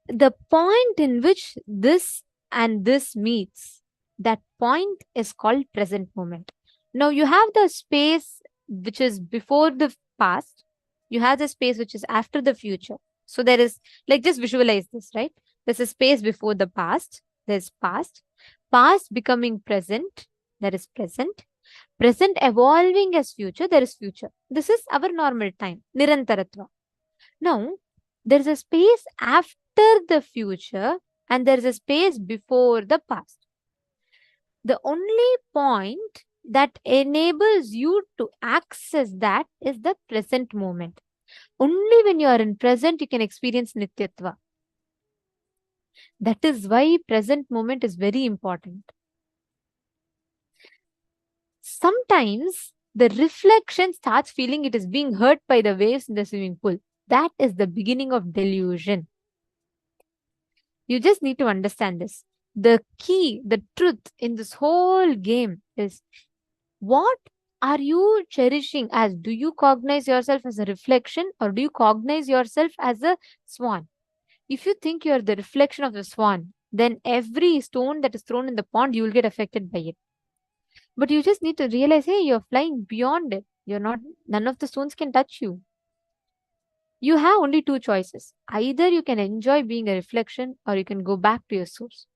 The point in which this and this meets, that point is called present moment. Now you have the space which is before the past, you have the space which is after the future. So there is, like, just visualize this, right? There's a space before the past, there's past becoming present, there is present evolving as future, there is future. This is our normal time, Nirantaratva. Now, there's a space after the future and there's a space before the past. The only point that enables you to access that is the present moment. Only when you are in present, you can experience Nityatva. That is why present moment is very important. Sometimes the reflection starts feeling it is being hurt by the waves in the swimming pool. That is the beginning of delusion. You just need to understand this. The key, the truth in this whole game is, what are you cherishing as? Do you cognize yourself as a reflection, or do you cognize yourself as a swan? If you think you are the reflection of the swan, then every stone that is thrown in the pond, you will get affected by it. But you just need to realize, hey, you're flying beyond it. You're not, none of the stones can touch you. You have only two choices. Either you can enjoy being a reflection, or you can go back to your source.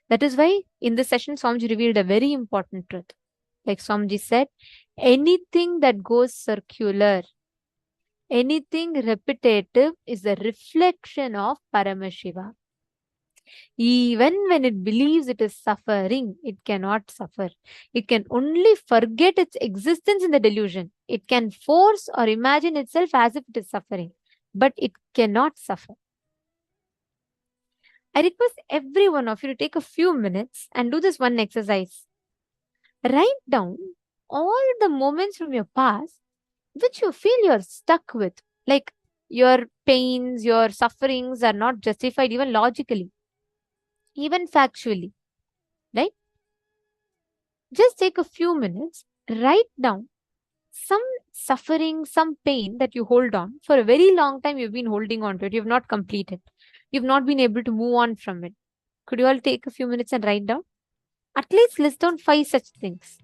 That is why in this session, Swamiji revealed a very important truth. Like Swamiji said, anything that goes circular, anything repetitive is a reflection of Paramashiva. Even when it believes it is suffering, it cannot suffer. It can only forget its existence in the delusion. It can force or imagine itself as if it is suffering, but it cannot suffer. I request every one of you to take a few minutes and do this one exercise. Write down all the moments from your past which you feel you're stuck with. Like your pains, your sufferings are not justified even logically, even factually, right? Just take a few minutes, write down some suffering, some pain that you hold on for a very long time. You've been holding on to it, you've not completed, you've not been able to move on from it. Could you all take a few minutes and write down? At least list down 5 such things.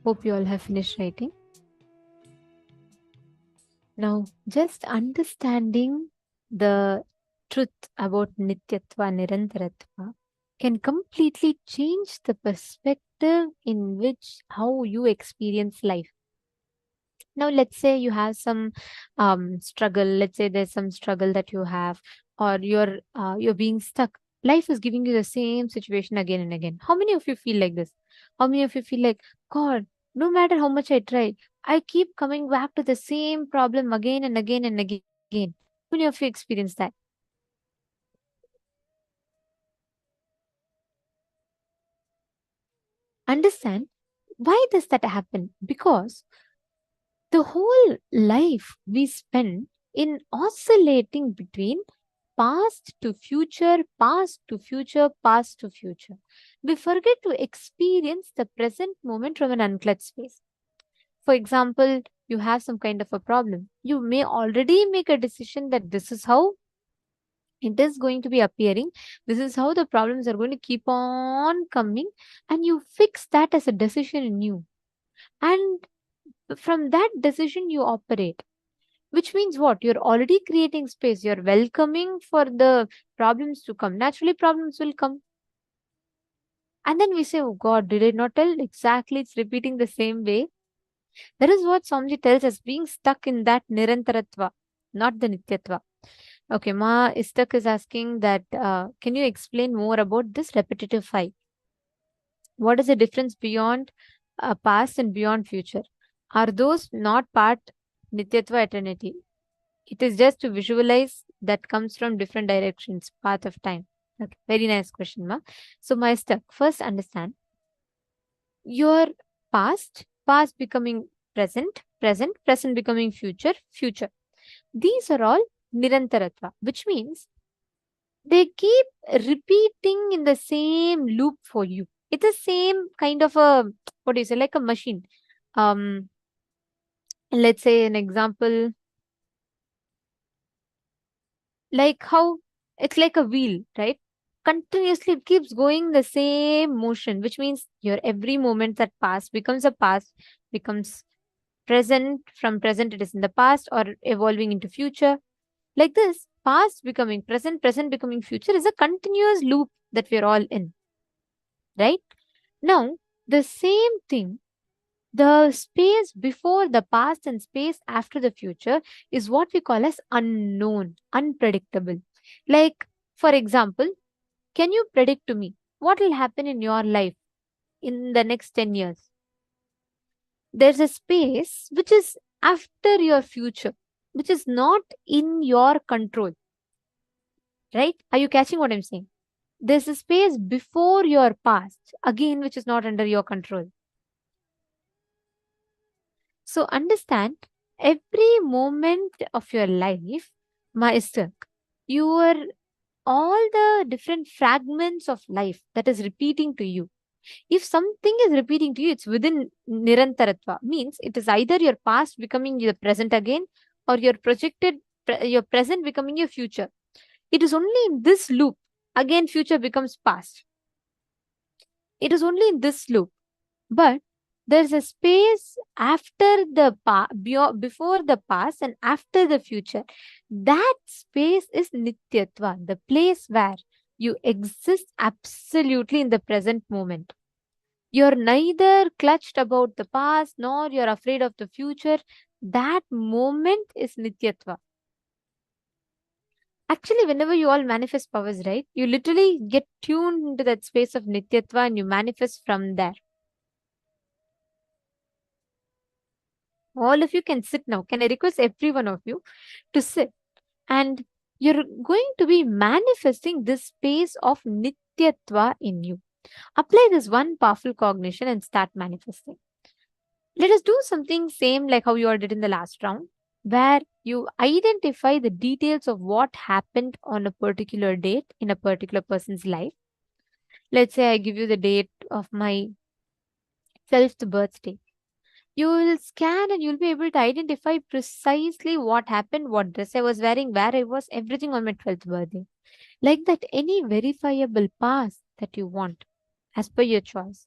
Hope you all have finished writing. Now, just understanding the truth about Nityatva, Nirantaratva can completely change the perspective in which how you experience life. Now, let's say you have some struggle. Let's say there's some struggle that you have, or you're being stuck. Life is giving you the same situation again and again. How many of you feel like this? How many of you feel like, God, no matter how much I try, I keep coming back to the same problem again and again and again? How many of you experience that? Understand why does that happen? Because the whole life we spend in oscillating between past to future, past to future, past to future. We forget to experience the present moment from an unclutched space. For example, you have some kind of a problem. You may already make a decision that this is how it is going to be appearing. This is how the problems are going to keep on coming. And you fix that as a decision in you. And from that decision, you operate. Which means what? You're already creating space. You're welcoming for the problems to come. Naturally, problems will come. And then we say, oh God, did I not tell? Exactly, it's repeating the same way. That is what Swamiji tells us, being stuck in that Nirantaratva, not the Nityatva. Okay, Ma Istak is asking that, can you explain more about this repetitive fight? What is the difference beyond past and beyond future? Are those not part Nityatva eternity? It is just to visualize that comes from different directions, path of time. Okay, very nice question, Ma. So, my stuck. First, understand your past, past becoming present, present, present becoming future, future. These are all Nirantaratva, which means they keep repeating in the same loop for you. It's the same kind of a, what do you say, like a machine. Let's say an example, like how it's like a wheel, right? Continuously it keeps going the same motion, which means your every moment that past becomes a past, becomes present, from present it is in the past or evolving into future. Like this, past becoming present, present becoming future is a continuous loop that we're all in, right? Now, the same thing, the space before the past and space after the future is what we call as unknown, unpredictable. Like, for example, can you predict to me what will happen in your life in the next 10 years? There's a space which is after your future, which is not in your control. Right? Are you catching what I'm saying? There's a space before your past, again, which is not under your control. So understand, every moment of your life, Master, your all the different fragments of life that is repeating to you. If something is repeating to you, it's within Nirantaratva. Means it is either your past becoming your present again, or your your present becoming your future. It is only in this loop. Again, future becomes past. It is only in this loop. But there's a space after the before the past and after the future. That space is Nityatva, the place where you exist absolutely in the present moment. You're neither clutched about the past nor you're afraid of the future. That moment is Nityatva. Actually, whenever you all manifest powers, right, you literally get tuned into that space of Nityatva and you manifest from there. All of you can sit now. Can I request every one of you to sit? And you're going to be manifesting this space of Nityatva in you. Apply this one powerful cognition and start manifesting. Let us do something same like how you all did in the last round, where you identify the details of what happened on a particular date in a particular person's life. Let's say I give you the date of my 12th birthday. You will scan and you'll be able to identify precisely what happened, what dress I was wearing, where I was, everything on my 12th birthday. Like that, any verifiable past that you want, as per your choice,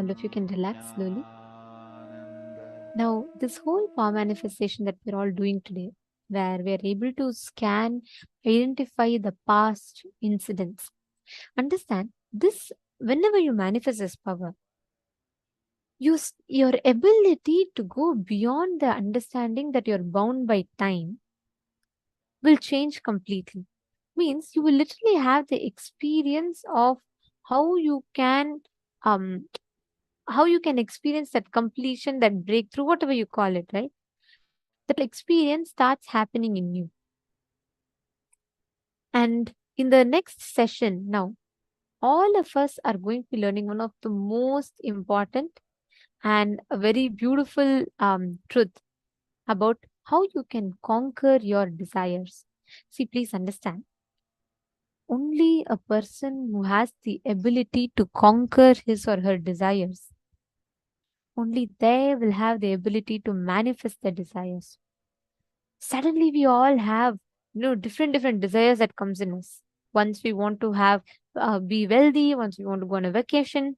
All of you can relax slowly. Now, this whole power manifestation that we're all doing today, where we're able to scan, identify the past incidents. Understand this, whenever you manifest this power, your ability to go beyond the understanding that you're bound by time will change completely. Means you will literally have the experience of how you can um how you can experience that completion, that breakthrough, whatever you call it, right? That experience starts happening in you. And in the next session now, all of us are going to be learning one of the most important and a very beautiful truth about how you can conquer your desires. See, please understand, only a person who has the ability to conquer his or her desires, only they will have the ability to manifest their desires. Suddenly we all have different desires that comes in us. Once we want to have be wealthy, once we want to go on a vacation,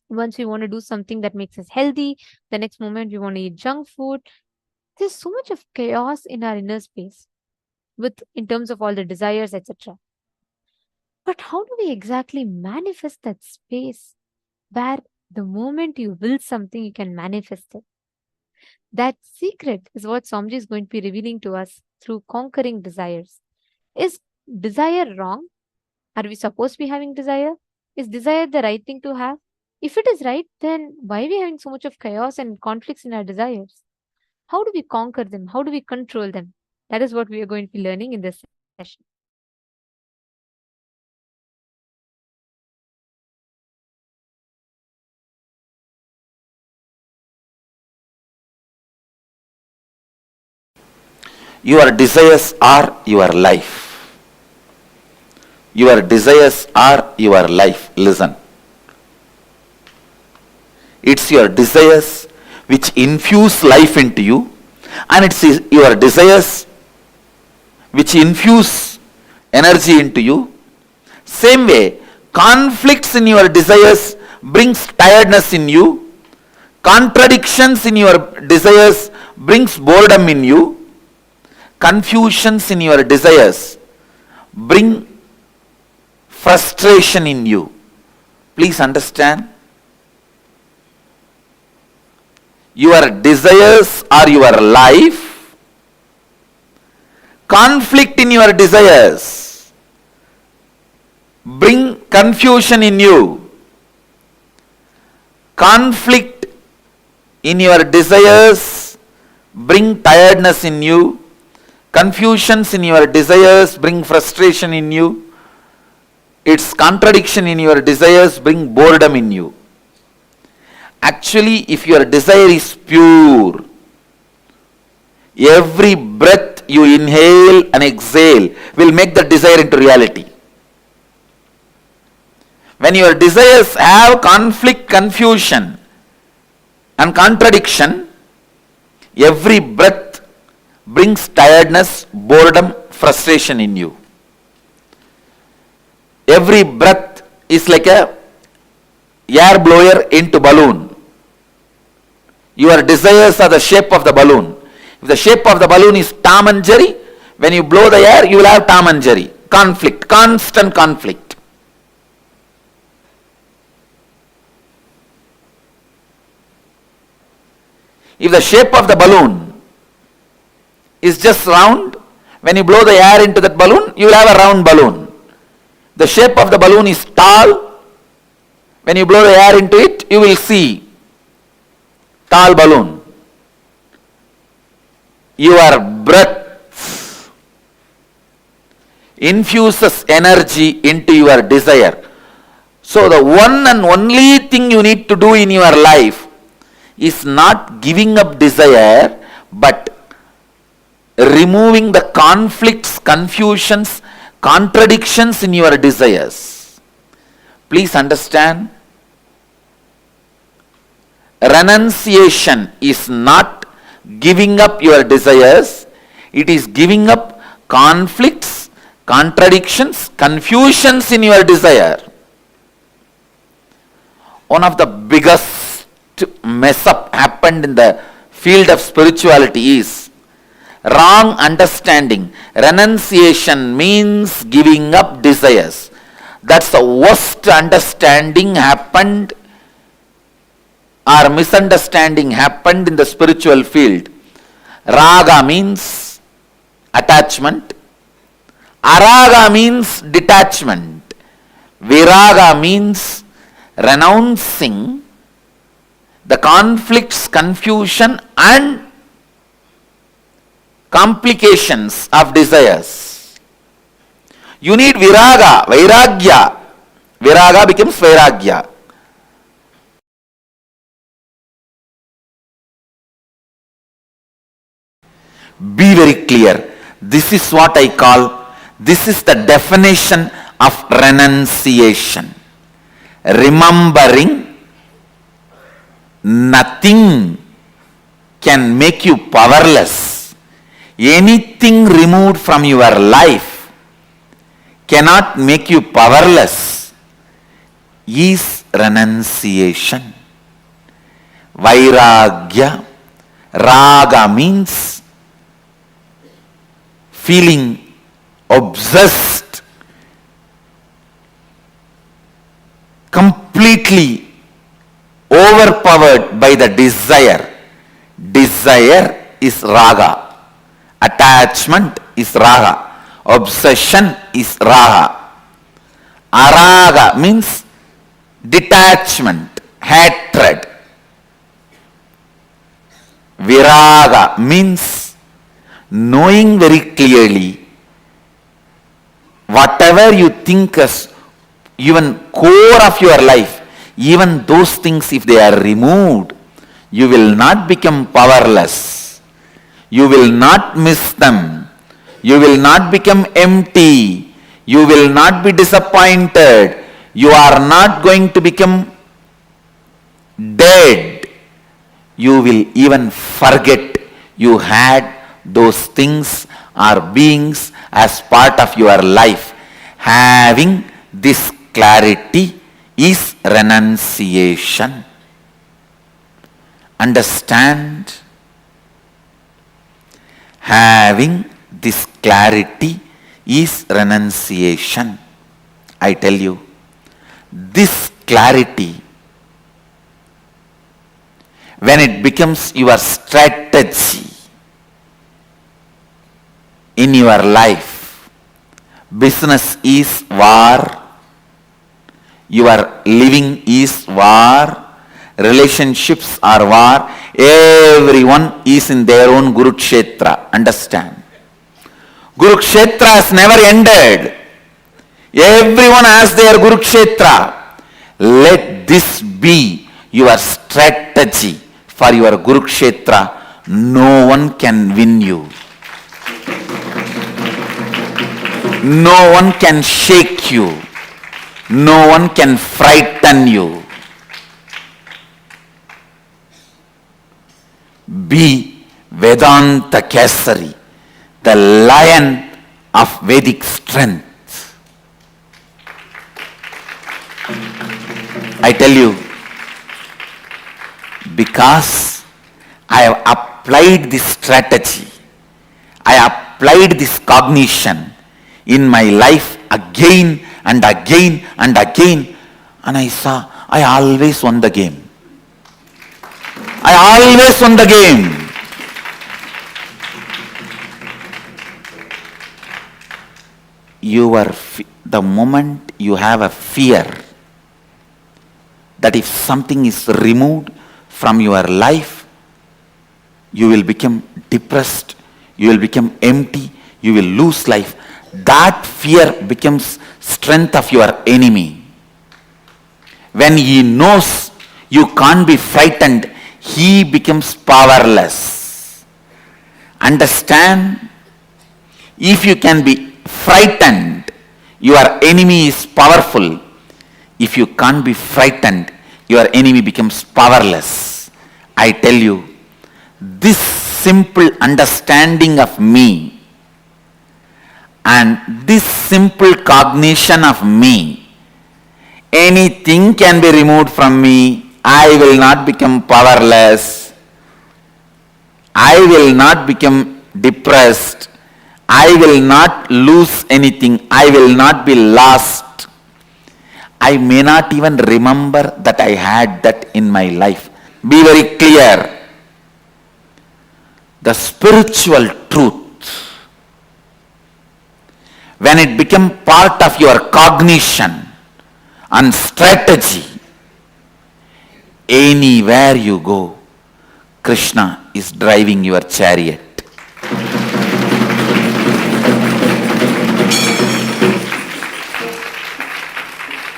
once we want to do something that makes us healthy, the next moment we want to eat junk food. There's so much of chaos in our inner space with in terms of all the desires, etc. But how do we exactly manifest that space where the moment you will something, you can manifest it? That secret is what Somji is going to be revealing to us through conquering desires. Is desire wrong? Are we supposed to be having desire? Is desire the right thing to have? If it is right, then why are we having so much of chaos and conflicts in our desires? How do we conquer them? How do we control them? That is what we are going to be learning in this session. Your desires are your life. Your desires are your life. Listen. It's your desires which infuse life into you, and it's your desires which infuse energy into you. Same way, conflicts in your desires brings tiredness in you. Contradictions in your desires brings boredom in you. Confusions in your desires bring frustration in you. Please understand. Your desires are your life. Conflict in your desires bring confusion in you. Conflict in your desires bring tiredness in you. Confusions in your desires bring frustration in you. Its contradiction in your desires bring boredom in you. Actually, if your desire is pure, every breath you inhale and exhale will make the desire into reality. When your desires have conflict, confusion and contradiction, every breath brings tiredness, boredom, frustration in you. Every breath is like a air blower into balloon. Your desires are the shape of the balloon. If the shape of the balloon is Tom and Jerry, when you blow the air, you will have Tom and Jerry. Conflict, constant conflict. If the shape of the balloon is just round, when you blow the air into that balloon, you will have a round balloon. The shape of the balloon is tall. When you blow the air into it, you will see tall balloon. Your breath infuses energy into your desire. So the one and only thing you need to do in your life is not giving up desire, but removing the conflicts, confusions, contradictions in your desires. Please understand, renunciation is not giving up your desires, it is giving up conflicts, contradictions, confusions in your desire. one of the biggest mess up happened in the field of spirituality is wrong understanding. Renunciation means giving up desires. That's the worst understanding happened or misunderstanding happened in the spiritual field. Raga means attachment. Araga means detachment. Viraga means renouncing the conflicts, confusion and complications of desires. You need viraga, vairagya. Viraga becomes vairagya. Be very clear. This is what I call, this is the definition of renunciation. Remembering nothing can make you powerless. Anything removed from your life cannot make you powerless is renunciation. Vairagya, raga means feeling obsessed, completely overpowered by the desire. Desire is raga. Attachment is raga. Obsession is raga. Araga means detachment, hatred. Viraga means knowing very clearly whatever you think as even core of your life, even those things, if they are removed, you will not become powerless. You will not miss them. You will not become empty. You will not be disappointed. You are not going to become dead. You will even forget you had those things or beings as part of your life. Having this clarity is renunciation. Understand? Having this clarity is renunciation. I tell you, this clarity, when it becomes your strategy in your life, business is war, your living is war, relationships are war, everyone is in their own Kurukshetra. Understand? Kurukshetra has never ended. Everyone has their Kurukshetra. Let this be your strategy for your Kurukshetra. No one can win you. No one can shake you. No one can frighten you. Be Vedanta Kesari, the lion of Vedic strength. I tell you, because I have applied this strategy, I applied this cognition in my life again and again and again, and I saw I always won the game. I always won the game. The moment you have a fear that if something is removed from your life, you will become depressed, you will become empty, you will lose life. That fear becomes strength of your enemy. When he knows you can't be frightened, he becomes powerless. Understand? If you can be frightened, your enemy is powerful. If you can't be frightened, your enemy becomes powerless. I tell you, this simple understanding of me and this simple cognition of me anything can be removed from me. I will not become powerless. I will not become depressed. I will not lose anything. I will not be lost. I may not even remember that I had that in my life. Be very clear. The spiritual truth, when it becomes part of your cognition and strategy, anywhere you go, Krishna is driving your chariot.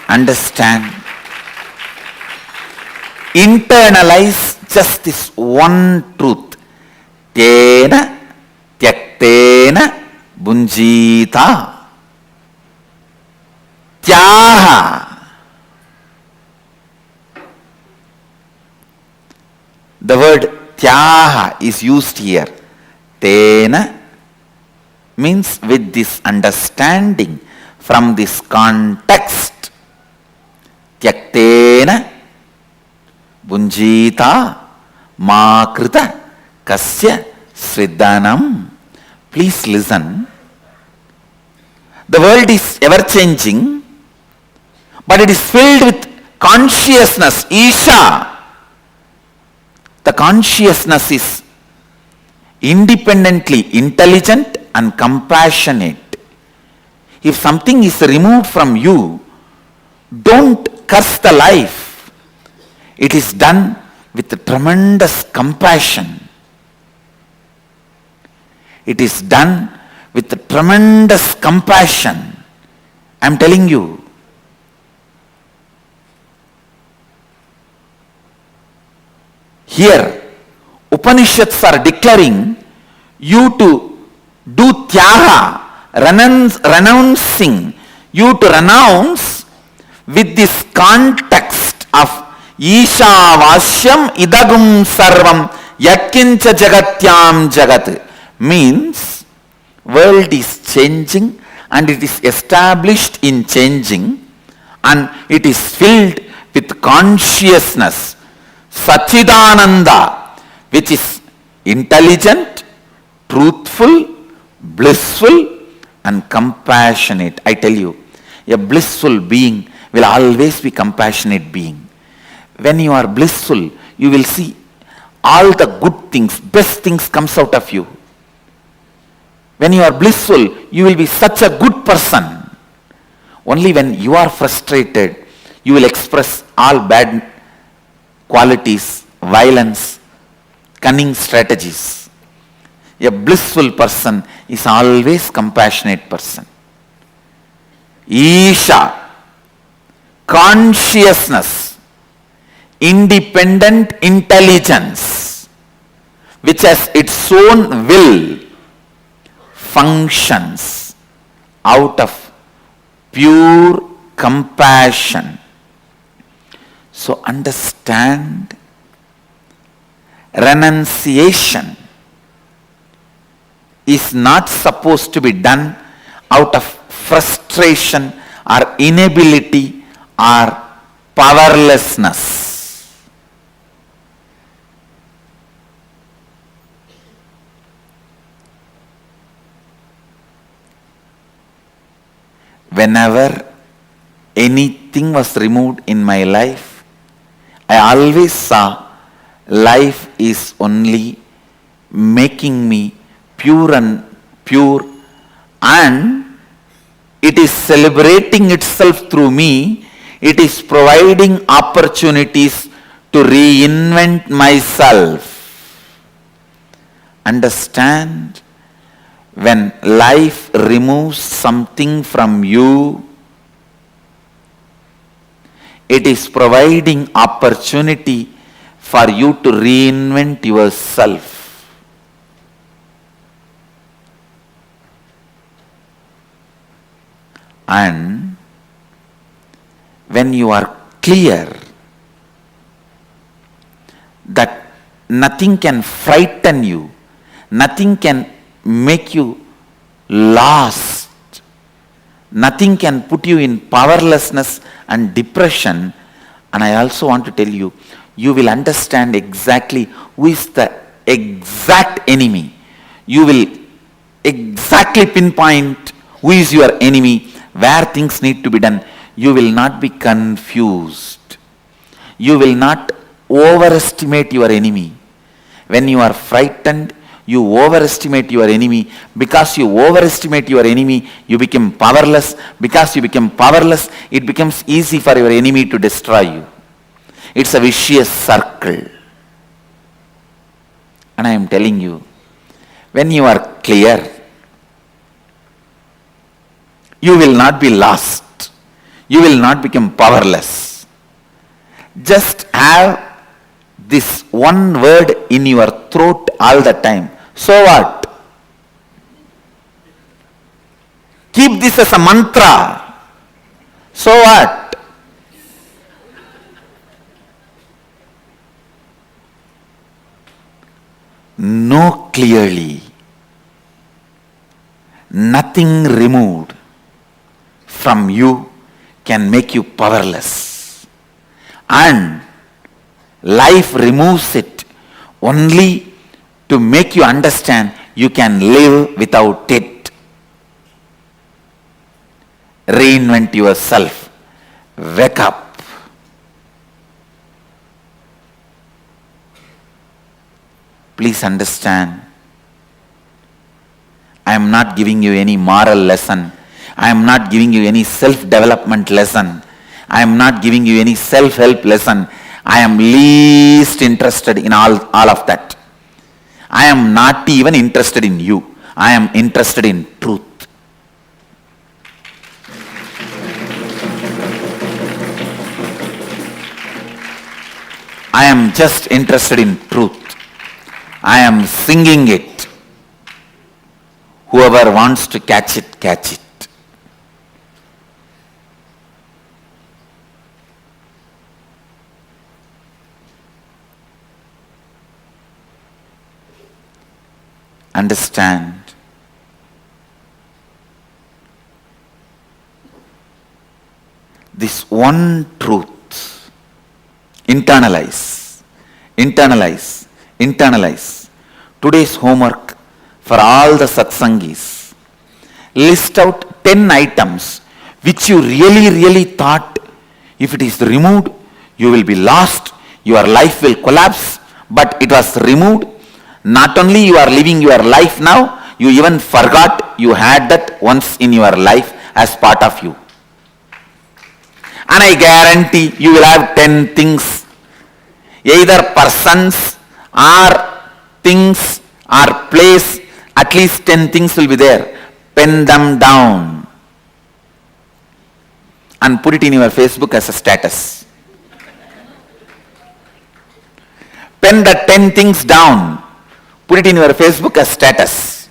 Understand? Internalize just this one truth. Tena tyaktena bunjita. Tyaha. The word tyaha is used here. Tena means with this understanding from this context. Tyaktena bunjita ma krita kasya sridhanam. Please listen. The world is ever changing, but it is filled with consciousness, Isha. The consciousness is independently intelligent and compassionate. If something is removed from you, don't curse the life. It is done with tremendous compassion. It is done with tremendous compassion. I am telling you. Here, Upanishads are declaring you to do tyaga, renouncing, you to renounce with this context of Isha Vasyam Idagum Sarvam Yatkincha Jagatyam Jagat. Means world is changing and it is established in changing and it is filled with consciousness, Sachidananda, which is intelligent, truthful, blissful and compassionate. I tell you, a blissful being will always be compassionate being. When you are blissful, you will see all the good things, best things comes out of you. When you are blissful, you will be such a good person. Only when you are frustrated, you will express all bad qualities, violence, cunning strategies. A blissful person is always compassionate person. Isha, consciousness, independent intelligence, which has its own will, functions out of pure compassion. So understand, renunciation is not supposed to be done out of frustration or inability or powerlessness. Whenever anything was removed in my life, I always saw life is only making me pure and it is celebrating itself through me. It is providing opportunities to reinvent myself. Understand? When life removes something from you, it is providing opportunity for you to reinvent yourself. And when you are clear that nothing can frighten you, nothing can make you lost, Nothing can put you in powerlessness and depression. And I also want to tell you, you will understand exactly who is the exact enemy. You will exactly pinpoint who is your enemy, where things need to be done. You will not be confused. You will not overestimate your enemy. When you are frightened, you overestimate your enemy. Because you overestimate your enemy, you become powerless. Because you become powerless, it becomes easy for your enemy to destroy you. It's a vicious circle. And I am telling you, when you are clear, you will not be lost. You will not become powerless. Just have this one word in your throat all the time. So what? Keep this as a mantra. So what? Know clearly. Nothing removed from you can make you powerless. And life removes it only to make you understand you can live without it. Reinvent yourself. Wake up. Please understand, I am not giving you any moral lesson. I am not giving you any self-development lesson. I am not giving you any self-help lesson. I am least interested in all of that. I am not even interested in you. I am interested in truth. I am just interested in truth. I am singing it. Whoever wants to catch it, catch it. Understand. This one truth. Internalize. Internalize. Internalize. Today's homework for all the satsangis. List out 10 items which you really thought if it is removed, you will be lost, your life will collapse, but it was removed. Not only you are living your life now, you even forgot you had that once in your life as part of you. And I guarantee you will have 10 things, either persons or things or place, at least 10 things will be there. Pen them down and put it in your Facebook as a status. Pen the 10 things down, put it in your Facebook as status.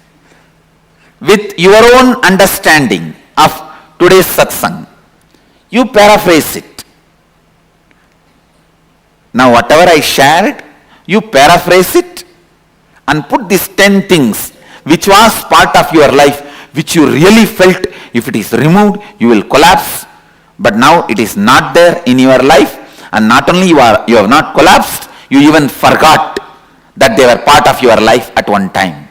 With your own understanding of today's satsang, you paraphrase it. Now whatever I shared, you paraphrase it and put these 10 things which was part of your life, which you really felt if it is removed, you will collapse. But now it is not there in your life, and not only you have not collapsed, you even forgot that they were part of your life at one time.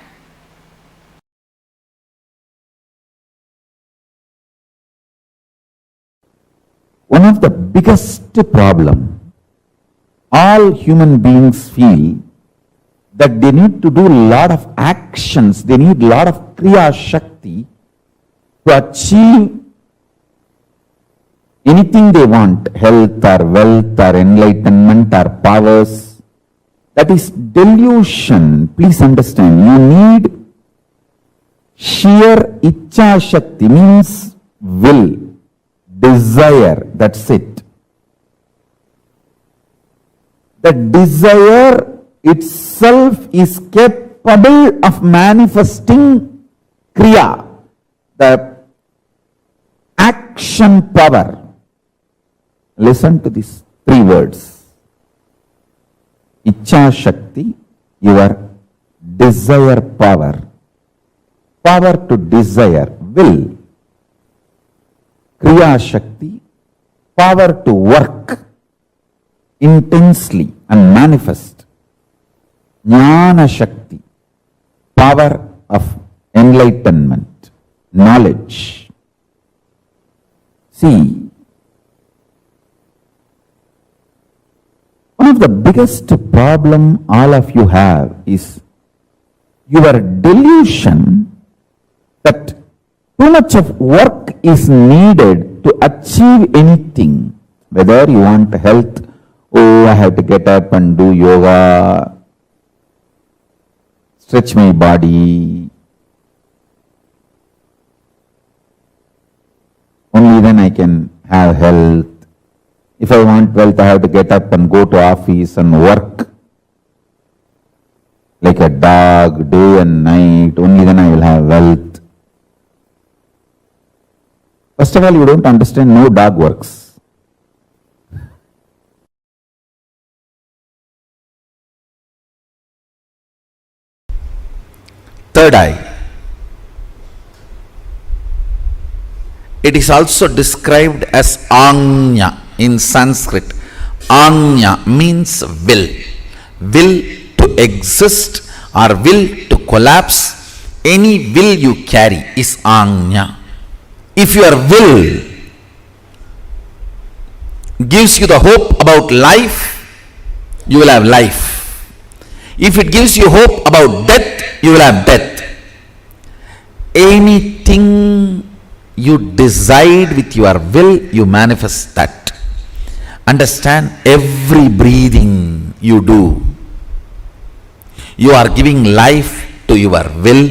One of the biggest problem all human beings feel that they need to do a lot of actions, they need a lot of kriya shakti to achieve anything they want, health or wealth or enlightenment or powers. That is delusion. Please understand, you need sheer ichcha shakti, means will, desire, that's it. The desire itself is capable of manifesting kriya, the action power. Listen to these 3 words. Ichcha Shakti, your desire power. Power to desire, will. Kriya Shakti, power to work intensely and manifest. Jnana Shakti, power of enlightenment, knowledge. See, one of the biggest problem all of you have is your delusion that too much of work is needed to achieve anything. Whether you want health, oh, I have to get up and do yoga, stretch my body. Only then I can have health. If I want wealth, I have to get up and go to office and work like a dog, day and night. Only then I will have wealth. First of all, you don't understand, no dog works. Third eye. It is also described as Anya in Sanskrit. Anya means will. Will to exist or will to collapse. Any will you carry is Anya. If your will gives you the hope about life, you will have life. If it gives you hope about death, you will have death. Anything you decide with your will, you manifest that. Understand, every breathing you do, you are giving life to your will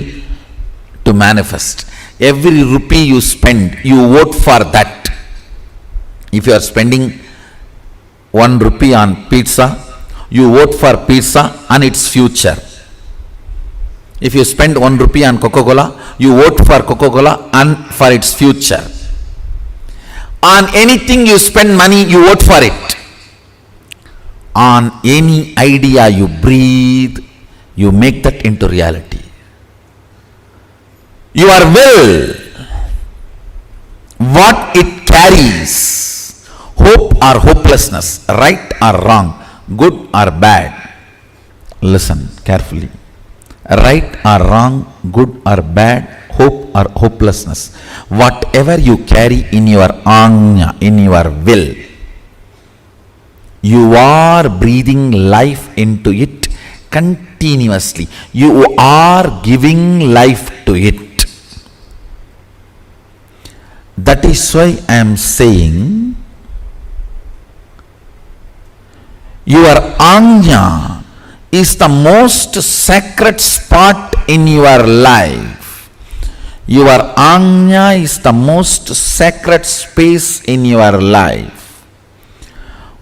to manifest. Every rupee you spend, you vote for that. If you are spending 1 rupee on pizza, you vote for pizza and its future. If you spend 1 rupee on Coca-Cola, you vote for Coca-Cola and for its future. On anything you spend money, you vote for it. On any idea you breathe, you make that into reality. Your will, what it carries, hope or hopelessness, right or wrong, good or bad. Listen carefully. Right or wrong, good or bad, hope or hopelessness, whatever you carry in your anya, in your will, you are breathing life into it continuously. You are giving life to it. That is why I am saying your anya is the most sacred spot in your life. Your anya is the most sacred space in your life.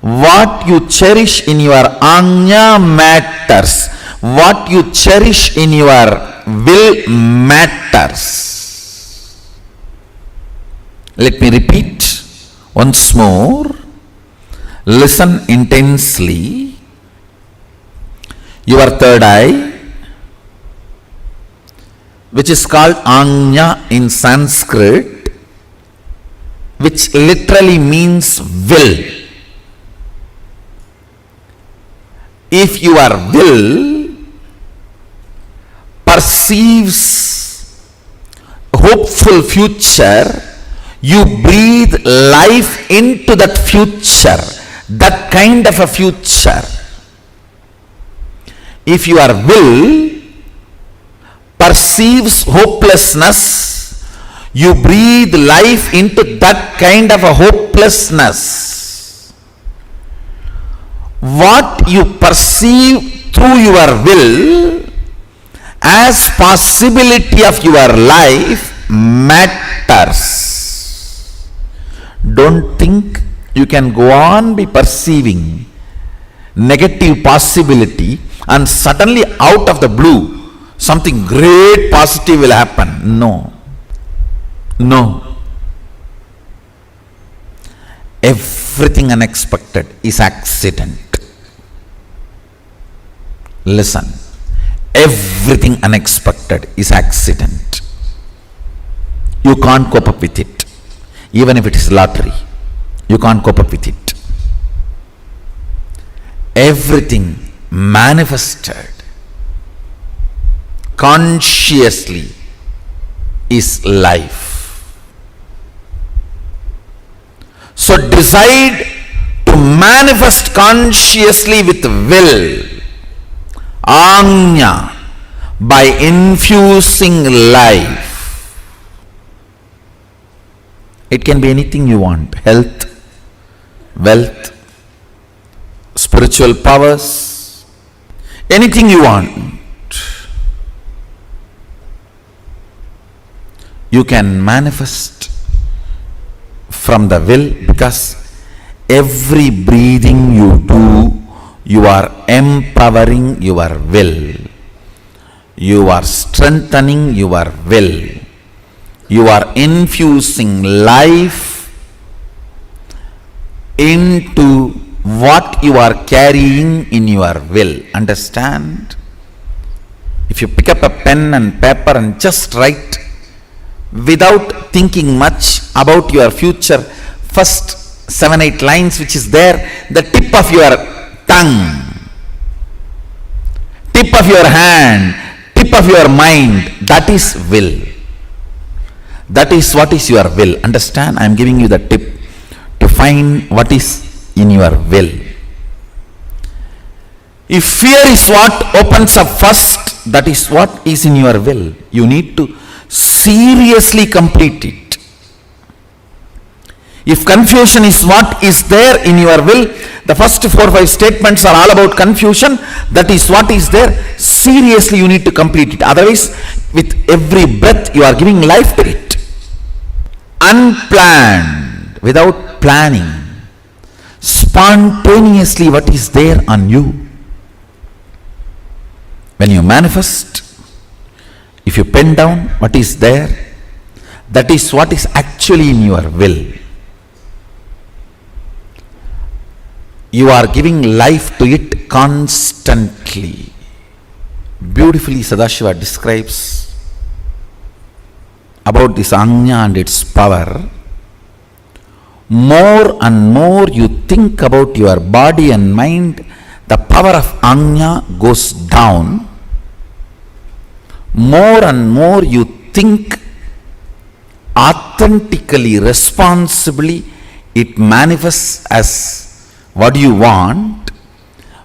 What you cherish in your anya matters. What you cherish in your will matters. Let me repeat once more. Listen intensely. Your third eye, which is called Anya in Sanskrit, which literally means will. If your will perceives hopeful future, you breathe life into that future, that kind of a future. If your will perceives hopelessness, you breathe life into that kind of a hopelessness. What you perceive through your will as possibility of your life matters. Don't think you can go on be perceiving negative possibility and suddenly out of the blue something great positive will happen. No. No. Everything unexpected is accident. Listen. Everything unexpected is accident. You can't cope up with it. even if it is lottery. You can't cope up with it. Everything manifested consciously is life. So decide to manifest consciously with will, Anya, by infusing life. It can be anything you want: health, wealth, spiritual powers, anything you want. You can manifest from the will, because every breathing you do, you are empowering your will. You are strengthening your will. You are infusing life into what you are carrying in your will. Understand? If you pick up a pen and paper and just write without thinking much about your future, first 7-8 lines which is there, the tip of your tongue, tip of your hand, tip of your mind, that is will. That is what is your will. Understand? I am giving you the tip to find what is in your will. If fear is what opens up first, that is what is in your will. You need to seriously complete it. If confusion is what is there in your will, the first 4 or 5 statements are all about confusion. That is what is there. Seriously, you need to complete it. Otherwise, with every breath, you are giving life to it. Unplanned, without planning, spontaneously what is there on you. When you manifest, if you pen down what is there, that is what is actually in your will. You are giving life to it constantly. Beautifully Sadashiva describes about this Anya and its power. More and more you think about your body and mind, the power of Anya goes down. More and more you think authentically, responsibly, it manifests as what you want.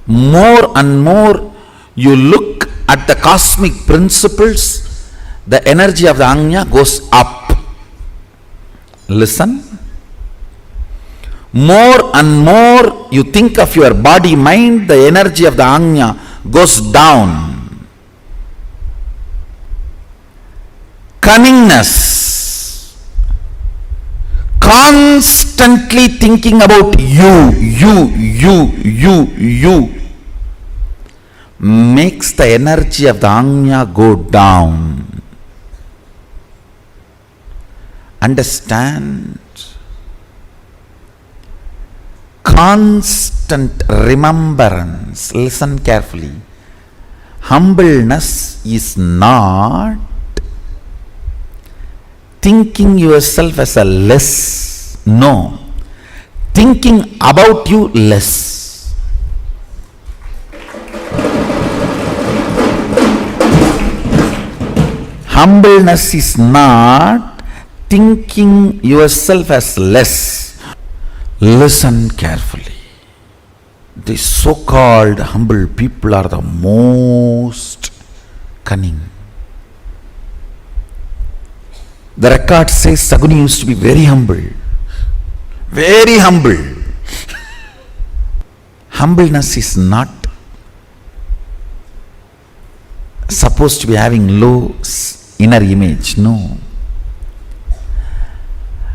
More and more you look at the cosmic principles, the energy of the Anya goes up. Listen. More and more you think of your body, mind, the energy of the Anya goes down. Cunningness, constantly thinking about you, makes the energy of the Anya go down. Understand? Constant remembrance. Listen carefully. Humbleness is not thinking yourself as a less. No. Thinking about you less. Humbleness is not thinking yourself as less. Listen carefully. The so-called humble people are the most cunning. The record says Saguni used to be very humble. Very humble. Humbleness is not supposed to be having low inner image. No.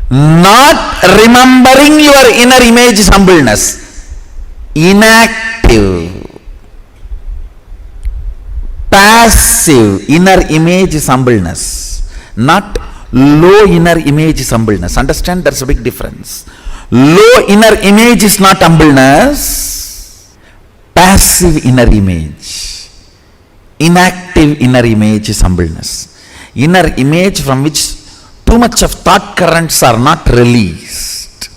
Not remembering your inner image is humbleness. Inactive, passive inner image is humbleness. Not low inner image is humbleness. Understand? There's a big difference. Low inner image is not humbleness. Passive inner image, inactive inner image is humbleness. Inner image from which too much of thought currents are not released.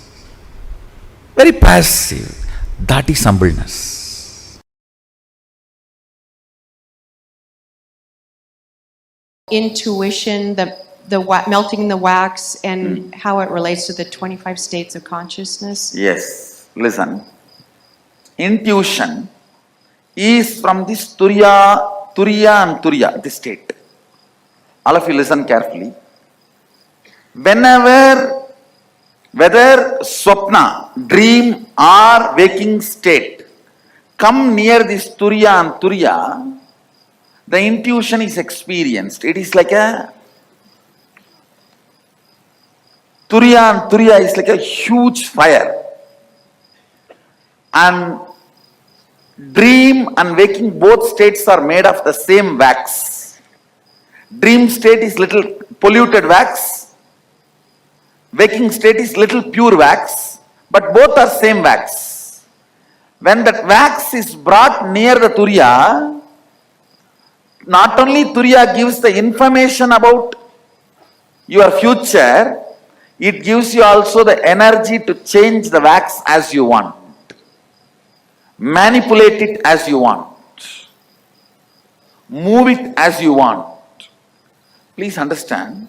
Very passive. That is humbleness. Intuition, melting the wax, and how it relates to the 25 states of consciousness? Yes. Listen. Intuition is from this Turiya and Turiya, this state. All of you listen carefully. Whenever, whether swapna, dream or waking state, come near this Turiya and Turiya, the intuition is experienced. It is like a Turiya and Turiya is like a huge fire. And dream and waking, both states are made of the same wax. Dream state is little polluted wax. Waking state is little pure wax. But both are same wax. When that wax is brought near the Turiya, not only Turiya gives the information about your future, it gives you also the energy to change the wax as you want. Manipulate it as you want. Move it as you want. Please understand,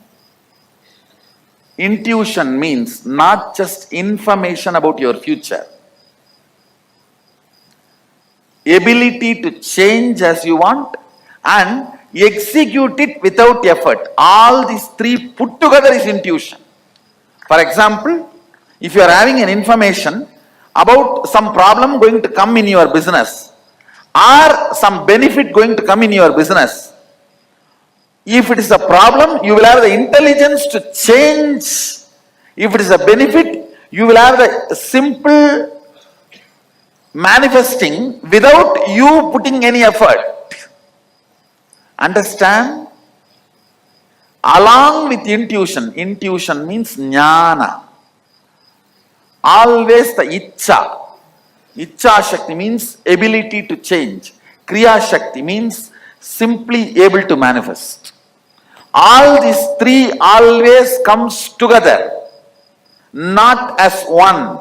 intuition means not just information about your future. Ability to change as you want and execute it without effort. All these three put together is intuition. For example, if you are having an information about some problem going to come in your business or some benefit going to come in your business, if it is a problem, you will have the intelligence to change. If it is a benefit, you will have the simple manifesting without you putting any effort. Understand? Along with intuition, intuition means jnana. Always the Icha. Icha Shakti means ability to change. Kriya Shakti means simply able to manifest. All these three always comes together, not as one.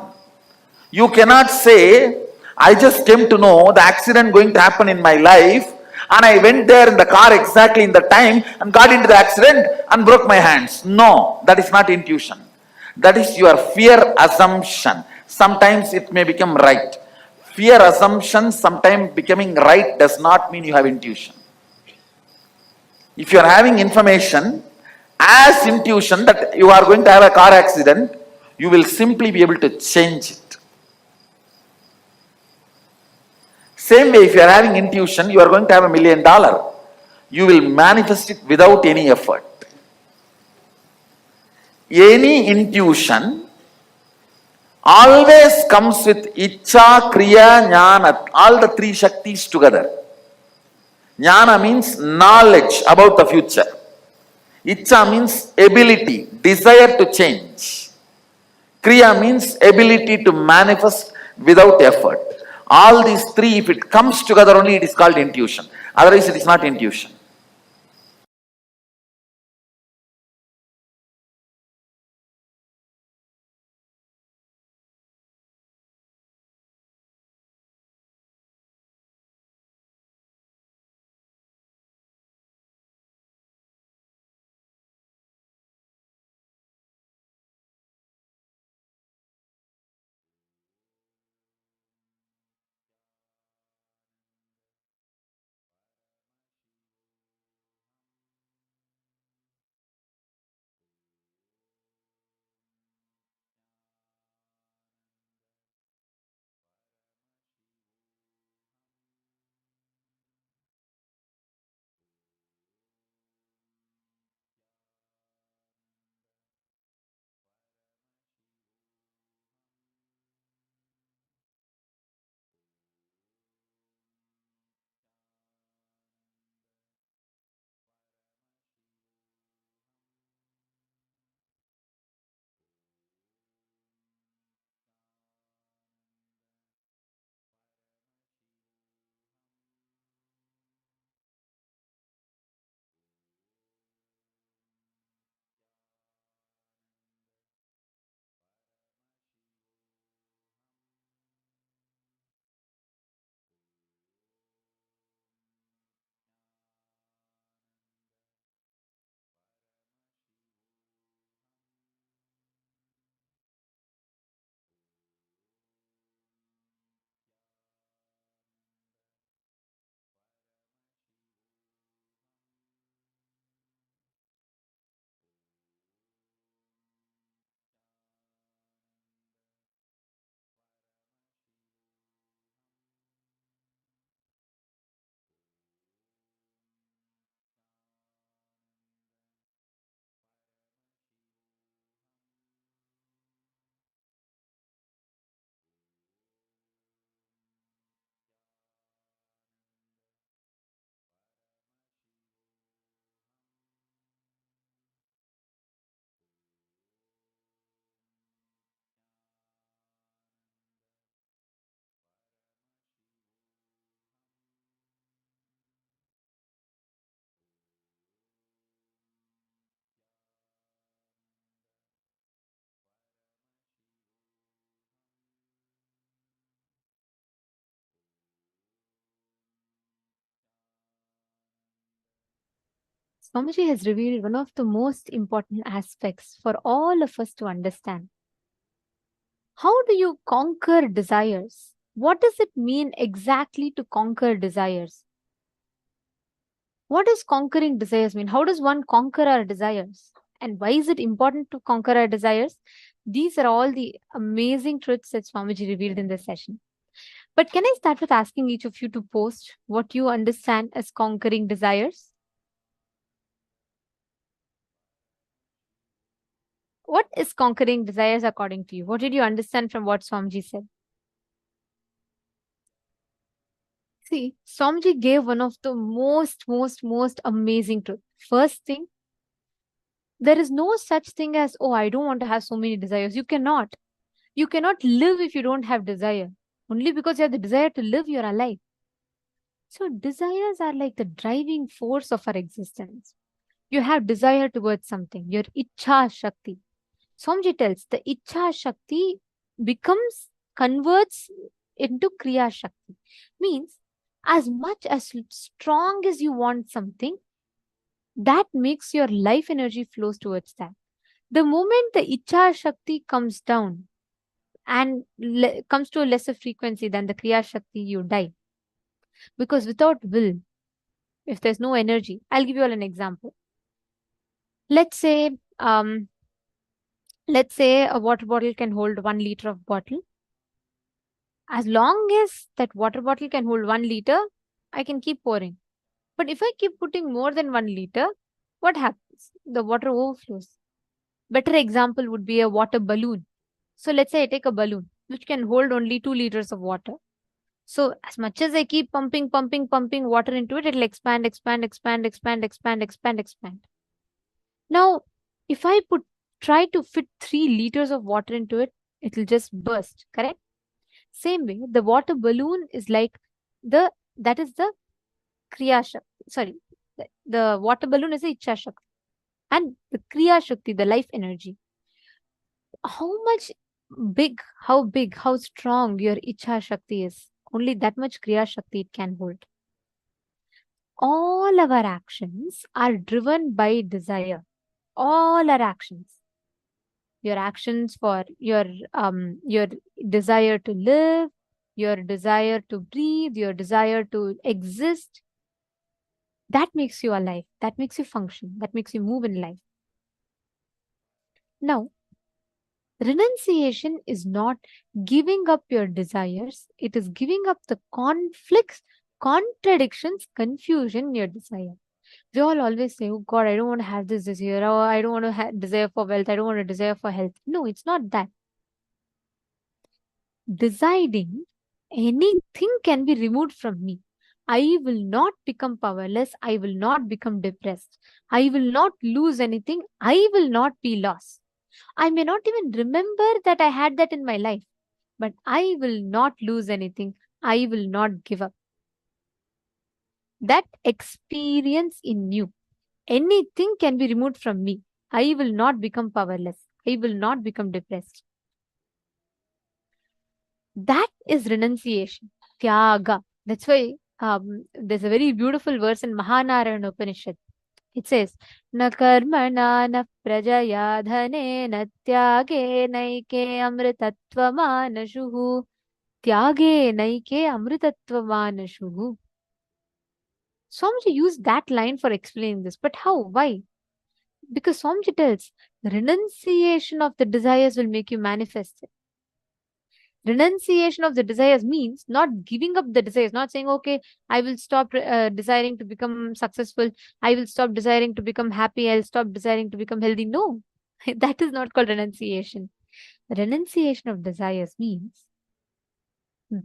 You cannot say, I just came to know the accident going to happen in my life and I went there in the car exactly in the time and got into the accident and broke my hands. No, that is not intuition. That is your fear assumption. Sometimes it may become right. Fear assumption sometimes becoming right does not mean you have intuition. If you are having information as intuition that you are going to have a car accident, you will simply be able to change it. Same way, if you are having intuition, you are going to have $1 million. You will manifest it without any effort. Any intuition always comes with Icha, Kriya, Jnana, all the three Shaktis together. Jnana means knowledge about the future. Icha means ability, desire to change. Kriya means ability to manifest without effort. All these three, if it comes together only, it is called intuition. Otherwise, it is not intuition. Swamiji has revealed one of the most important aspects for all of us to understand. How do you conquer desires? What does it mean exactly to conquer desires? What does conquering desires mean? How does one conquer our desires? And why is it important to conquer our desires? These are all the amazing truths that Swamiji revealed in this session. But can I start with asking each of you to post what you understand as conquering desires? What is conquering desires according to you? What did you understand from what Swamiji said? See, Swamiji gave one of the most amazing truths. First thing, there is no such thing as, oh, I don't want to have so many desires. You cannot. You cannot live if you don't have desire. Only because you have the desire to live, you're alive. So desires are like the driving force of our existence. You have desire towards something, your Ichha Shakti. Swamiji tells the Ichha Shakti converts into Kriya Shakti. Means as much as strong as you want something, that makes your life energy flows towards that. The moment the Ichha Shakti comes down and comes to a lesser frequency than the Kriya Shakti, you die. Because without will, if there's no energy, I'll give you all an example. Let's say a water bottle can hold 1 liter of bottle. As long as that water bottle can hold 1 liter, I can keep pouring. But if I keep putting more than 1 liter, what happens? The water overflows. Better example would be a water balloon. So let's say I take a balloon which can hold only 2 liters of water. So as much as I keep pumping water into it, it'll expand. Now, if I try to fit 3 liters of water into it, it'll just burst, correct? Same way, the water balloon is like that is the Kriya Shakti. Sorry, the water balloon is the Ichha Shakti. And the Kriya Shakti, the life energy. How strong your Ichha Shakti is, only that much Kriya Shakti it can hold. All our actions are driven by desire. All our actions. Your actions for your desire to live, your desire to breathe, your desire to exist. That makes you alive. That makes you function. That makes you move in life. Now, renunciation is not giving up your desires. It is giving up the conflicts, contradictions, confusion in your desire. We all always say, oh God, I don't want to have this year. Oh, I don't want to desire for wealth. I don't want to desire for health. No, it's not that. Deciding anything can be removed from me. I will not become powerless. I will not become depressed. I will not lose anything. I will not be lost. I may not even remember that I had that in my life, but I will not lose anything. I will not give up. That experience in you, anything can be removed from me. I will not become powerless. I will not become depressed. That is renunciation, tyaga. That's why there's a very beautiful verse in Mahanarayana Upanishad. It says, na karmana na prajaya dhane na tyage naike amritattvamanashuhu. Tyage naike amritattvamanashuhu. Swamiji used that line for explaining this. But how? Why? Because Swamiji tells, renunciation of the desires will make you manifest it. Renunciation of the desires means not giving up the desires, not saying, okay, I will stop desiring to become successful. I will stop desiring to become happy. I'll stop desiring to become healthy. No, that is not called renunciation. Renunciation of desires means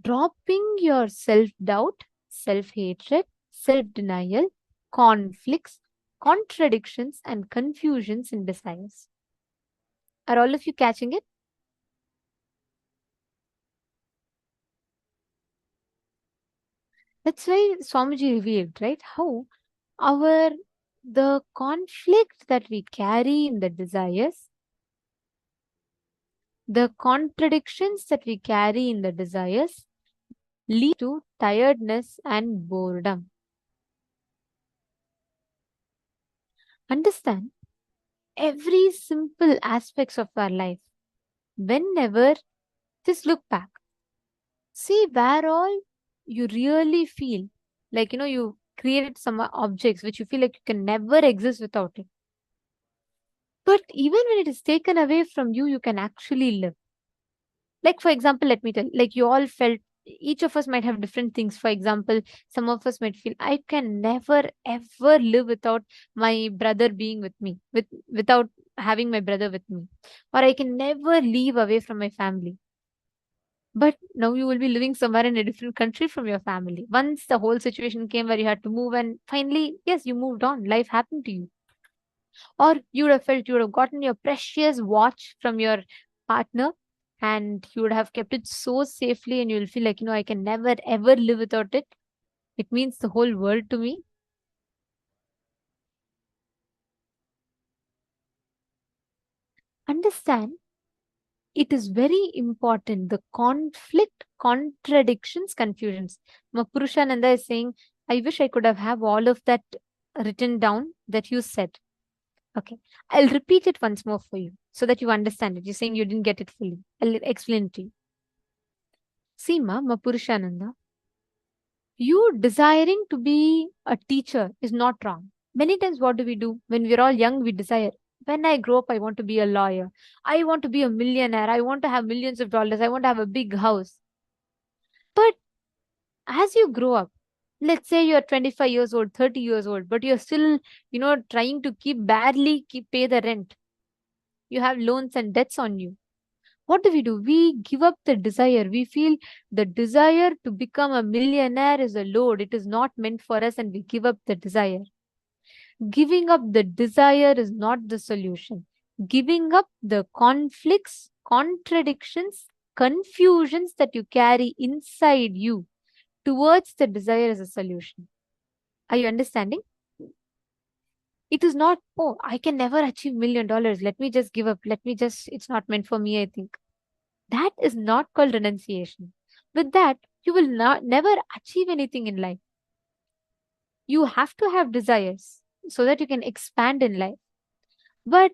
dropping your self-doubt, self-hatred, self-denial, conflicts, contradictions, and confusions in desires. Are all of you catching it? That's why Swamiji revealed, right? How the conflict that we carry in the desires, the contradictions that we carry in the desires lead to tiredness and boredom. Understand every simple aspects of our life. Whenever, just look back. See where all you really feel like, you created some objects which you feel like you can never exist without it. But even when it is taken away from you, you can actually live. Like, for example, let me tell, like you all felt, each of us might have different things. For example, some of us might feel, I can never ever live without my brother being with me, without having my brother with me, or I can never leave away from my family. But now you will be living somewhere in a different country from your family. Once the whole situation came where you had to move, and finally, yes, you moved on, life happened to you. Or you would have felt you would have gotten your precious watch from your partner, and you would have kept it so safely, and you'll feel like, I can never ever live without it. It means the whole world to me. Understand, it is very important. The conflict, contradictions, confusions. Purushananda is saying, I wish I could have all of that written down that you said. Okay, I'll repeat it once more for you so that you understand it. You're saying you didn't get it fully. I'll explain it to you. See, Purushananda, you desiring to be a teacher is not wrong. Many times, what do? When we're all young, we desire, when I grow up, I want to be a lawyer. I want to be a millionaire. I want to have millions of dollars. I want to have a big house. But as you grow up, let's say you're 25 years old, 30 years old, but you're still, trying to barely pay the rent. You have loans and debts on you. What do? We give up the desire. We feel the desire to become a millionaire is a load. It is not meant for us, and we give up the desire. Giving up the desire is not the solution. Giving up the conflicts, contradictions, confusions that you carry inside you towards the desire is a solution. Are you understanding? It is not, oh, I can never achieve $1 million. Let me just give up. It's not meant for me, I think. That is not called renunciation. With that, you will never achieve anything in life. You have to have desires so that you can expand in life. But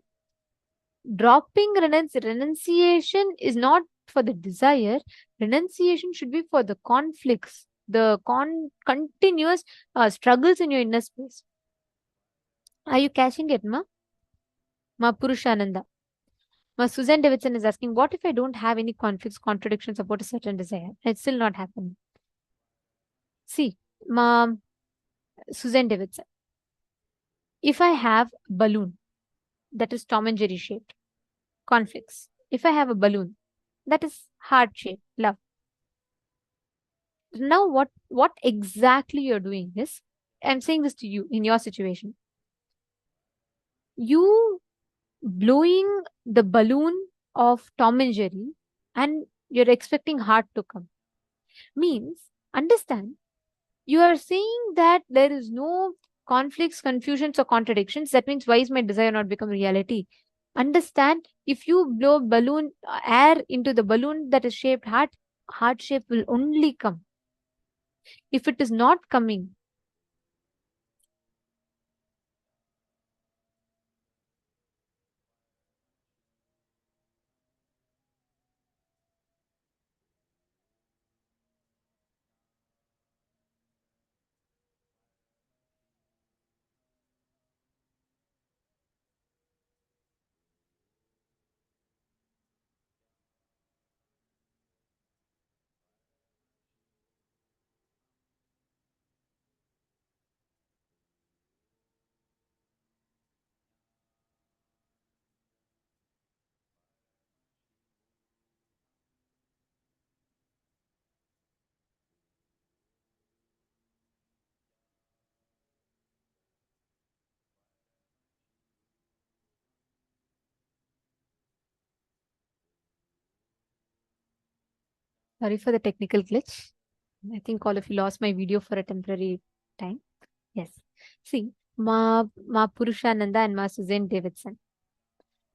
dropping renunciation is not for the desire. Renunciation should be for the conflicts, the continuous struggles in your inner space. Are you catching it, Ma Purushananda? Susan Davidson is asking, what if I don't have any conflicts, contradictions about a certain desire? It's still not happening. See, Susan Davidson, if I have a balloon that is Tom and Jerry shaped, conflicts. If I have a balloon that is heart shaped, love. Now what exactly you're doing is, I'm saying this to you in your situation. You blowing the balloon of Tom and Jerry and you're expecting heart to come means, understand, you are saying that there is no conflicts, confusions, or contradictions. That means, why is my desire not become reality? Understand, if you blow balloon air into the balloon that is shaped heart shape will only come. If it is not coming, sorry for the technical glitch. I think all of you lost my video for a temporary time. Yes. See, Ma Purushananda and Ma Susan Davidson.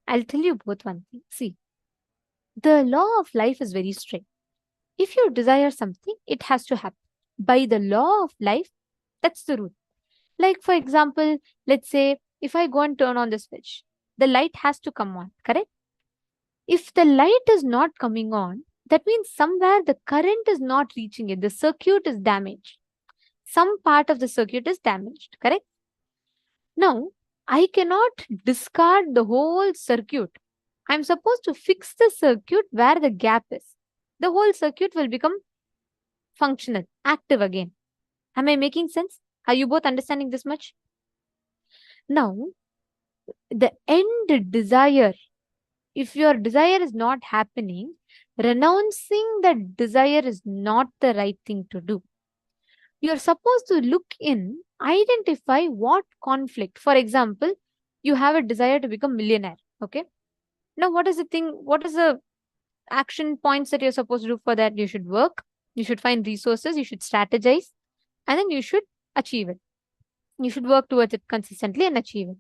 I'll tell you both one thing. See, the law of life is very strict. If you desire something, it has to happen. By the law of life, that's the rule. Like, for example, let's say if I go and turn on the switch, the light has to come on, correct? If the light is not coming on, that means somewhere the current is not reaching it. The circuit is damaged. Some part of the circuit is damaged, correct? Now, I cannot discard the whole circuit. I'm supposed to fix the circuit where the gap is. The whole circuit will become functional, active again. Am I making sense? Are you both understanding this much? Now, the end desire, if your desire is not happening, renouncing that desire is not the right thing to do. You're supposed to look in, identify what conflict. For example, you have a desire to become millionaire. Okay. Now, what is the thing? What is the action points that you're supposed to do for that? You should work, you should find resources, you should strategize, and then you should achieve it. You should work towards it consistently and achieve it.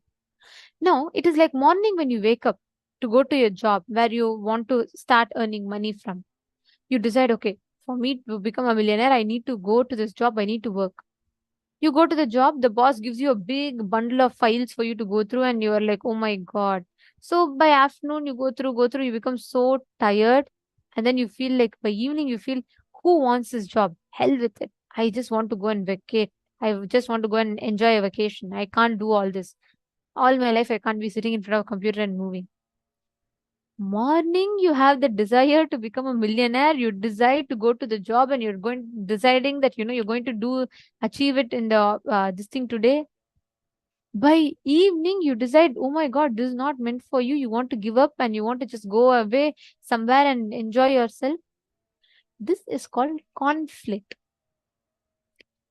Now, it is like morning when you wake up to go to your job where you want to start earning money from. You decide, okay, for me to become a millionaire, I need to go to this job, I need to work. You go to the job, the boss gives you a big bundle of files for you to go through, and you are like, oh my God. So by afternoon, you go through, you become so tired. And then you feel like by evening, you feel, who wants this job? Hell with it. I just want to go and vacate. I just want to go and enjoy a vacation. I can't do all this. All my life, I can't be sitting in front of a computer and moving. Morning, you have the desire to become a millionaire. You decide to go to the job, and you're deciding that you're going to achieve it in the this thing today. By evening, you decide, oh my God, this is not meant for you. You want to give up and you want to just go away somewhere and enjoy yourself. This is called conflict.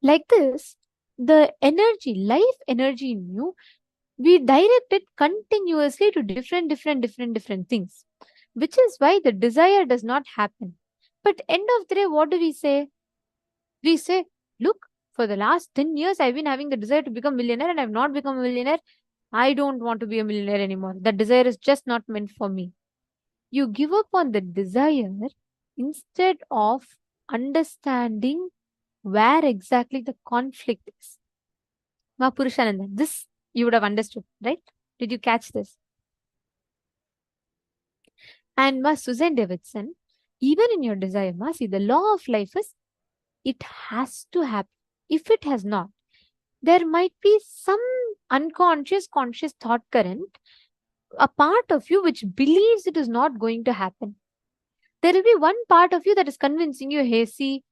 Like this, the energy, life energy in you, we direct it continuously to different things, which is why the desire does not happen. But end of the day, what do we say? We say, look, for the last 10 years, I've been having the desire to become a millionaire and I've not become a millionaire. I don't want to be a millionaire anymore. That desire is just not meant for me. You give up on the desire instead of understanding where exactly the conflict is. Mahapurushananda, this you would have understood, right? Did you catch this? And Ma Susan Davidson, even in your desire, Ma, see, the law of life is it has to happen. If it has not, there might be some unconscious, conscious thought current, a part of you which believes it is not going to happen. There will be one part of you that is convincing you, hey, see,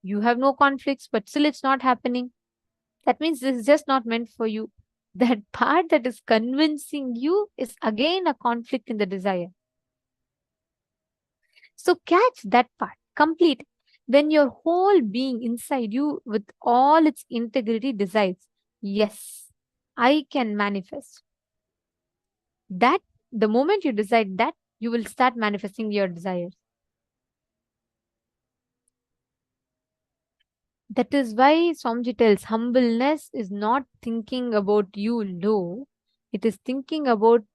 you have no conflicts, but still it's not happening. That means this is just not meant for you. That part that is convincing you is again a conflict in the desire. So catch that part, complete. When your whole being inside you with all its integrity decides, yes, I can manifest. That the moment you decide that, you will start manifesting your desires. That is why Swamiji tells humbleness is not thinking about you low. It is thinking about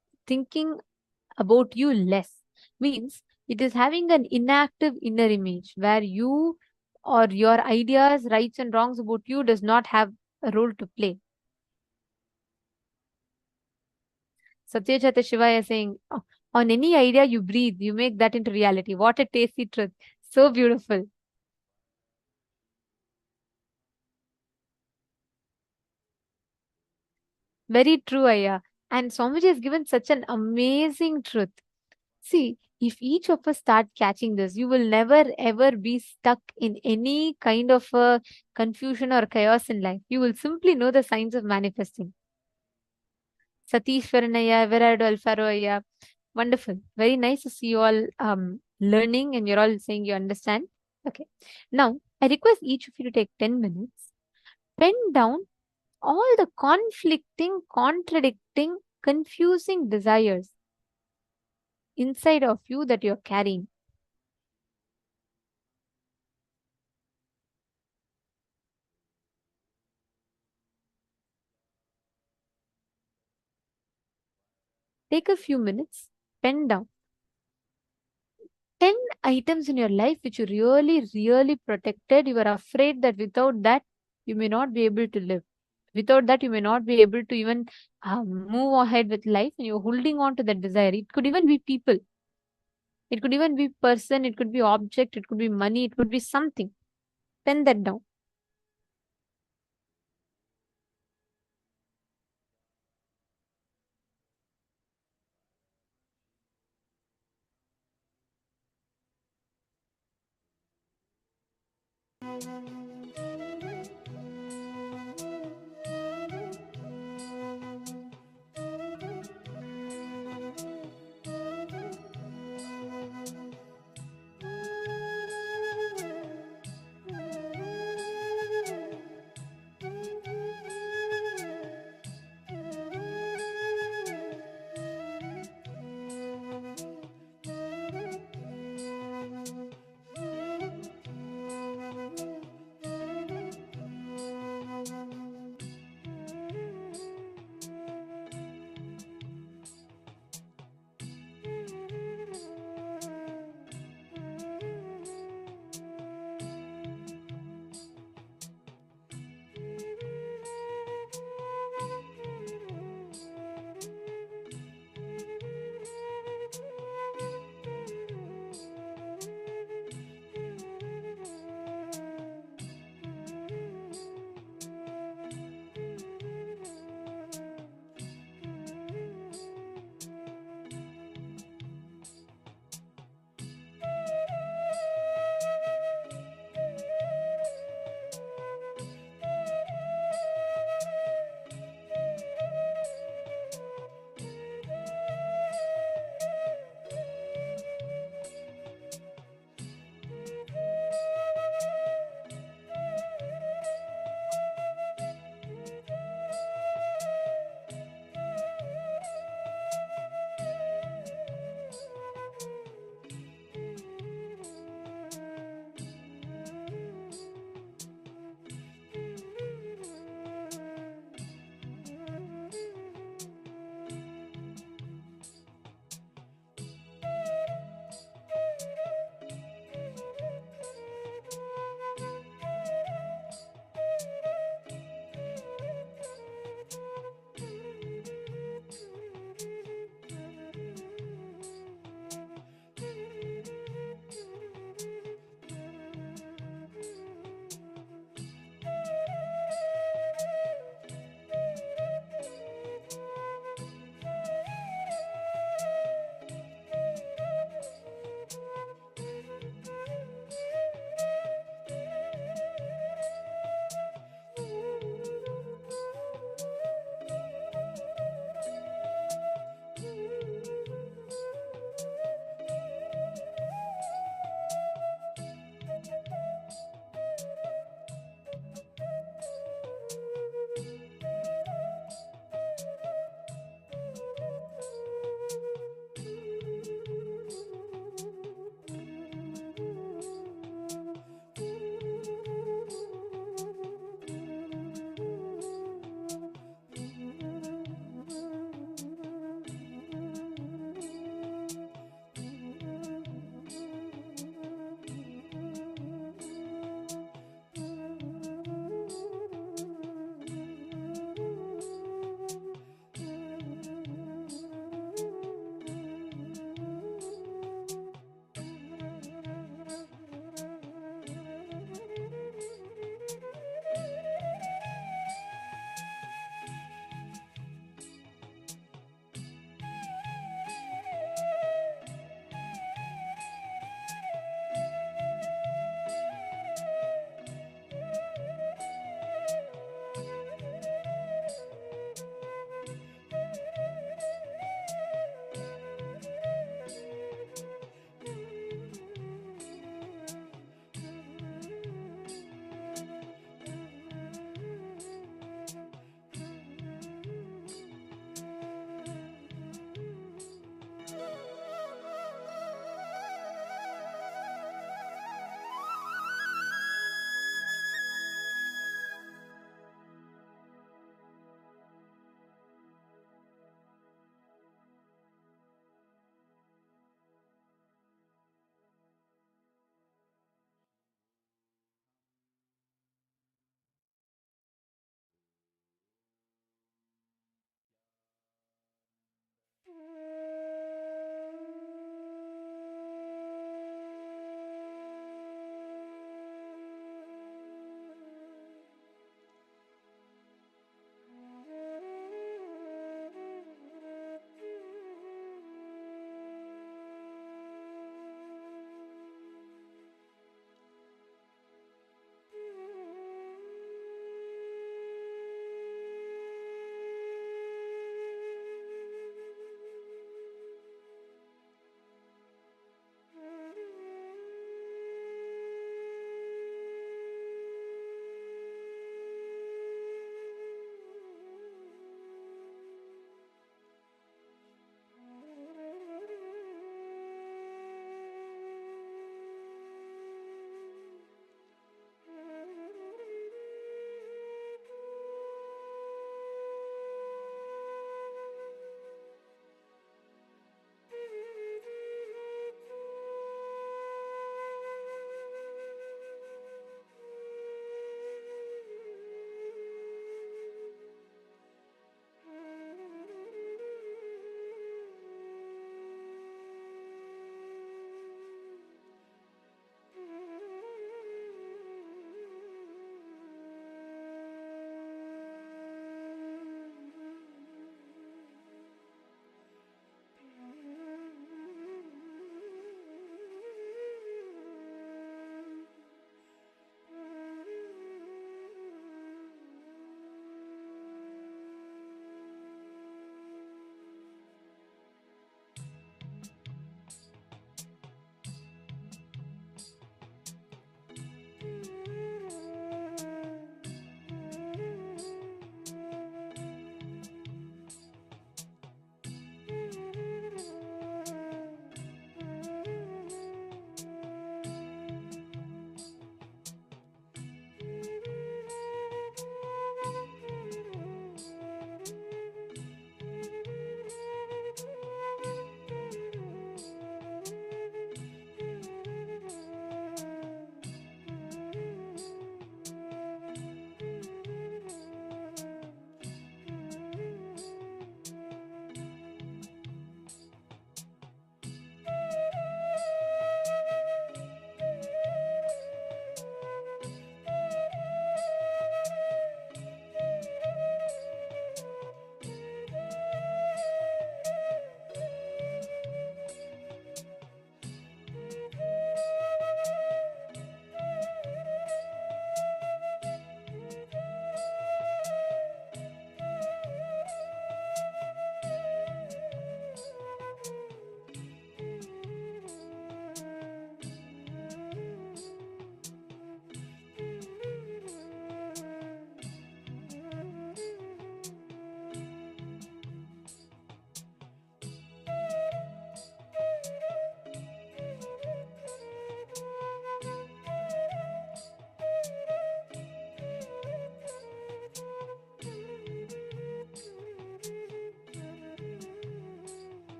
you less. Means it is having an inactive inner image where you or your ideas, rights and wrongs about you does not have a role to play. Satyajata Shivaya is saying, on any idea you breathe, you make that into reality. What a tasty truth. So beautiful. Very true, Aya. And Swamiji has given such an amazing truth. See, if each of us start catching this, you will never ever be stuck in any kind of a confusion or chaos in life. You will simply know the signs of manifesting. Satish Varanaya, Everardo Alfaro Aya. Wonderful. Very nice to see you all learning and you're all saying you understand. Okay. Now, I request each of you to take 10 minutes. Pen down all the conflicting, contradicting, confusing desires inside of you that you're carrying. Take a few minutes, pen down 10 items in your life which you really protected. You are afraid that without that, you may not be able to live. Without that, you may not be able to even move ahead with life, and you're holding on to that desire. It could even be people, it could even be person, it could be object, it could be money, it could be something. Pen that down.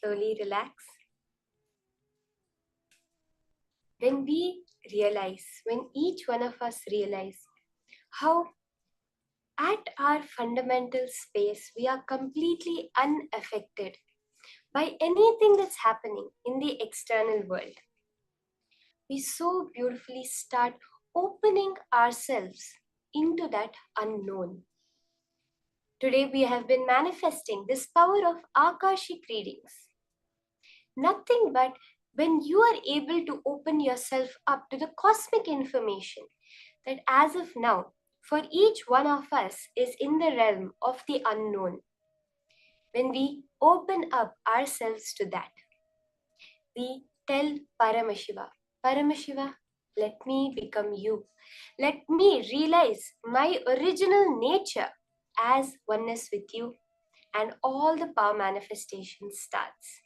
slowly relax. When each one of us realize how at our fundamental space we are completely unaffected by anything that's happening in the external world, we so beautifully start opening ourselves into that unknown. Today we have been manifesting this power of Akashic readings. Nothing but when you are able to open yourself up to the cosmic information that as of now, for each one of us is in the realm of the unknown. When we open up ourselves to that, we tell Paramashiva, Paramashiva, let me become you. Let me realize my original nature as oneness with you, and all the power manifestation starts.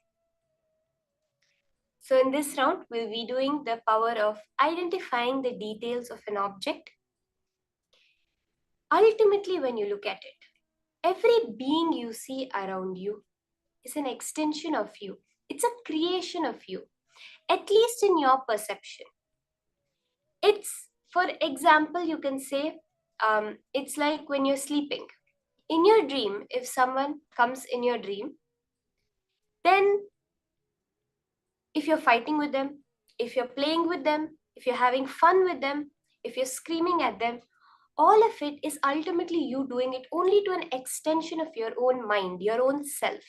So in this round, we'll be doing the power of identifying the details of an object. Ultimately, when you look at it, every being you see around you is an extension of you. It's a creation of you, at least in your perception. It's, for example, you can say, it's like when you're sleeping. In your dream, if someone comes in your dream, then if you're fighting with them, if you're playing with them, if you're having fun with them, if you're screaming at them, all of it is ultimately you doing it only to an extension of your own mind, your own self.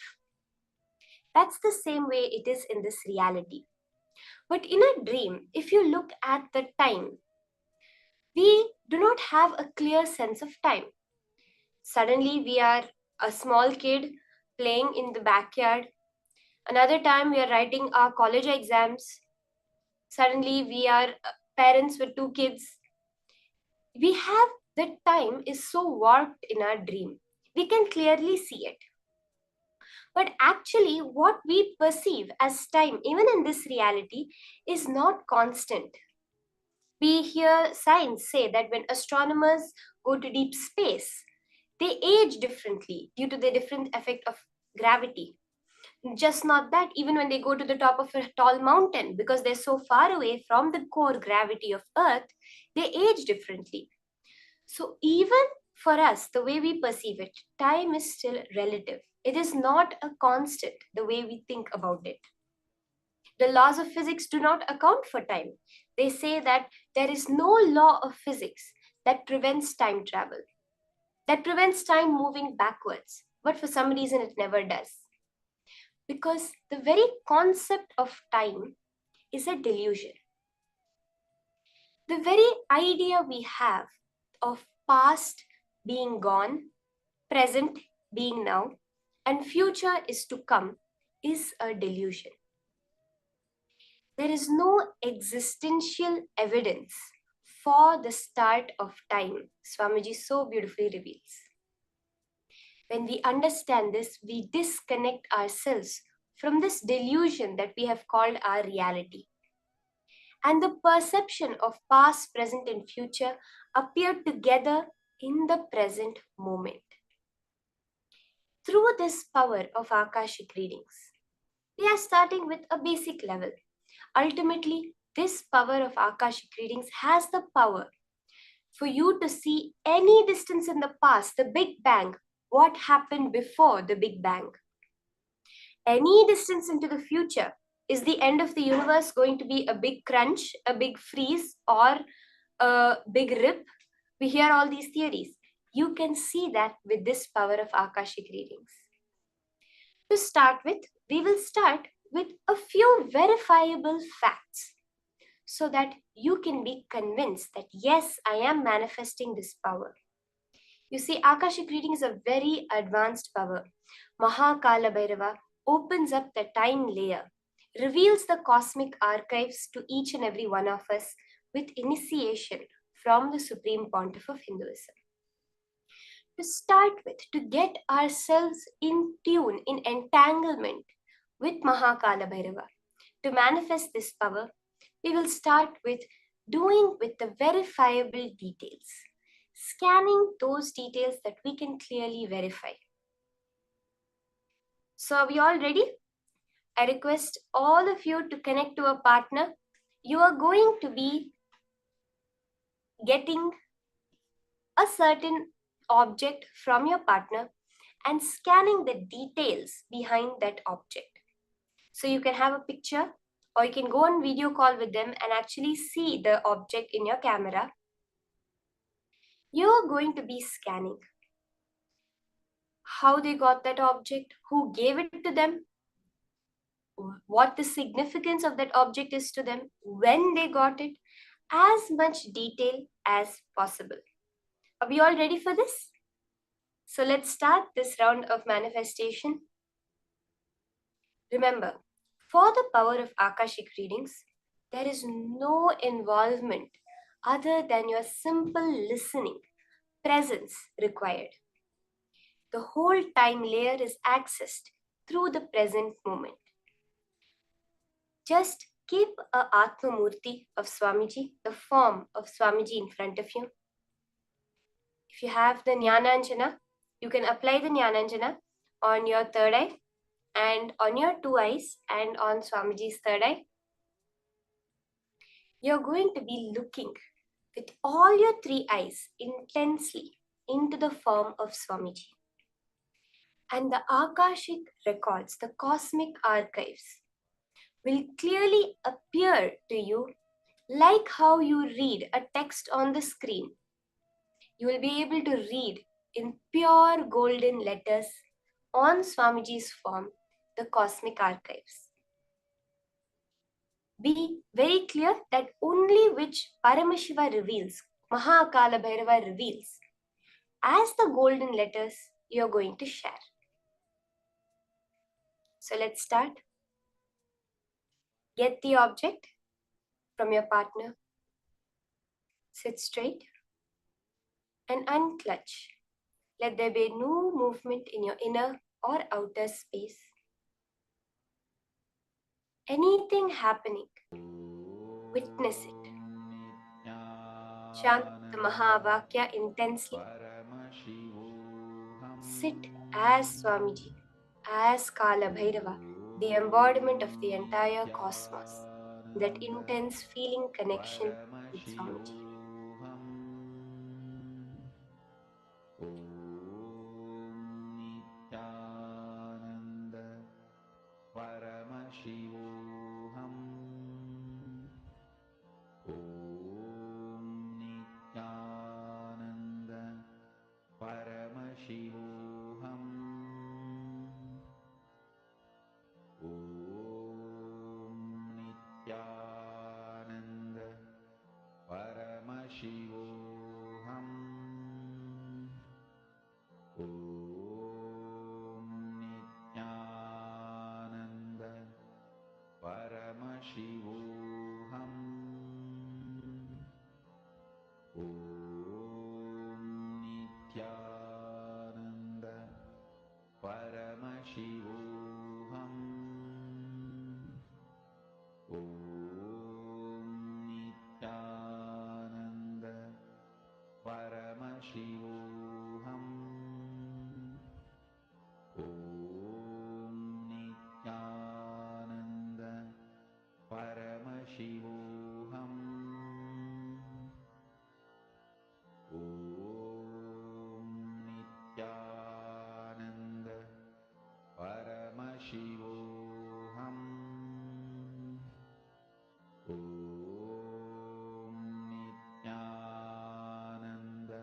That's the same way it is in this reality. But in a dream, if you look at the time, we do not have a clear sense of time. Suddenly, we are a small kid playing in the backyard. Another time, we are writing our college exams. Suddenly, we are parents with 2 kids. We have the time is so warped in our dream. We can clearly see it. But actually, what we perceive as time, even in this reality, is not constant. We hear science say that when astronomers go to deep space, they age differently due to the different effect of gravity. Just not that, even when they go to the top of a tall mountain, because they're so far away from the core gravity of Earth, they age differently. So even for us, the way we perceive it, time is still relative. It is not a constant the way we think about it. The laws of physics do not account for time. They say that there is no law of physics that prevents time travel, that prevents time moving backwards. But for some reason, it never does. Because the very concept of time is a delusion. The very idea we have of past being gone, present being now, and future is to come is a delusion. There is no existential evidence for the start of time, Swamiji so beautifully reveals. When we understand this, we disconnect ourselves from this delusion that we have called our reality. And the perception of past, present, and future appear together in the present moment. Through this power of Akashic readings, we are starting with a basic level. Ultimately, this power of Akashic readings has the power for you to see any distance in the past, the Big Bang, what happened before the Big Bang. Any distance into the future, is the end of the universe going to be a big crunch, a big freeze, or a big rip? We hear all these theories. You can see that with this power of Akashic readings. To start with, we will start with a few verifiable facts so that you can be convinced that yes, I am manifesting this power. You see, Akashic reading is a very advanced power. Mahakala Bhairava opens up the time layer, reveals the cosmic archives to each and every one of us with initiation from the Supreme Pontiff of Hinduism. To start with, to get ourselves in tune, in entanglement with Mahakala Bhairava, to manifest this power, we will start with doing with the verifiable details, scanning those details that we can clearly verify. So are we all ready? I request all of you to connect to a partner. You are going to be getting a certain object from your partner and scanning the details behind that object. So you can have a picture or you can go on video call with them and actually see the object in your camera. You're going to be scanning how they got that object, who gave it to them, what the significance of that object is to them, when they got it, as much detail as possible. Are we all ready for this? So let's start this round of manifestation. Remember, for the power of Akashic readings, there is no involvement other than your simple listening, presence required. The whole time layer is accessed through the present moment. Just keep a Atma Murti of Swamiji, the form of Swamiji in front of you. If you have the Jnananjana, you can apply the Jnananjana on your third eye and on your two eyes and on Swamiji's third eye. You're going to be looking with all your three eyes intensely into the form of Swamiji. And the Akashic records, the cosmic archives, will clearly appear to you like how you read a text on the screen. You will be able to read in pure golden letters on Swamiji's form, the cosmic archives. Be very clear that only which Paramashiva reveals, Mahakala Bhairava reveals, as the golden letters you're going to share. So let's start. Get the object from your partner. Sit straight and unclutch. Let there be no movement in your inner or outer space. Anything happening, witness it. Chant the Mahavakya intensely. Sit as Swamiji, as Kala Bhairava, the embodiment of the entire cosmos, that intense feeling connection with Swamiji. Paramashivoham. Om Nityananda Paramashivoham. Om Nityananda Paramashivoham. Om Nityananda Paramashivoham. Om Nityananda Paramashivoham. Om Nityananda Paramashivoham. Om Nityananda Paramashivoham. Om Nityananda Paramashivoham. Om Nityananda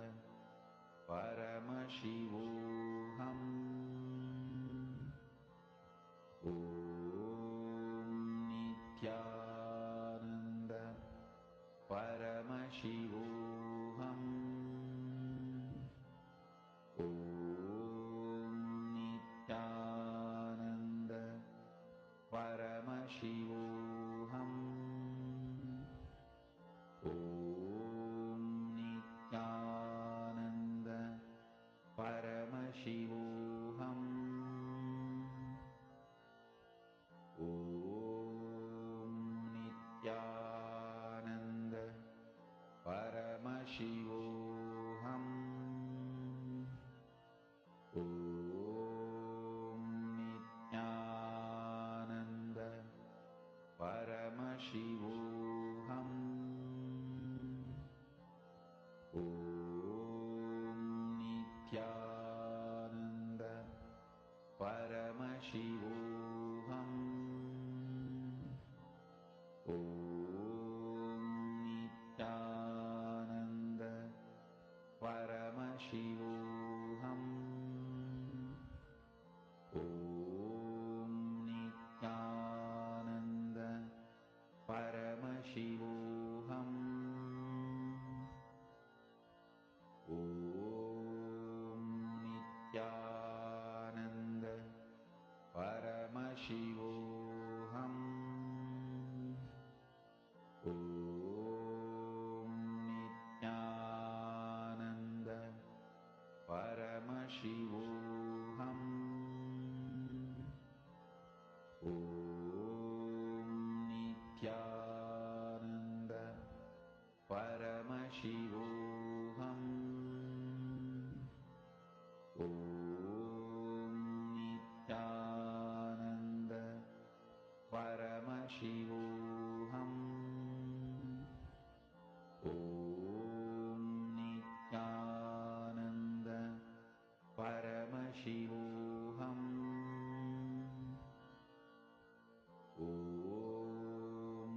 Nityananda Paramashivoham. Om Nityananda Paramashivoham. Om Nityananda Paramashivoham. Om Nityananda Paramashivoham. Om Nityananda Paramashivoham. Om Nityananda Paramashivoham. Om Nityananda Paramashivoham. Om Nityananda Paramashivoham. Om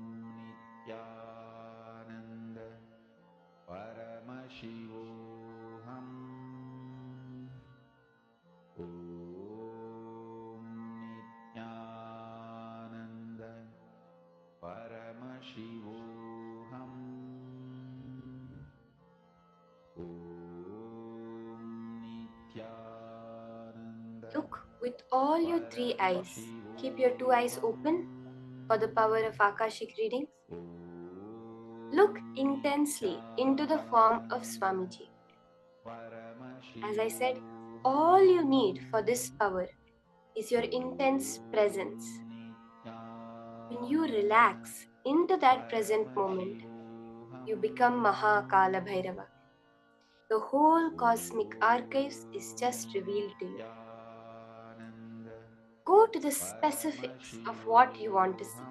Nityananda Paramashivoham. Om Nityananda Paramashivoham. Om Nityananda Look with all your three eyes. Keep your two eyes open for the power of Akashic readings. Look intensely into the form of Swamiji. As I said, all you need for this power is your intense presence. When you relax into that present moment, you become Mahakala Bhairava. The whole cosmic archives is just revealed to you. Go to the specifics of what you want to see.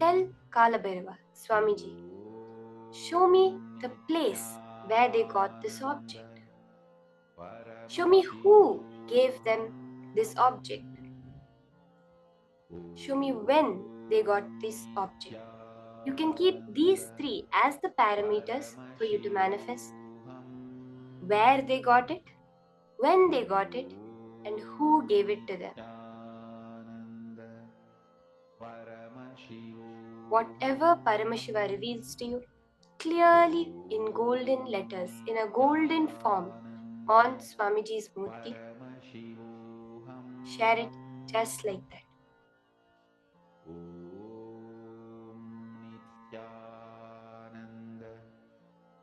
Tell Kala Bhairava, Swamiji, show me the place where they got this object. Show me who gave them this object. Show me when they got this object. You can keep these three as the parameters for you to manifest. Where they got it, when they got it, and who gave it to them. Whatever Paramashiva reveals to you, clearly in golden letters, in a golden form, on Swamiji's Murti, share it just like that. Nityananda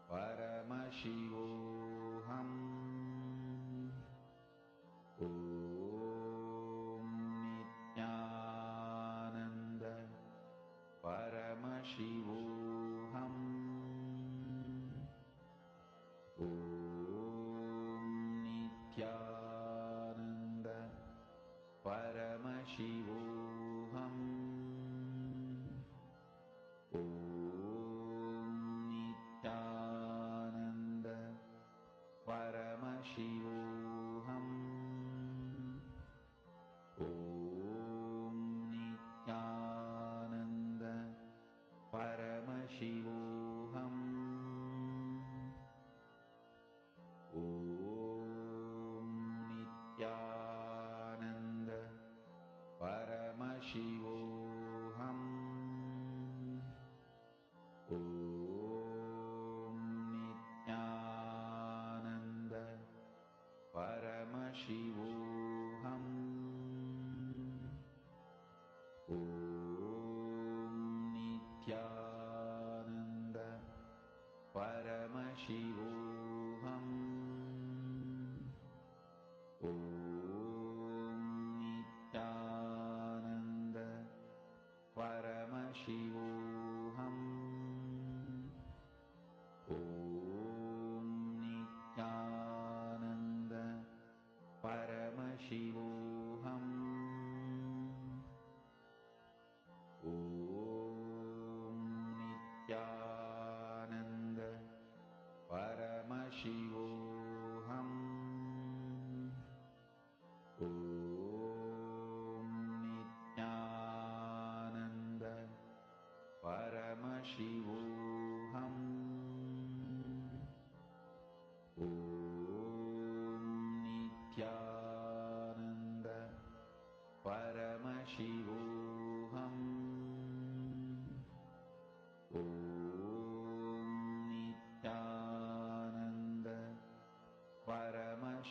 Paramashivoham. Om Nityananda Paramashivoham. Om Nityananda Paramashivoham. Om Nityananda Paramashivoham. Om Nityananda Paramashivoham. Om Nityananda Paramashivoham. Om Nityananda Paramashivoham. Om Nityananda Paramashivoham. Om Nityananda Paramashivoham. Om Nityananda Paramashivoham. Om Nityananda Paramashivoham.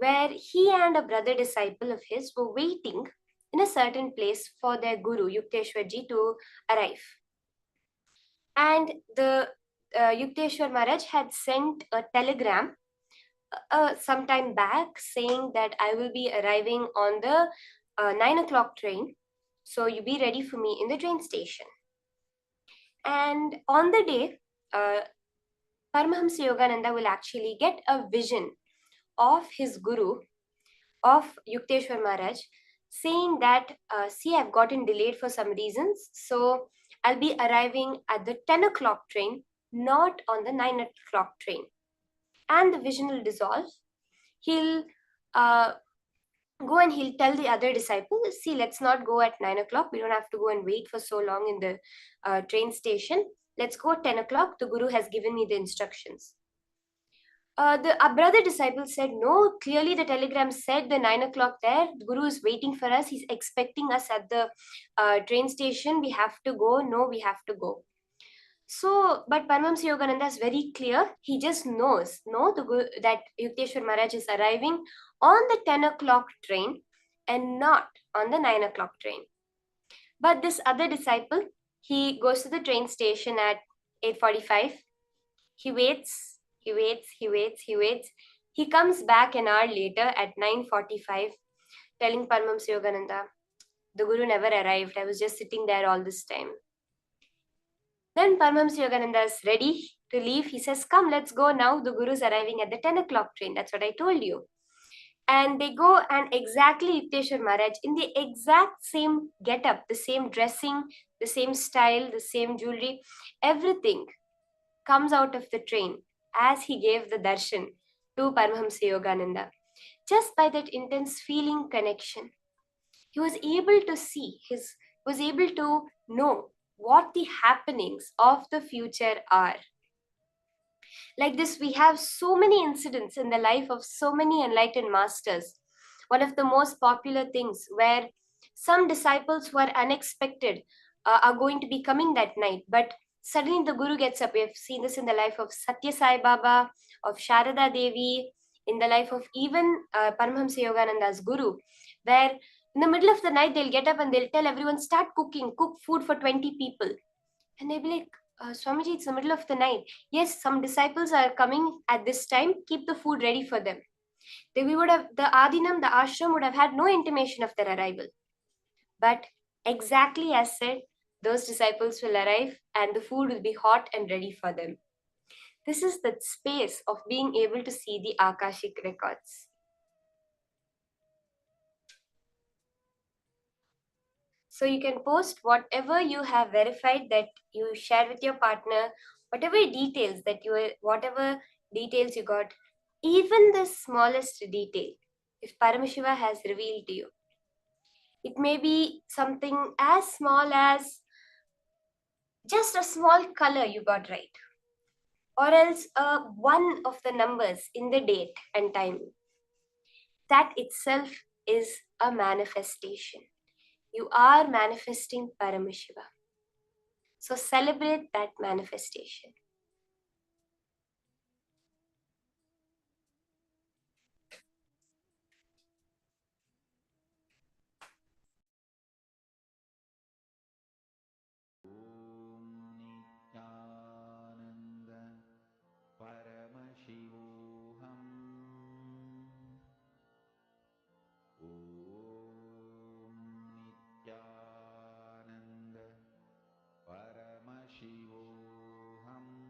where he and a brother disciple of his were waiting in a certain place for their guru, Yukteswarji, to arrive. And the Yukteswar Maharaj had sent a telegram some time back saying that I will be arriving on the 9 o'clock train. So you be ready for me in the train station. And on the day, Paramahamsa Yogananda will actually get a vision of his guru, of Yukteswar Maharaj, saying that, see, I've gotten delayed for some reasons. So I'll be arriving at the 10 o'clock train, not on the 9 o'clock train. And the vision will dissolve. He'll go and he'll tell the other disciples, see, let's not go at 9 o'clock. We don't have to go and wait for so long in the train station. Let's go at 10 o'clock. The guru has given me the instructions. The brother disciple said, no, clearly the telegram said the 9 o'clock there. The guru is waiting for us. He's expecting us at the train station. We have to go. No, we have to go. So, but Paramahamsa Yogananda is very clear. He just knows, no, that Yukteswar Maharaj is arriving on the 10 o'clock train and not on the 9 o'clock train. But this other disciple, he goes to the train station at 8:45. He waits. He comes back an hour later at 9:45, telling Paramahamsa Yogananda, the guru never arrived. I was just sitting there all this time. Then Paramahamsa Yogananda is ready to leave. He says, come, let's go now. The guru is arriving at the 10 o'clock train. That's what I told you. And they go, and exactly Yukteswar Maharaj, in the exact same get-up, the same dressing, the same style, the same jewelry, everything comes out of the train as he gave the darshan to Paramahamsa Yogananda. Just by that intense feeling connection, he was able to see, was able to know what the happenings of the future are. Like this, we have so many incidents in the life of so many enlightened masters. One of the most popular things where some disciples who are unexpected are going to be coming that night, but suddenly the guru gets up. We have seen this in the life of Satya Sai Baba, of Sharada Devi, in the life of even Paramahamsa Yogananda's guru, where in the middle of the night they'll get up and they'll tell everyone, start cooking, cook food for 20 people. And they'll be like, Swamiji, it's the middle of the night. Yes, some disciples are coming at this time. Keep the food ready for them. The Adinam, the ashram would have had no intimation of their arrival. But exactly as said, those disciples will arrive and the food will be hot and ready for them. This is the space of being able to see the Akashic records. So you can post whatever you have verified that you share with your partner, whatever details you got, even the smallest detail, if Paramashiva has revealed to you. It may be something as small as just a small color you got right, or else one of the numbers in the date and time. That itself is a manifestation. You are manifesting Paramashiva. So celebrate that manifestation. Paramashivoham. Nityananda Paramashivoham.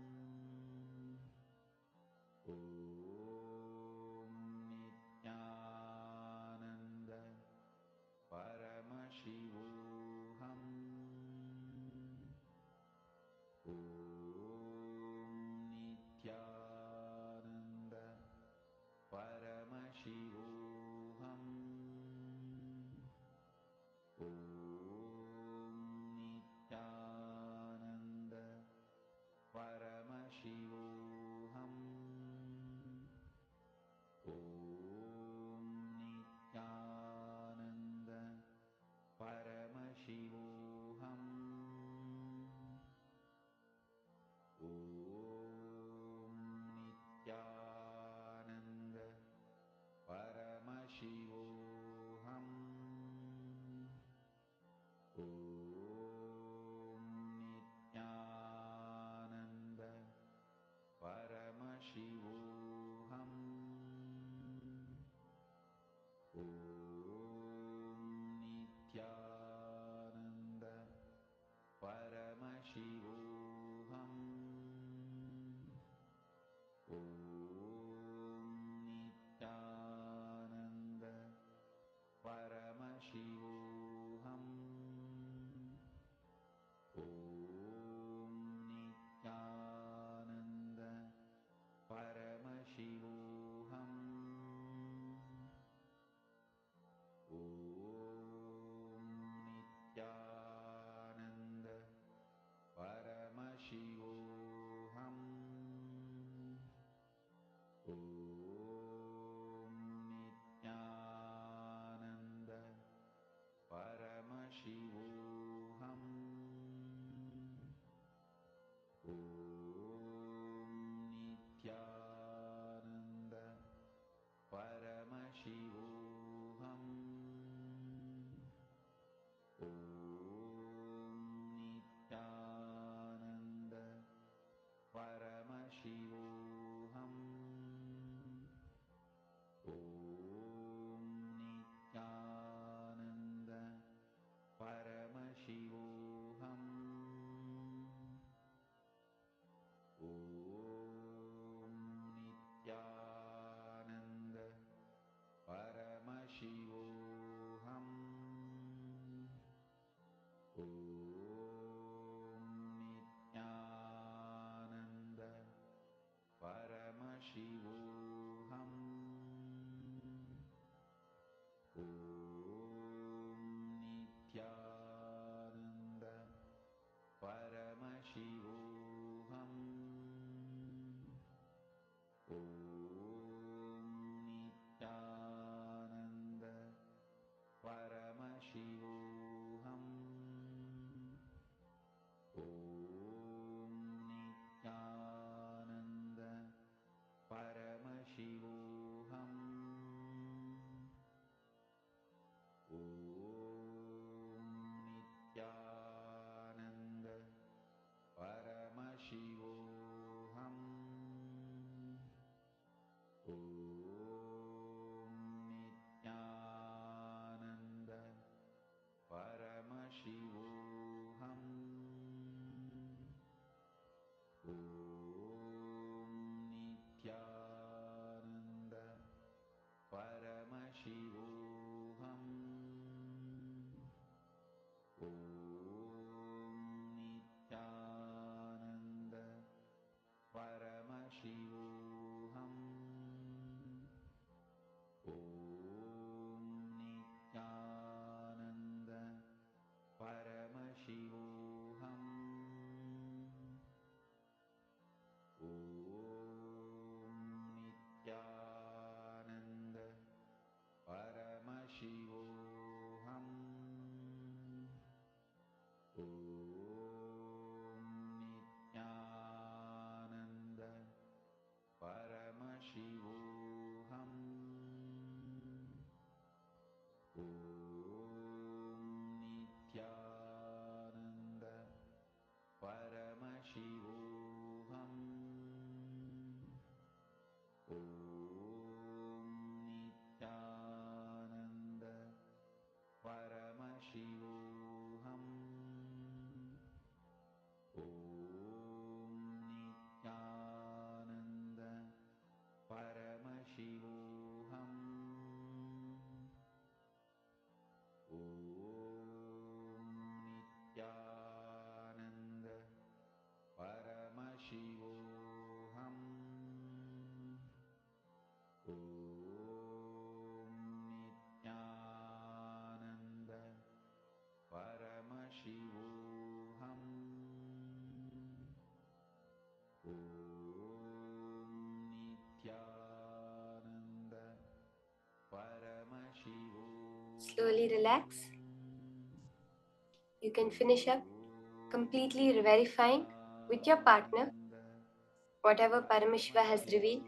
Slowly relax. You can finish up completely verifying with your partner whatever Paramashiva has revealed.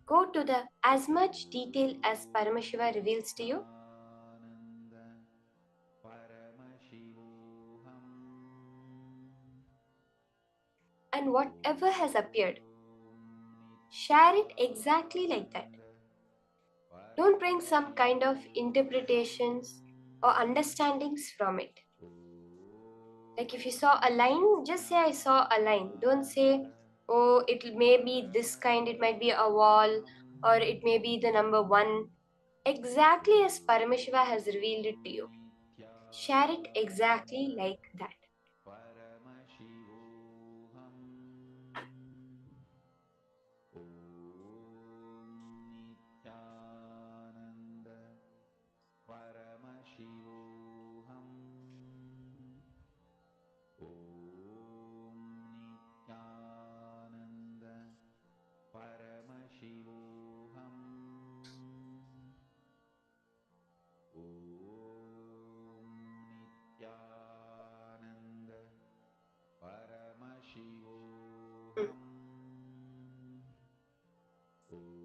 Go to the as much detail as Paramashiva reveals to you. And whatever has appeared, share it exactly like that. Don't bring some kind of interpretations or understandings from it. Like if you saw a line, just say I saw a line. Don't say, oh, it may be this kind, it might be a wall, or it may be the number 1. Exactly as Paramashiva has revealed it to you. Share it exactly like that.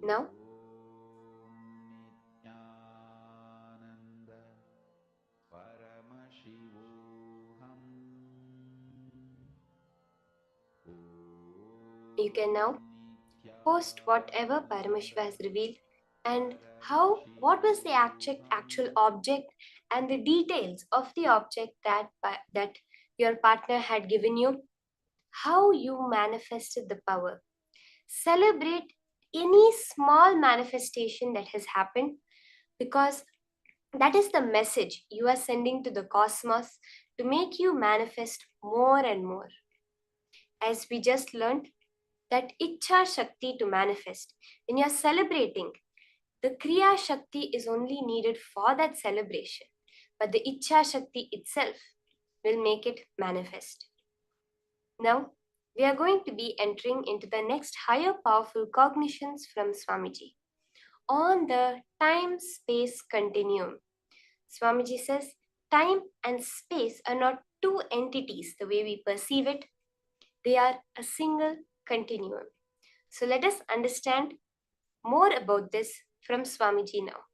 Now, you can now post whatever Paramashiva has revealed and what was the actual object and the details of the object that your partner had given you, how you manifested the power. Celebrate any small manifestation that has happened, because that is the message you are sending to the cosmos to make you manifest more and more. As we just learned, that Ichha Shakti to manifest, when you are celebrating, the Kriya Shakti is only needed for that celebration, but the Ichha Shakti itself will make it manifest. Now, we are going to be entering into the next higher powerful cognitions from Swamiji on the time-space continuum. Swamiji says, time and space are not two entities the way we perceive it. They are a single continuum. So let us understand more about this from Swamiji now.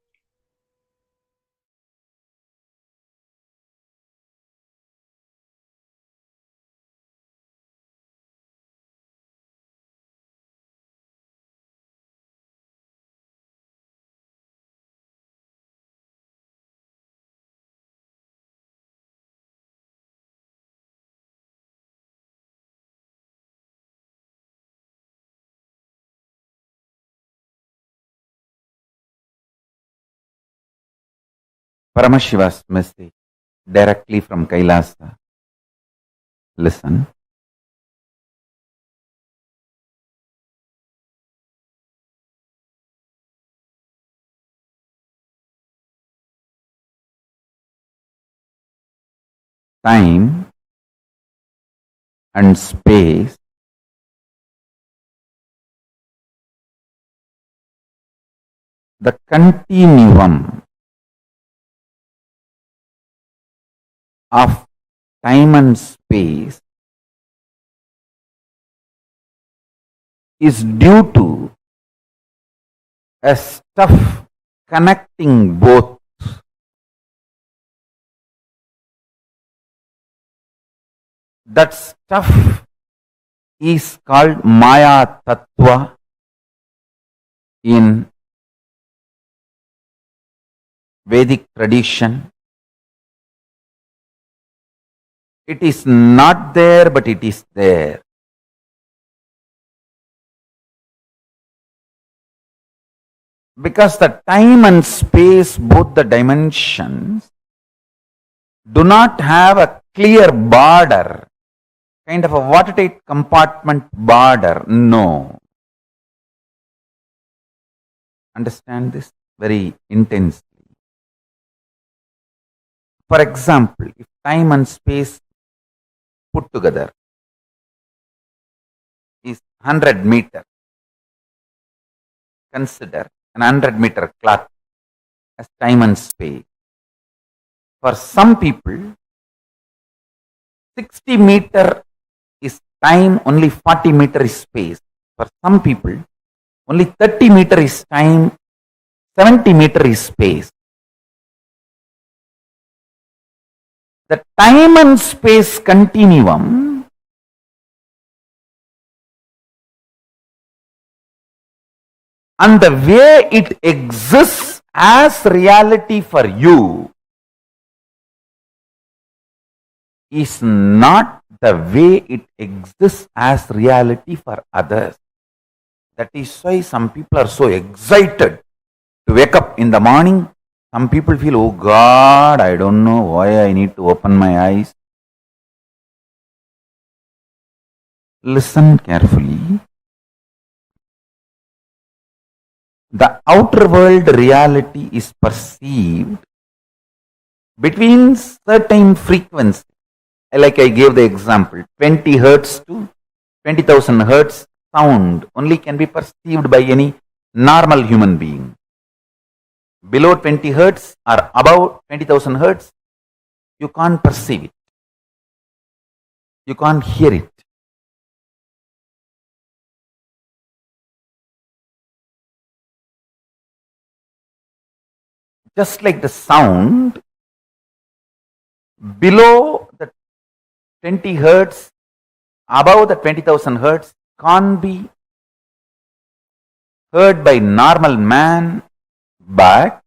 Paramashiva's message directly from KAILASA. Listen. Time and space the continuum of time and space is due to a stuff connecting both. That stuff is called Maya Tattva in Vedic tradition. It is not there, but it is there. Because the time and space, both the dimensions, do not have a clear border, kind of a watertight compartment border. No. Understand this very intensely. For example, if time and space put together is 100 meter, consider an 100-meter cloth as time and space. For some people, 60 meter is time, only 40 meter is space. For some people, only 30 meter is time, 70 meter is space. The time and space continuum and the way it exists as reality for you is not the way it exists as reality for others. That is why some people are so excited to wake up in the morning. Some people feel, oh God, I don't know why I need to open my eyes. Listen carefully. The outer world reality is perceived between certain frequencies. Like I gave the example, 20 hertz to 20,000 hertz sound only can be perceived by any normal human being. Below 20 hertz or above 20,000 hertz, you can't perceive it. You can't hear it. Just like the sound, below the 20 hertz, above the 20,000 hertz can't be heard by normal man, but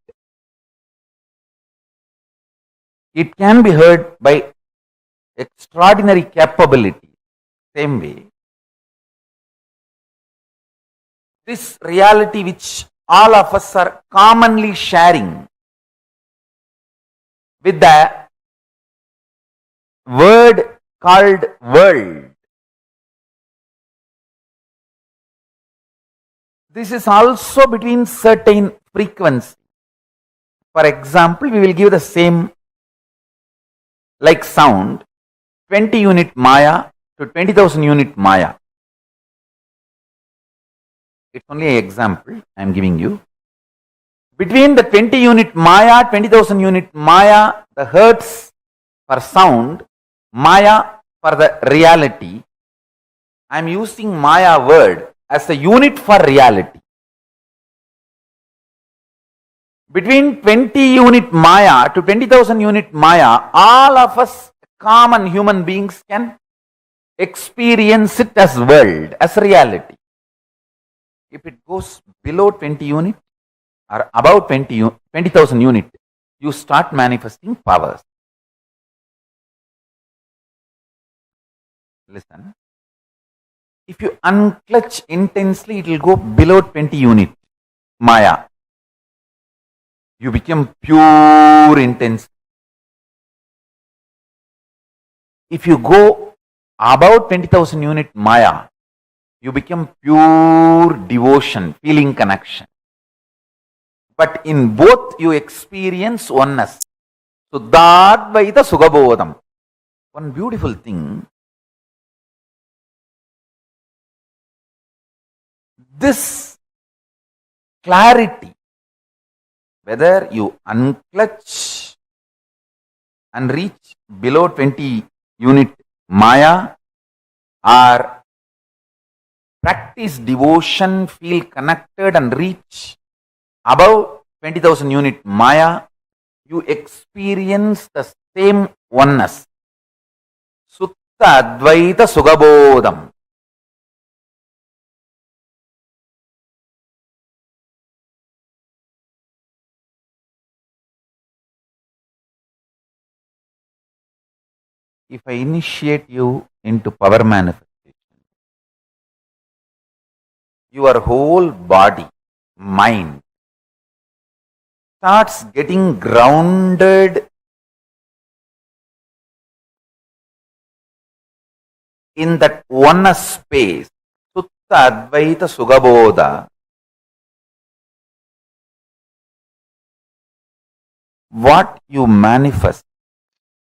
it can be heard by extraordinary capability. Same way, this reality which all of us are commonly sharing with the word called world. This is also between certain frequencies. For example, we will give the same like sound, 20 unit Maya to 20,000 unit Maya. It's only an example I am giving you. Between the 20 unit Maya, 20,000 unit Maya, the hertz for sound, Maya for the reality, I am using Maya word as a unit for reality. Between 20 unit Maya to 20,000 unit Maya, all of us common human beings can experience it as world, as reality. If it goes below 20 unit or above 20,000 unit, you start manifesting powers. Listen. If you unclutch intensely, it will go below 20 unit Maya. You become pure intense. If you go above 20,000 unit Maya, you become pure devotion, feeling connection. But in both you experience oneness. Suddhadvaita Sugabodham. One beautiful thing. This clarity, whether you unclutch and reach below 20 unit Maya or practice devotion, feel connected and reach above 20,000 unit Maya, you experience the same oneness. Sutta Advaita Sugabodham. If I initiate you into power manifestation, your whole body, mind starts getting grounded in that oneness space. Sutta Advaita Sugabodha. What you manifest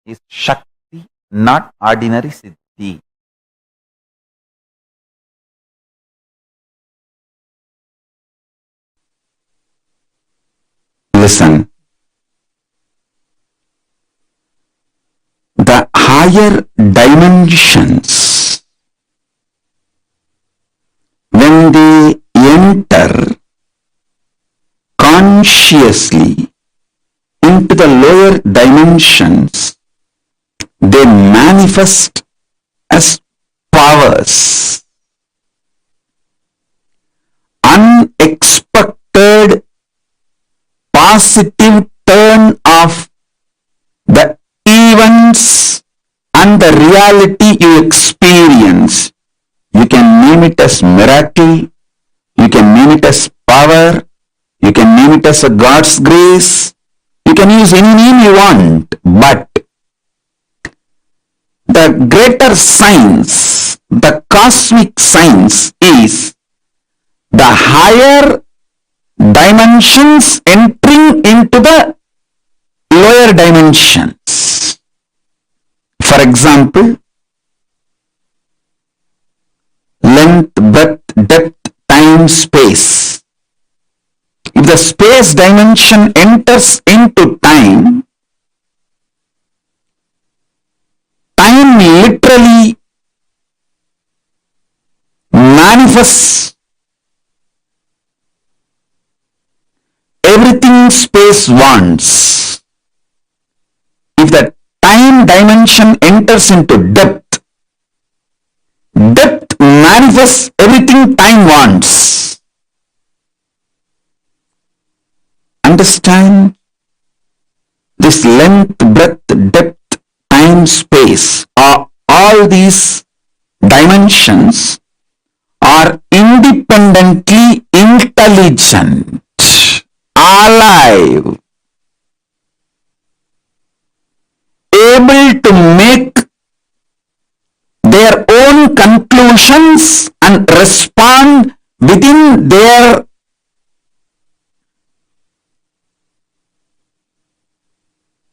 is Shakti, not ordinary Siddhi. Listen. The higher dimensions, when they enter consciously into the lower dimensions, they manifest as powers. Unexpected positive turn of the events and the reality you experience. You can name it as miracle, you can name it as power, you can name it as a God's grace, you can use any name you want, but the greater science, the cosmic science is the higher dimensions entering into the lower dimensions. For example, length, breadth, depth, time, space. If the space dimension enters into time, time literally manifests everything space wants. If the time dimension enters into depth, depth manifests everything time wants. Understand? This length, breadth, depth, time, space, all these dimensions are independently intelligent, alive, able to make their own conclusions and respond within their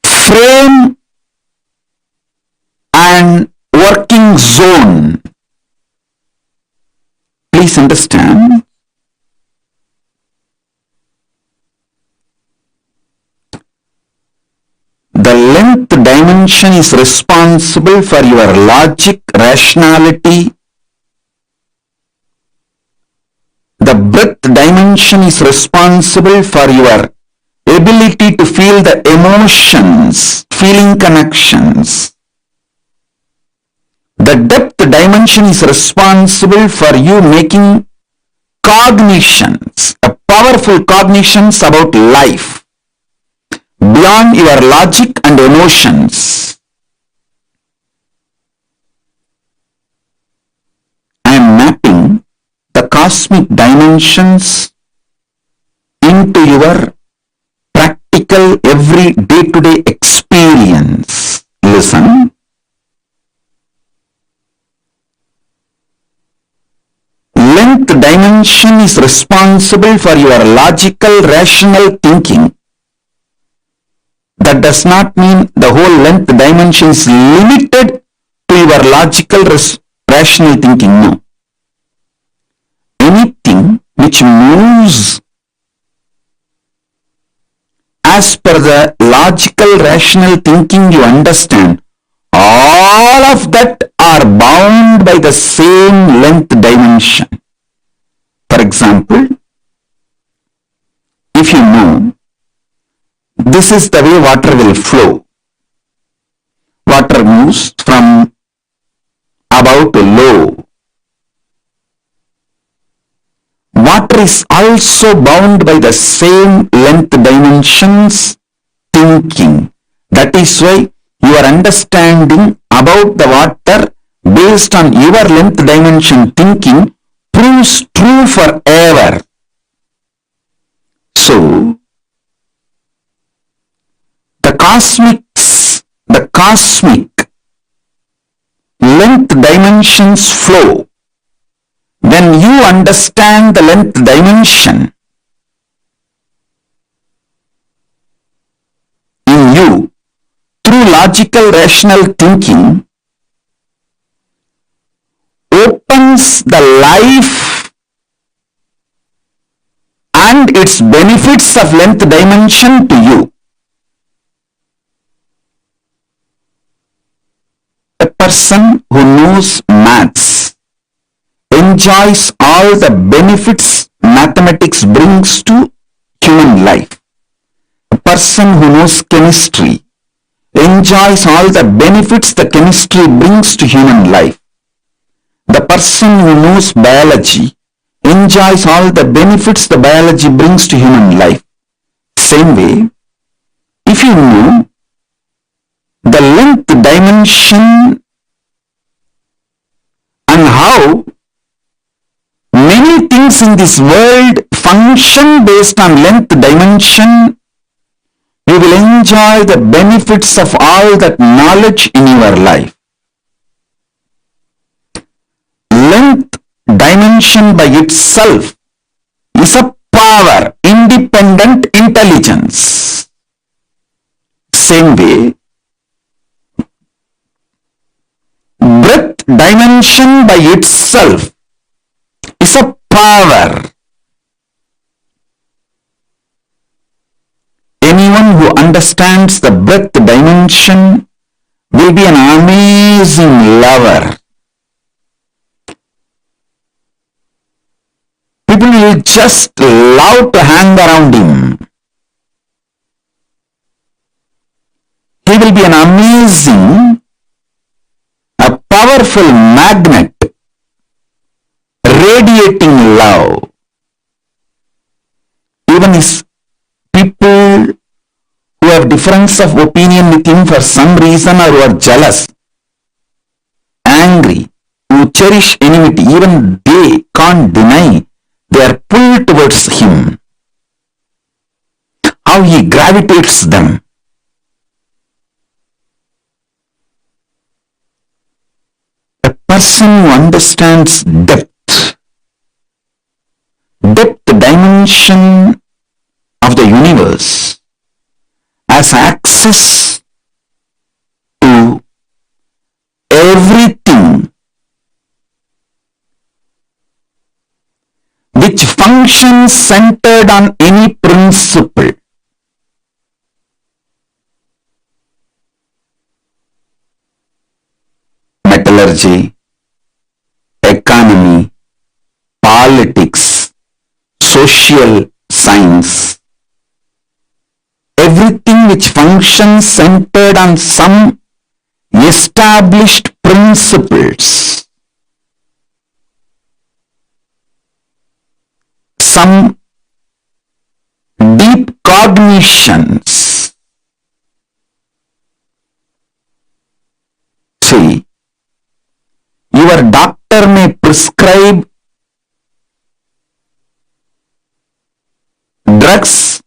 frame and working zone. Please understand. The length dimension is responsible for your logic, rationality, the breath dimension is responsible for your ability to feel the emotions, feeling connections. The depth dimension is responsible for you making cognitions, powerful cognitions about life beyond your logic and emotions. I am mapping the cosmic dimensions into your practical every day-to-day experience. Listen. Length dimension is responsible for your logical, rational thinking. That does not mean the whole length dimension is limited to your logical, rational thinking. No. Anything which moves as per the logical, rational thinking you understand, all of that are bound by the same length dimension. For example, if you know this is the way water will flow, water moves from above to low. Water is also bound by the same length dimensions thinking. That is why your understanding about the water based on your length dimension thinking proves true forever. So, the cosmic length dimensions flow when you understand the length dimension in you through logical, rational thinking opens the life and its benefits of length dimension to you. A person who knows maths enjoys all the benefits mathematics brings to human life. A person who knows chemistry enjoys all the benefits the chemistry brings to human life. The person who knows biology enjoys all the benefits the biology brings to human life. Same way, if you know the length dimension and how many things in this world function based on length dimension, you will enjoy the benefits of all that knowledge in your life. Length dimension by itself is a power, independent intelligence. Same way, breadth dimension by itself is a power. Anyone who understands the breadth dimension will be an amazing lover. People will just love to hang around him. He will be an amazing, a powerful magnet, radiating love. Even his people who have difference of opinion with him for some reason or who are jealous, angry, who cherish enmity, even they can't deny they are pulled towards him. How he gravitates them. A person who understands depth dimension of the universe has access to everything which functions centered on any principle. Metallurgy, economy, politics, social science. Everything which functions centered on some established principles, some deep cognitions. See, your doctor may prescribe drugs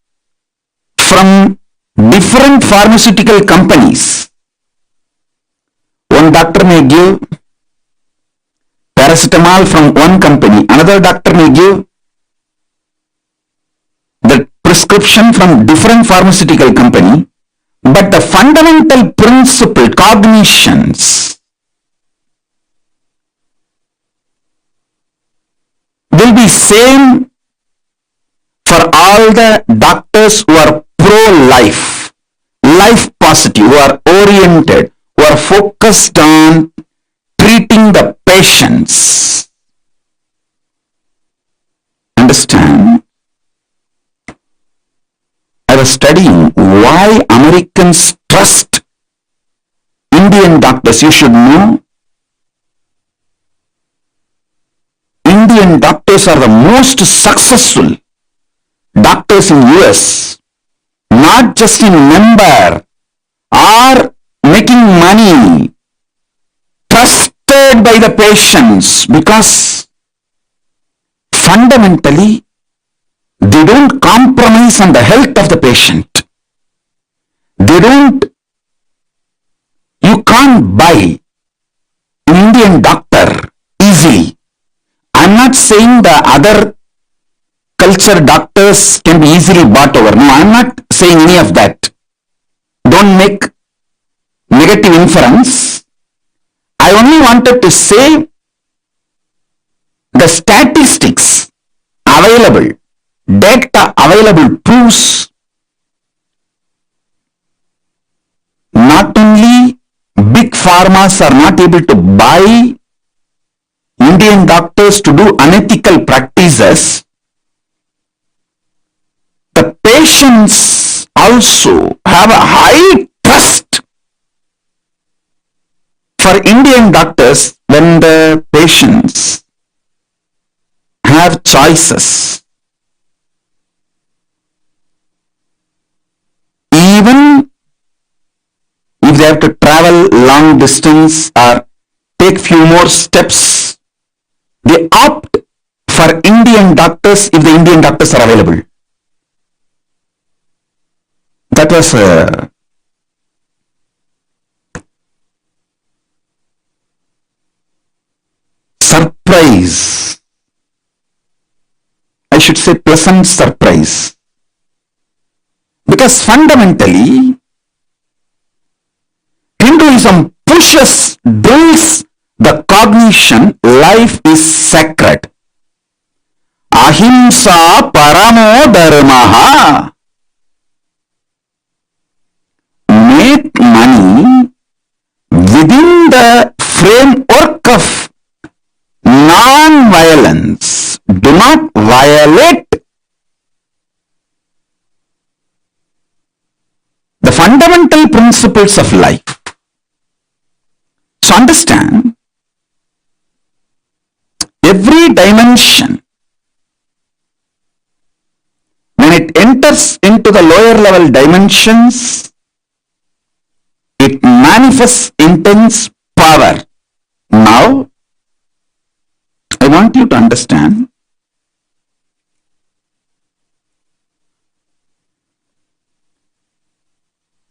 from different pharmaceutical companies. One doctor may give paracetamol from one company, another doctor may give the prescription from different pharmaceutical company, but the fundamental principle, cognitions, will be same for all the doctors who are pro-life, life positive, who are oriented, who are focused on treating the patients. Understand? I was studying why Americans trust Indian doctors. You should know, Indian doctors are the most successful doctors in US, not just in number or making money, trusted by the patients, because fundamentally they don't compromise on the health of the patient. You can't buy an Indian doctor easily. I'm not saying the other culture doctors can be easily bought over. No, I'm not saying any of that. Don't make negative inference. I only wanted to say the statistics available, data available proves not only big pharmas are not able to buy Indian doctors to do unethical practices, the patients also have a high trust for Indian doctors when the patients have choices. Even if they have to travel long distance or take few more steps, they opt for Indian doctors if the Indian doctors are available. That was a surprise. I should say pleasant surprise. Because fundamentally, Hinduism drills the cognition life is sacred. Ahimsa paramo dharmaha. Make money within the framework of non-violence. Do not violate the fundamental principles of life. So understand, every dimension, when it enters into the lower level dimensions, it manifests intense power. Now, I want you to understand,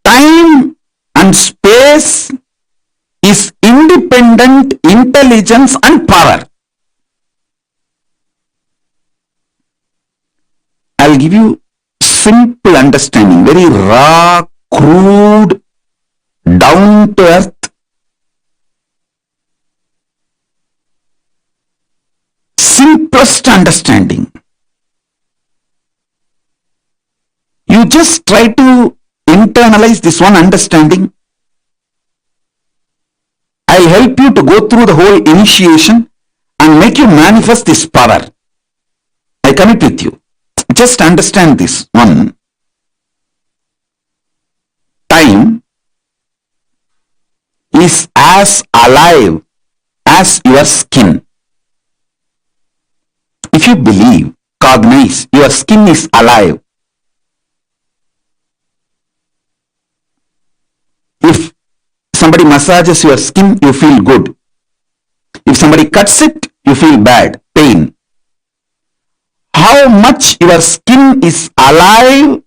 time and space is independent intelligence and power. I'll give you simple understanding, very raw, crude, down to earth, simplest understanding. You just try to internalize this one understanding. I'll help you to go through the whole initiation and make you manifest this power. I commit with you. Just understand this one. Time is as alive as your skin. If you believe, cognize, your skin is alive. If somebody massages your skin, you feel good. If somebody cuts it, you feel bad, pain. How much your skin is alive,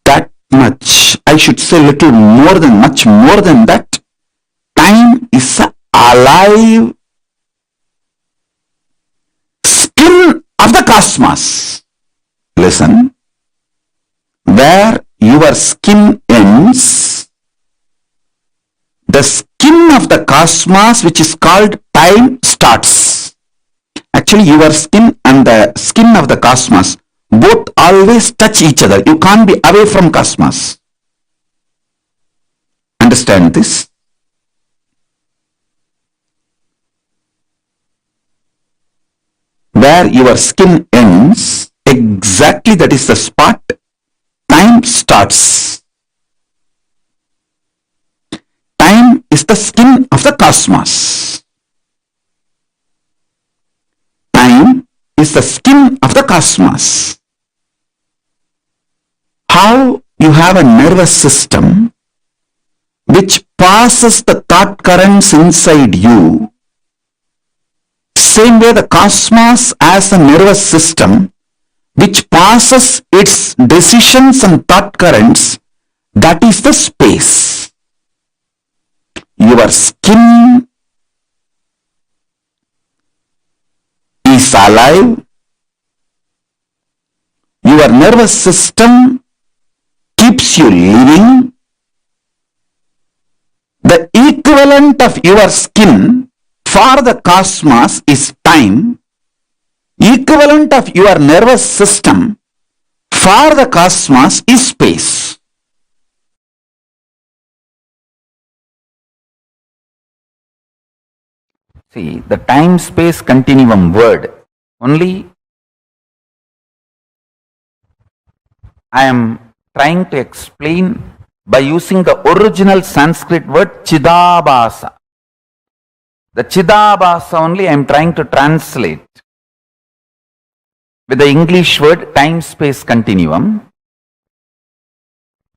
that much, I should say little more than, much more than that, time is alive skin of the cosmos. Listen, where your skin ends, the skin of the cosmos, which is called time, starts. Actually, your skin and the skin of the cosmos both always touch each other. You can't be away from cosmos. Understand this? Where your skin ends, exactly that is the spot time starts. Time is the skin of the cosmos. Time is the skin of the cosmos. How you have a nervous system which passes the thought currents inside you, same way the cosmos has a nervous system which passes its decisions and thought currents, that is the space. Your skin is alive. Your nervous system keeps you living. The equivalent of your skin for the cosmos is time. Equivalent of your nervous system for the cosmos is space. See, the time-space continuum word, only I am trying to explain by using the original Sanskrit word Chidabhasa. The Chidabhasa only I am trying to translate with the English word time-space continuum.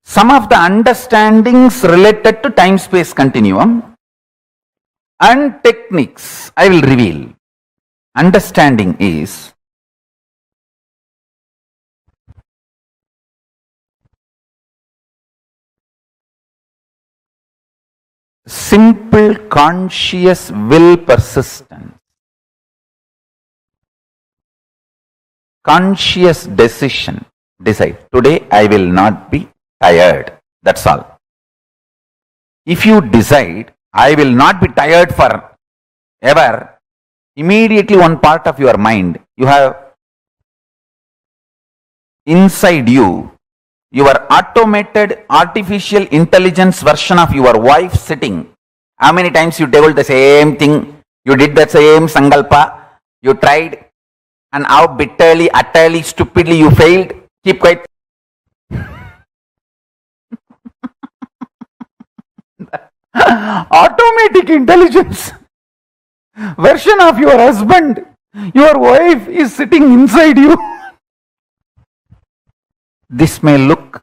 Some of the understandings related to time-space continuum and techniques I will reveal. Understanding is simple conscious will persistence. Conscious decision. Decide, today I will not be tired. That's all. If you decide, I will not be tired for ever, immediately one part of your mind, you have inside you, your automated artificial intelligence version of your wife sitting. How many times you told the same thing, you did the same sankalpa, you tried, and how bitterly, utterly, stupidly you failed? Keep quiet. Automatic intelligence version of your husband, your wife is sitting inside you. This may look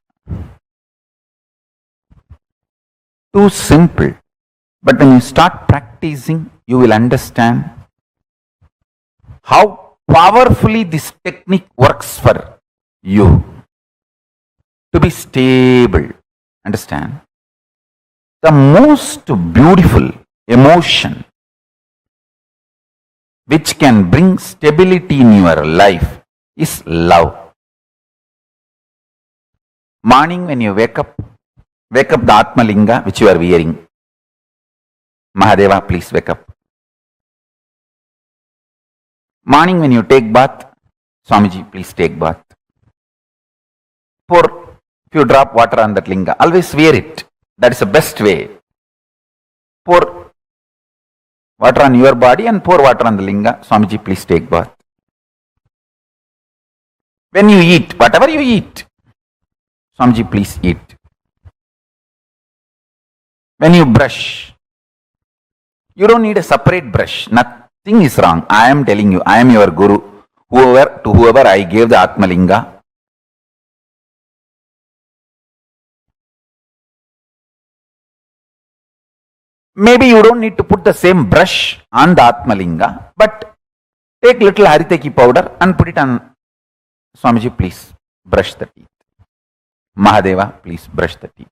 too simple, but when you start practicing, you will understand how powerfully this technique works for you to be stable. Understand? The most beautiful emotion which can bring stability in your life is love. Morning when you wake up the Atma Linga which you are wearing. Mahadeva, please wake up. Morning when you take bath, Swamiji, please take bath. Pour few drop water on that linga. Always wear it. That is the best way. Pour water on your body and pour water on the linga. Swamiji, please take bath. When you eat, whatever you eat, Swamiji, please eat. When you brush, you don't need a separate brush. Nothing is wrong. I am telling you, I am your guru. To whoever I gave the Atmalinga, maybe you don't need to put the same brush on the Atmalinga, but take little Hariteki powder and put it on. Swamiji, please brush the teeth. Mahadeva, please brush the teeth.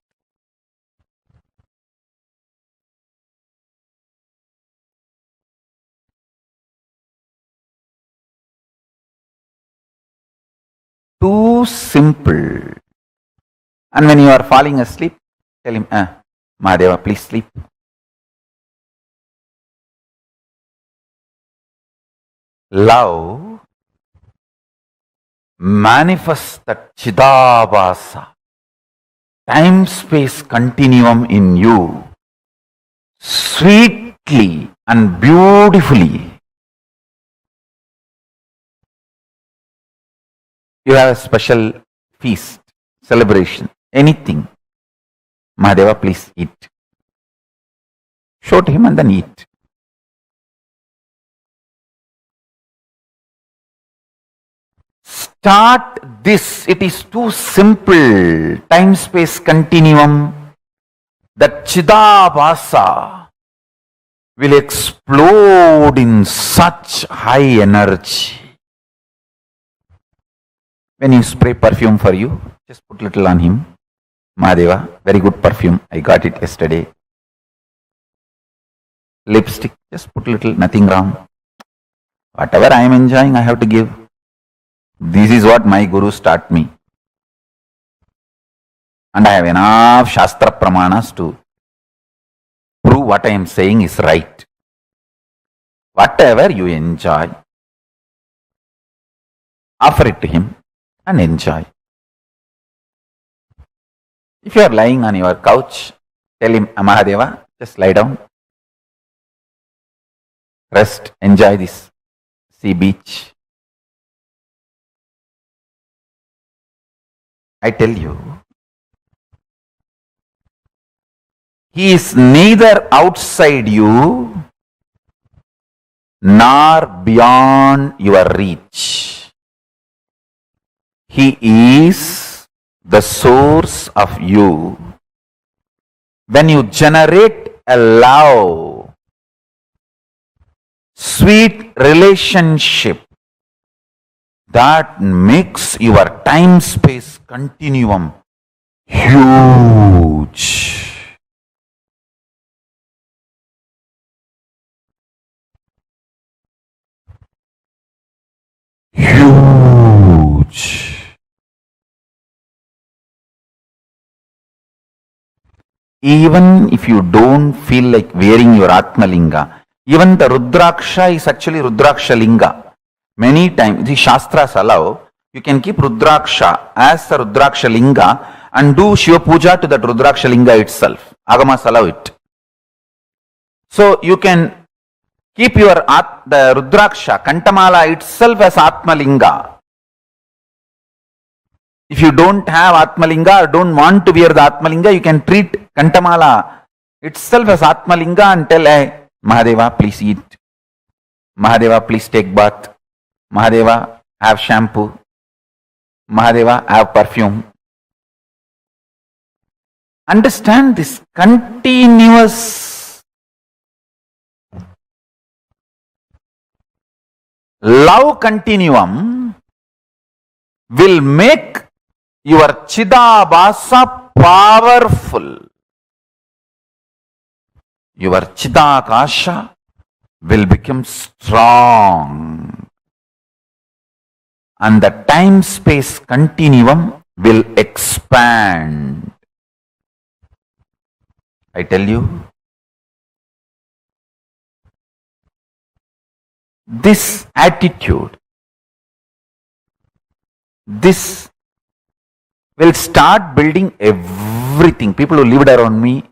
Too simple. And when you are falling asleep, tell him, Mahadeva, please sleep. Love manifests that Chidabhasa, time-space continuum in you, sweetly and beautifully. You have a special feast, celebration, anything. Mahadeva, please eat. Show to him and then eat. Start this. It is too simple. Time-space continuum. That Chidabhasa will explode in such high energy. When you spray perfume for you, just put little on him. Mahadeva, very good perfume. I got it yesterday. Lipstick, just put little, nothing wrong. Whatever I am enjoying, I have to give. This is what my gurus taught me. And I have enough Shastra Pramanas to prove what I am saying is right. Whatever you enjoy, offer it to him and enjoy. If you are lying on your couch, tell him, Mahadeva, just lie down. Rest, enjoy this sea beach. I tell you, he is neither outside you nor beyond your reach. He is the source of you. When you generate a love, sweet relationship, that makes your time-space continuum huge. Huge. Even if you don't feel like wearing your Atmalinga, even the Rudraksha is actually Rudraksha Linga. Many times, the Shastras allow, you can keep Rudraksha as the Rudraksha Linga and do Shiva Puja to that Rudraksha Linga itself. Agamas allow it. So you can keep your the Rudraksha, Kantamala itself as Atmalinga. If you don't have Atmalinga or don't want to wear the Atmalinga, you can treat Kantamala itself as Atmalinga and tell, hey, Mahadeva, please eat. Mahadeva, please take bath. Mahadeva, have shampoo. Mahadeva, have perfume. Understand this continuous love continuum will make your Chidabhasa powerful. Your Chidakasha will become strong. And the time-space continuum will expand. I tell you, this attitude, this will start building everything. People who lived around me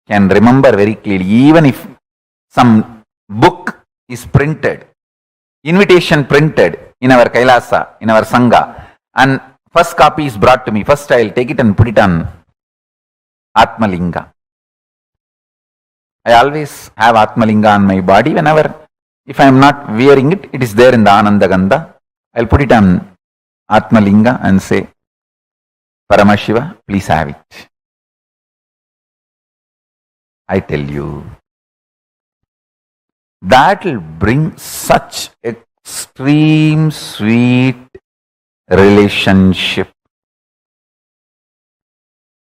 can remember very clearly, even if some book is printed, invitation printed in our Kailasa, in our Sangha, and first copy is brought to me. First I'll take it and put it on Atmalinga. I always have Atmalinga on my body. Whenever, if I am not wearing it, it is there in the Ananda Gandha. I'll put it on Atmalinga and say, Paramashiva, please have it. I tell you, that will bring such extreme sweet relationship.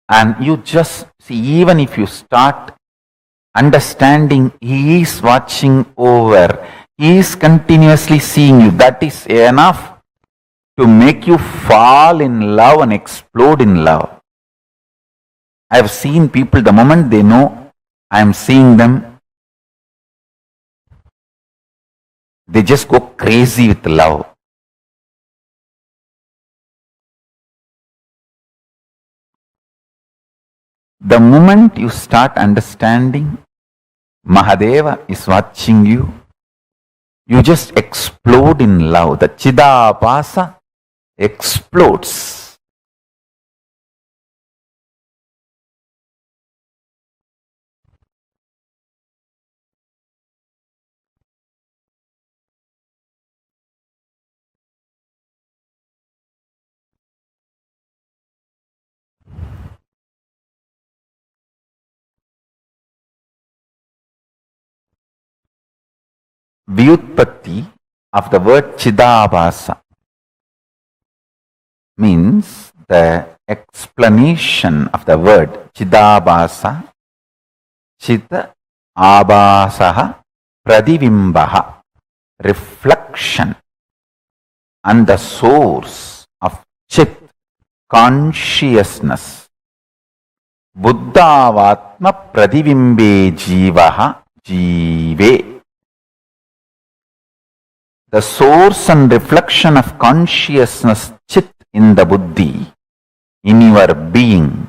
And you just see, even if you start understanding, He is watching over, He is continuously seeing you, that is enough to make you fall in love and explode in love. I have seen people, the moment they know I am seeing them, they just go crazy with love. The moment you start understanding Mahadeva is watching you, you just explode in love. The Chidabhasa explodes. Vyutpatti of the word Chidabhasa means the explanation of the word Chidabhasa, Chita Abhasaha Pradivimbaha, reflection, and the source of Chit, consciousness. Buddhavatma Pradivimbe Jivaha Jive. The source and reflection of consciousness, Chit, in the Buddhi, in your being,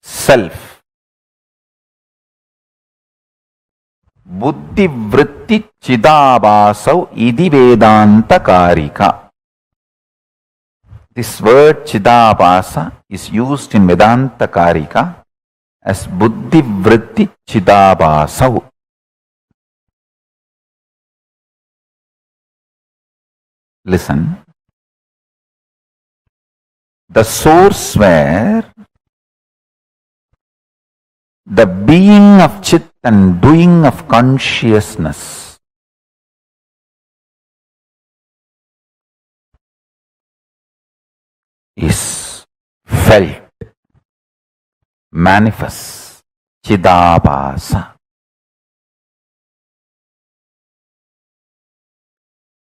self. Buddhi vritti Chidabhasau idi Vedanta Karika. This word Chidabhasa is used in Vedanta Karika as Buddhi vritti Chidabhasau. Listen. The source where the being of Chit and doing of consciousness is felt, manifests, Chidabhasa.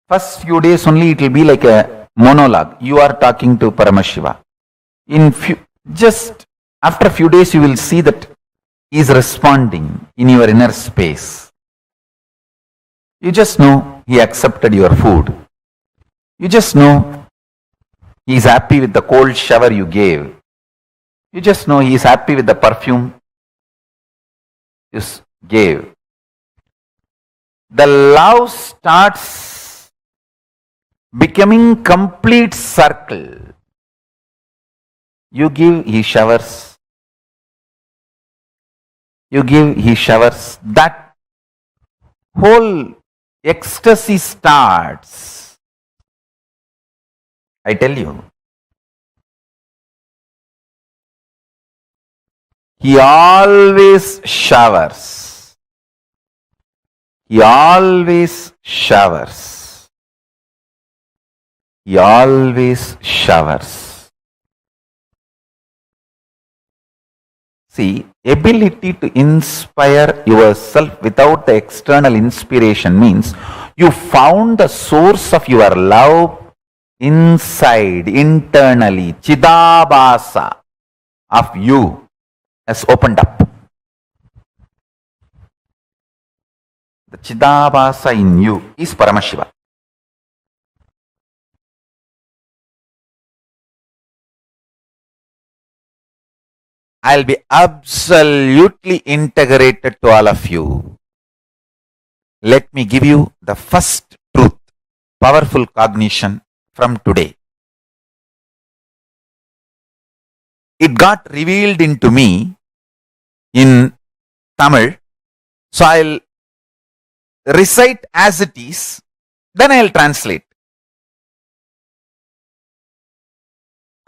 First few days only it will be like a monologue. You are talking to Paramashiva. Just after a few days you will see that he is responding in your inner space. You just know he accepted your food. You just know he is happy with the cold shower you gave. You just know he is happy with the perfume you gave. The love starts becoming complete circle. You give, he showers. You give, he showers. That whole ecstasy starts. I tell you. He always showers. He always showers. He always showers. See, ability to inspire yourself without the external inspiration means you found the source of your love inside, internally. Chidabhasa of you has opened up. The Chidabhasa in you is Paramashiva. I'll be absolutely integrated to all of you. let me give you the first truth, powerful cognition from today. It got revealed into me in Tamil, so I'll recite as it is, then I'll translate.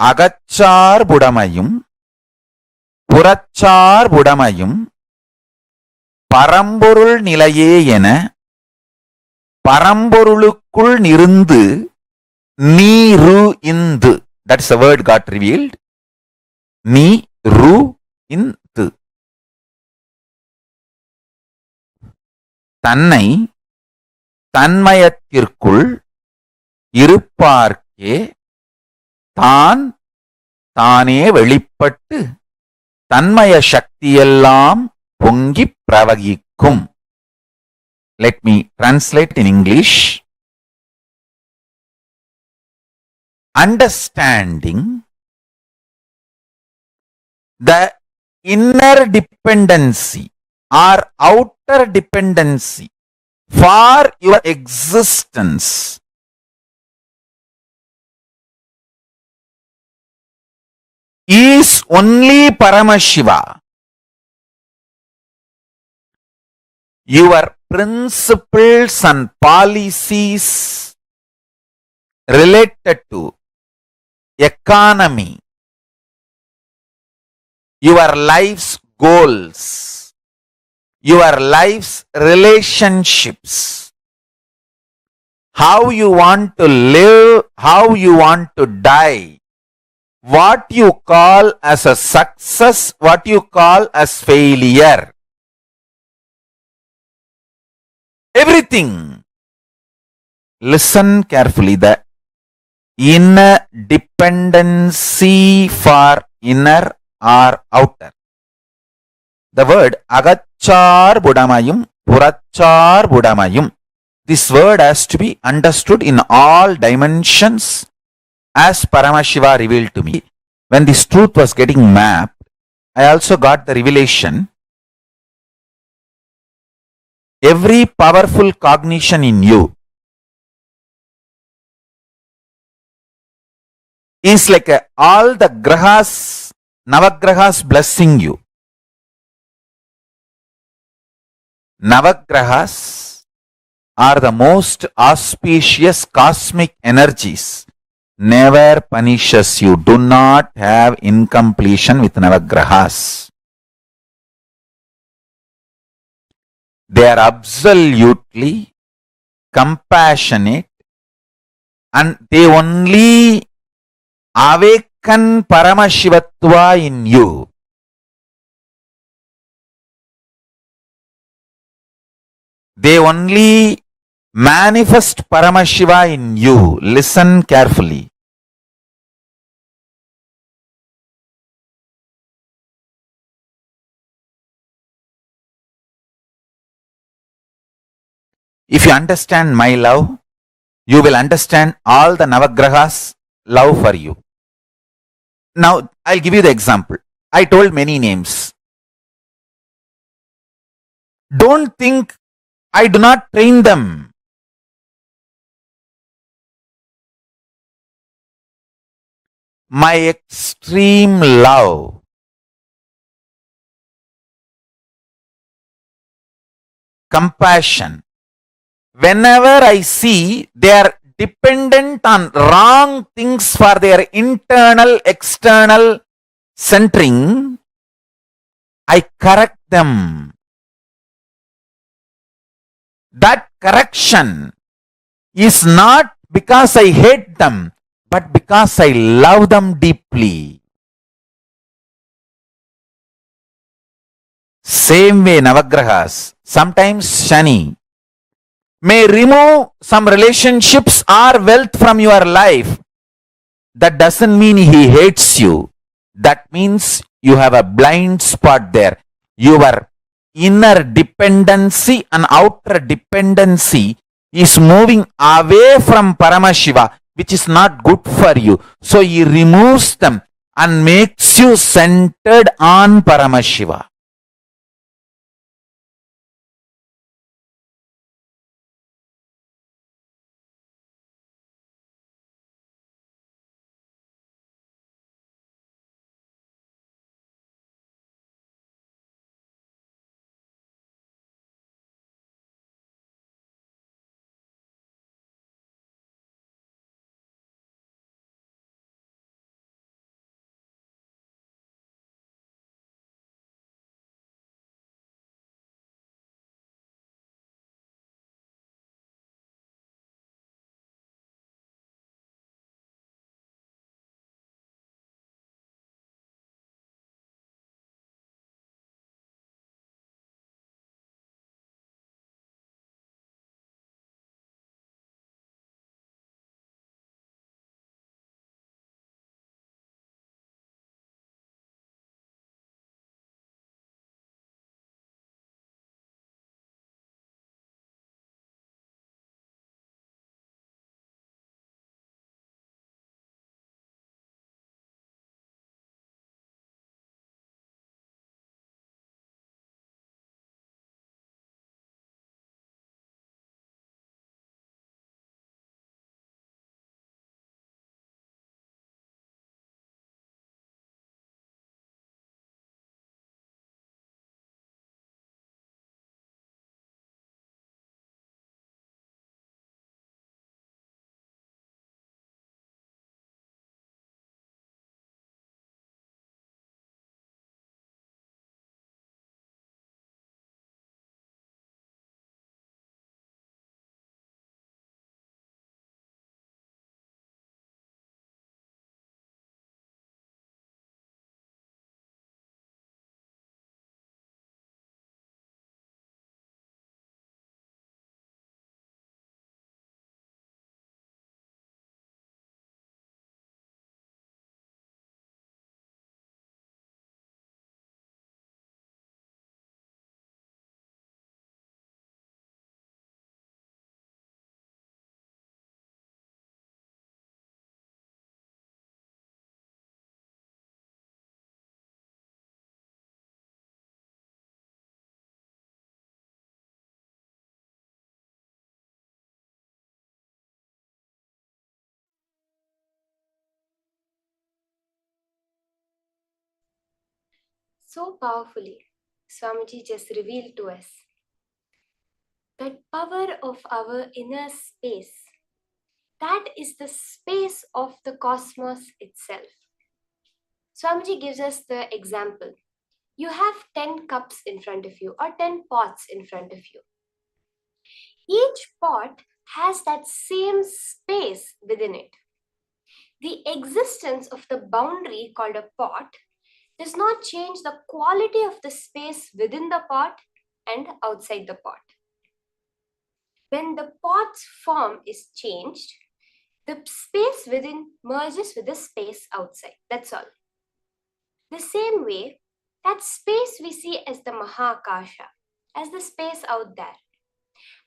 அகச்சார் புடமையும் புறச்சார் புடமையும் பரம்பொருள் நிலையே என பரம்பொருளுக்குள் நிருந்து நீரு Hindu. That's the word got revealed. நீ ரு இந்து. தன்னை தன்மயத்திற்குள் இருப்பார்க்கே தான் தானே வெளிப்பட்டு தன்மய சக்தியெல்லாம் பொங்கிப் பிரவகிக்கும். Let me translate in English. Understanding the inner dependency or outer dependency for your existence is only Paramashiva. Your principles and policies related to economy, your life's goals, your life's relationships, how you want to live, how you want to die, what you call as a success, what you call as failure. Everything. Listen carefully. The inner dependency for inner or outer. The word agachar budamayum, purachar budamayum. This word has to be understood in all dimensions as Paramashiva revealed to me. When this truth was getting mapped, I also got the revelation. Every powerful cognition in you is like all the grahas, navagrahas blessing you. Navagrahas are the most auspicious cosmic energies. Never punishes you. Do not have incompletion with navagrahas. They are absolutely compassionate and they only awaken Paramashivatva in you. They only manifest Paramashiva in you. Listen carefully. If you understand my love, you will understand all the Navagrahas' love for you. Now, I'll give you the example. I told many names. Don't think I do not train them. My extreme love, compassion, whenever I see they are dependent on wrong things for their internal, external centering, I correct them. That correction is not because I hate them, but because I love them deeply. Same way Navagrahas, sometimes Shani may remove some relationships or wealth from your life. That doesn't mean he hates you. That means you have a blind spot there. Your inner dependency and outer dependency is moving away from Paramashiva, which is not good for you. So he removes them and makes you centered on Paramashiva. So powerfully, Swamiji just revealed to us that power of our inner space, that is the space of the cosmos itself. Swamiji gives us the example. You have 10 cups in front of you or 10 pots in front of you. Each pot has that same space within it. The existence of the boundary called a pot does not change the quality of the space within the pot and outside the pot. When the pot's form is changed, the space within merges with the space outside. That's all. The same way, that space we see as the Mahakasha, as the space out there,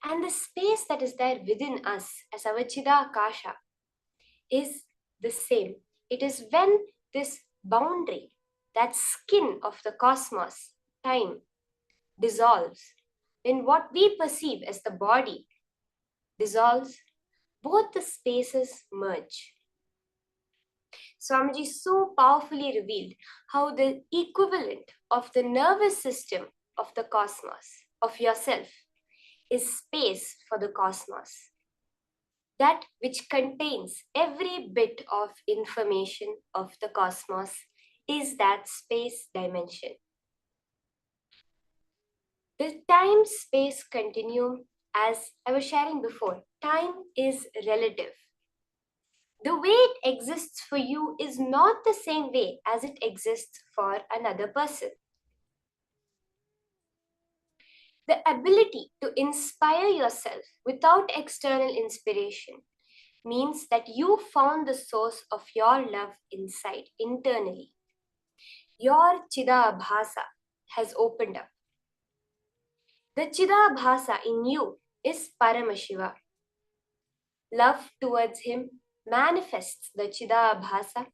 and the space that is there within us as our Chidakasha is the same. It is when this boundary, that skin of the cosmos, time, dissolves, when what we perceive as the body dissolves, both the spaces merge. Swamiji so powerfully revealed how the equivalent of the nervous system of the cosmos, of yourself, is space for the cosmos. That which contains every bit of information of the cosmos is that space dimension. The time-space continuum, as I was sharing before, time is relative. The way it exists for you is not the same way as it exists for another person. The ability to inspire yourself without external inspiration means that you found the source of your love inside, internally. Your Chidabhasa has opened up. The Chidabhasa in you is Paramashiva. Love towards him manifests the Chidabhasa,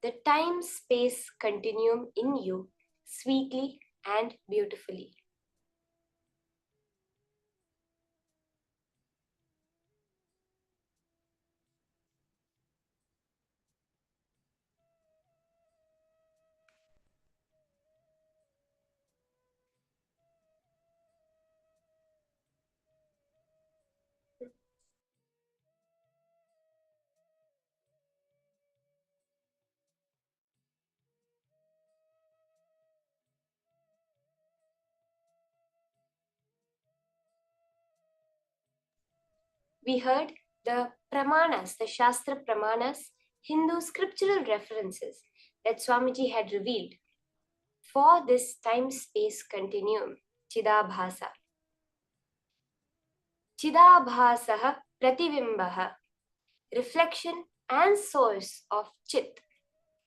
the time-space continuum in you, sweetly and beautifully. We heard the Pramanas, the Shastra Pramanas, Hindu scriptural references that Swamiji had revealed for this time-space continuum, Chidabhasa. Chidabhasaha Prativimbaha, reflection and source of Chit,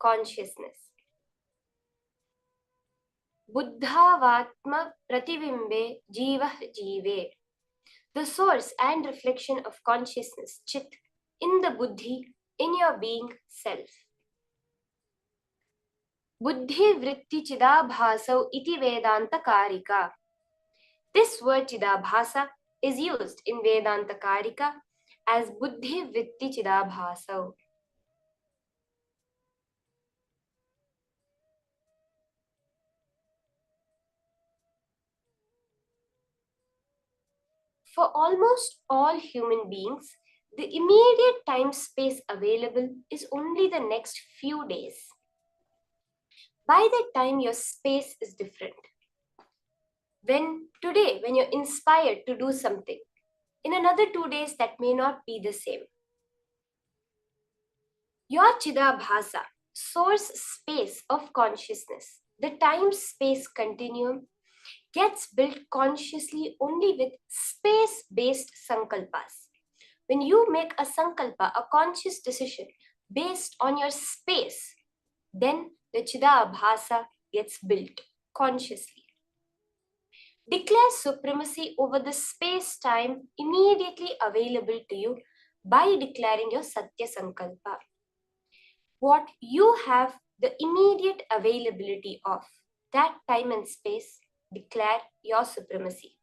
consciousness. Buddhavatma Prativimbe Jiva Jive, the source and reflection of consciousness, Chit, in the Buddhi, in your being self. Buddhi vritti chidabhasau iti Vedanta Karika. This word chidabhasa is used in Vedanta Karika as Buddhi vritti chidabhasau. For almost all human beings, the immediate time-space available is only the next few days. By that time, your space is different. When you're inspired to do something, in another 2 days, that may not be the same. Your Chidabhasa, source space of consciousness, the time-space continuum, gets built consciously only with space-based sankalpas. When you make a sankalpa, a conscious decision based on your space, then the Chidabhasa gets built consciously. Declare supremacy over the space-time immediately available to you by declaring your Satya Sankalpa. What you have the immediate availability of, that time and space, declare your supremacy.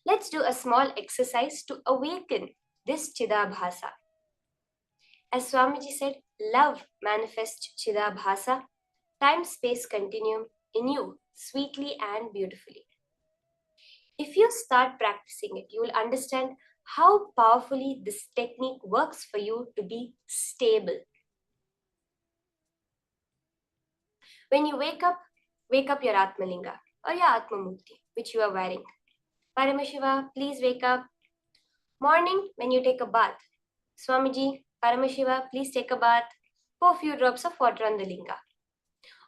Let's do a small exercise to awaken this Chidabhasa. As Swamiji said, love manifests Chidabhasa, time-space continuum in you sweetly and beautifully. If you start practicing it, you will understand how powerfully this technique works for you to be stable. When you wake up your Atmalinga or your Atmamurti, which you are wearing. Paramashiva, please wake up. Morning, when you take a bath. Swamiji, Paramashiva, please take a bath. Pour a few drops of water on the linga.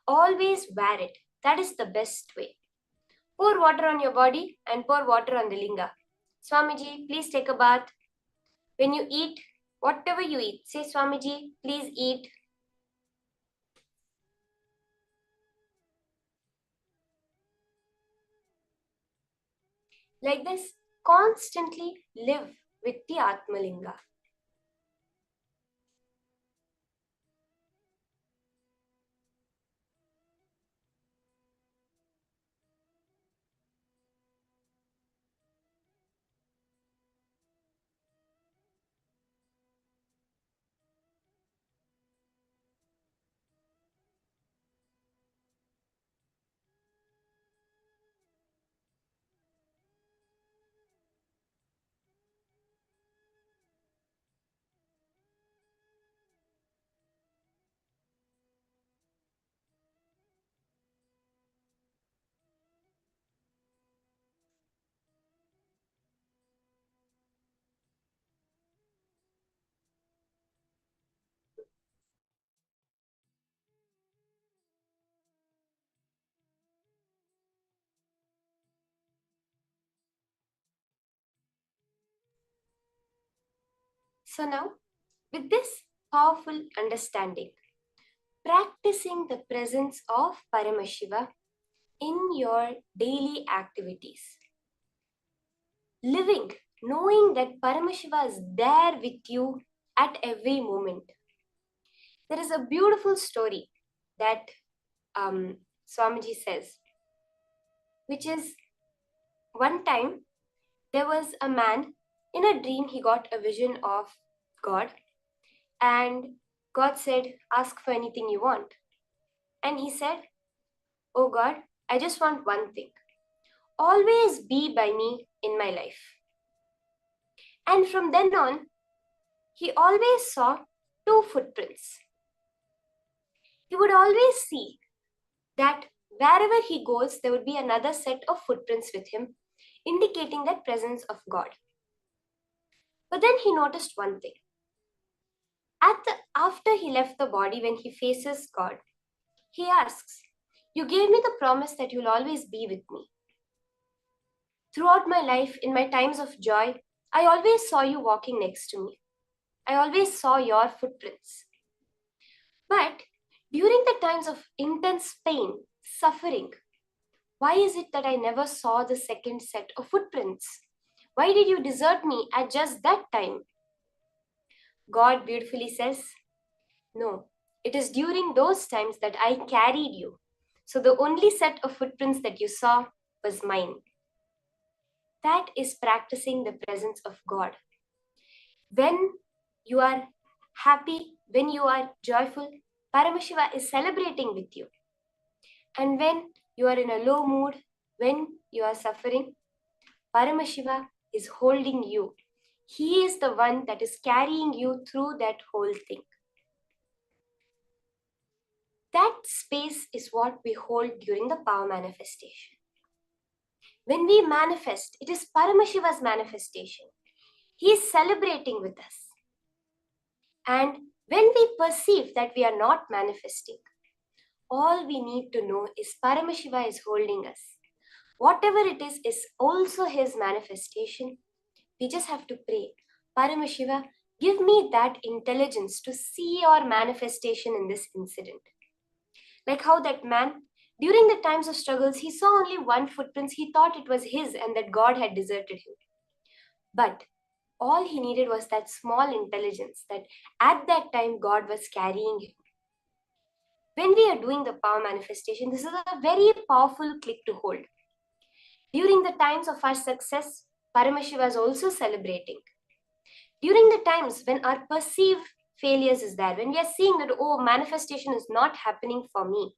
Always wear it. That is the best way. Pour water on your body and pour water on the linga. Swamiji, please take a bath. When you eat, whatever you eat, say Swamiji, please eat. Like this, constantly live with the Atmalinga. So now, with this powerful understanding, practicing the presence of Paramashiva in your daily activities, living, knowing that Paramashiva is there with you at every moment. There is a beautiful story that Swamiji says, which is one time there was a man, in a dream he got a vision of God, and God said, ask for anything you want. And he said, oh God, I just want one thing. Always be by me in my life. And from then on, he always saw two footprints. He would always see that wherever he goes, there would be another set of footprints with him, indicating that presence of God. But then he noticed one thing. After he left the body, when he faces God, he asks, you gave me the promise that you'll always be with me. Throughout my life, in my times of joy, I always saw you walking next to me. I always saw your footprints. But during the times of intense pain, suffering, why is it that I never saw the second set of footprints? Why did you desert me at just that time? God beautifully says, no, it is during those times that I carried you. So the only set of footprints that you saw was mine. That is practicing the presence of God. When you are happy, when you are joyful, Paramashiva is celebrating with you. And when you are in a low mood, when you are suffering, Paramashiva is holding you. He is the one that is carrying you through that whole thing. That space is what we hold during the power manifestation. When we manifest, it is Paramashiva's manifestation. He is celebrating with us. And when we perceive that we are not manifesting, all we need to know is Paramashiva is holding us. Whatever it is also his manifestation. We just have to pray, Paramashiva, give me that intelligence to see your manifestation in this incident. Like how that man, during the times of struggles, he saw only one footprint. He thought it was his and that God had deserted him. But all he needed was that small intelligence that at that time God was carrying him. When we are doing the power manifestation, this is a very powerful click to hold. During the times of our success, Paramashiva is also celebrating. During the times when our perceived failures is there, when we are seeing that, oh, manifestation is not happening for me,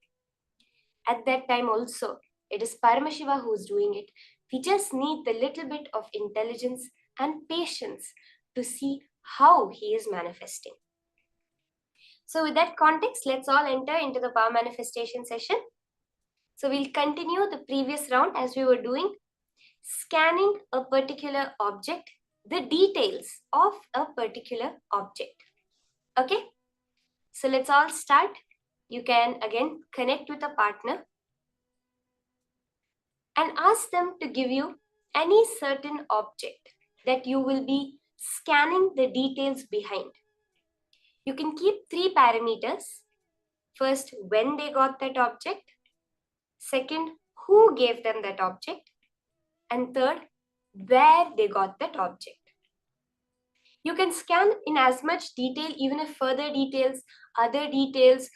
At that time also, it is Paramashiva who is doing it. We just need the little bit of intelligence and patience to see how he is manifesting. So with that context, let's all enter into the power manifestation session. So we'll continue the previous round as we were doing, scanning a particular object, the details of a particular object. Okay, so let's all start. You can again connect with a partner and ask them to give you any certain object that you will be scanning the details behind. You can keep 3 parameters. First, when they got that object. Second, who gave them that object. And third, where they got that object. You can scan in as much detail, even if further details, other details,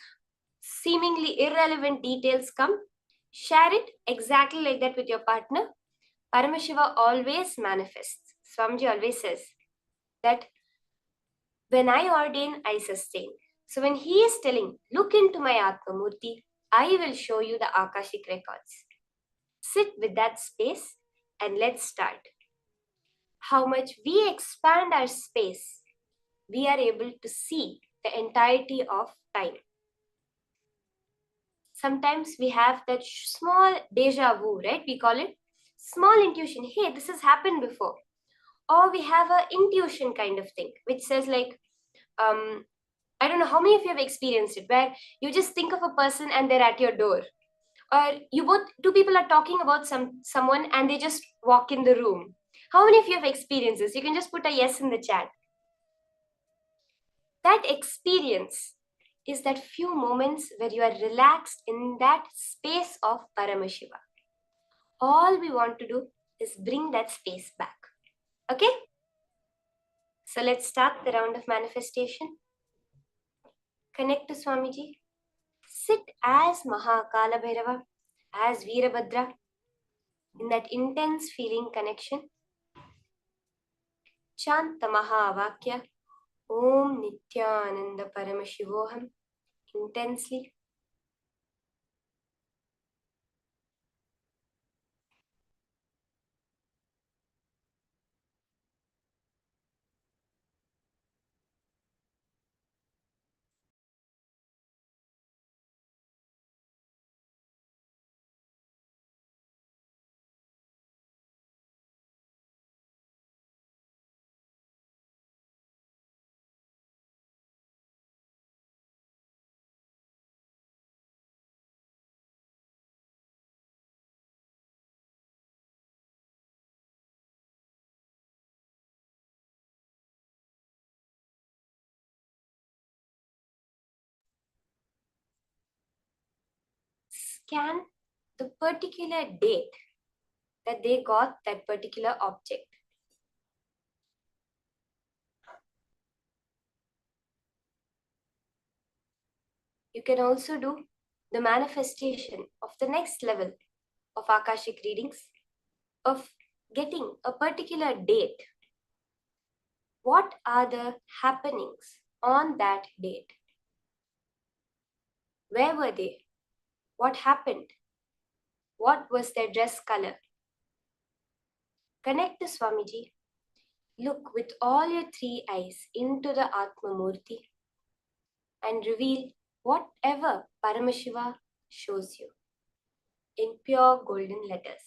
seemingly irrelevant details come. Share it exactly like that with your partner. Paramashiva always manifests. Swamiji always says that when I ordain, I sustain. So when he is telling, look into my Atma Murti, I will show you the Akashic records. Sit with that space and let's start. How much we expand our space, we are able to see the entirety of time. Sometimes we have that small deja vu, right? We call it small intuition. Hey, this has happened before. Or we have an intuition kind of thing, which says like, I don't know how many of you have experienced it, where you just think of a person and they're at your door. Or two people are talking about someone and they just walk in the room. How many of you have experienced this? You can just put a yes in the chat. That experience is that few moments where you are relaxed in that space of Paramashiva. All we want to do is bring that space back. Okay? So let's start the round of manifestation. Connect to Swamiji. Sit as Mahakala Bhairava, as Veerabhadra, in that intense feeling connection. Chant the Mahavakya, Om Nityananda Paramashivoham, intensely. Scan the particular date that they got that particular object. You can also do the manifestation of the next level of Akashic readings, of getting a particular date. What are the happenings on that date? Where were they? What happened? What was their dress color? Connect to Swamiji. Look with all your 3 eyes into the Atma Murti and reveal whatever Paramashiva shows you in pure golden letters.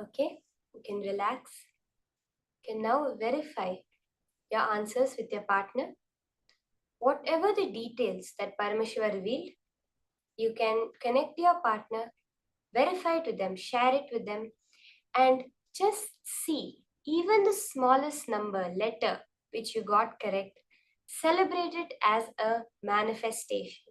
Okay, you can relax. You can now verify your answers with your partner. Whatever the details that Paramashiva revealed, you can connect to your partner, verify to them, share it with them, and just see even the smallest number, letter which you got correct, celebrate it as a manifestation.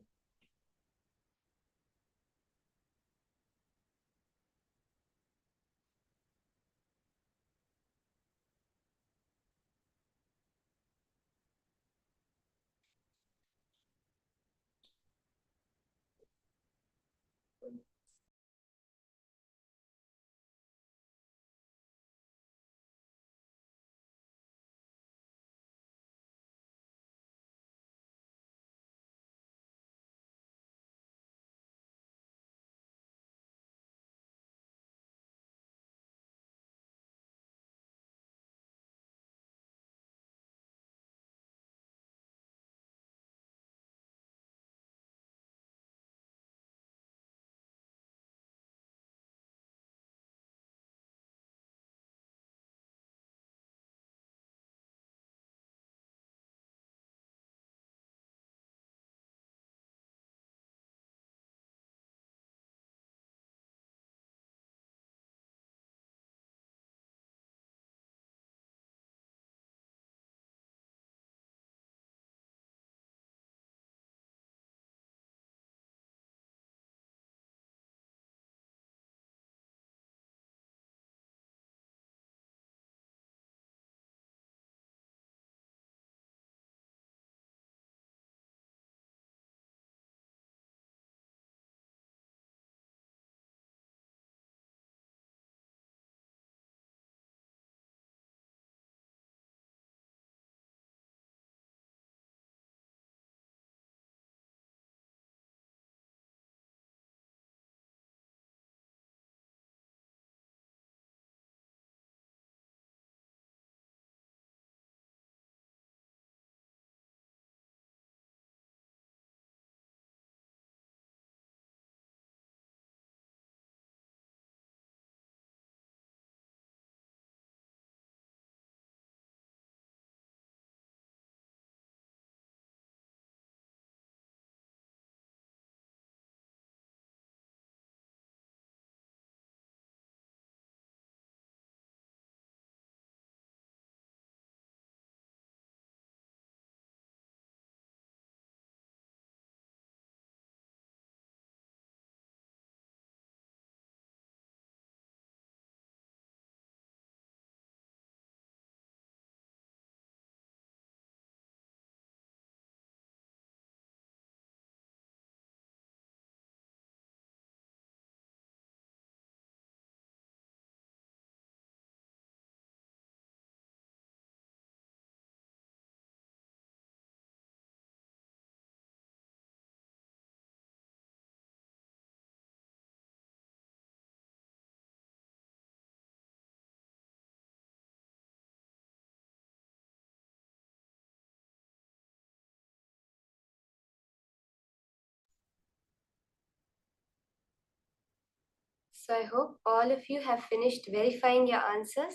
So I hope all of you have finished verifying your answers.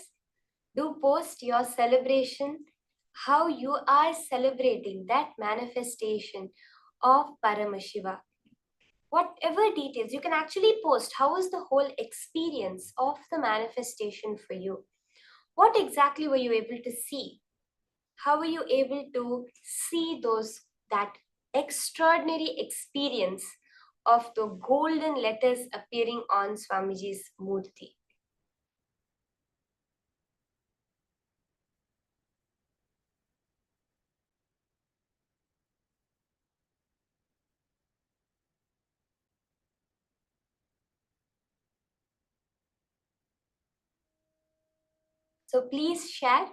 Do post your celebration, how you are celebrating that manifestation of Paramashiva. Whatever details, you can actually post how was the whole experience of the manifestation for you. What exactly were you able to see? How were you able to see that extraordinary experience of the golden letters appearing on Swamiji's murti? So please share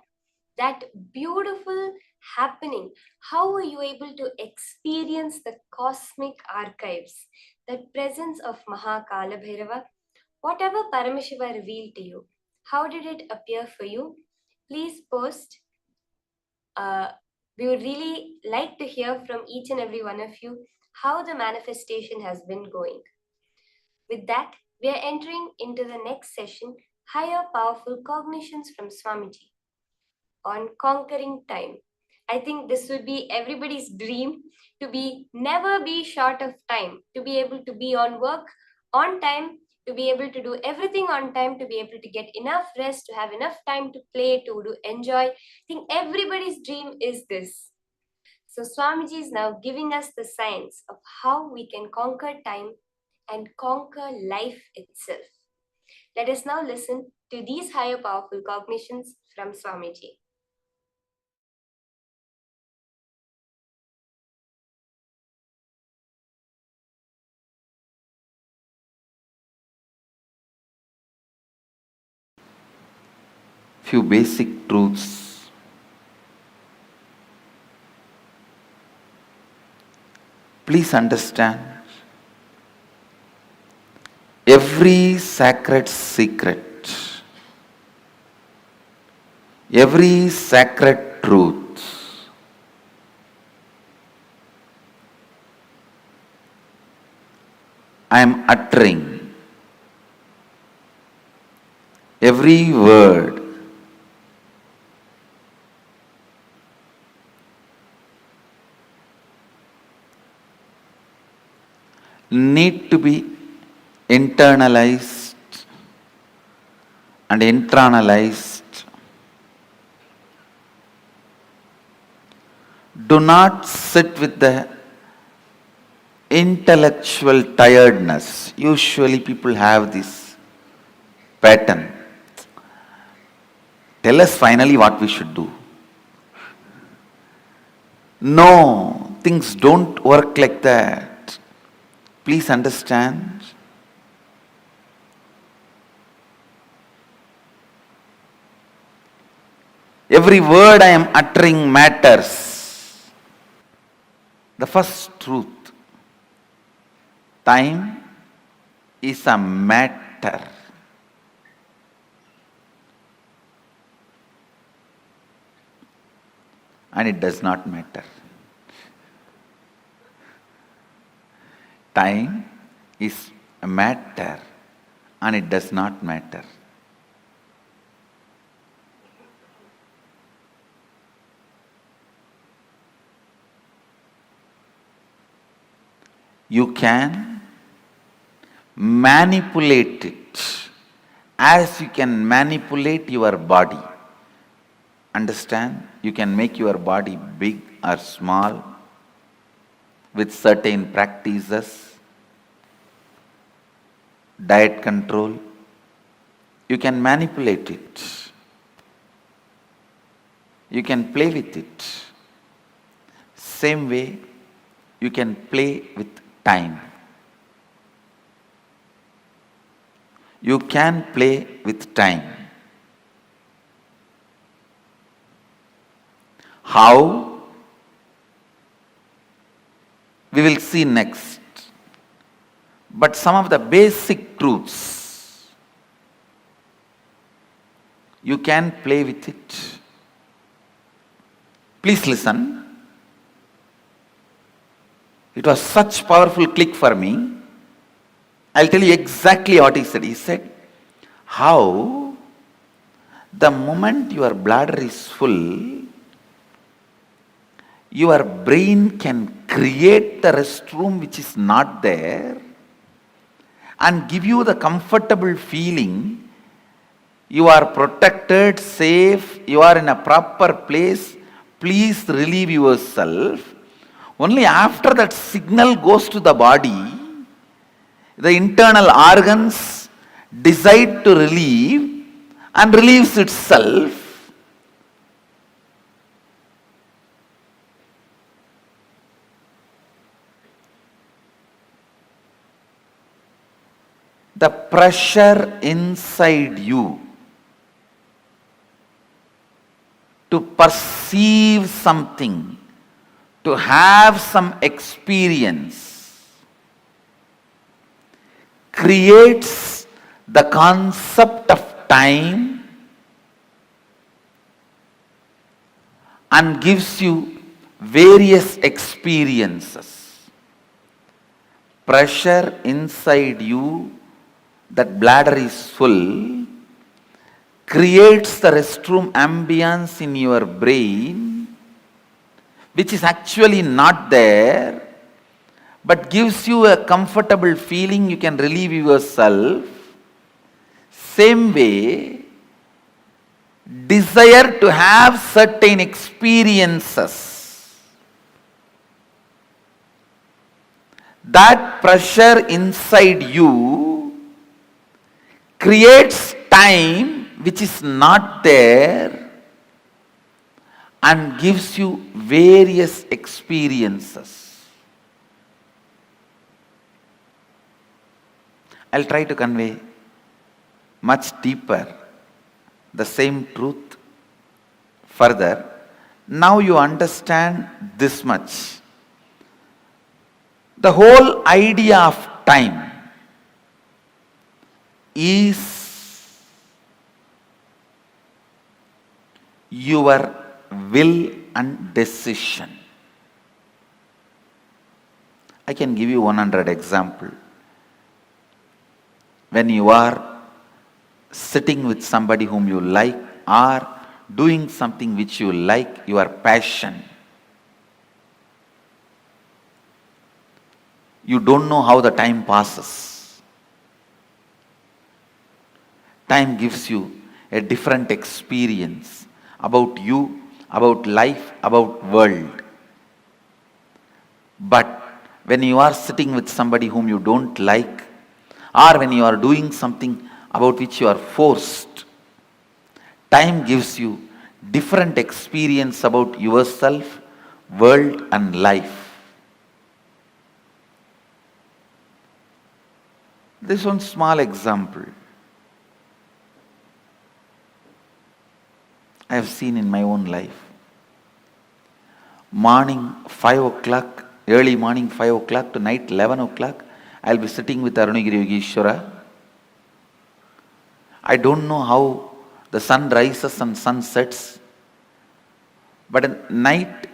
that beautiful happening. How were you able to experience the cosmic archives, the presence of Mahakala Bhairava? Whatever Paramashiva revealed to you, how did it appear for you? Please post. We would really like to hear from each and every one of you how the manifestation has been going. With that, we are entering into the next session, higher powerful cognitions from Swamiji on conquering time. I think this would be everybody's dream, to be never be short of time, to be able to be on work on time, to be able to do everything on time, to be able to get enough rest, to have enough time to play, to enjoy. I think everybody's dream is this. So Swamiji is now giving us the science of how we can conquer time and conquer life itself. Let us now listen to these higher powerful cognitions from Swamiji. Few basic truths. Please understand, every sacred secret, every sacred truth I am uttering, every word need to be internalized and internalized. Do not sit with the intellectual tiredness. Usually people have this pattern. Tell us finally what we should do. No, things don't work like that. Please understand. Every word I am uttering matters. The first truth, time is a matter. And it does not matter. Time is a matter and it does not matter. You can manipulate it as you can manipulate your body. Understand? You can make your body big or small with certain practices, diet control. You can manipulate it. You can play with it. Same way, you can play with time. You can play with time. How? We will see next. But some of the basic truths, you can play with it. Please listen. It was such powerful click for me. I'll tell you exactly what he said. He said, how the moment your bladder is full, your brain can create the restroom which is not there and give you the comfortable feeling you are protected, safe, you are in a proper place, please relieve yourself. Only after that signal goes to the body, the internal organs decide to relieve and relieves itself. The pressure inside you to perceive something, to have some experience, creates the concept of time and gives you various experiences. Pressure inside you, that bladder is full, creates the restroom ambience in your brain, which is actually not there, but gives you a comfortable feeling, you can relieve yourself. Same way, desire to have certain experiences, that pressure inside you creates time which is not there and gives you various experiences. I'll try to convey much deeper the same truth further. Now you understand this much. The whole idea of time is your will and decision. I can give you 100 examples. When you are sitting with somebody whom you like or doing something which you like, your passion, you don't know how the time passes. Time gives you a different experience about you, about life, about world. But when you are sitting with somebody whom you don't like, or when you are doing something about which you are forced, time gives you different experience about yourself, world and life. This one small example I have seen in my own life. Morning 5 o'clock, early morning 5 o'clock to night 11 o'clock, I'll be sitting with Arunagiri Yogeshwara. I don't know how the sun rises and sun sets, but at night,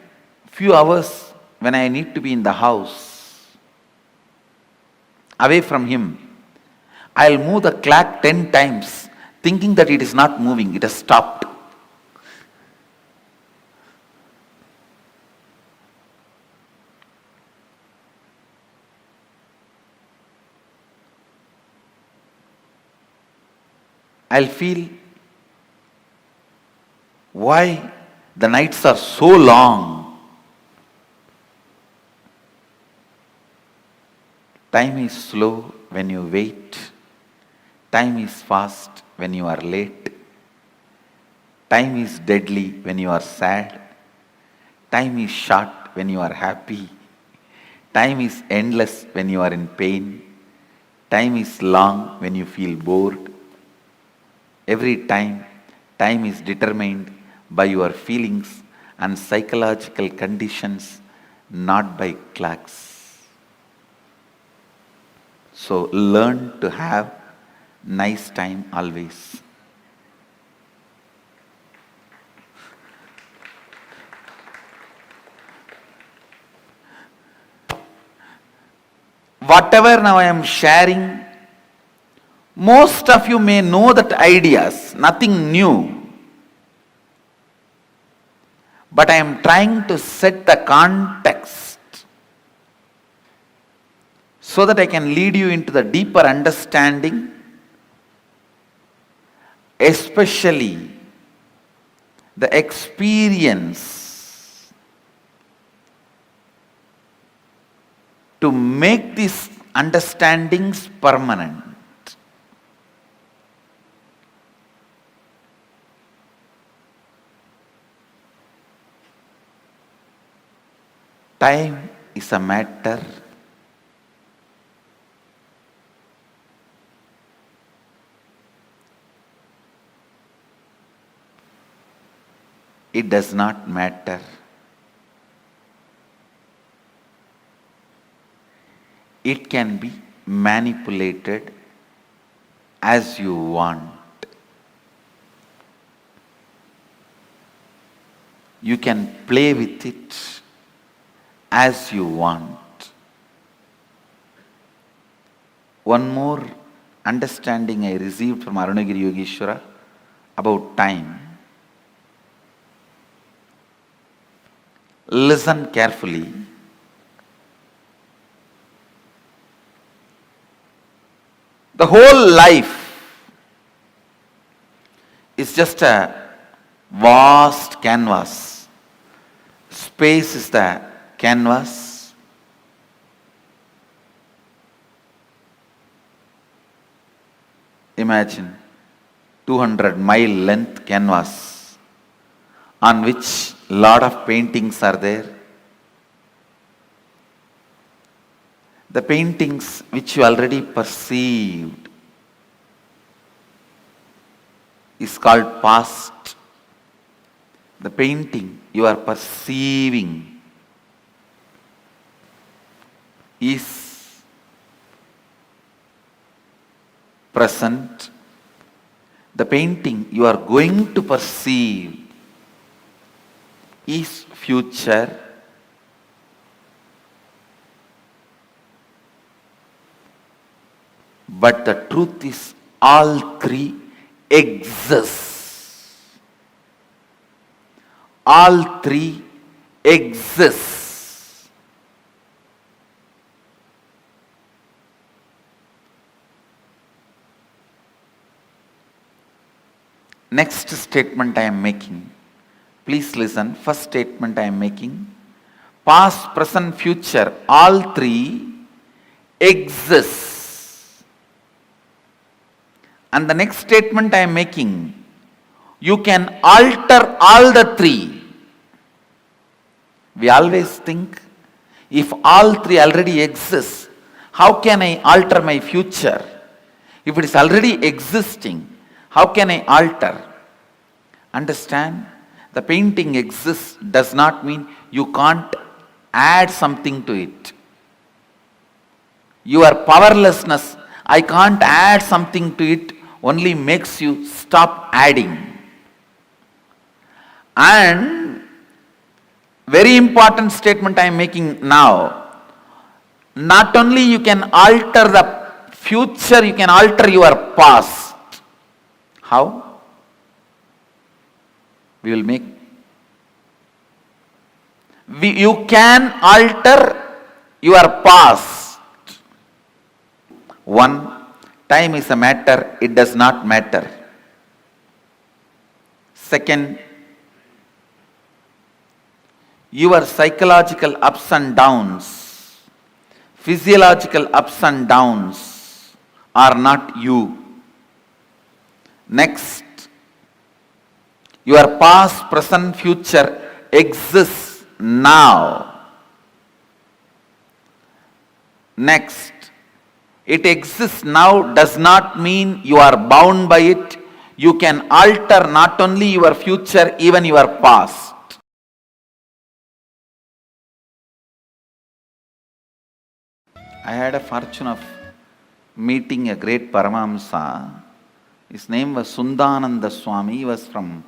few hours when I need to be in the house, away from him, I'll move the clock 10 times, thinking that it is not moving, it has stopped. I'll feel why the nights are so long. Time is slow when you wait. Time is fast when you are late. Time is deadly when you are sad. Time is short when you are happy. Time is endless when you are in pain. Time is long when you feel bored. Every time is determined by your feelings and psychological conditions, not by clocks. So learn to have nice time always. Whatever now I am sharing, most of you may know that ideas, nothing new. But I am trying to set the context so that I can lead you into the deeper understanding, especially the experience to make these understandings permanent. Time is a matter it does not matter. It can be manipulated as you want. You can play with it as you want. One more understanding I received from Arunagiri Yogeshwara about time, listen carefully. The whole life is just a vast canvas. Space is the canvas. Imagine 200-mile length canvas on which lot of paintings are there. The paintings which you already perceived is called past. The painting you are perceiving is present. The painting you are going to perceive is future. But the truth is all three exist. All three exist. Next statement I am making. Please listen. First statement I am making. Past, present, future, all three exist. And the next statement I am making, you can alter all the three. We always think, if all three already exist, how can I alter my future? If it is already existing, how can I alter? Understand? The painting exists does not mean you can't add something to it. Your powerlessness, I can't add something to it, only makes you stop adding. And very important statement I am making now. Not only you can alter the future, you can alter your past. How? We will make. You can alter your past. One, time is a matter, it does not matter. Second, your psychological ups and downs, physiological ups and downs are not you. Next, your past, present, future exists now. Next, it exists now does not mean you are bound by it. You can alter not only your future, even your past. I had a fortune of meeting a great Paramahamsa. His name was Sundananda Swami. He was from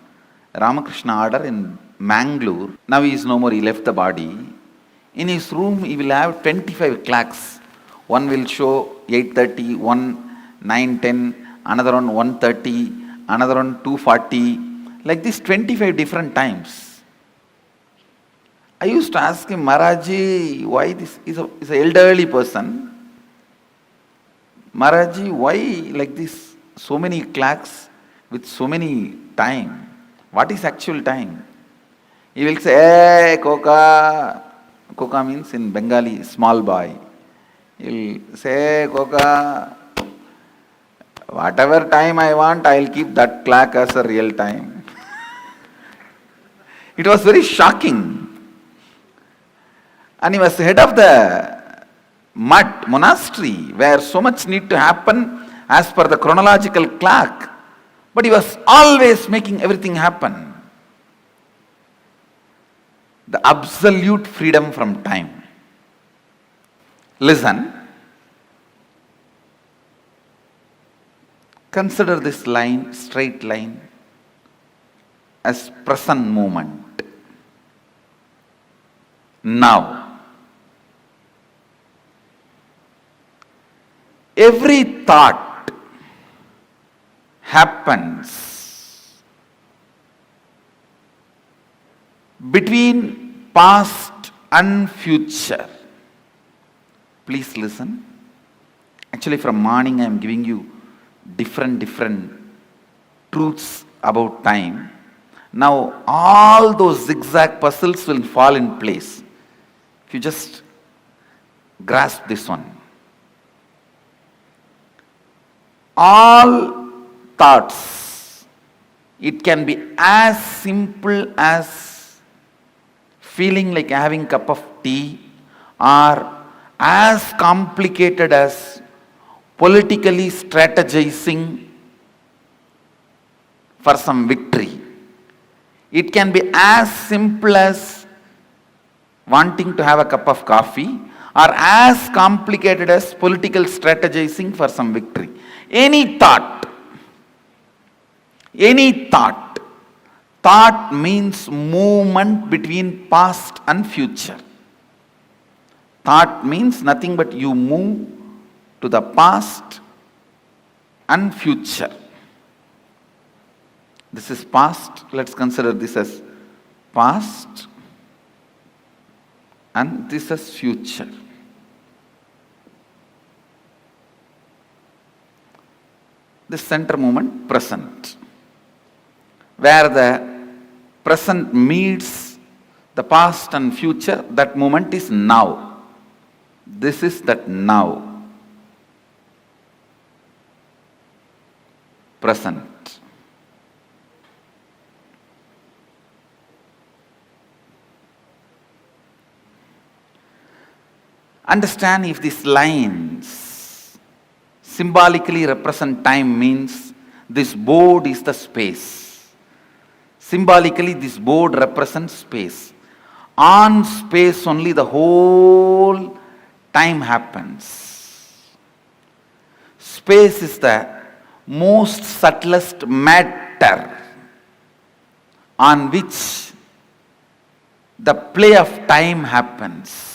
Ramakrishna order in Mangalore. Now he is no more, he left the body. In his room he will have 25 clocks. One will show 8:30, one 9:10, another one 1:30, another one 2:40. Like this 25 different times. I used to ask him, Maharaji, why this? He's an elderly person. Maharaji, why like this? So many clocks with so many time. What is actual time? He will say, hey, Koka. Koka means in Bengali, small boy. He will say, hey, Koka, whatever time I want, I will keep that clock as a real time. It was very shocking. And he was head of the monastery where so much need to happen as per the chronological clock. But he was always making everything happen. The absolute freedom from time. Listen. Consider this line, straight line, as present moment. Now. Every thought happens between past and future. Please listen. Actually, from morning I am giving you different truths about time. Now all those zigzag puzzles will fall in place if you just grasp this one. All thoughts, it can be as simple as feeling like having a cup of tea, or as complicated as politically strategizing for some victory. It can be as simple as wanting to have a cup of coffee, or as complicated as political strategizing for some victory. Any thought means movement between past and future. Thought means nothing but you move to the past and future. This is past. Let's consider this as past, and this as future. This center moment, present, where the present meets the past and future, that moment is now. This is that now. Present. Understand, if these lines symbolically represent time, means this board is the space. Symbolically, this board represents space. On space only the whole time happens. Space is the most subtlest matter on which the play of time happens.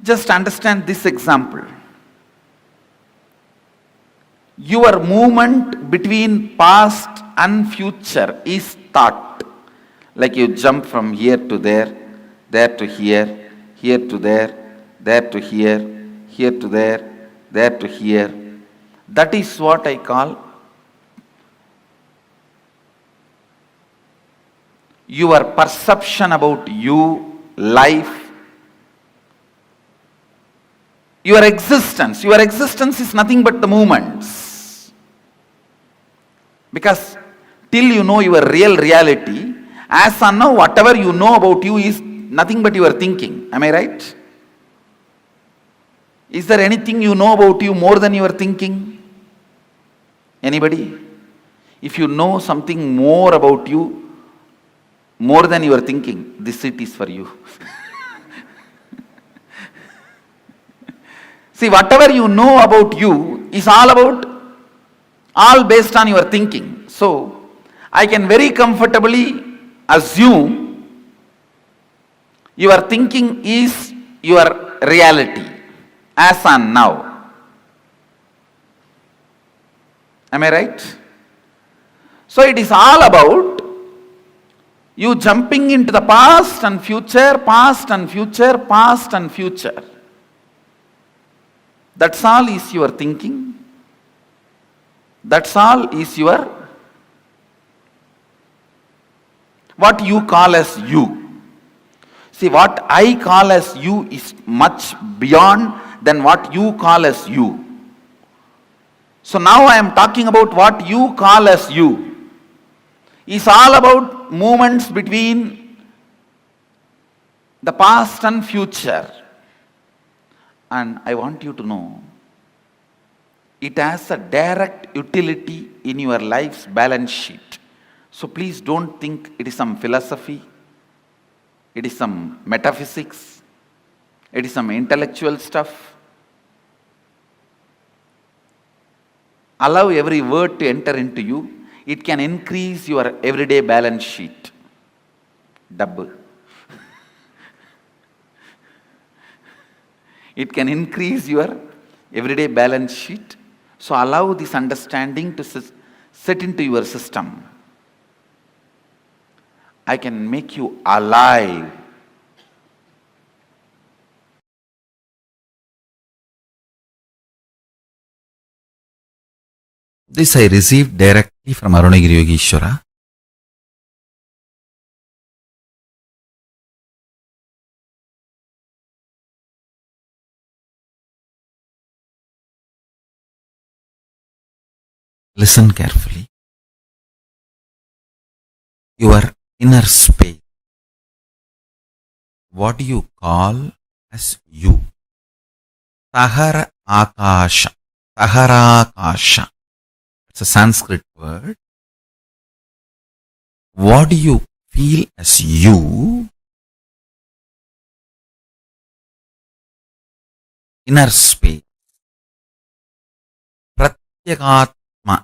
Just understand this example. Your movement between past and future is thought. Like you jump from here to there to here, here to there to here, here to there to here. That is what I call your perception about you, life, your existence. Your existence is nothing but the movements. Because till you know your real reality, as of now, whatever you know about you is nothing but your thinking. Am I right? Is there anything you know about you more than your thinking? Anybody? If you know something more about you, more than your thinking, this seat is for you. See, whatever you know about you is all based on your thinking. So, I can very comfortably assume your thinking is your reality as on now. Am I right? So, it is all about you jumping into the past and future, past and future, past and future. That's all is your thinking. That's all is your, what you call as you. See, what I call as you is much beyond than what you call as you. So now I am talking about what you call as you. It's all about movements between the past and future. And I want you to know, it has a direct utility in your life's balance sheet. So please don't think it is some philosophy, it is some metaphysics, it is some intellectual stuff. Allow every word to enter into you. It can increase your everyday balance sheet. Double. It can increase your everyday balance sheet. So allow this understanding to set into your system. I can make you alive. This I received directly from Arunagiri Yogeshwara. Listen carefully. Your inner space. What do you call as you? Tahara Akasha. Taharakasha. It's a Sanskrit word. What do you feel as you? Inner space. Pratyagatma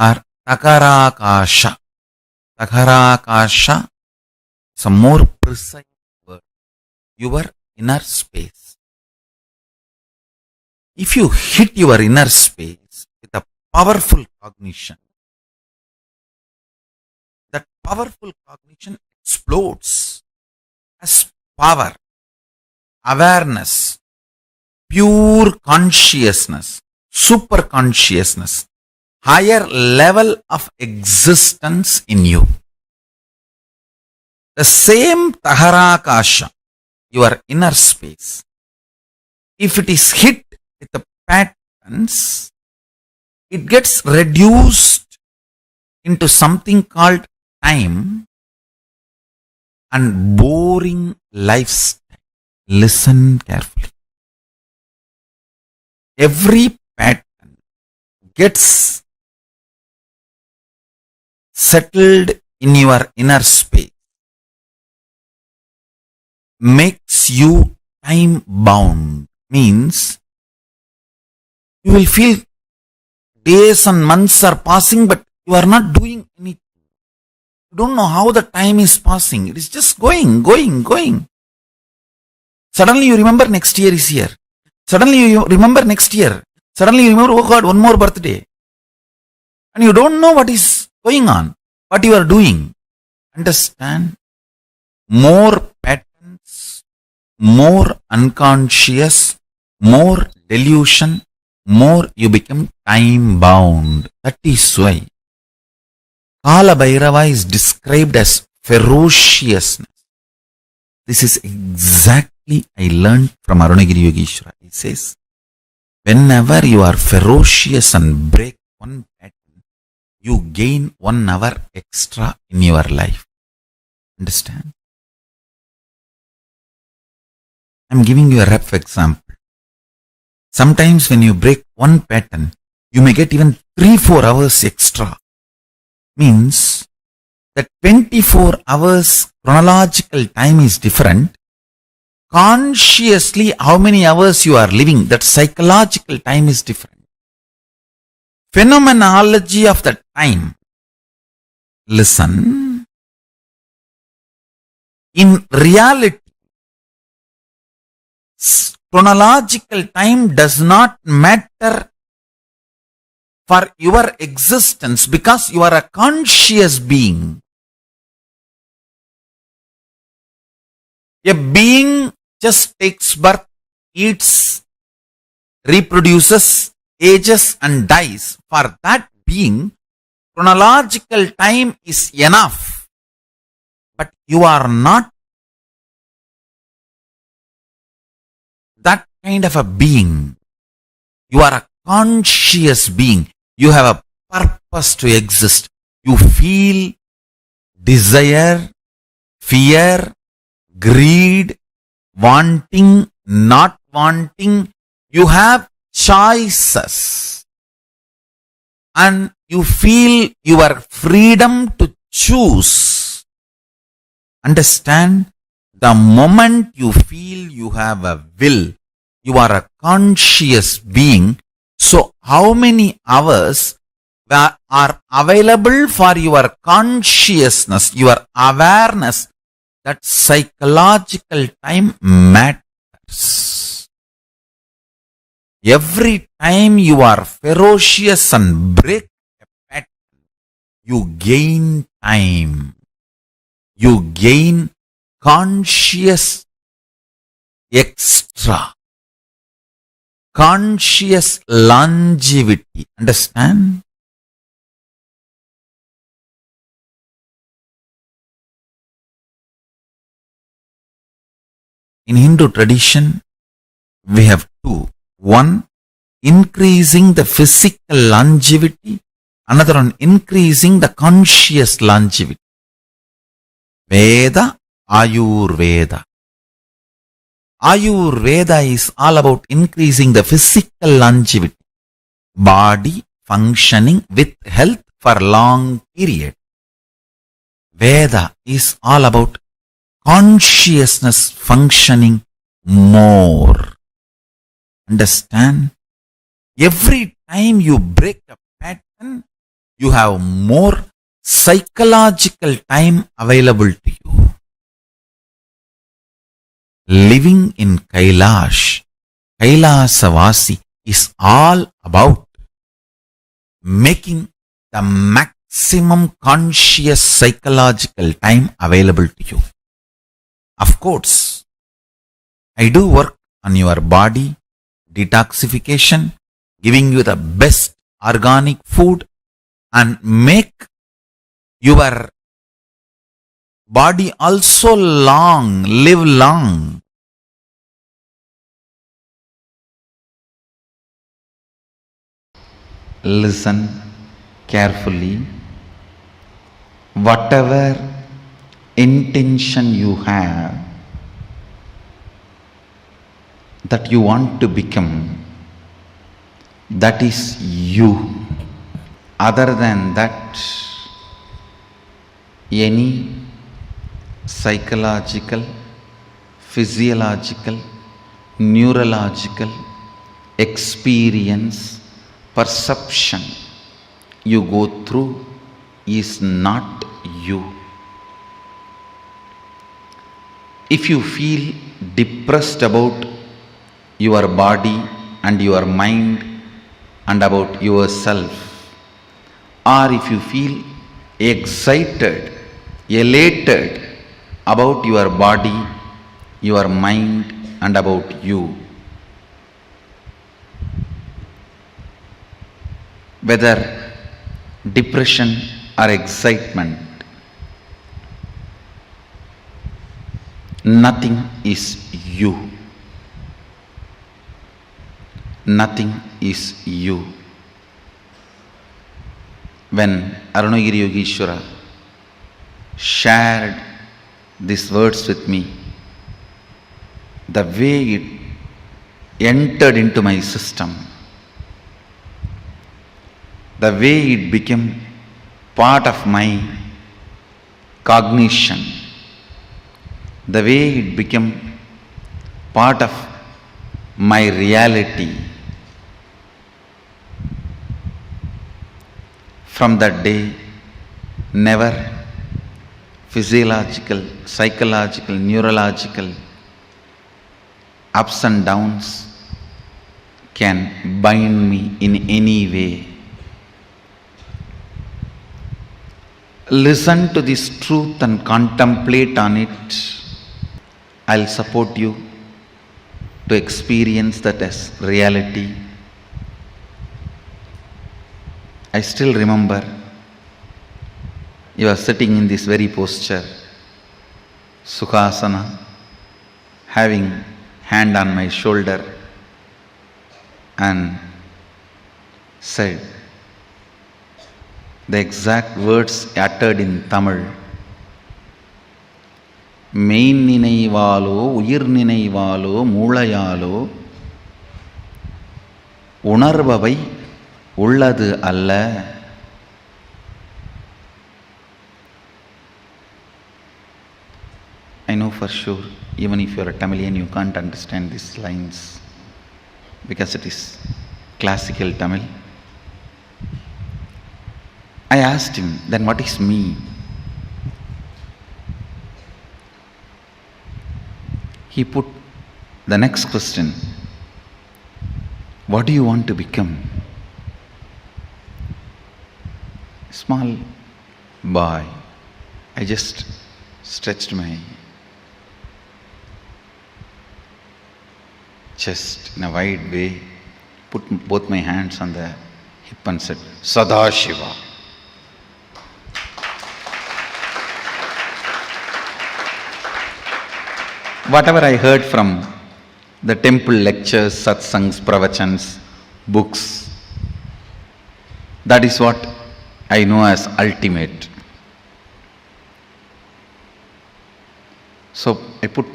or Takarakasha. Takarakasha is a more precise word. Your inner space. If you hit your inner space with a powerful cognition, that powerful cognition explodes as power, awareness, pure consciousness, super consciousness, higher level of existence in you. The same Taharakasha, your inner space, if it is hit with the patterns, it gets reduced into something called time and boring lifestyle. Listen carefully. Every pattern gets settled in your inner space, makes you time bound, means you will feel days and months are passing, but you are not doing anything. You don't know how the time is passing. It is just going. Suddenly you remember next year is here. Suddenly you remember next year. Suddenly you remember, oh God, one more birthday. And you don't know what is going on, what you are doing. Understand? More patterns, more unconscious, more delusion, more you become time bound. That is why Kala Bhairava is described as ferociousness. This is exactly I learned from Arunagiri Yogeshwara. He says, whenever you are ferocious and break one pattern, you gain 1 hour extra in your life. Understand? I am giving you a rough example. Sometimes when you break one pattern, you may get even 3-4 hours extra. Means that 24 hours chronological time is different. Consciously, how many hours you are living, that psychological time is different. Phenomenology of the time. Listen. In reality, chronological time does not matter for your existence because you are a conscious being. A being just takes birth, eats, reproduces, ages and dies. For that being, chronological time is enough. But you are not that kind of a being. You are a conscious being. You have a purpose to exist. You feel desire, fear, greed, wanting, not wanting. You have choices. And you feel your freedom to choose. Understand? The moment you feel you have a will, you are a conscious being. So how many hours are available for your consciousness, your awareness? That psychological time matters. Every time you are ferocious and break a pattern, you gain time. You gain conscious extra, conscious longevity. Understand? In Hindu tradition, we have two. One, increasing the physical longevity. Another one, increasing the conscious longevity. Veda, Ayurveda. Ayurveda is all about increasing the physical longevity. Body functioning with health for long period. Veda is all about consciousness functioning more. Understand? Every time you break a pattern, you have more psychological time available to you. Living in Kailash, Kailasavasi is all about making the maximum conscious psychological time available to you. Of course, I do work on your body, detoxification, giving you the best organic food and make your body also live long. Listen carefully. Whatever intention you have that you want to become, that is you. Other than that, any psychological, physiological, neurological experience, perception you go through is not you. If you feel depressed about your body and your mind and about yourself, or if you feel excited, elated about your body, your mind and about you, whether depression or excitement, nothing is you. Nothing is you. When Arunagiri Yogeshwara shared these words with me, the way it entered into my system, the way it became part of my cognition, the way it became part of my reality, from that day, never physiological, psychological, neurological ups and downs can bind me in any way. Listen to this truth and contemplate on it. I'll support you to experience that as reality. I still remember you are sitting in this very posture, Sukhasana, having hand on my shoulder, and said the exact words uttered in Tamil. மெயின் நினைவாலோ உயிர் நினைவாலோ மூளையாலோ உணர்பவை உள்ளது அல்ல. I know for sure, even if you are a Tamilian, you can't understand these lines because it is classical Tamil. I asked him, then what is me? He put the next question. What do you want to become? Small boy. I just stretched my chest in a wide way, put both my hands on the hip and said, Sadashiva. Whatever I heard from the temple lectures, satsangs, pravachans, books, that is what I know as ultimate. So I put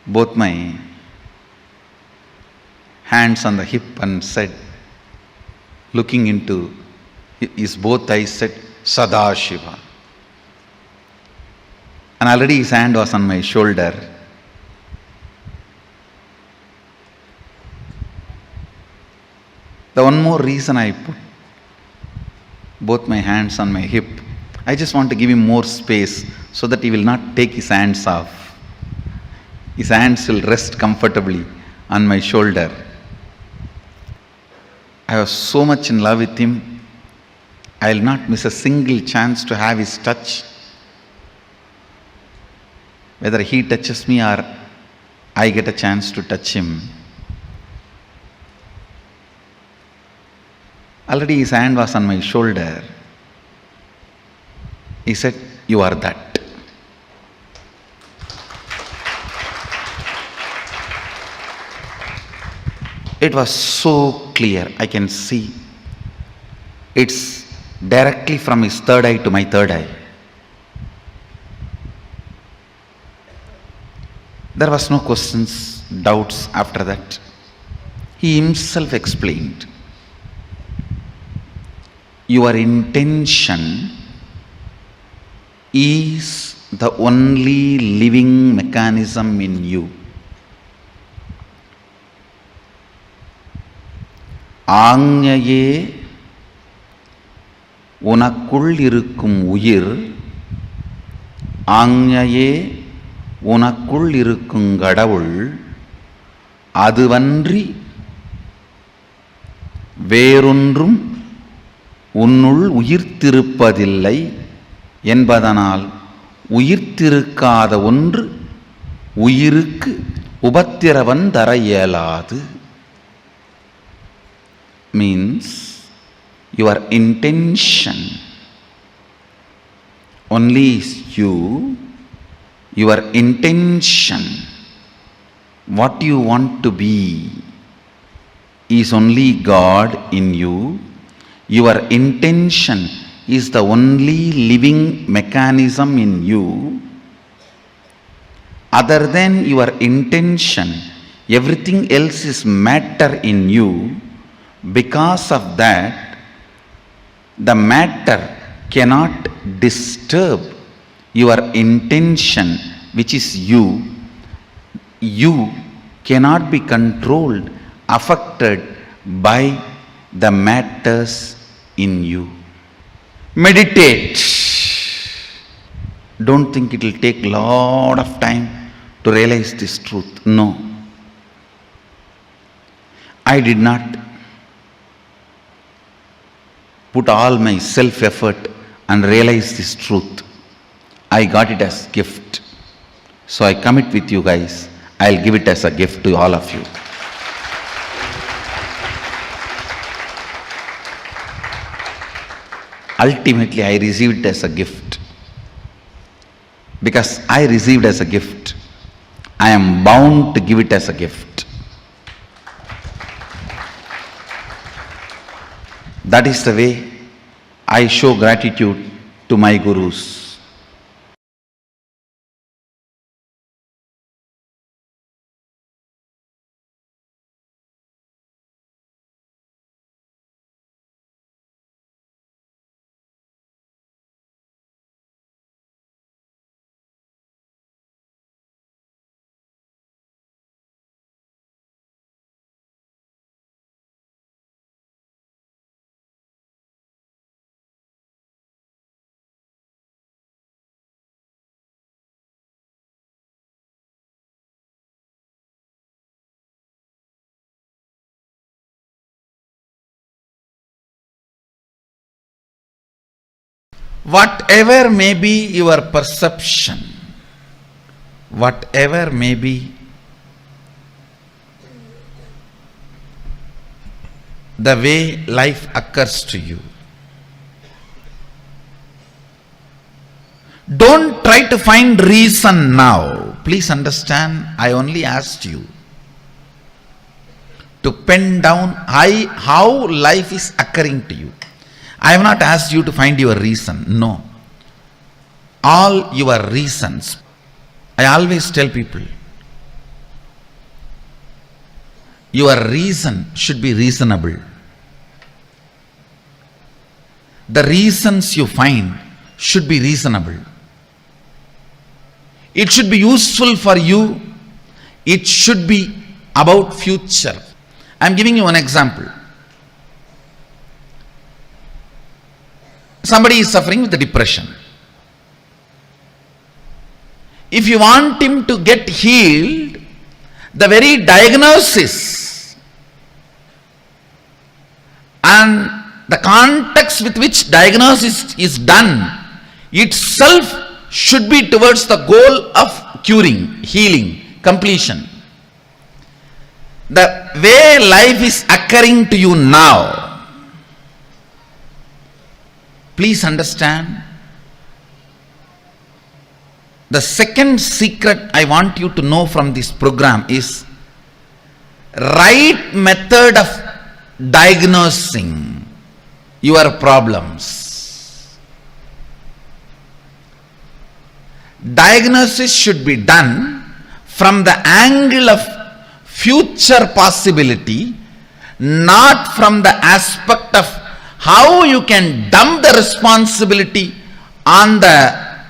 both my hands on the hip and said, looking into his both eyes, said, Sadashiva. And already his hand was on my shoulder. The one more reason I put both my hands on my hip, I just want to give him more space so that he will not take his hands off. His hands will rest comfortably on my shoulder. I was so much in love with him, I will not miss a single chance to have his touch. Whether he touches me or I get a chance to touch him. Already his hand was on my shoulder. He said, you are that. It was so clear, I can see. It's directly from his third eye to my third eye. There was no questions, doubts after that. He himself explained. Your intention is the only living mechanism in you. ஆஞ்ஞையே உனக்குள் இருக்கும் உயிர், ஆஞ்ஞையே உனக்குள் இருக்கும் கடவுள், அதுவன்றி வேறொன்றும் உன்னுள் உயிர்த்திருப்பதில்லை என்பதனால் உயிர்த்திருக்காத ஒன்று உயிருக்கு உபத்திரவம் தர இயலாது. Means your intention only is you, your intention, what you want to be is only God in you. Your intention is the only living mechanism in you. Other than your intention, everything else is matter in you. Because of that, the matter cannot disturb your intention, which is you. You cannot be controlled, affected by the matters in you. Meditate. Don't think it will take a lot of time to realize this truth. No. I did not put all my self-effort and realize this truth. I got it as gift. So I commit with you guys. I'll give it as a gift to all of you. Ultimately, I received it as a gift. Because I received as a gift, I am bound to give it as a gift. That is the way I show gratitude to my gurus. Whatever may be your perception, whatever may be the way life occurs to you, don't try to find reason now. Please understand, I only asked you to pen down how life is occurring to you. I have not asked you to find your reason. No. All your reasons. I always tell people, your reason should be reasonable. The reasons you find should be reasonable. It should be useful for you. It should be about future. I am giving you one example. Somebody is suffering with depression. If you want him to get healed, the very diagnosis and the context with which diagnosis is done itself should be towards the goal of curing, healing, completion. The way life is occurring to you now, please understand, the second secret I want you to know from this program is right method of diagnosing your problems. Diagnosis should be done from the angle of future possibility, not from the aspect of how you can dump the responsibility on the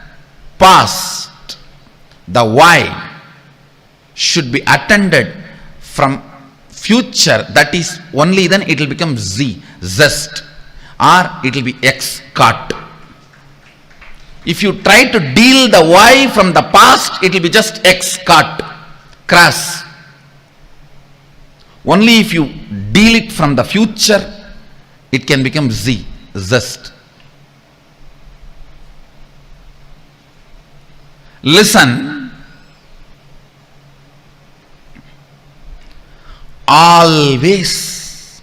past. The why should be attended from future. That is, only then it will become zest, or it will be cut. If you try to deal the why from the past, it will be just cut, crass. Only if you deal it from the future, it can become zest. Listen, always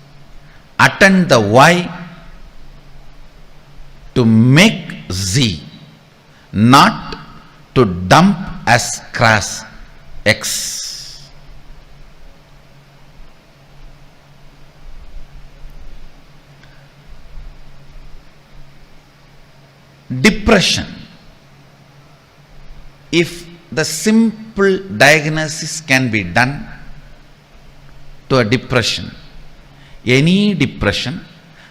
attend the why to make not to dump as crass X. Depression. If the simple diagnosis can be done to a depression, any depression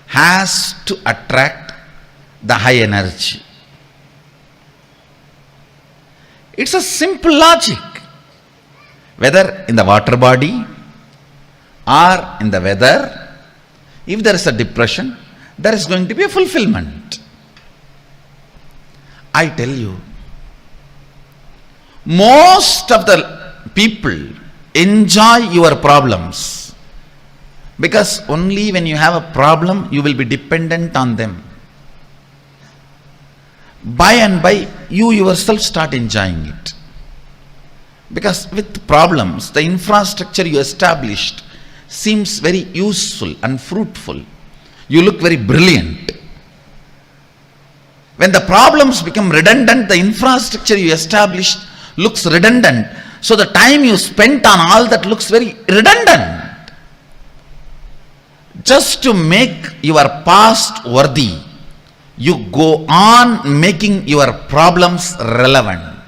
has to attract the high energy. It's a simple logic. Whether in the water body or in the weather, if there is a depression, there is going to be a fulfillment. I tell you, most of the people enjoy your problems because only when you have a problem, you will be dependent on them. By and by, you yourself start enjoying it. Because with problems, the infrastructure you established seems very useful and fruitful. You look very brilliant. When the problems become redundant, the infrastructure you established looks redundant. So the time you spent on all that looks very redundant. Just to make your past worthy, you go on making your problems relevant.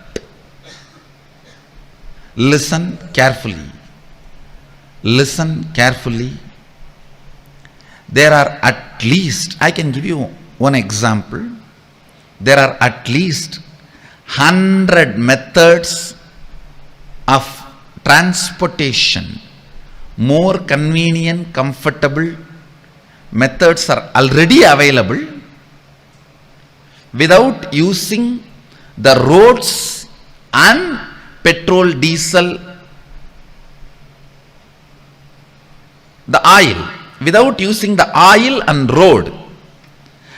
Listen carefully. Listen carefully. There are at least, I can give you one example. There are at least 100 methods of transportation. More convenient, comfortable methods are already available without using the roads and petrol, diesel, the oil, without using the oil and road.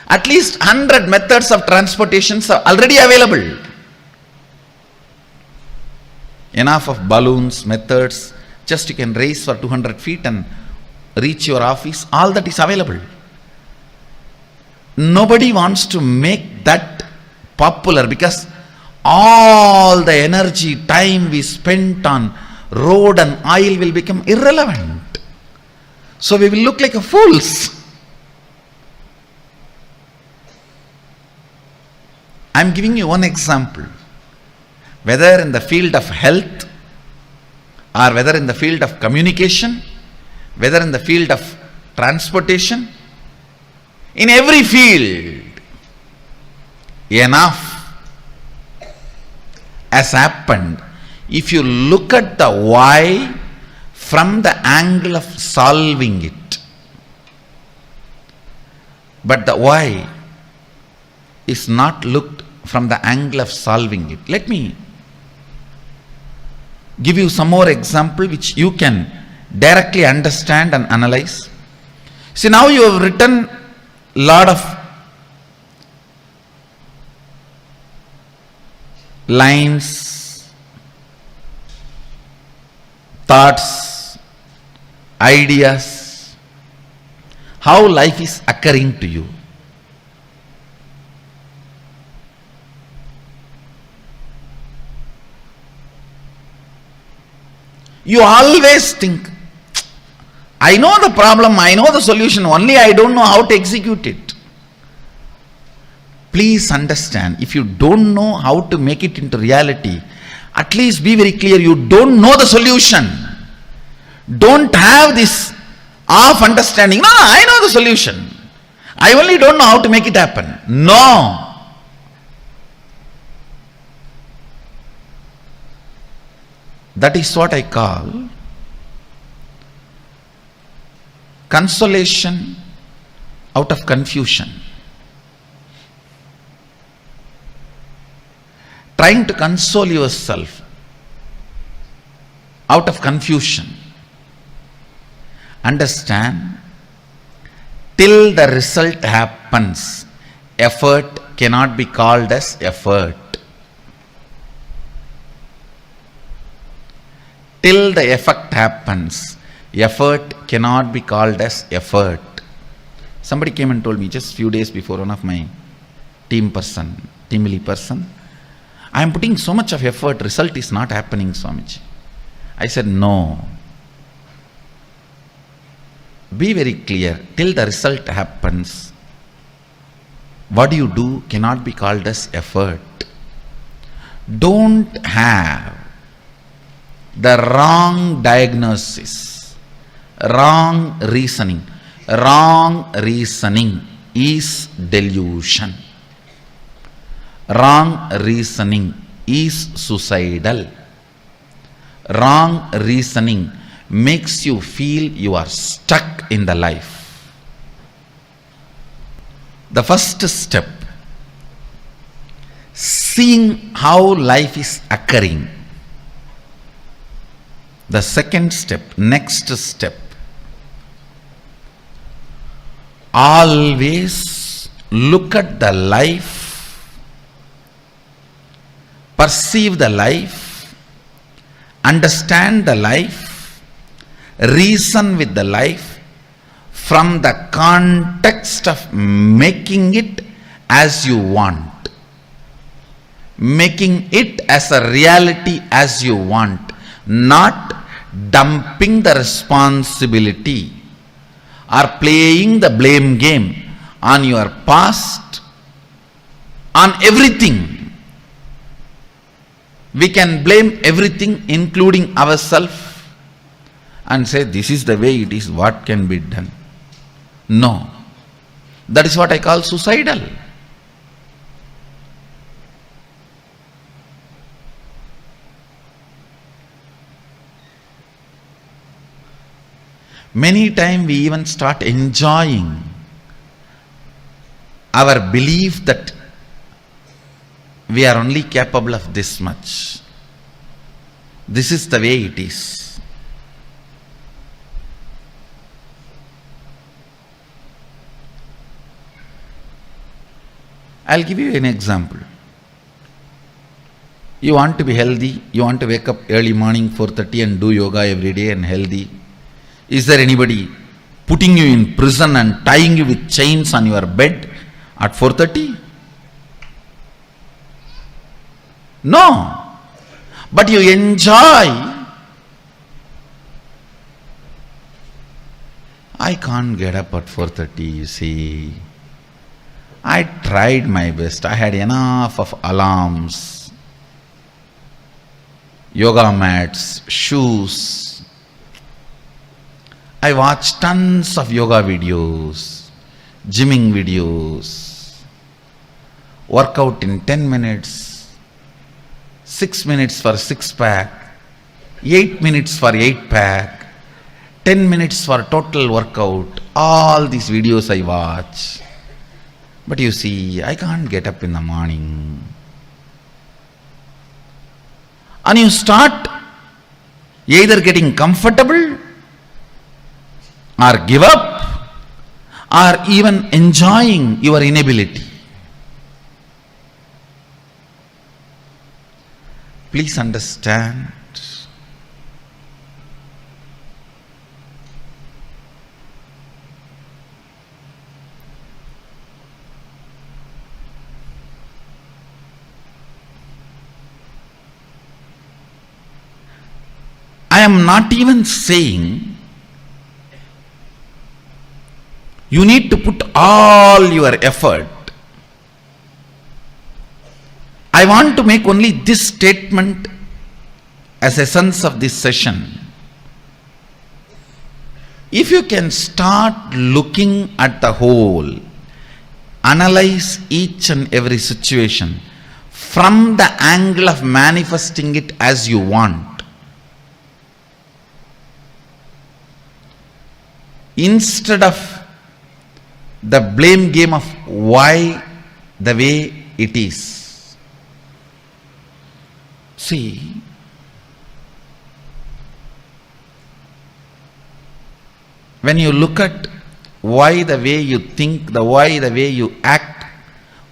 At least 100 methods of transportations are already available. Enough of balloons, methods, just you can race for 200 feet and reach your office, all that is available. Nobody wants to make that popular because all the energy, time we spent on road and oil will become irrelevant. So we will look like a fools. I am giving you one example. Whether in the field of health, or whether in the field of communication, whether in the field of transportation, in every field, enough has happened. If you look at the why from the angle of solving it, but the why is not looked from the angle of solving it. Let me give you some more example which you can directly understand and analyze. See, now you have written lot of lines, thoughts, ideas, how life is occurring to you. You always think, I know the problem, I know the solution, only I don't know how to execute it. Please understand, if you don't know how to make it into reality, at least be very clear, you don't know the solution. Don't have this half understanding, no, I know the solution. I only don't know how to make it happen. No. That is what I call consolation out of confusion. Trying to console yourself out of confusion. Understand, till the result happens, effort cannot be called as effort. Till the effect happens, effort cannot be called as effort. Somebody came and told me just few days before, one of my team lead person, I am putting so much of effort, result is not happening, Swamiji. I said, no. Be very clear, till the result happens, what you do cannot be called as effort. Don't have the wrong diagnosis, wrong reasoning. Wrong reasoning is delusion. Wrong reasoning is suicidal. Wrong reasoning makes you feel you are stuck in the life. The first step, seeing how life is occurring. The second step, next step, always look at the life, perceive the life, understand the life, reason with the life from the context of making it as you want, making it as a reality as you want, not dumping the responsibility or playing the blame game on your past, on everything. We can blame everything including ourselves and say this is the way it is, what can be done. No, that is what I call suicidal. Many times we even start enjoying our belief that we are only capable of this much. This is the way it is. I'll give you an example. You want to be healthy, you want to wake up early morning 4:30 and do yoga every day and healthy. Is there anybody putting you in prison and tying you with chains on your bed at 4:30? No. But you enjoy. I can't get up at 4:30, you see. I tried my best. I had enough of alarms, yoga mats, shoes. I watched tons of yoga videos, gymming videos, workout in 10 minutes, 6 minutes for 6-pack, 8 minutes for 8-pack, 10 minutes for total workout. All these videos I watch. But you see, I can't get up in the morning. And you start either getting comfortable or give up or even enjoying your inability. Please understand. I am not even saying you need to put all your effort. I want to make only this statement as essence of this session. If you can start looking at the whole, analyze each and every situation from the angle of manifesting it as you want, instead of the blame game of why the way it is. See, when you look at why the way you think, why the way you act,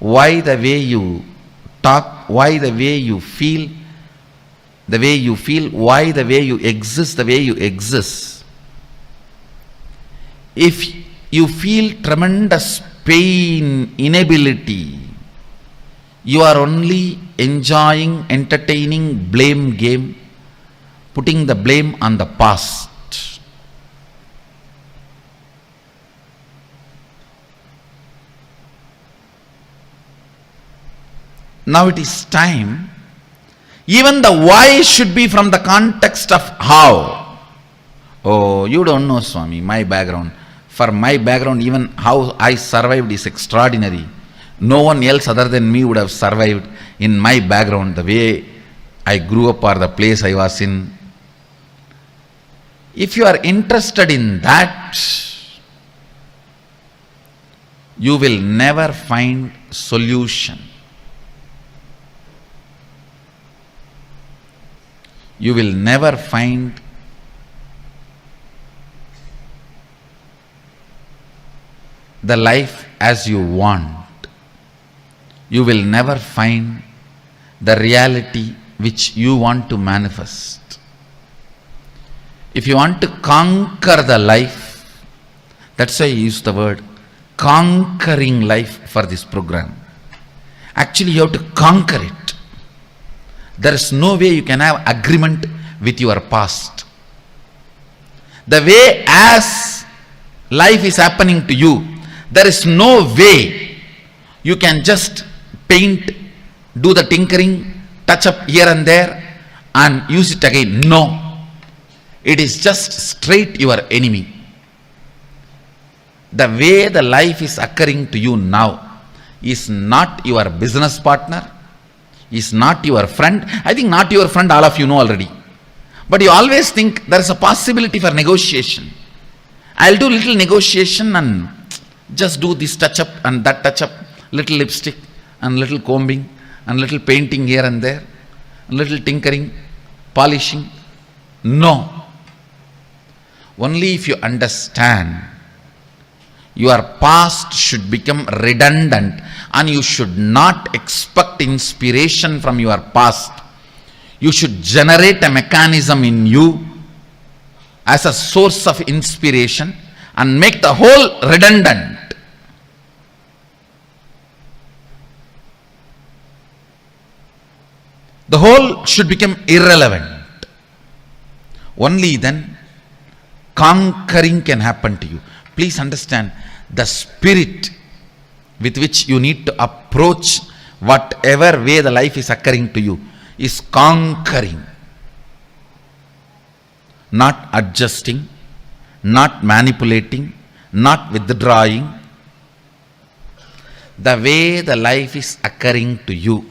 why the way you talk, why the way you feel, why the way you exist, the way you exist. If you feel tremendous pain, inability, you are only enjoying, entertaining blame game, putting the blame on the past. Now it is time. Even the why should be from the context of how. Oh, you don't know, Swami, my background. For my background, even how I survived is extraordinary. No one else other than me would have survived in my background, the way I grew up or the place I was in. If you are interested in that, you will never find solution. You will never find the life as you want. You will never find the reality which you want to manifest. If you want to conquer the life, that's why I use the word conquering life for this program. Actually, you have to conquer it. There is no way you can have agreement with your past. The way as life is happening to you, there is no way you can just paint, do the tinkering, touch up here and there and use it again. No. It is just straight your enemy. The way the life is occurring to you now is not your business partner, is not your friend. I think not your friend, all of you know already. But you always think there is a possibility for negotiation. I'll do little negotiation and just do this touch up and that touch up, little lipstick and little combing and little painting here and there, little tinkering, polishing. No. Only if you understand your past should become redundant and you should not expect inspiration from your past. You should generate a mechanism in you as a source of inspiration and make the whole redundant. The whole should become irrelevant. Only then conquering can happen to you. Please understand, the spirit with which you need to approach whatever way the life is occurring to you is conquering, not adjusting, not manipulating, not withdrawing. The way the life is occurring to you,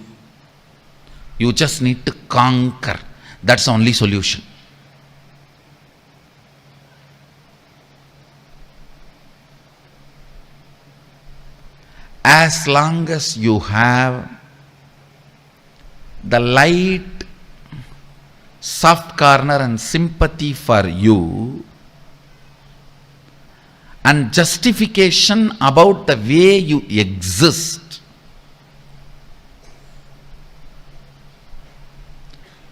you just need to conquer. That's the only solution. As long as you have the light, soft corner and sympathy for you, and justification about the way you exist,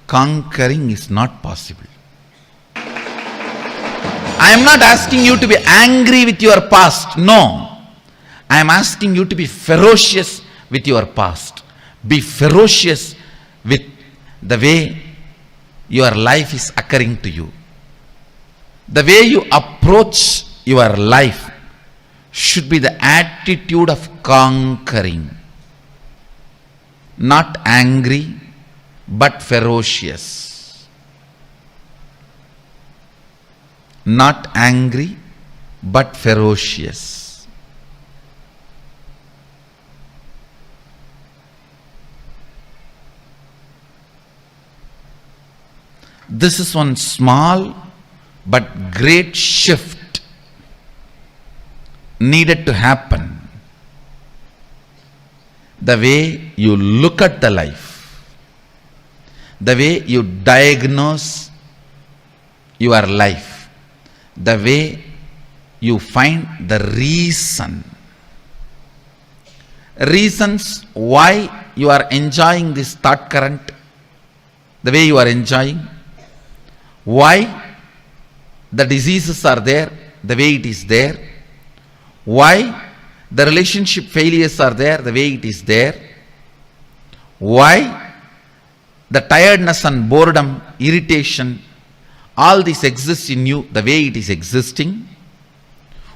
conquering is not possible. I am not asking you to be angry with your past. No. I am asking you to be ferocious with your past. Be ferocious with the way your life is occurring to you. The way you approach your life should be the attitude of conquering. Not angry, but ferocious. Not angry, but ferocious. This is one small but great shift needed to happen. The way you look at the life, the way you diagnose your life, the way you find the reasons why you are enjoying this thought current, the way you are enjoying, why the diseases are there the way it is there, why the relationship failures are there the way it is there, why the tiredness and boredom, irritation, all this exists in you the way it is existing.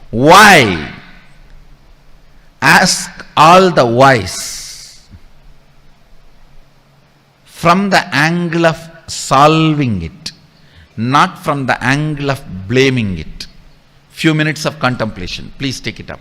Why? Ask all the whys from the angle of solving it, not from the angle of blaming it. Few minutes of contemplation. Please take it up.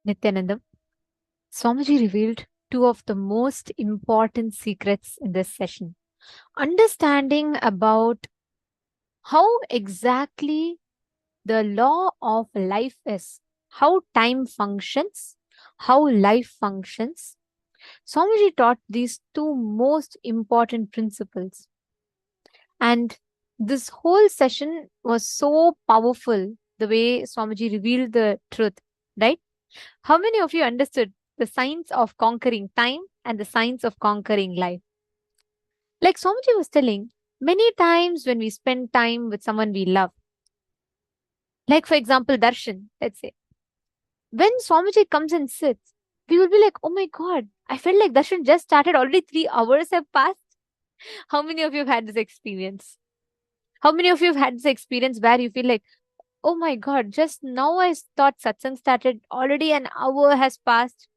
Nityanandam, Swamiji revealed two of the most important secrets in this session. Understanding about how exactly the law of life is, how time functions, how life functions. Swamiji taught these two most important principles. And this whole session was so powerful, the way Swamiji revealed the truth, right? How many of you understood the science of conquering time and the science of conquering life? Like Swamiji was telling, many times when we spend time with someone we love, like for example, Darshan, let's say, when Swamiji comes and sits, we will be like, oh my God, I felt like Darshan just started, already 3 hours have passed. How many of you have had this experience? How many of you have had this experience where you feel like, oh my God, just now I thought satsang started, already an hour has passed?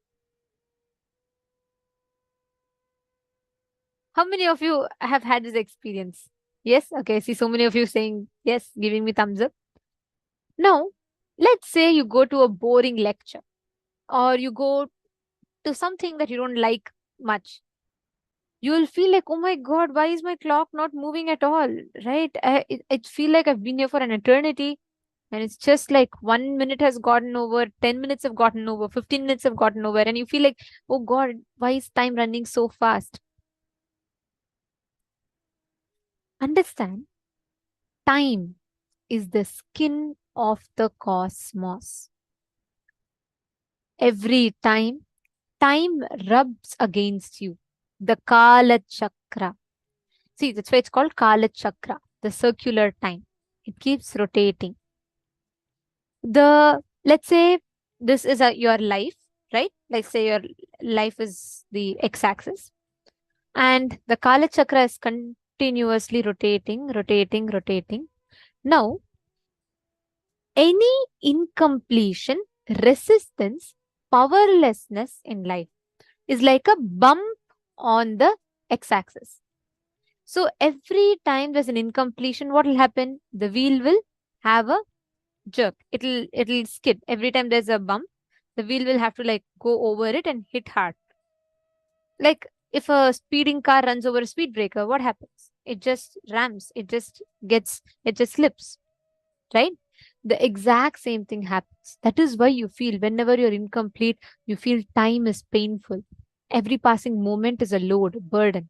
How many of you have had this experience? Yes? Okay, I see so many of you saying yes, giving me thumbs up. Now, let's say you go to a boring lecture or you go to something that you don't like much. You will feel like, oh my God, why is my clock not moving at all? Right? It feel like I've been here for an eternity. And it's just like 1 minute has gotten over, 10 minutes have gotten over, 15 minutes have gotten over. And you feel like, oh God, why is time running so fast? Understand, time is the skin of the cosmos. Every time rubs against you, the Kala Chakra. See, that's why it's called Kala Chakra, the circular time. It keeps rotating. Let's say this is your life, right? Let's say your life is the x-axis, and the Kala Chakra is continuously rotating, rotating, rotating. Now, any incompletion, resistance, powerlessness in life is like a bump on the x-axis. So every time there's an incompletion, what will happen? The wheel will have a jerk. It'll skid. Every time there's a bump, the wheel will have to like go over it and hit hard. Like if a speeding car runs over a speed breaker, what happens? It just rams. It just slips, right? The exact same thing happens. That is why you feel whenever you're incomplete, you feel time is painful. Every passing moment is a load, burden.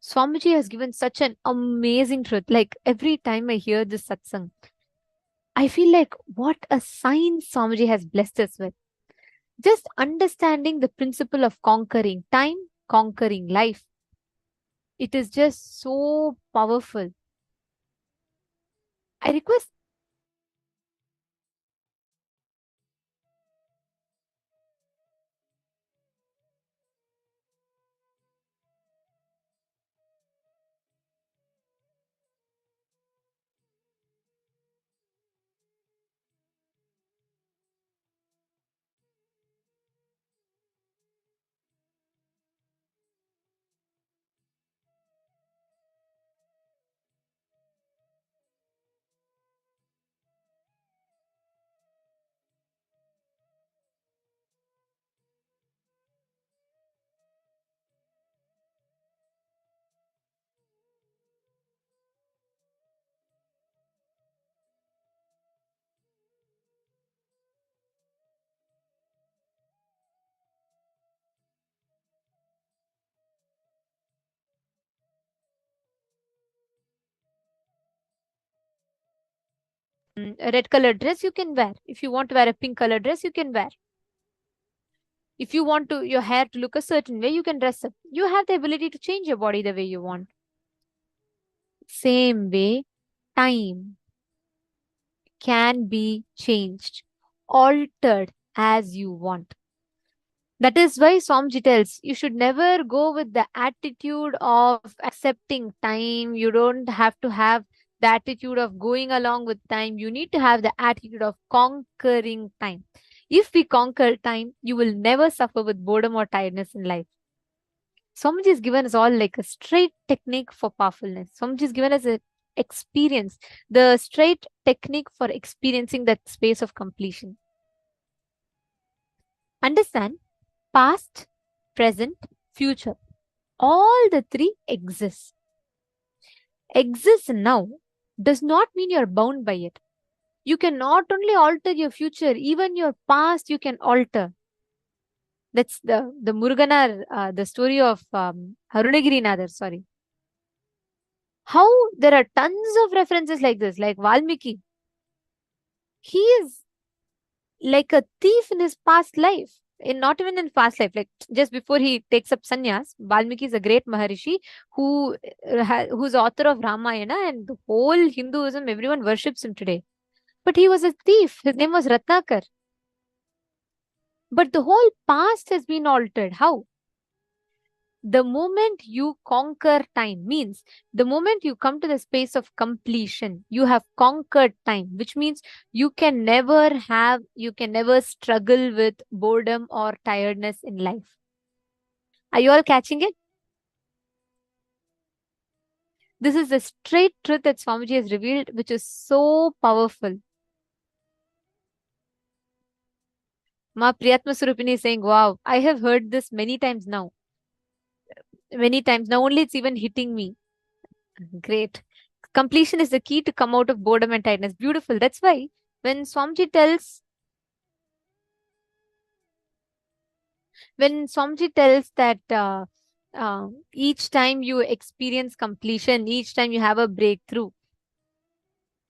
Swamiji has given such an amazing truth. Like every time I hear this satsang, I feel like what a sign Swamiji has blessed us with. Just understanding the principle of conquering time, conquering life. It is just so powerful. I request a red color dress you can wear. If you want to wear a pink color dress, you can wear. If you want your hair to look a certain way, you can dress up. You have the ability to change your body the way you want. Same way, time can be changed, altered as you want. That is why Swamiji tells you should never go with the attitude of accepting time. You don't have to have the attitude of going along with time. You need to have the attitude of conquering time. If we conquer time, you will never suffer with boredom or tiredness in life. Swamiji has given us all like a straight technique for powerfulness. Swamiji has given us an experience, the straight technique for experiencing that space of completion. Understand past, present, future. All the three exist. Exist now does not mean you're bound by it. You can not only alter your future, even your past you can alter. That's the Muruganar, the story of Arunagirinathar, sorry. How there are tons of references like this, like Valmiki. He is like a thief in his past life. Not even in past life, like just before he takes up sannyas, Valmiki is a great Maharishi who's author of Ramayana, and the whole Hinduism, everyone worships him today. But he was a thief. His name was Ratnakar. But the whole past has been altered. How? The moment you conquer time means the moment you come to the space of completion, you have conquered time, which means you can never struggle with boredom or tiredness in life. Are you all catching it? This is the straight truth that Swamiji has revealed, which is so powerful. Ma Priyatma Surupini is saying, wow, I have heard this many times now. Many times. Now only it's even hitting me. Great. Completion is the key to come out of boredom and tiredness. Beautiful. That's why when Swamiji tells that each time you experience completion, each time you have a breakthrough,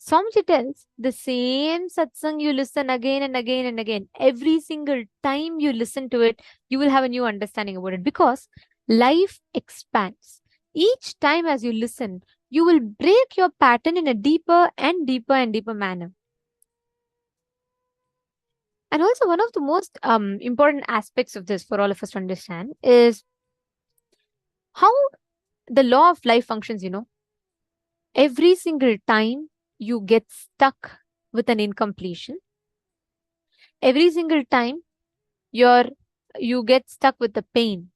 Swamiji tells the same satsang you listen again and again and again. Every single time you listen to it, you will have a new understanding about it, because life expands. Each time as you listen, you will break your pattern in a deeper and deeper and deeper manner. And also one of the most important aspects of this for all of us to understand is how the law of life functions, Every single time you get stuck with an incompletion, every single time you get stuck with the pain,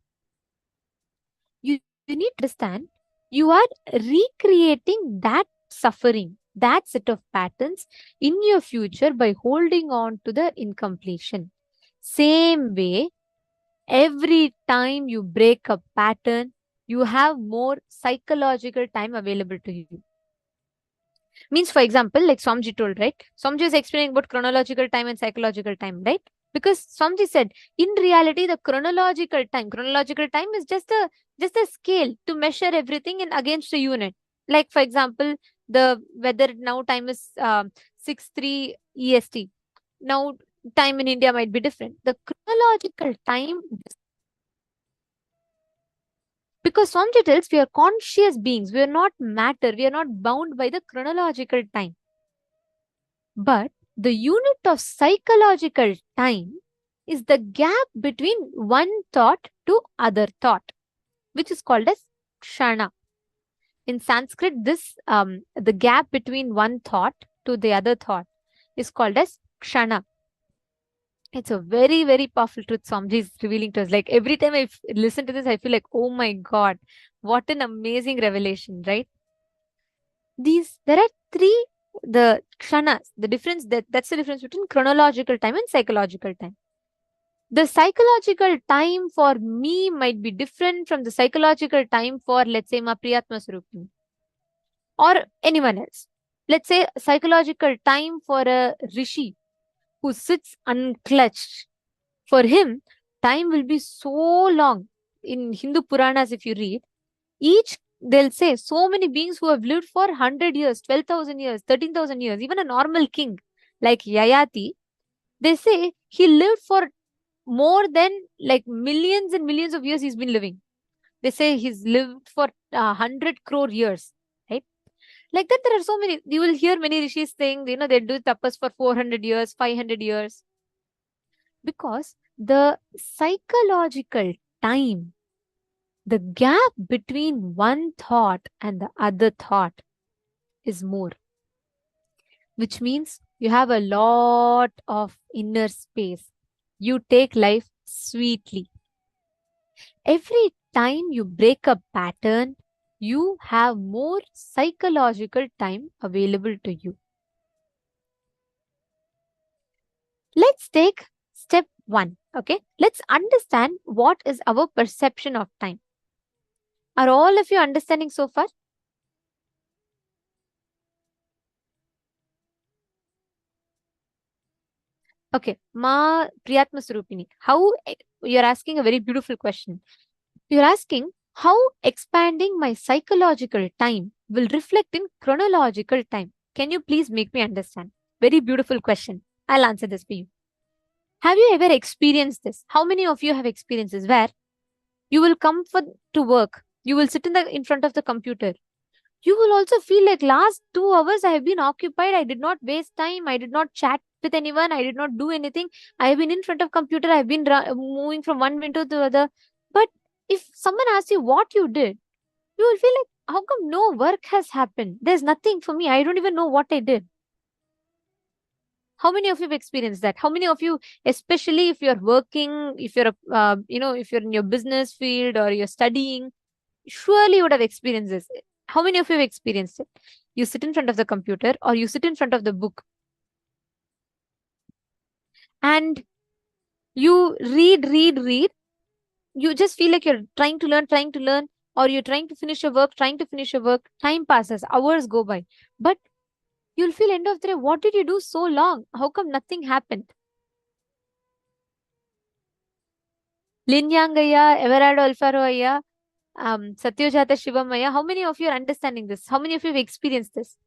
you need to understand you are recreating that suffering, that set of patterns in your future by holding on to the incompletion. Same way, every time you break a pattern, you have more psychological time available to you. Means, for example, like Swamiji told, right? Swamiji is explaining about chronological time and psychological time, right? Because Swamiji said, in reality, the chronological time is just a scale to measure everything in against a unit. Like, for example, the weather now time is 6:03 EST. Now time in India might be different. The chronological time, because Swamiji tells we are conscious beings, we are not matter, we are not bound by the chronological time. But the unit of psychological time is the gap between one thought to other thought, which is called as kshana. In Sanskrit, this the gap between one thought to the other thought is called as kshana. It's a very, very powerful truth Swamiji is revealing to us. Like every time I listen to this, I feel like, oh my God, what an amazing revelation, right? There are three, the kshanas, the difference, that's the difference between chronological time and psychological time. The psychological time for me might be different from the psychological time for, let's say, Ma Priyatma Surupini or anyone else. Let's say psychological time for a rishi who sits unclutched. For him, time will be so long. In Hindu Puranas, if you read, they'll say so many beings who have lived for 100 years, 12,000 years, 13,000 years, even a normal king like Yayati, they say he lived for more than like millions and millions of years he's been living. They say he's lived for 100 crore years, right? Like that, there are so many. You will hear many rishis saying, they do tapas for 400 years, 500 years. Because the psychological time, the gap between one thought and the other thought is more. Which means you have a lot of inner space. You take life sweetly. Every time you break a pattern, you have more psychological time available to you. Let's take step 1. Okay, let's understand what is our perception of time. Are all of you understanding so far? Okay, Ma Priyatma Surupini, how you're asking a very beautiful question. You're asking how expanding my psychological time will reflect in chronological time. Can you please make me understand? Very beautiful question. I'll answer this for you. Have you ever experienced this? How many of you have experienced this? Where you will come to work, you will sit in front of the computer. You will also feel like last 2 hours I have been occupied. I did not waste time. I did not chat with anyone. I did not do anything. I have been in front of computer. I've been moving from one window to the other. But if someone asks you what you did, you will feel like, how come no work has happened? There's nothing for me. I don't even know what I did. How many of you have experienced that? How many of you, especially if you're working, if you're, if you're in your business field or you're studying, surely you would have experienced this. How many of you have experienced it? You sit in front of the computer or you sit in front of the book and you read. You just feel like you're trying to learn, or you're trying to finish your work. Time passes, hours go by. But you'll feel end of the day, what did you do so long? How come nothing happened? Linyangaya, Everardo Alfaro Aya, Satyojata Shivamaya. How many of you are understanding this? How many of you have experienced this?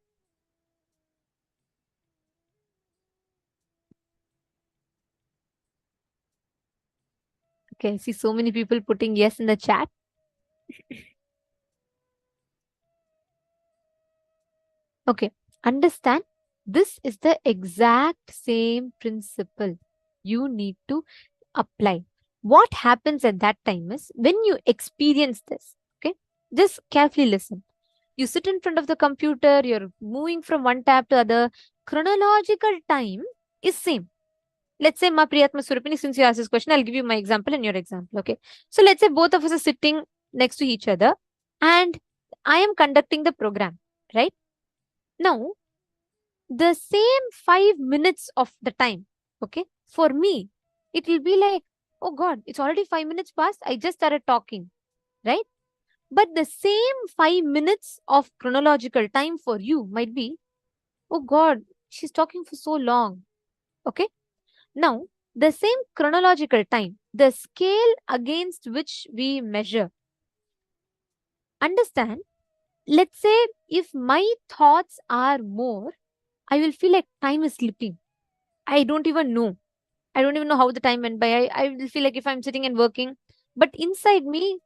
Okay, I see so many people putting yes in the chat. Okay, understand, this is the exact same principle you need to apply. What happens at that time is when you experience this, okay, just carefully listen. You sit in front of the computer, you're moving from one tab to other. Chronological time is same. Let's say, Ma Priyatma Surupini, since you asked this question, I'll give you my example and your example. Okay. So let's say both of us are sitting next to each other and I am conducting the program, right? Now, the same 5 minutes of the time, okay, for me, it will be like, oh God, it's already 5 minutes past. I just started talking, right? But the same 5 minutes of chronological time for you might be, oh God, she's talking for so long. Okay. Now, the same chronological time, the scale against which we measure. Understand, let's say if my thoughts are more, I will feel like time is slipping. I don't even know. I don't even know how the time went by. I will feel like if I'm sitting and working, but inside me,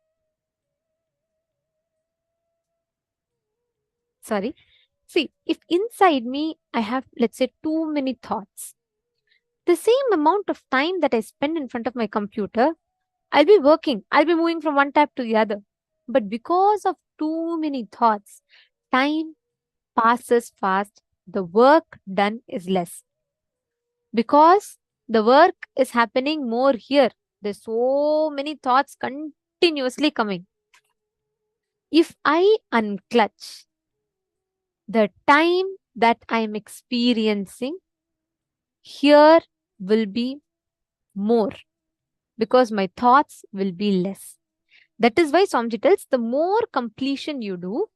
sorry, see, if inside me, I have, let's say, too many thoughts, the same amount of time that I spend in front of my computer, I'll be working, I'll be moving from one tab to the other. But because of too many thoughts, time passes fast, the work done is less. Because the work is happening more here. There's so many thoughts continuously coming. If I unclutch, the time that I am experiencing here will be more because my thoughts will be less. That is why Swamiji tells the more completion you do,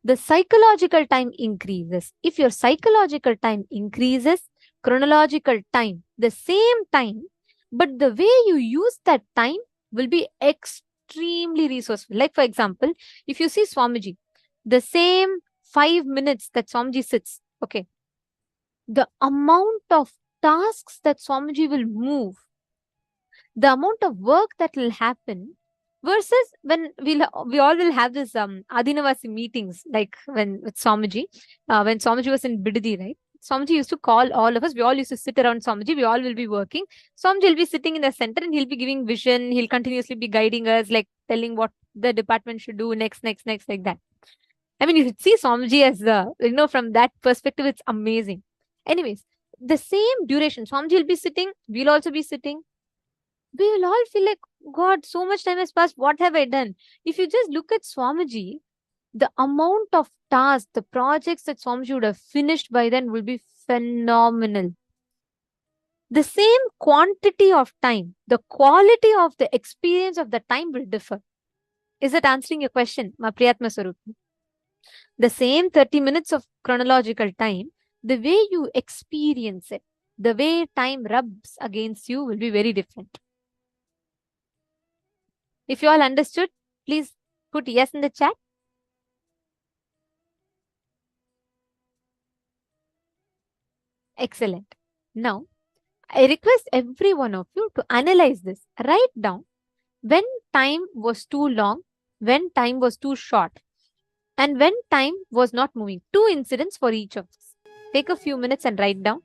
the psychological time increases. If your psychological time increases, chronological time, the same time, but the way you use that time will be extremely resourceful. Like, for example, if you see Swamiji, the same 5 minutes that Swamiji sits, okay, the amount of tasks that Swamiji will move, the amount of work that will happen versus when we all will have this Adinavasi meetings, like when with Swamiji, when Swamiji was in Bidadi, right? Swamiji used to call all of us. We all used to sit around Swamiji. We all will be working. Swamiji will be sitting in the center and he'll be giving vision. He'll continuously be guiding us, like telling what the department should do next, like that. I mean, you should see Swamiji as the, from that perspective, it's amazing. Anyways, the same duration, Swamiji will be sitting, we'll also be sitting. We will all feel like, God, so much time has passed. What have I done? If you just look at Swamiji, the amount of tasks, the projects that Swamiji would have finished by then will be phenomenal. The same quantity of time, the quality of the experience of the time will differ. Is it answering your question, Priyatma Swarup? The same 30 minutes of chronological time, the way you experience it, the way time rubs against you will be very different. If you all understood, please put yes in the chat. Excellent. Now, I request every one of you to analyze this. Write down when time was too long, when time was too short, and when time was not moving. 2 incidents for each of this. Take a few minutes and write down.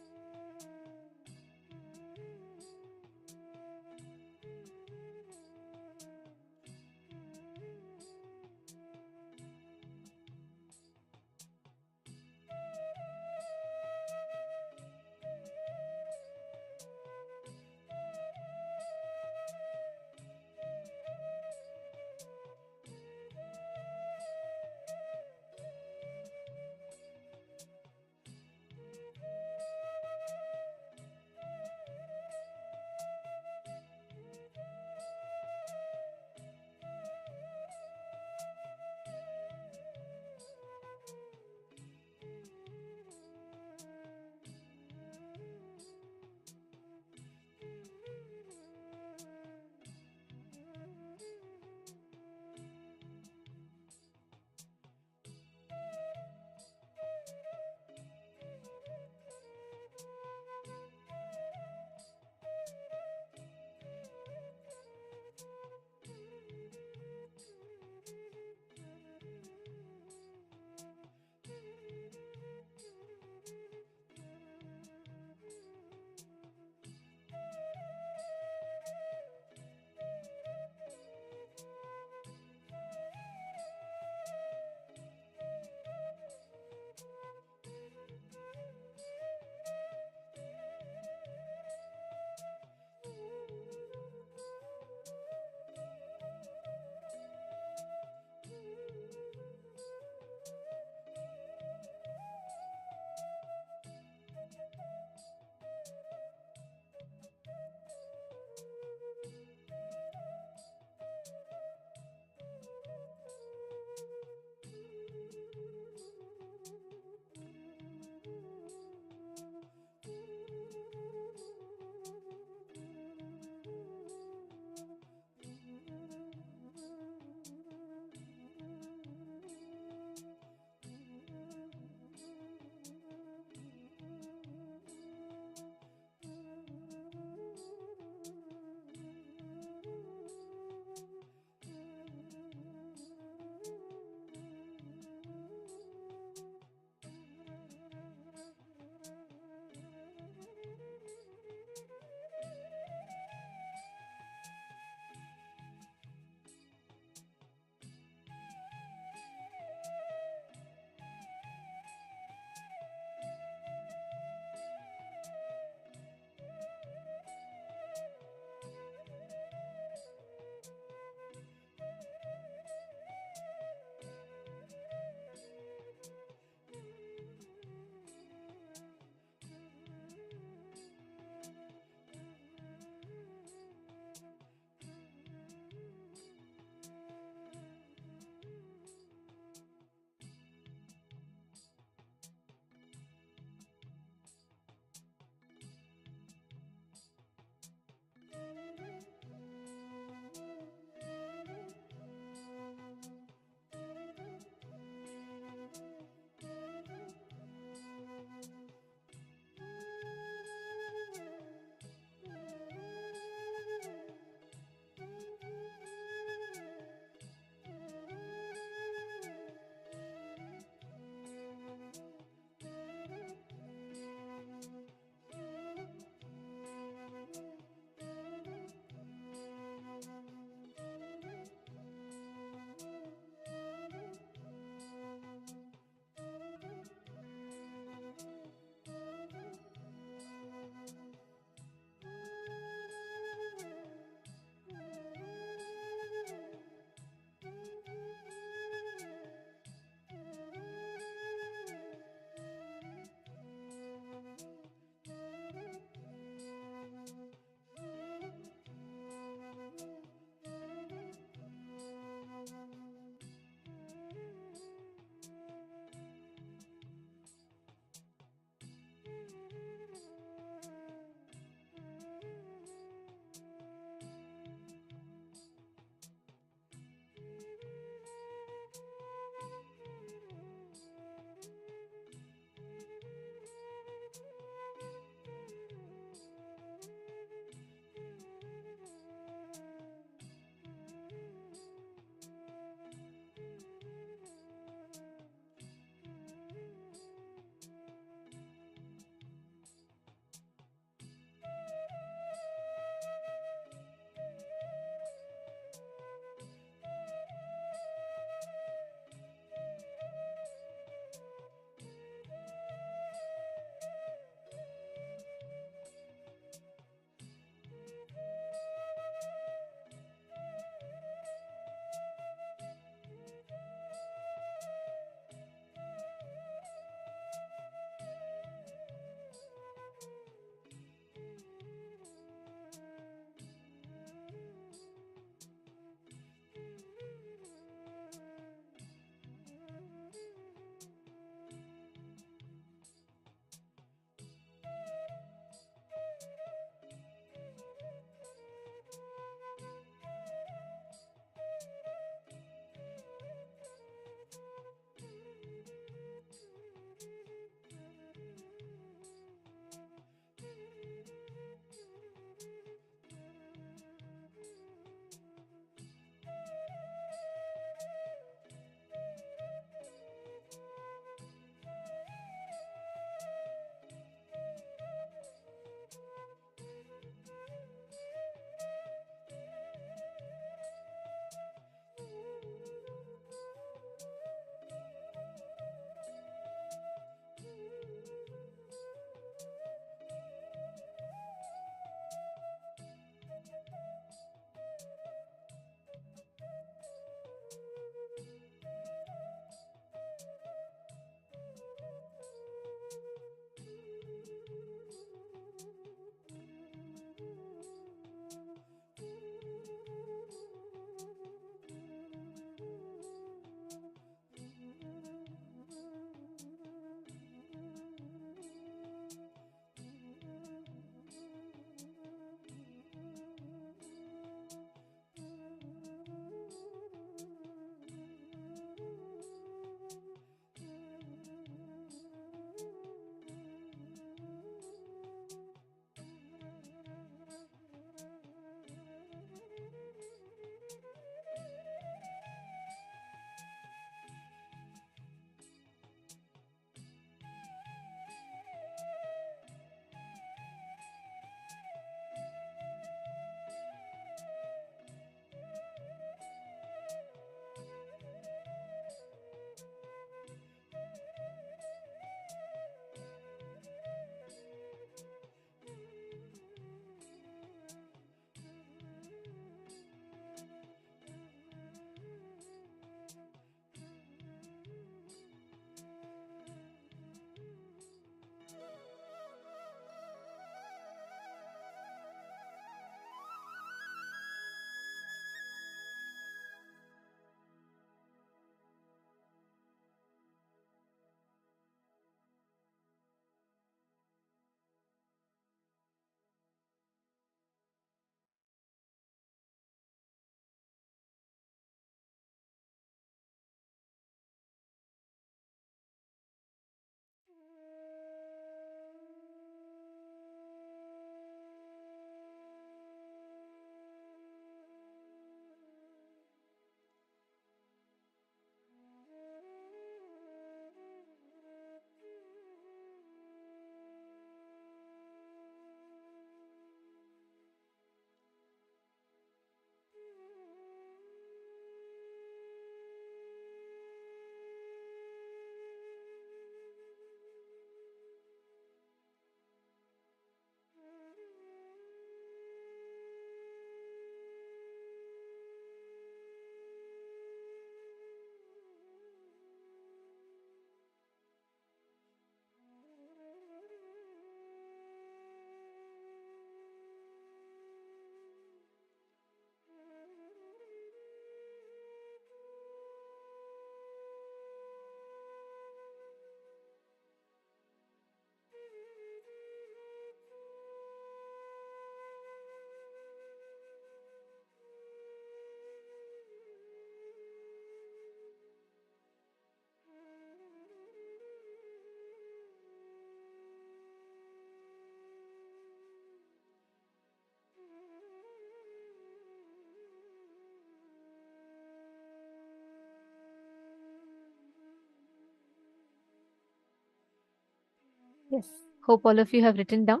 Yes. Hope all of you have written down.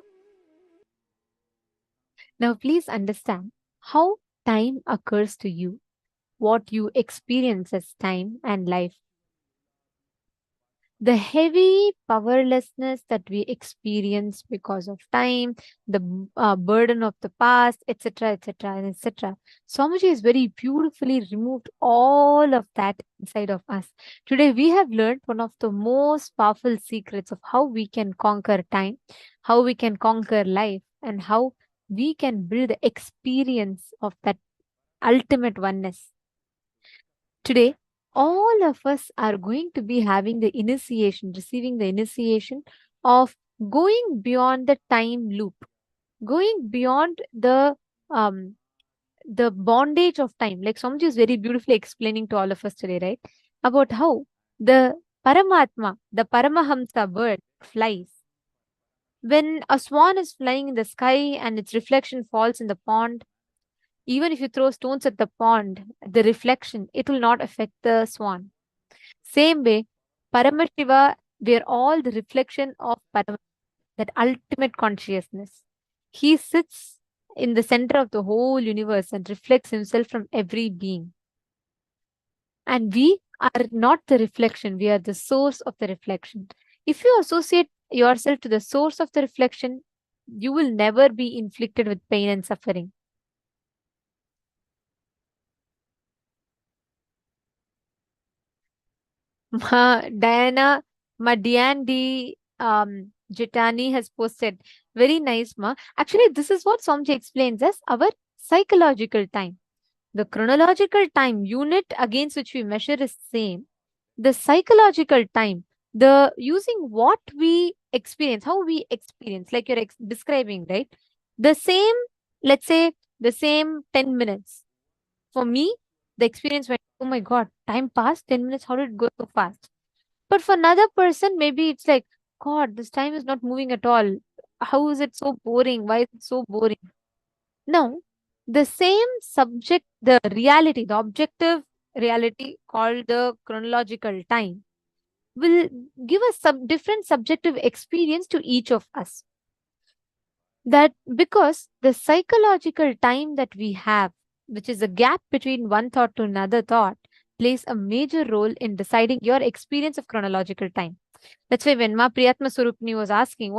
Now, please understand how time occurs to you, what you experience as time and life. The heavy powerlessness that we experience because of time, the burden of the past, etc., etc., and etc. Swamiji has very beautifully removed all of that inside of us. Today, we have learned one of the most powerful secrets of how we can conquer time, how we can conquer life, and how we can build the experience of that ultimate oneness. Today, all of us are going to be having the initiation, receiving the initiation of going beyond the time loop, going beyond the bondage of time. Like Swamiji is very beautifully explaining to all of us today, right? About how the Paramatma, the Paramahamsa bird flies. When a swan is flying in the sky and its reflection falls in the pond, even if you throw stones at the pond, the reflection, it will not affect the swan. Same way, Paramashiva, we are all the reflection of that ultimate consciousness. He sits in the center of the whole universe and reflects himself from every being. And we are not the reflection, we are the source of the reflection. If you associate yourself to the source of the reflection, you will never be inflicted with pain and suffering. Diana Madiandi Jitani has posted. Very nice, Ma. Actually, this is what Somji explains as our psychological time. The chronological time unit against which we measure is same. The psychological time, the using what we experience, how we experience, like you're describing, right? The same, let's say, the same 10 minutes. For me, the experience went, oh my God, time passed 10 minutes. How did it go so fast? But for another person, maybe it's like, God, this time is not moving at all. How is it so boring? Why is it so boring? No, the same subject, the reality, the objective reality called the chronological time will give us some different subjective experience to each of us. That because the psychological time that we have, which is a gap between one thought to another thought, plays a major role in deciding your experience of chronological time. That's why when Ma Priyatma Surupni was asking,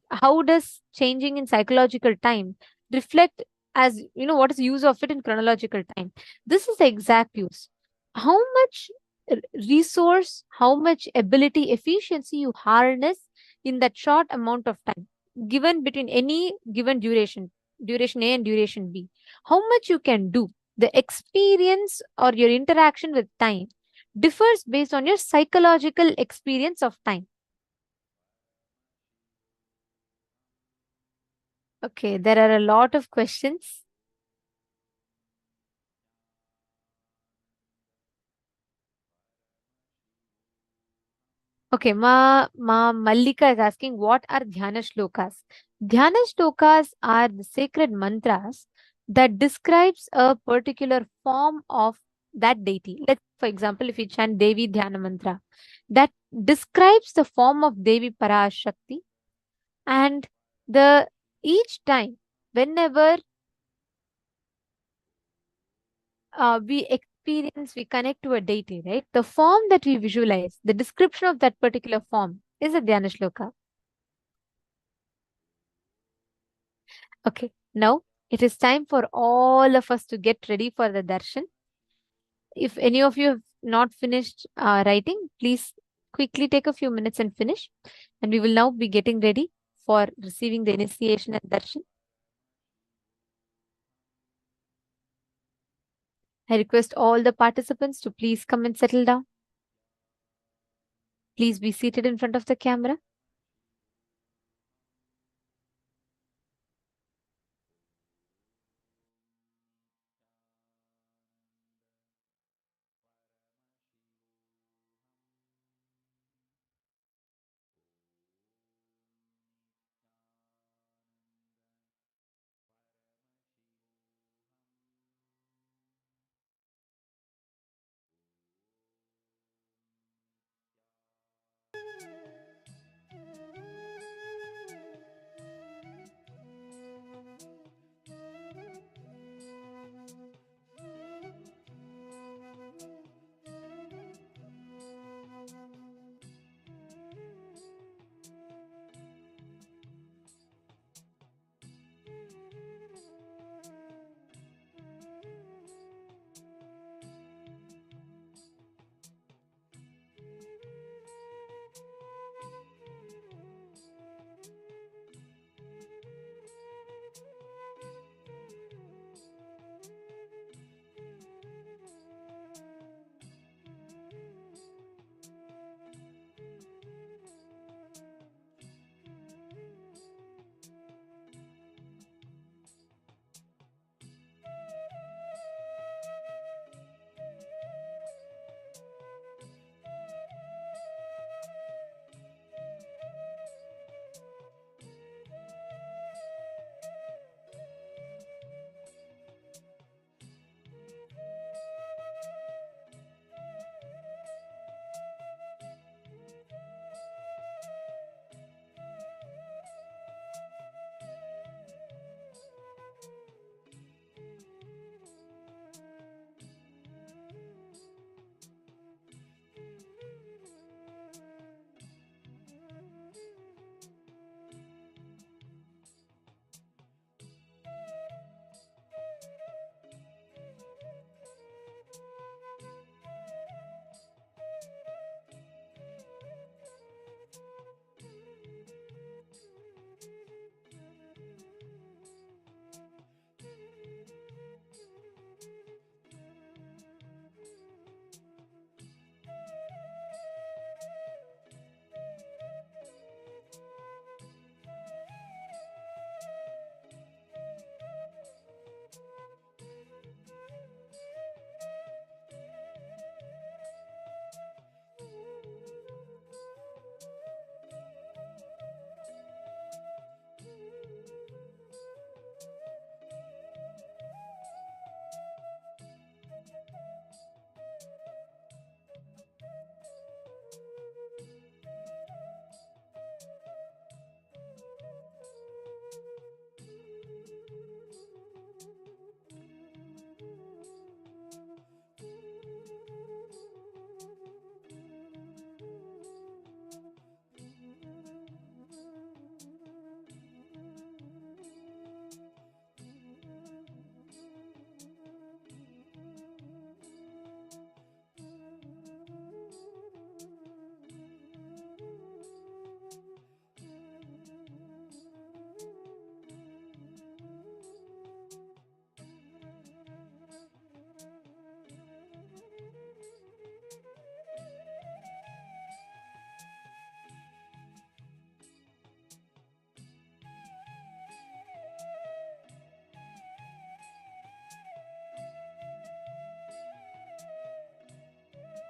how does changing in psychological time reflect as, what is the use of it in chronological time? This is the exact use. How much resource, how much ability, efficiency you harness in that short amount of time given between any given duration A and duration B, how much you can do. The experience or your interaction with time differs based on your psychological experience of time. Okay, there are a lot of questions. Okay, Mallika is asking, what are Dhyana Shlokas? Dhyana Shlokas are the sacred mantras that describes a particular form of that deity. Let's, for example, if you chant Devi Dhyana Mantra, that describes the form of Devi Parashakti, and the each time, whenever we connect to a deity, right? The form that we visualize, the description of that particular form is a Dhyana Shloka. Okay, now it is time for all of us to get ready for the darshan. If any of you have not finished writing, please quickly take a few minutes and finish. And we will now be getting ready for receiving the initiation and darshan. I request all the participants to please come and settle down. Please be seated in front of the camera.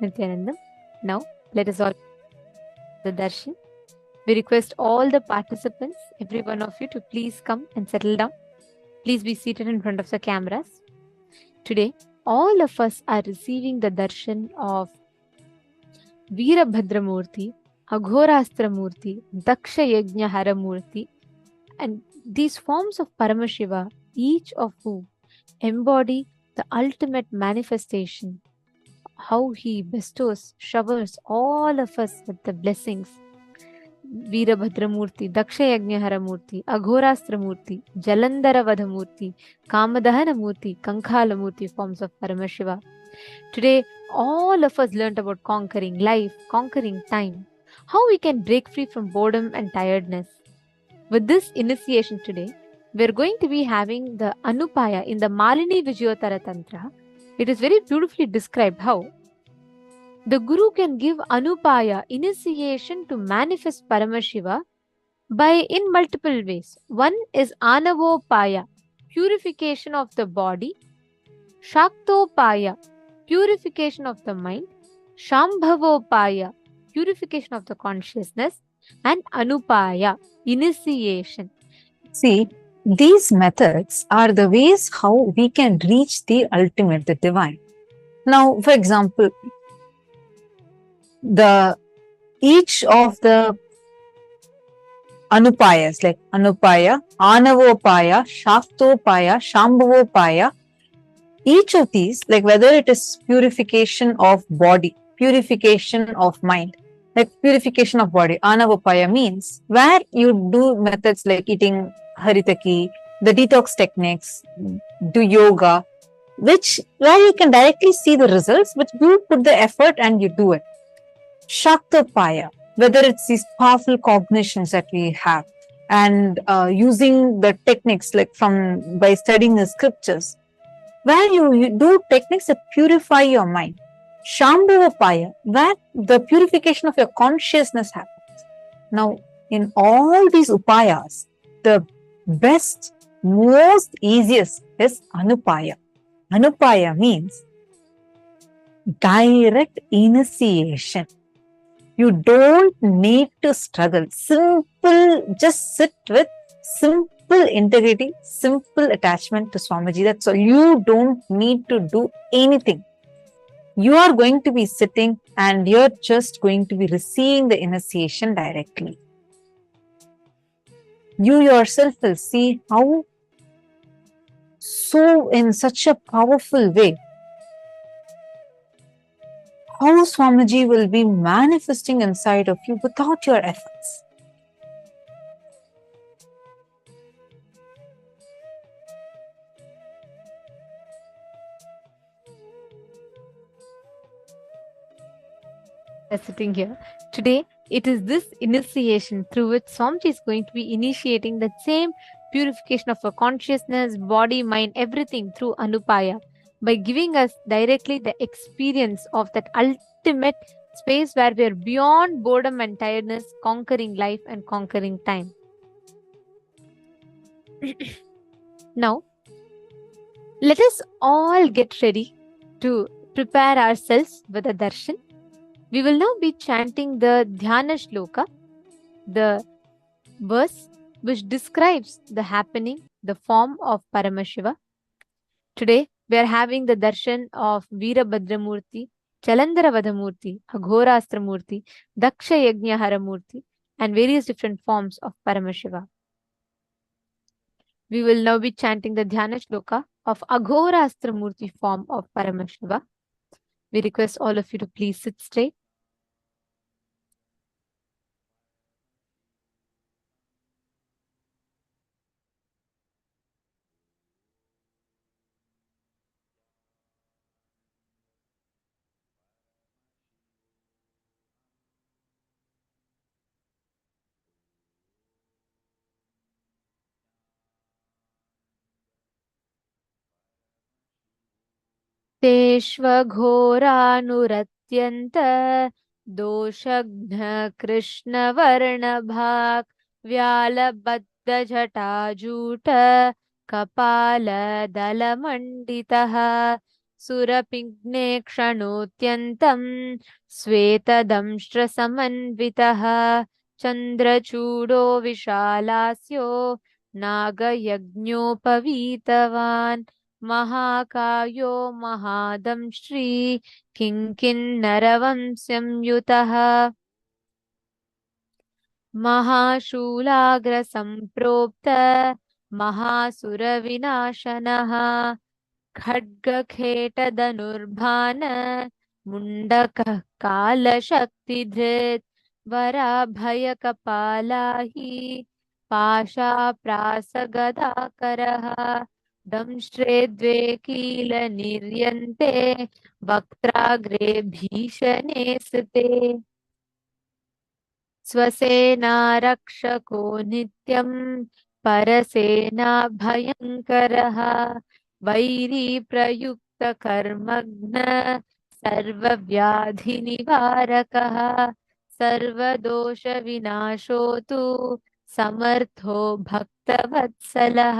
Nityanandam. Now, let us all the darshan. We request all the participants, every one of you, to please come and settle down. Please be seated in front of the cameras. Today, all of us are receiving the darshan of Veerabhadramurti, Aghorastramurti, Daksha Yajna Haramurti, and these forms of Paramashiva, each of whom embody the ultimate manifestation, how he bestows, showers all of us with the blessings. Veerabhadramurti, Dakshayagnaharamurti, Aghorastramurti, Jalandaravadhamurti, Kamadahanamurti, Kankhalamurti forms of Paramashiva. Today, all of us learned about conquering life, conquering time, how we can break free from boredom and tiredness. With this initiation today, we're going to be having the Anupaya in the Malini Vijayotara Tantra. It is very beautifully described how the Guru can give Anupaya, initiation to manifest Paramashiva in multiple ways. One is Anavopaya, purification of the body, Shaktopaya, purification of the mind, Shambhavopaya, purification of the consciousness, and Anupaya, initiation. See, these methods are the ways how we can reach the ultimate, the divine. Now, for example, each of the Anupayas, like Anupaya, Anavopaya, Shaktopaya, Shambhavopaya, each of these, like whether it is purification of body, purification of mind, like purification of body, Anavopaya means where you do methods like eating haritaki, the detox techniques, do yoga, where you can directly see the results, but you put the effort and you do it. Shaktopaya, whether it's these powerful cognitions that we have and using the techniques like by studying the scriptures, where you do techniques that purify your mind. Shambhavapaya, where the purification of your consciousness happens. Now, in all these upayas, the best, most easiest is Anupaya. Anupaya means direct initiation. You don't need to struggle. Simple, just sit with simple integrity, simple attachment to Swamiji. That's all. You don't need to do anything. You are going to be sitting and you're just going to be receiving the initiation directly. You yourself will see how in such a powerful way, how Swamiji will be manifesting inside of you without your efforts. Sitting here today, it is this initiation through which Swamiji is going to be initiating that same purification of our consciousness, body, mind, everything through Anupaya, by giving us directly the experience of that ultimate space where we are beyond boredom and tiredness, conquering life and conquering time. Now, let us all get ready to prepare ourselves with a darshan. We will now be chanting the Dhyana Shloka, the verse which describes the happening, the form of Paramashiva. Today, we are having the darshan of Veerabhadramurti, Chalandaravadhamurti, Aghorastramurti, Daksha Yajna Haramurti, and various different forms of Paramashiva. We will now be chanting the Dhyana Shloka of Aghorastramurti form of Paramashiva. We request all of you to please sit straight. तेष्वघोरानुरत्यन्त दोषघ्न कृष्णवर्णभाक् व्यालबद्धजटाजूट कपालदलमण्डितः सुरपिङ्ने क्षणोत्यन्तं श्वेतदंष्ट्रसमन्वितः चन्द्रचूडो विशालास्यो नागयज्ञोपवीतवान् महाकायो महादंष्ट्री किङ्किन्नरवंश्यं युतः महाशूलाग्रसम्प्रोक्त महासुरविनाशनः खड्गखेटधनुर्भान मुण्डकः कालशक्तिधृत् वराभयकपाला हि पाशाप्रासगदाकरः दंष्ट्रे द्वे कीलनिर्यन्ते वक्त्राग्रे भीषणे स्थिते स्वसेनारक्षको नित्यं परसेना भयङ्करः vary प्रयुक्तकर्मघ्न सर्वव्याधिनिवारकः सर्वदोषविनाशो तु समर्थो भक्तवत्सलः.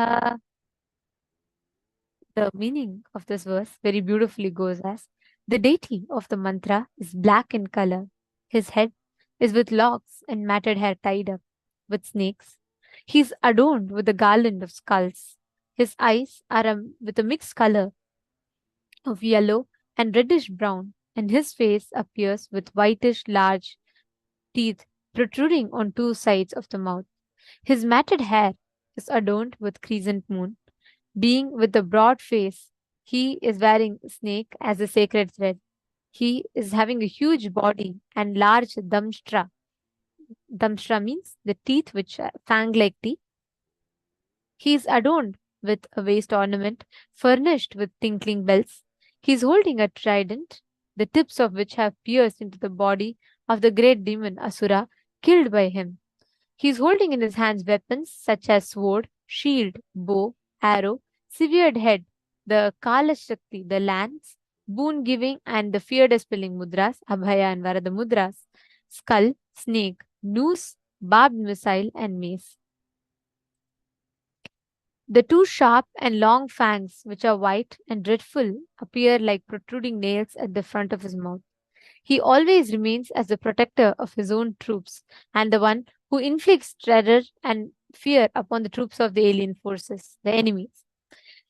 The meaning of this verse very beautifully goes as: the deity of the mantra is black in color. His head is with locks and matted hair tied up with snakes. He is adorned with a garland of skulls. His eyes are with a mixed color of yellow and reddish brown, and his face appears with whitish large teeth protruding on two sides of the mouth. His matted hair is adorned with crescent moon. Being with a broad face, he is wearing a snake as a sacred thread. He is having a huge body and large damshtra. Damshtra means the teeth which are fang-like teeth. He is adorned with a waist ornament furnished with tinkling bells. He is holding a trident, the tips of which have pierced into the body of the great demon Asura, killed by him. He is holding in his hands weapons such as sword, shield, bow, arrow, severed head, the Kalashakti, the lance, boon giving and the fear dispelling mudras, Abhaya and Varada mudras, skull, snake, noose, barbed missile, and mace. The two sharp and long fangs, which are white and dreadful, appear like protruding nails at the front of his mouth. He always remains as the protector of his own troops and the one who inflicts terror and fear upon the troops of the alien forces, the enemies.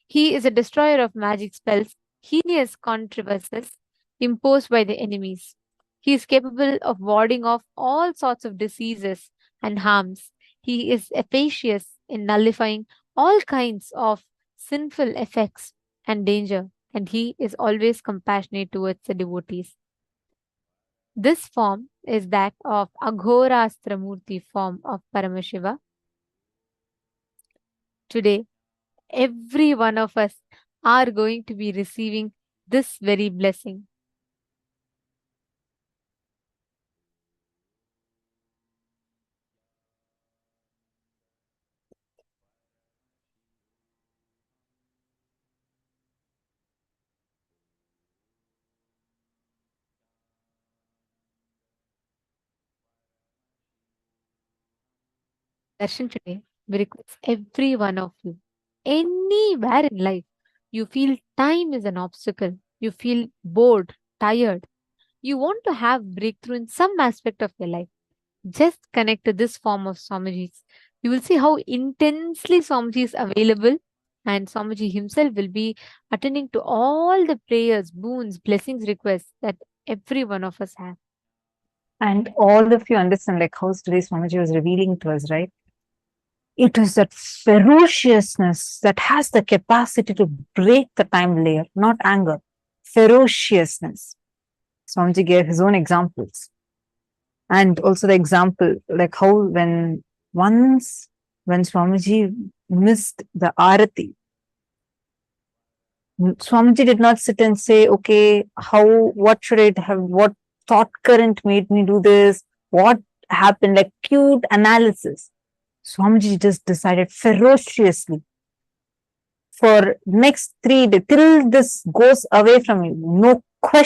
He is a destroyer of magic spells, heinous contrivances imposed by the enemies. He is capable of warding off all sorts of diseases and harms. He is efficacious in nullifying all kinds of sinful effects and danger, and he is always compassionate towards the devotees. This form is that of Aghorastramurti form of Paramashiva. Today, every one of us are going to be receiving this very blessing. Darshan today, we request every one of you, anywhere in life, you feel time is an obstacle, you feel bored, tired, you want to have breakthrough in some aspect of your life, just connect to this form of Swamiji's. You will see how intensely Swamiji is available, and Swamiji himself will be attending to all the prayers, boons, blessings, requests that every one of us have. And all of you understand like how today Swamiji was revealing to us, right? It is that ferociousness that has the capacity to break the time layer, not anger. Ferociousness. Swamiji gave his own examples. And also the example, like how when Swamiji missed the Arati, Swamiji did not sit and say, okay, what should I have, what thought current made me do this, what happened, like cute analysis. Swamiji just decided ferociously for next 3 days, till this goes away from you, no question.